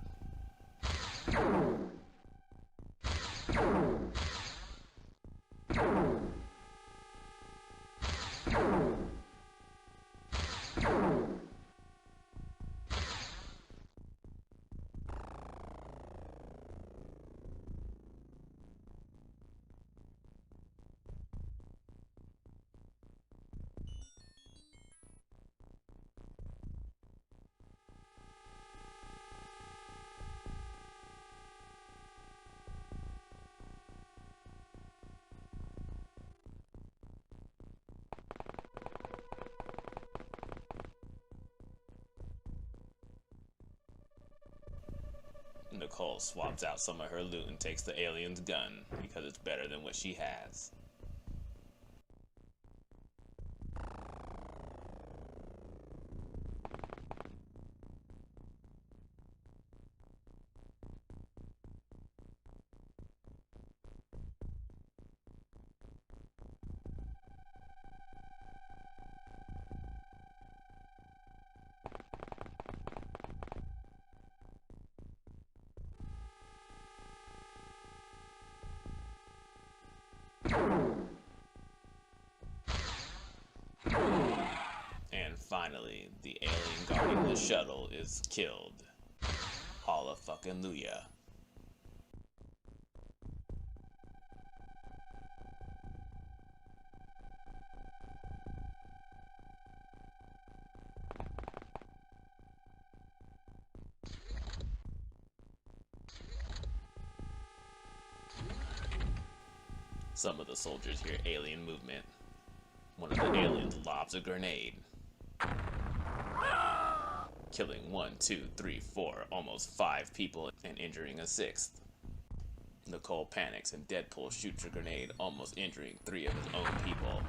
Nicole swaps out some of her loot and takes the alien's gun because it's better than what she has. And finally, the alien guarding the shuttle is killed. Hallelujah. Some of the soldiers hear alien movement. One of the aliens lobs a grenade, killing 1, 2, 3, 4, almost 5 people and injuring a 6th. Nicole panics and Deadpool shoots a grenade, almost injuring 3 of his own people.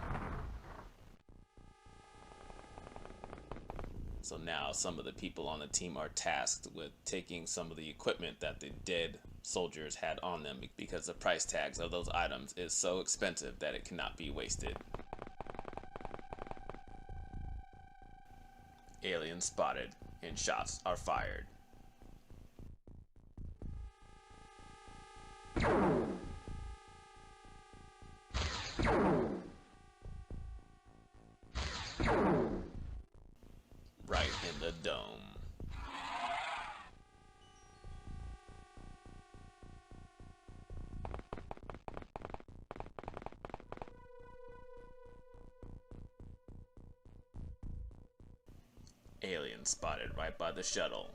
So now some of the people on the team are tasked with taking some of the equipment that the dead soldiers had on them because the price tags of those items is so expensive that it cannot be wasted. Alien spotted and shots are fired. Right in the dome. Alien spotted right by the shuttle.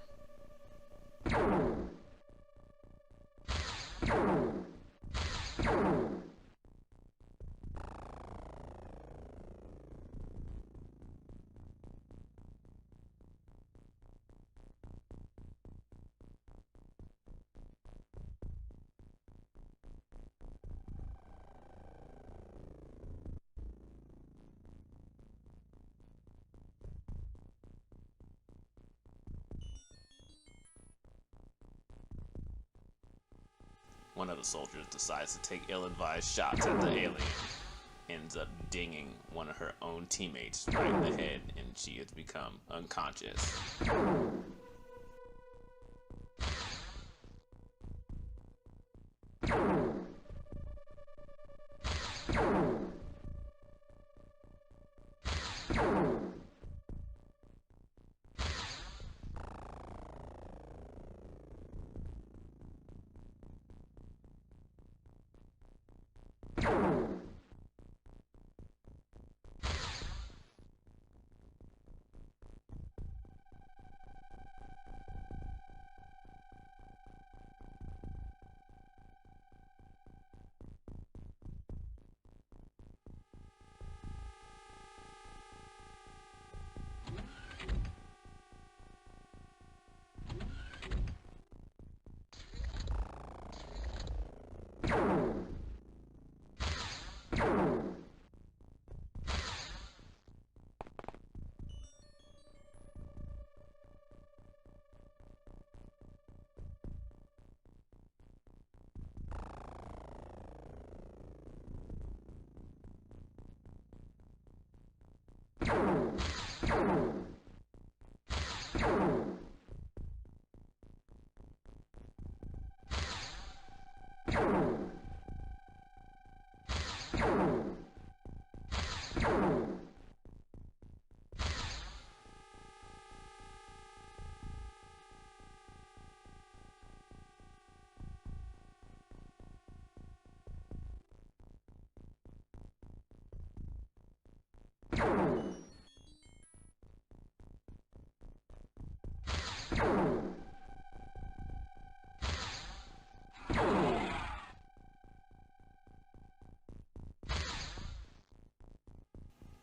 One of the soldiers decides to take ill-advised shots at the alien. Ends up dinging one of her own teammates right in the head, and she has become unconscious.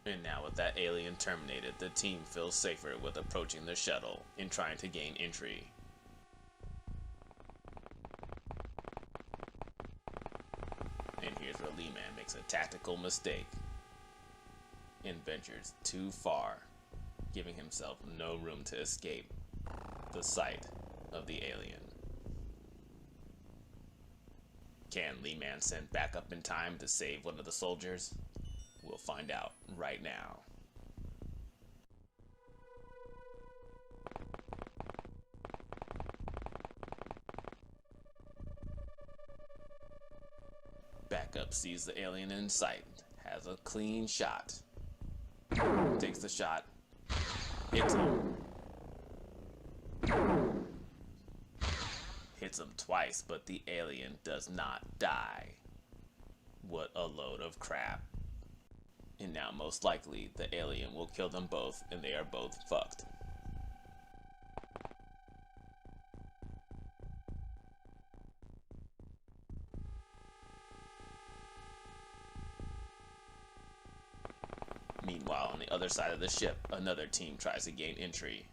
And now with that alien terminated, the team feels safer with approaching the shuttle and trying to gain entry. And here's where Lee-Man makes a tactical mistake and ventures too far, giving himself no room to escape the sight of the alien. Can Lee-Man send back up in time to save one of the soldiers? We'll find out right now. Backup sees the alien in sight, has a clean shot, takes the shot, hits him. Hits him twice, but the alien does not die. What a load of crap. And now most likely the alien will kill them both and they are both fucked. Meanwhile, on the other side of the ship, another team tries to gain entry.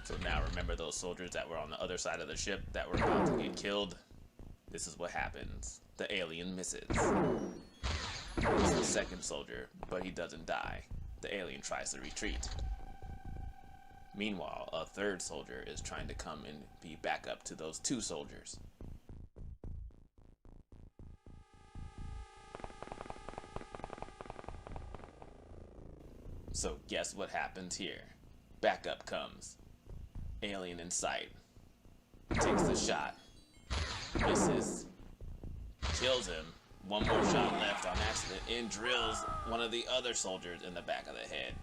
So now remember those soldiers that were on the other side of the ship that were about to get killed? This is what happens. The alien misses. It's the second soldier, but he doesn't die. The alien tries to retreat. Meanwhile, a third soldier is trying to come and be backup to those two soldiers. So guess what happens here? Backup comes. Alien in sight. Takes the shot. Misses. Kills him. One more shot left on accident and drills one of the other soldiers in the back of the head.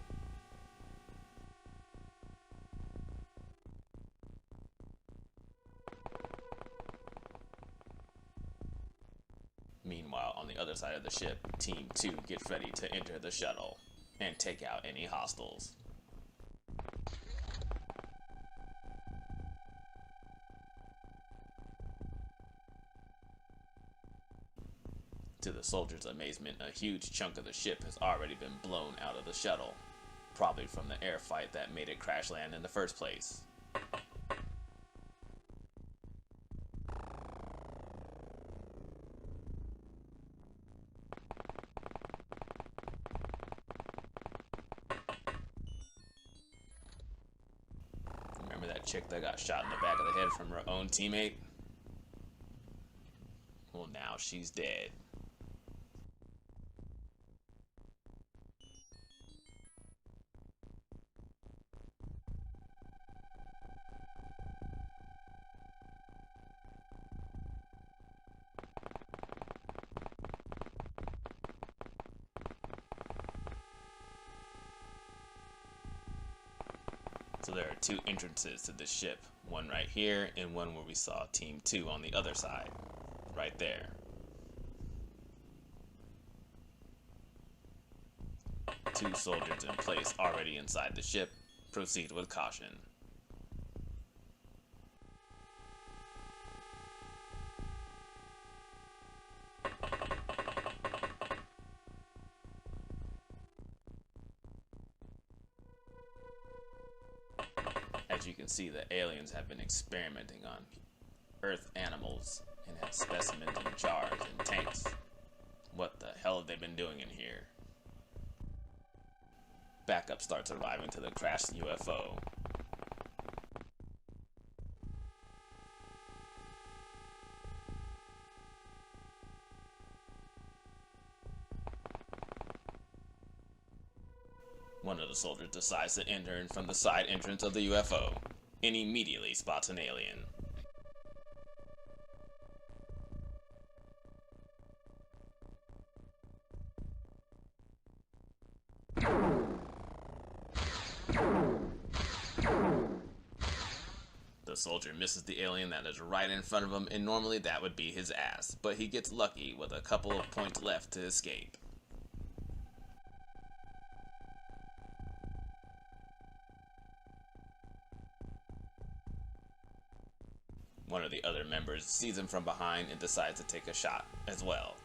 Meanwhile, on the other side of the ship, Team 2 gets ready to enter the shuttle and take out any hostiles. To the soldiers' amazement, a huge chunk of the ship has already been blown out of the shuttle, probably from the air fight that made it crash land in the first place. Remember that chick that got shot in the back of the head from her own teammate? Well, now she's dead. So there are two entrances to the ship, one right here and one where we saw Team 2 on the other side, right there. Two soldiers in place already inside the ship. Proceed with caution. As you can see, the aliens have been experimenting on Earth animals and have specimens in jars and tanks. What the hell have they been doing in here? Backup starts arriving to the crashed UFO. One of the soldiers decides to enter in from the side entrance of the UFO and immediately spots an alien. The The soldier misses the alien that is right in front of him, and normally that would be his ass, but he gets lucky with a couple of points left to escape. One of the other members sees him from behind and decides to take a shot as well.